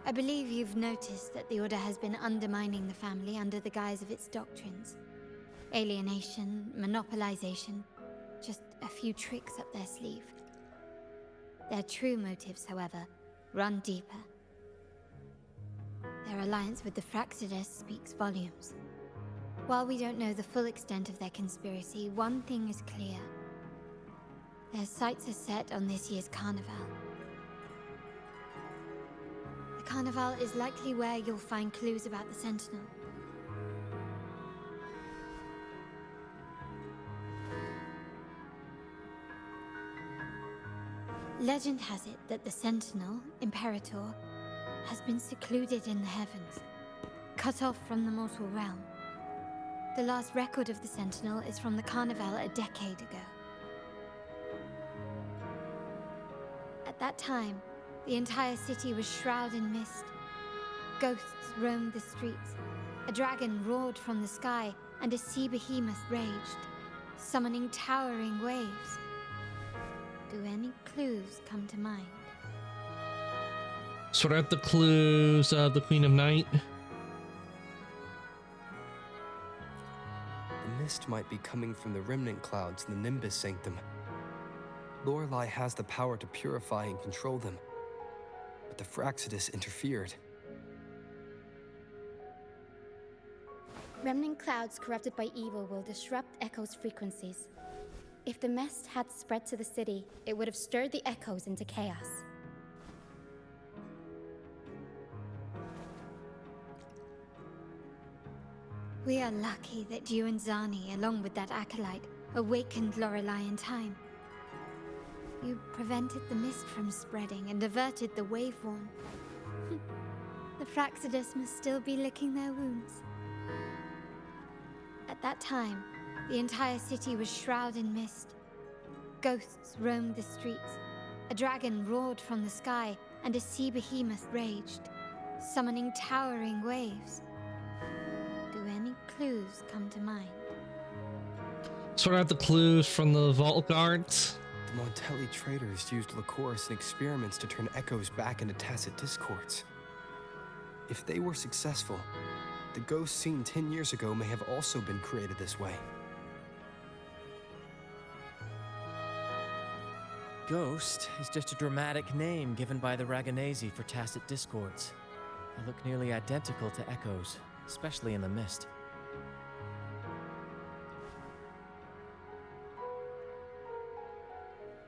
I believe you've noticed that the Order has been undermining the family under the guise of its doctrines. Alienation, monopolization, just a few tricks up their sleeve. Their true motives, however, run deeper. Their alliance with the Fraxidus speaks volumes. While we don't know the full extent of their conspiracy, one thing is clear. Their sights are set on this year's carnival. The carnival is likely where you'll find clues about the Sentinel. Legend has it that the Sentinel, Imperator, has been secluded in the heavens, cut off from the mortal realm. The last record of the Sentinel is from the Carnival a decade ago. At that time, the entire city was shrouded in mist. Ghosts roamed the streets. A dragon roared from the sky, and a sea behemoth raged, summoning towering waves. Do any clues come to mind? Sort out the clues of the Queen of Night. The mist might be coming from the remnant clouds in the Nimbus Sanctum. Lorelei has the power to purify and control them, but the Fraxidus interfered. Remnant clouds corrupted by evil will disrupt Echo's frequencies. If the mist had spread to the city, it would have stirred the Echoes into chaos. We are lucky that you and Zani, along with that acolyte, awakened Lorelei in time. You prevented the mist from spreading and averted the wave-worn. The Fraxidus must still be licking their wounds. At that time, the entire city was shrouded in mist. Ghosts roamed the streets. A dragon roared from the sky, and a sea behemoth raged, summoning towering waves. Do any clues come to mind? Sort out the clues from the Vault Guards. The Montelli traders used Lycoris in experiments to turn echoes back into tacit discords. If they were successful, the ghosts seen 10 years ago may have also been created this way. Ghost is just a dramatic name given by the Raganazi for tacit discords. They look nearly identical to echoes, especially in the mist.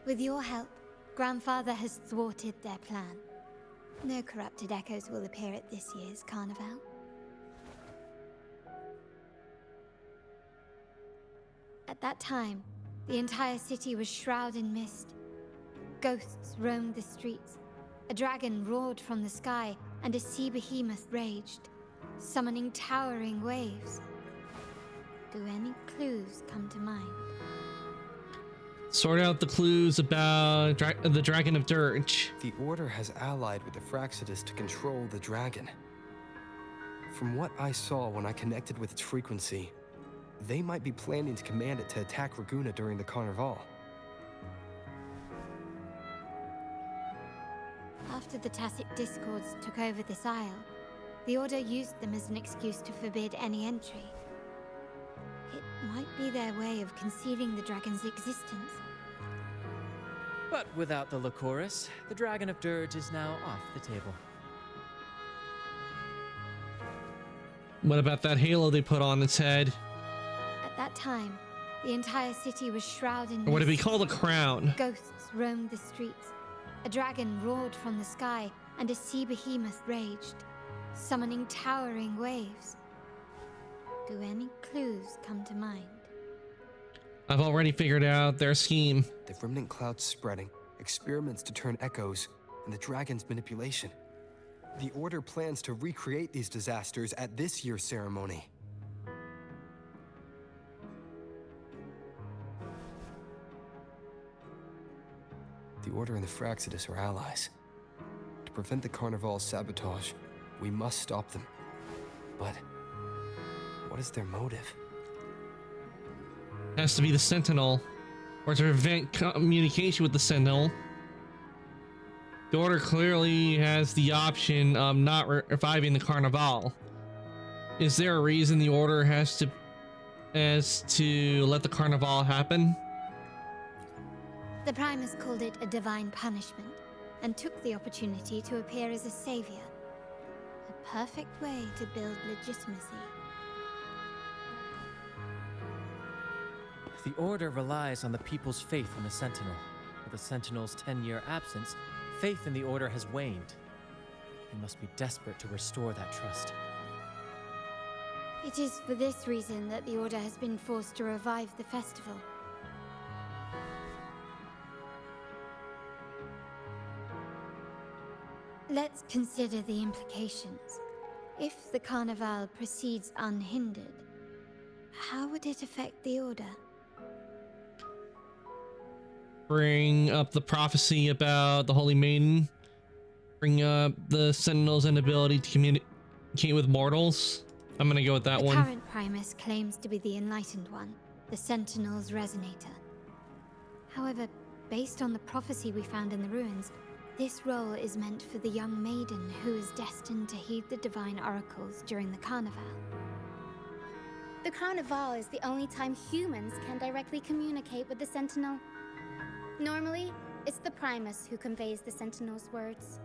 With your help, Grandfather has thwarted their plan. No corrupted echoes will appear at this year's carnival. At that time, the entire city was shrouded in mist. Ghosts roamed the streets. A dragon roared from the sky, and a sea behemoth raged, summoning towering waves. Do any clues come to mind? Sort out the clues about the Dragon of Dirge. The Order has allied with the Fraxidus to control the dragon. From what I saw when I connected with its frequency, they might be planning to command it to attack Raguna during the Carnival. After the Tacit Discords took over this isle, the Order used them as an excuse to forbid any entry. It might be their way of concealing the dragon's existence. But without the Lycoris, the Dragon of Dirge is now off the table. What about that halo they put on its head? At that time, the entire city was shrouded in Or would it be mist. called a crown? Ghosts roamed the streets. A dragon roared from the sky, and a sea behemoth raged, summoning towering waves. Do any clues come to mind? I've already figured out their scheme. The remnant clouds spreading, experiments to turn echoes, and the dragon's manipulation. The Order plans to recreate these disasters at this year's ceremony. The Order and the Fraxidus are allies. To prevent the Carnival's sabotage, we must stop them. But what is their motive? Has to be the Sentinel, or to prevent communication with the Sentinel. The Order clearly has the option of not reviving the Carnival. Is there a reason the Order has to let the Carnival happen? The Primus called it a divine punishment, and took the opportunity to appear as a savior. A perfect way to build legitimacy. The Order relies on the people's faith in the Sentinel. With the Sentinel's 10-year absence, faith in the Order has waned. They must be desperate to restore that trust. It is for this reason that the Order has been forced to revive the festival. Let's consider the implications. If the Carnival proceeds unhindered, how would it affect the Order? Bring up the prophecy about the Holy Maiden. Bring up the Sentinel's inability to communicate with mortals. I'm gonna go with that one. The current Primus claims to be the Enlightened One, the Sentinel's Resonator. However, based on the prophecy we found in the ruins, this role is meant for the young maiden who is destined to heed the divine oracles during the Carnival. The Carnival is the only time humans can directly communicate with the Sentinel. Normally, it's the Primus who conveys the Sentinel's words.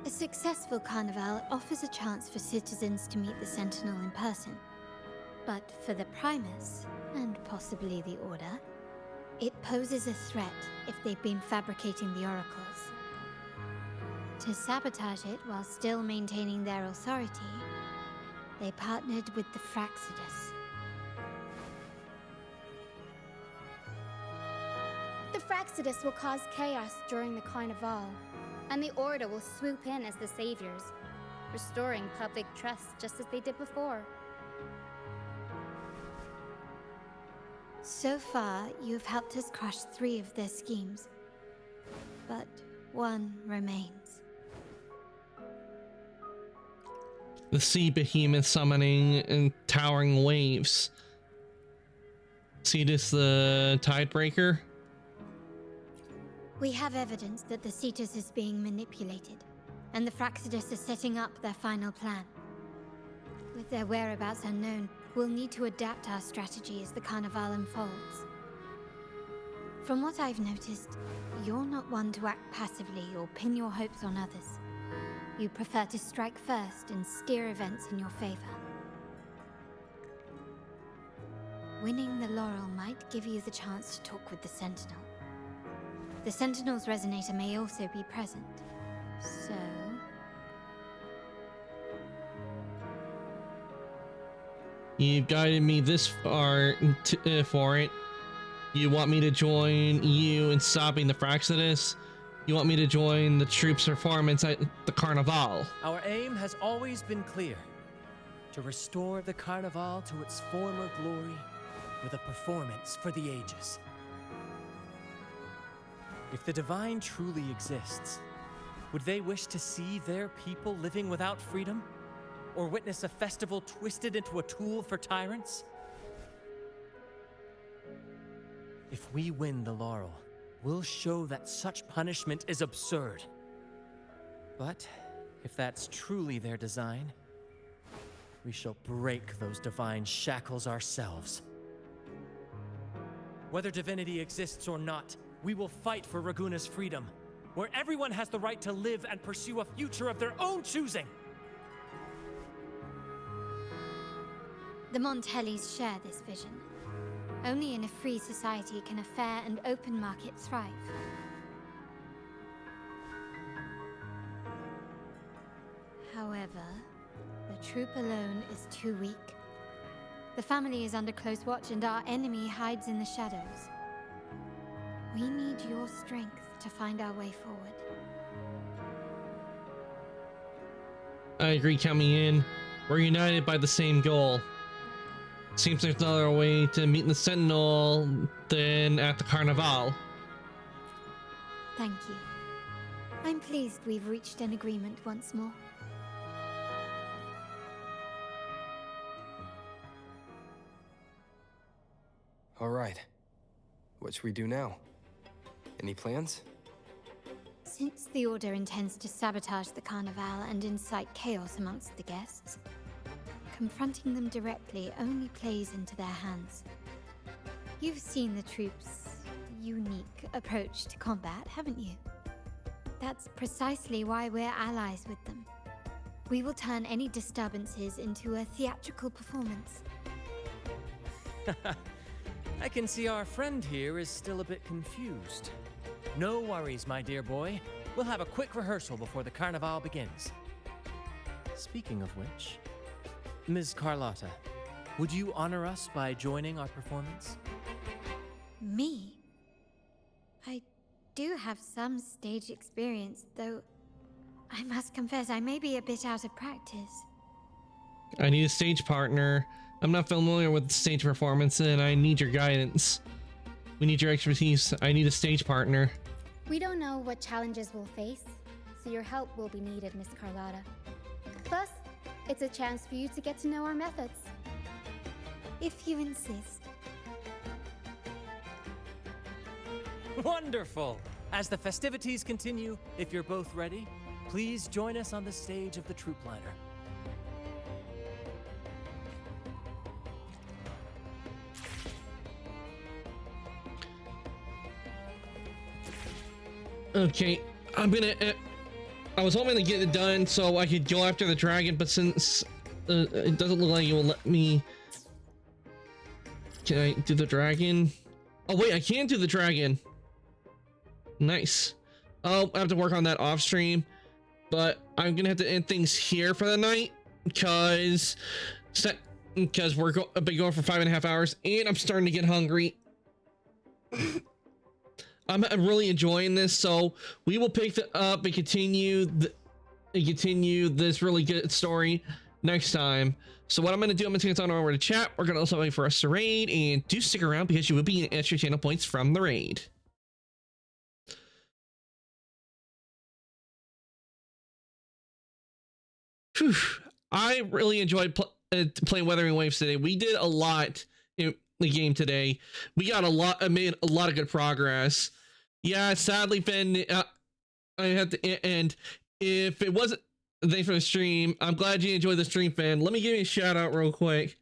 A successful Carnival offers a chance for citizens to meet the Sentinel in person. But for the Primus, and possibly the Order, it poses a threat if they've been fabricating the oracles. To sabotage it while still maintaining their authority, they partnered with the Fraxidus. The Fraxidus will cause chaos during the Carnival, and the Order will swoop in as the saviors, restoring public trust just as they did before. So far, you've helped us crush 3 of their schemes, but one remains. The sea behemoth summoning and towering waves. See this, the Tidebreaker? We have evidence that the Cetus is being manipulated, and the Fraxidus are setting up their final plan. With their whereabouts unknown, we'll need to adapt our strategy as the Carnival unfolds. From what I've noticed, you're not one to act passively or pin your hopes on others. You prefer to strike first and steer events in your favor. Winning the laurel might give you the chance to talk with the Sentinel. The Sentinel's Resonator may also be present, so... You've guided me this far for it. You want me to join you in stopping the Fraxidus? You want me to join the troops' performance at the Carnival? Our aim has always been clear. To restore the Carnival to its former glory with a performance for the ages. If the Divine truly exists, would they wish to see their people living without freedom? Or witness a festival twisted into a tool for tyrants? If we win the laurel, we'll show that such punishment is absurd. But if that's truly their design, we shall break those divine shackles ourselves. Whether divinity exists or not, we will fight for Raguna's freedom, where everyone has the right to live and pursue a future of their own choosing. The Montellis share this vision. Only in a free society can a fair and open market thrive. However, the troop alone is too weak. The family is under close watch and our enemy hides in the shadows. We need your strength to find our way forward. I agree, count me in. We're united by the same goal. Seems there's no other way to meet the Sentinel than at the Carnival. Thank you. I'm pleased we've reached an agreement once more. All right. What should we do now? Any plans? Since the Order intends to sabotage the Carnival and incite chaos amongst the guests, confronting them directly only plays into their hands. You've seen the troops' unique approach to combat, haven't you? That's precisely why we're allies with them. We will turn any disturbances into a theatrical performance. I can see our friend here is still a bit confused. No worries, my dear boy. We'll have a quick rehearsal before the Carnival begins. Speaking of which, Ms. Carlotta, would you honor us by joining our performance? Me? I do have some stage experience, though I must confess I may be a bit out of practice. I need a stage partner. I'm not familiar with stage performance and I need your guidance. We need your expertise. I need a stage partner. We don't know what challenges we'll face, so your help will be needed, Miss Carlotta. Plus, it's a chance for you to get to know our methods. If you insist. Wonderful! As the festivities continue, if you're both ready, please join us on the stage of the troop liner. Okay, I'm gonna... I was hoping to get it done so I could go after the dragon, but since it doesn't look like it will let me... Can I do the dragon? Oh wait, I can do the dragon. Nice. Oh, I have to work on that off stream, but I'm gonna have to end things here for the night because we're been going for 5.5 hours and I'm starting to get hungry. I'm really enjoying this, so we will pick it up and continue this really good story next time. So what I'm going to do, I'm going to take it on over to chat. We're going to also wait for us to raid, and do stick around because you will be getting extra channel points from the raid. Whew. I really enjoyed playing Wuthering Waves today. We did a lot in the game today. We got made a lot of good progress. Yeah, sadly, Ben, I had to end. If it wasn't, thanks for the stream. I'm glad you enjoyed the stream, fan. Let me give you a shout out real quick.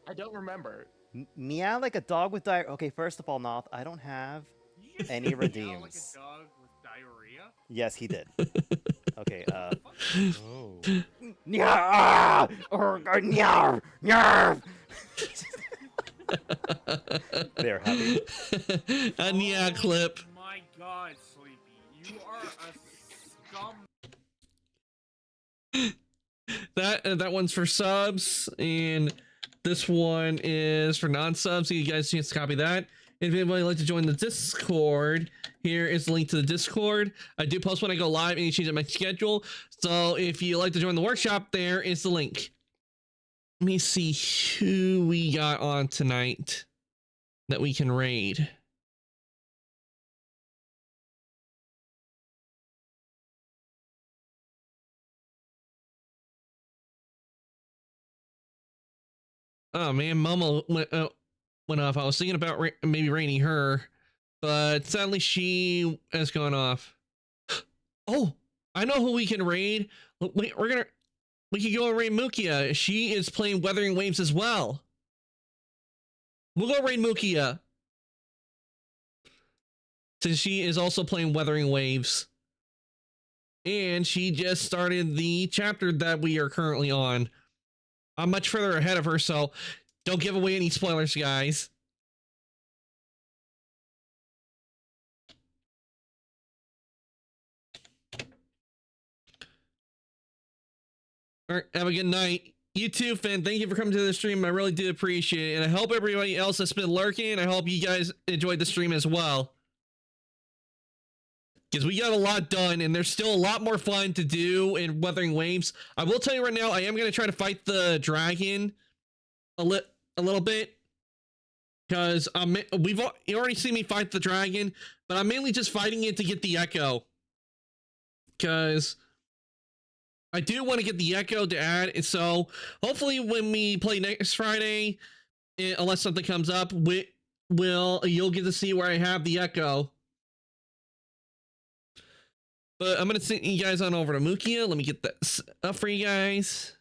I don't remember. Meow like a dog with diarrhea. Okay, first of all, Noth, I don't have any redeems. Meow like a dog with diarrhea? Yes, he did. Okay, Oh. Nyar! Nyar! Nyar! There, happy. A Nia clip. My God, Sleepy, you are a scum. That one's for subs, and this one is for non-subs. So you guys can copy that. If anybody would like to join the Discord, here is the link to the Discord. I do post when I go live and change up my schedule. So if you like to join the workshop, there is the link. Let me see who we got on tonight that we can raid. Oh man, Momo went off. I was thinking about maybe raiding her, but sadly she has gone off. Oh, I know who we can raid. Wait, we can go and raid Mukia. She is playing Wuthering Waves as well. We'll go raid Mukia, since she is also playing Wuthering Waves. And she just started the chapter that we are currently on. I'm much further ahead of her, so don't give away any spoilers, guys. All right, have a good night. You too, Finn. Thank you for coming to the stream. I really do appreciate it. And I hope everybody else that's been lurking, I hope you guys enjoyed the stream as well. Because we got a lot done, and there's still a lot more fun to do in Wuthering Waves. I will tell you right now, I am going to try to fight the dragon a little bit. Because you already seen me fight the dragon, but I'm mainly just fighting it to get the echo. Because I do want to get the echo to add, and so hopefully when we play next Friday, unless something comes up, you'll get to see where I have the echo. But I'm going to send you guys on over to Mukia. Let me get that up for you guys.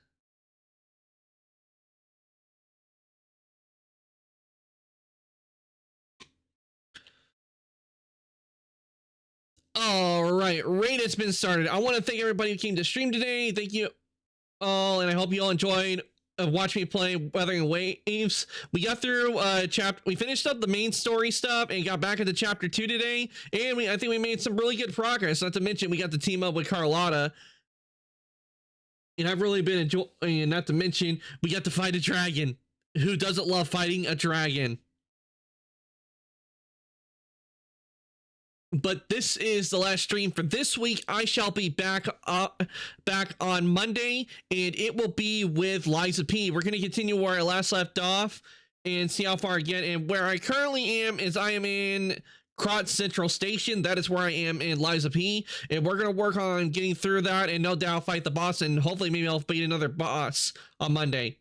All right, raid has been started. I want to thank everybody who came to stream today. Thank you all, and I hope you all enjoyed watching me play Wuthering Waves. We got through we finished up the main story stuff and got back into chapter 2 today, and I think we made some really good progress. Not to mention we got to team up with Carlotta, and I've really been enjoying. Not to mention we got to fight a dragon. Who doesn't love fighting a dragon? But this is the last stream for this week. I shall be back on Monday, and it will be with Liza P. We're going to continue where I last left off and see how far I get. And where I currently am is I am in Krot Central Station. That is where I am in Liza P. And we're going to work on getting through that and no doubt fight the boss. And hopefully maybe I'll beat another boss on Monday.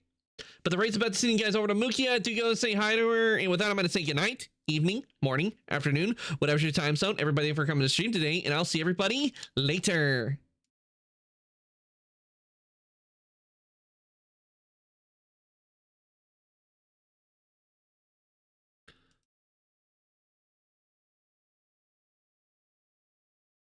But the raid's about to send you guys over to Mukia to go and say hi to her. And with that, I'm going to say goodnight, evening, morning, afternoon, whatever's your time zone. Everybody for coming to stream today. And I'll see everybody later.